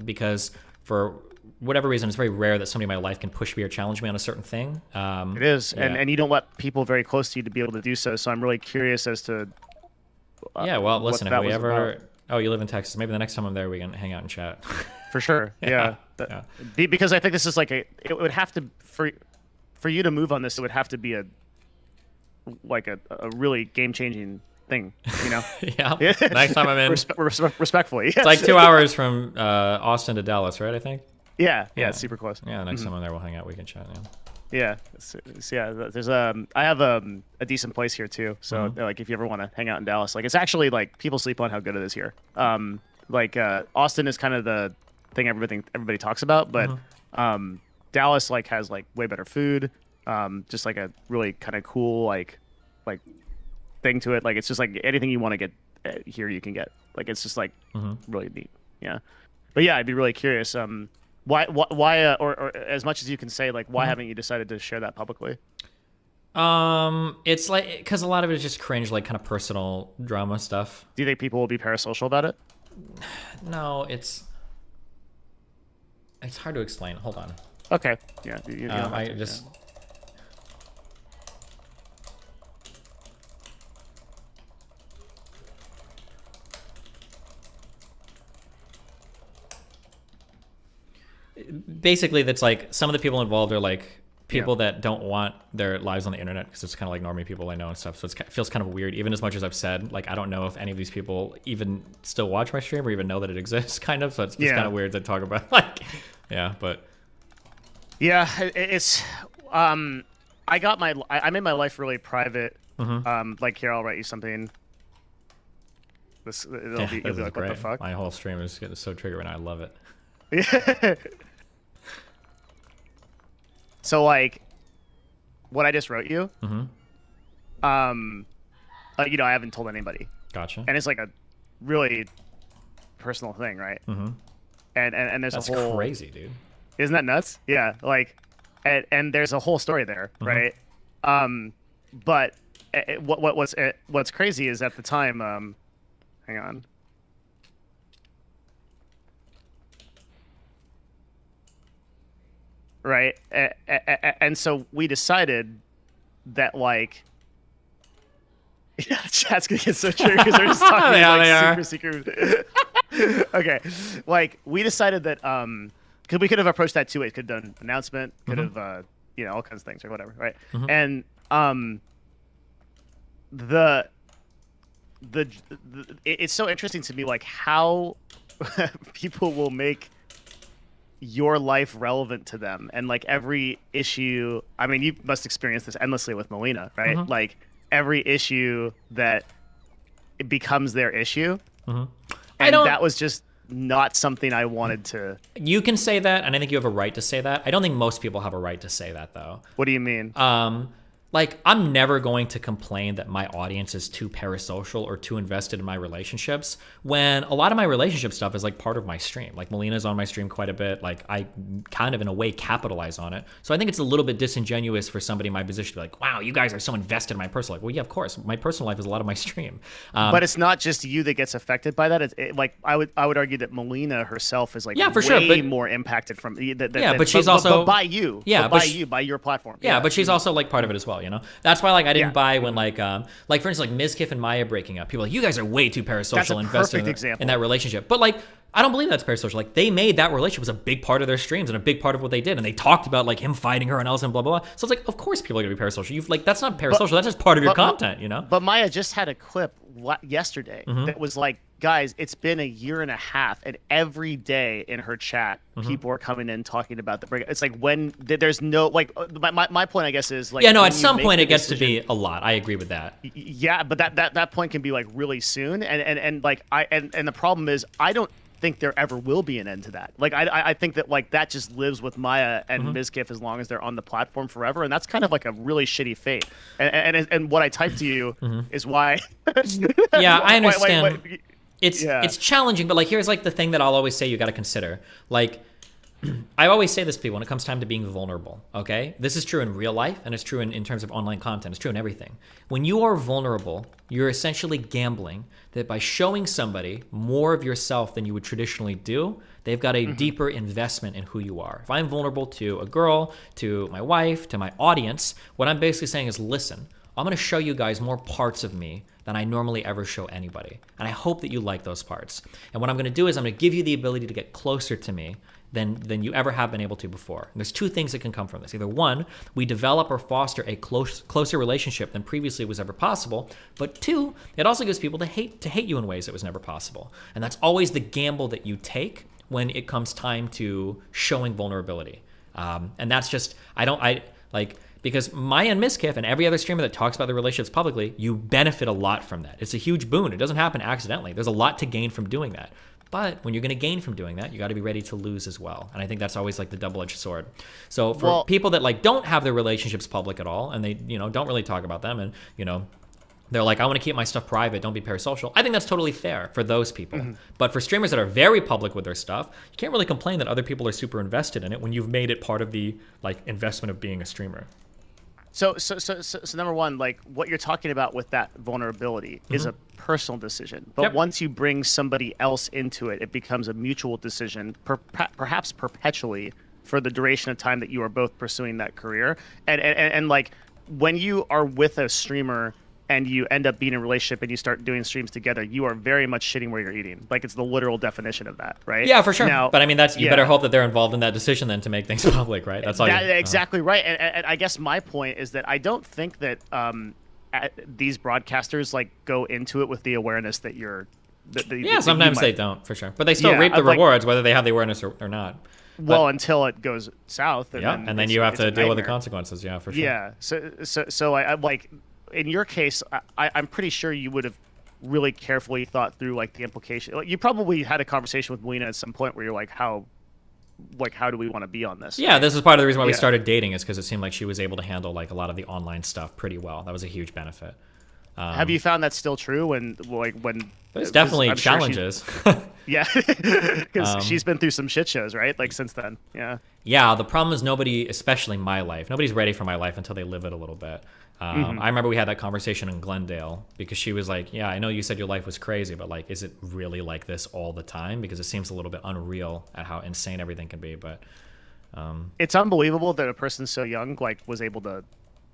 Because for whatever reason, it's very rare that somebody in my life can push me or challenge me on a certain thing. It is, yeah. and you don't let people very close to you to be able to do so. So I'm really curious as to. Yeah, well, listen, if that we was ever... about. Oh, you live in Texas. Maybe the next time I'm there, we can hang out and chat. For sure. Yeah. Because I think this is like it would have to, for you to move on this, it would have to be a really game-changing thing, you know? Yeah. Next time I'm in. Respectfully. It's like 2 hours from Austin to Dallas, right, I think? Yeah, it's super close. Yeah, next time I'm there, we'll hang out. We can chat, Yeah, there's I have a decent place here too. So like, if you ever want to hang out in Dallas, like it's actually like people sleep on how good it is here. Austin is kind of the thing everybody talks about, but Dallas like has like way better food, just like a really kind of cool like thing to it. Like it's just like anything you want to get here you can get. Like it's just like really neat. Yeah, but yeah, I'd be really curious. Why or as much as you can say, like, why haven't you decided to share that publicly? It's like, because a lot of it is just cringe, like kind of personal drama stuff. Do you think people will be parasocial about it? No, it's hard to explain. Hold on. Okay. Yeah. You don't have I to, just. yeah. Basically, that's like some of the people involved are like people that don't want their lives on the internet because it's kind of like normie people I know and stuff. So it feels kind of weird, even as much as I've said, like, I don't know if any of these people even still watch my stream or even know that it exists, kind of. So it's just kind of weird to talk about. Like, yeah, but. Yeah, it's. I made my life really private. Like, here, I'll write you something. It'll be like, great. what the fuck? My whole stream is getting so triggered, and I love it. Yeah. So like, what I just wrote you, I haven't told anybody. Gotcha. And it's like a really personal thing, right? And there's That's a whole crazy, dude. Isn't that nuts? Yeah, like, and there's a whole story there, right? But what's crazy is at the time, hang on. Right, and so we decided that like, yeah, chat's gonna get so triggered because they're just talking like super secret. Okay, like we decided that because we could have approached that two ways. Could have done an announcement. Could have you know, all kinds of things or whatever, right? Mhm. And it's so interesting to me, like how people will make your life relevant to them, and like every issue. I mean, you must experience this endlessly with Melina, right? Mhm. Like every issue that it becomes their issue, Mhm. and that was just not something I wanted to. You can say that, and I think you have a right to say that. I don't think most people have a right to say that, though. What do you mean? Like, I'm never going to complain that my audience is too parasocial or too invested in my relationships when a lot of my relationship stuff is like part of my stream. Like, Melina's on my stream quite a bit. Like, I kind of in a way capitalize on it. So I think it's a little bit disingenuous for somebody in my position to be like, wow, you guys are so invested in my personal life. Well, yeah, of course. My personal life is a lot of my stream. But it's not just you that gets affected by that. Like I would argue that Melina herself is like for sure, way but, more impacted from but she's also by you. Yeah, by your platform. Yeah, but she's also like part of it as well. You know, that's why like I didn't buy when like for instance like Mizkif and Maya breaking up. People are like, you guys are way too parasocial invested in that relationship. But like I don't believe that's parasocial. Like they made that relationship was a big part of their streams and a big part of what they did, and they talked about like him fighting her and else and blah blah blah. So it's like of course people are gonna be parasocial. You've like that's not parasocial. That's just part of your content. You know. But Maya just had a clip yesterday that was like, guys, it's been a year and a half, and every day in her chat, people are coming in talking about the breakup. It's like when there's no like my point, I guess, is like at some point it gets to be a lot. I agree with that. Yeah, but that point can be like really soon, and like and the problem is I don't think there ever will be an end to that. Like I think that like that just lives with Maya and Mizkif as long as they're on the platform forever, and that's kind of like a really shitty fate. And what I typed to you is why. Yeah, I understand. It's challenging, but like here's like the thing that I'll always say you got to consider. Like I always say this to people when it comes time to being vulnerable, okay? This is true in real life, and it's true in terms of online content. It's true in everything. When you are vulnerable, you're essentially gambling that by showing somebody more of yourself than you would traditionally do, they've got a deeper investment in who you are. If I'm vulnerable to a girl, to my wife, to my audience, what I'm basically saying is, listen, I'm going to show you guys more parts of me than I normally ever show anybody. And I hope that you like those parts. And what I'm going to do is I'm going to give you the ability to get closer to me than you ever have been able to before. And there's two things that can come from this. Either one, we develop or foster a closer relationship than previously was ever possible. But two, it also gives people to hate you in ways that was never possible. And that's always the gamble that you take when it comes time to showing vulnerability. And that's just, because Maya and Mizkif and every other streamer that talks about their relationships publicly, you benefit a lot from that. It's a huge boon. It doesn't happen accidentally. There's a lot to gain from doing that. But when you're going to gain from doing that, you got to be ready to lose as well. And I think that's always like the double-edged sword. So for people that like don't have their relationships public at all, and they don't really talk about them, and they're like, I want to keep my stuff private, don't be parasocial. I think that's totally fair for those people. But for streamers that are very public with their stuff, you can't really complain that other people are super invested in it when you've made it part of the like investment of being a streamer. So number one, like what you're talking about with that vulnerability is a personal decision. But once you bring somebody else into it, it becomes a mutual decision, perhaps perpetually for the duration of time that you are both pursuing that career. And like when you are with a streamer and you end up being in a relationship and you start doing streams together, you are very much shitting where you're eating. Like it's the literal definition of that, right? Yeah, for sure. Now, but I mean, you better hope that they're involved in that decision then to make things public, right? That's all. Exactly right. And I guess my point is that I don't think that these broadcasters like go into it with the awareness that you're. Sometimes they don't, for sure. But they still reap the rewards, whether they have the awareness or not. Well, until it goes south. And then you have to deal with the consequences. Yeah, for sure. Yeah. So I like. In your case, I'm pretty sure you would have really carefully thought through like the implication. Like, you probably had a conversation with Melina at some point where you're like, how do we want to be on this? Yeah, this is part of the reason why we started dating, is because it seemed like she was able to handle like a lot of the online stuff pretty well. That was a huge benefit. Have you found that still true when there's definitely challenges? Yeah, because she's been through some shit shows, right? Like since then. Yeah, the problem is nobody, especially my life, nobody's ready for my life until they live it a little bit. I remember we had that conversation in Glendale because she was like, yeah, I know you said your life was crazy, but like, is it really like this all the time? Because it seems a little bit unreal at how insane everything can be. But it's unbelievable that a person so young like was able to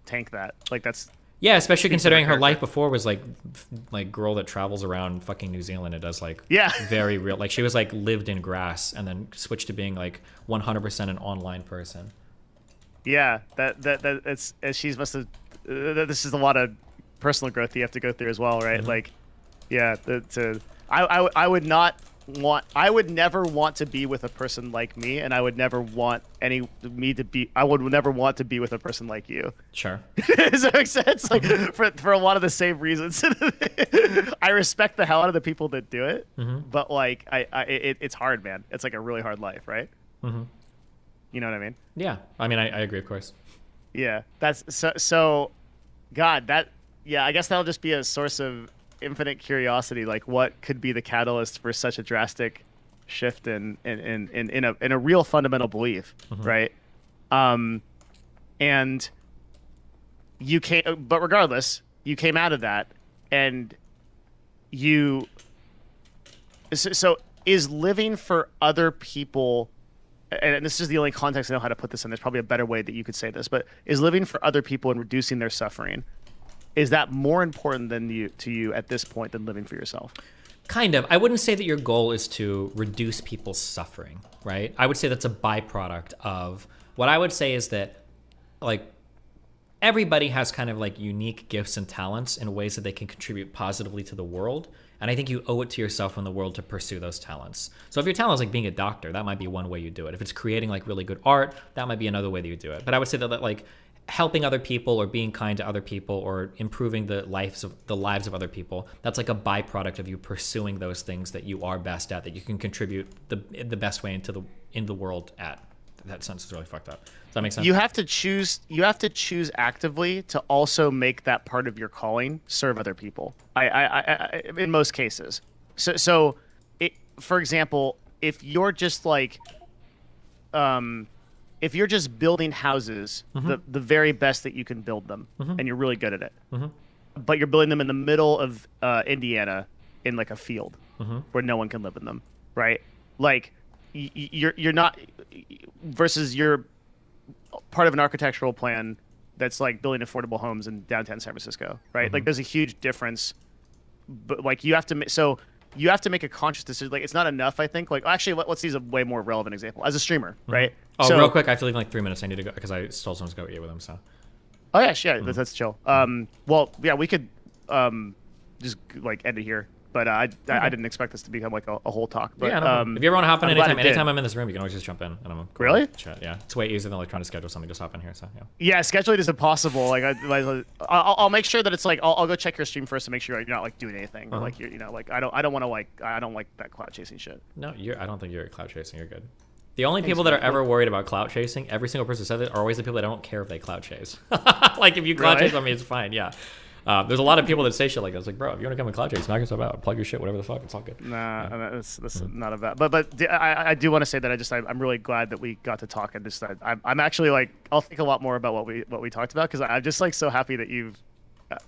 tank that. Like that's. Yeah, especially considering her life before was like girl that travels around fucking New Zealand and does like very real. Like she was like lived in grass and then switched to being like 100% an online person. Yeah, that's she's must have. This is a lot of personal growth you have to go through as well, right? Like, yeah, I would not want. I would never want to be with a person like me, and I would never want I would never want to be with a person like you. Sure. Does that make sense? Like for a lot of the same reasons. I respect the hell out of the people that do it, but like it's hard, man. It's like a really hard life, right? You know what I mean? Yeah. I mean, I agree, of course. Yeah. That's so. God, I guess that'll just be a source of infinite curiosity. Like, what could be the catalyst for such a drastic shift in a real fundamental belief, right? And you came, but regardless, you came out of that, and you. So is living for other people. And this is the only context I know how to put this in. There's probably a better way that you could say this, but is living for other people and reducing their suffering, is that more important to you at this point than living for yourself? Kind of. I wouldn't say that your goal is to reduce people's suffering, right? I would say that's a byproduct of what I would say is that, like, everybody has kind of like unique gifts and talents in ways that they can contribute positively to the world. And I think you owe it to yourself and the world to pursue those talents. So if your talent is like being a doctor, that might be one way you do it. If it's creating like really good art, that might be another way that you do it. But I would say that like helping other people or being kind to other people or improving the lives of other people, that's like a byproduct of you pursuing those things that you are best at, that you can contribute the best way in the world at. That sentence is really fucked up. Does that make sense? You have to choose actively to also make that part of your calling serve other people. I in most cases. So for example, if you're just like, if you're just building houses, the very best that you can build them, and you're really good at it, but you're building them in the middle of Indiana in like a field where no one can live in them, right? Like you're not, versus you're part of an architectural plan that's like building affordable homes in downtown San Francisco, right? Like there's a huge difference, but like you have to make a conscious decision. Like it's not enough, I think. Like actually, let's use a way more relevant example. As a streamer, right? Oh, so, real quick, I have to leave in like 3 minutes. I need to go because I still someone's go eat with them. So. Oh yeah, sure. That's chill. Well, yeah, we could just like end it here. But I didn't expect this to become like a whole talk. But, yeah, no, if you ever want to hop in anytime I'm in this room, you can always just jump in and I'm cool. Really? Chat. Yeah, it's way easier than like trying to schedule something. Just hop in here. So yeah. Yeah, scheduling is impossible. Like I'll make sure that it's like I'll go check your stream first to make sure you're not like doing anything. Or, like you're like I don't want to like I don't like that cloud chasing shit. No, I don't think you're cloud chasing. You're good. The only people that are ever worried about clout chasing, every single person who says it, are always the people that don't care if they clout chase. Like if you clout chase on me, it's fine. Yeah. There's a lot of people that say shit like that. It's like, bro, if you want to come and cloud chase, knock yourself out, plug your shit, whatever the fuck, it's all good. Nah, that's not about. But I do want to say that I'm really glad that we got to talk, and just I'm actually like I'll think a lot more about what we talked about, because I'm just like so happy that you've.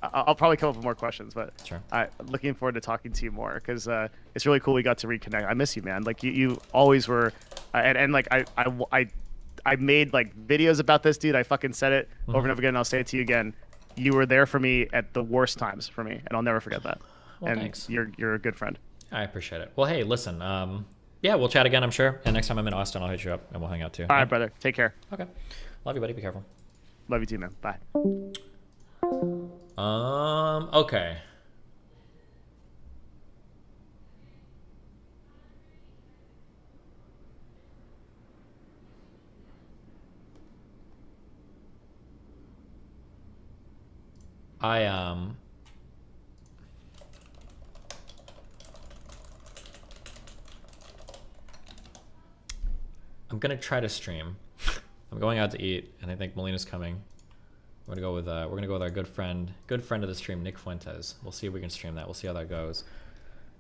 I'll probably come up with more questions, but sure. I'm looking forward to talking to you more, because it's really cool we got to reconnect. I miss you, man. Like you always were, and like I made like videos about this, dude. I fucking said it over and over again. And I'll say it to you again. You were there for me at the worst times for me, and I'll never forget that. Well, and thanks. You're a good friend. I appreciate it. Well, hey, listen, yeah, we'll chat again, I'm sure. And next time I'm in Austin, I'll hit you up and we'll hang out too. All right, brother. Take care. Okay. Love you, buddy. Be careful. Love you too, man. Bye. Okay. I'm gonna try to stream. I'm going out to eat, and I think Melina's coming. We're gonna go with our good friend of the stream, Nick Fuentes. We'll see if we can stream that. We'll see how that goes.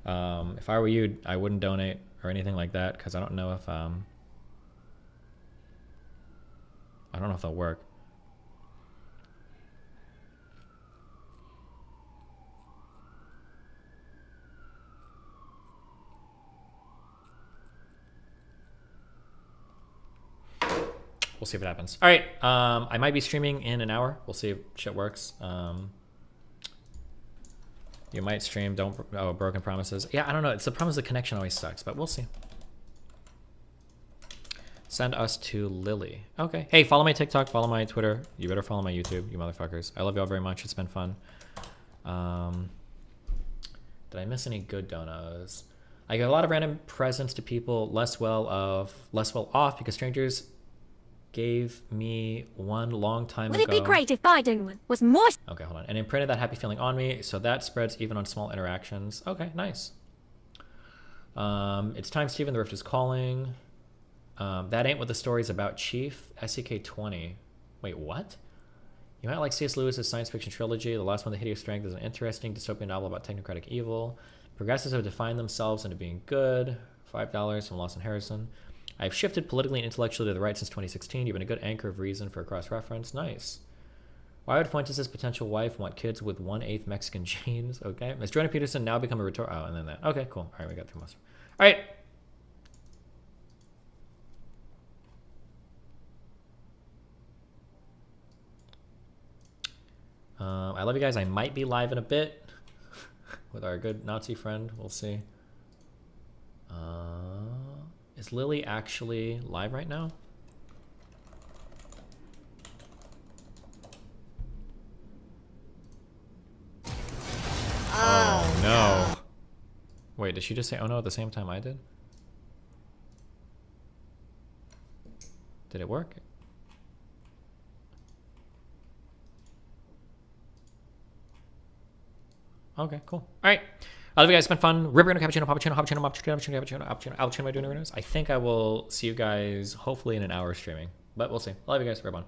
If I were you, I wouldn't donate or anything like that, because I don't know if they'll work. We'll see if it happens. All right, I might be streaming in an hour. We'll see if shit works. You might stream. Broken promises. Yeah, I don't know. It's the problem is the connection always sucks, but we'll see. Send us to Lily. Okay. Hey, follow my TikTok, follow my Twitter. You better follow my YouTube, you motherfuckers. I love y'all very much. It's been fun. Did I miss any good donos? I give a lot of random presents to people less well off because strangers gave me one long time ago. Would it be great if Biden was more... Okay, hold on. And imprinted that happy feeling on me, so that spreads even on small interactions. Okay, nice. It's time, Steven. The Rift is calling. That ain't what the story's about, Chief. SEK20. Wait, what? You might like C.S. Lewis's science fiction trilogy. The last one, The Hideous Strength, is an interesting dystopian novel about technocratic evil. Progressives have defined themselves into being good. $5 from Lawson Harrison. I've shifted politically and intellectually to the right since 2016. You've been a good anchor of reason for a cross-reference. Nice. Why would Fuentes' potential wife want kids with 1/8 Mexican genes? Okay. Has Jordan Peterson now become a retort? Oh, and then that. Okay, cool. All right, we got 3 months. All right. I love you guys. I might be live in a bit with our good Nazi friend. We'll see. Is Lily actually live right now? Oh no. Wait, did she just say oh no at the same time I did? Did it work? Okay, cool. All right. I love you guys. It's been fun. Ripper, cappuccino, cappuccino, cappuccino, cappuccino, cappuccino, cappuccino, cappuccino. I think I will see you guys hopefully in an hour streaming, but we'll see. I love you guys. Rip on.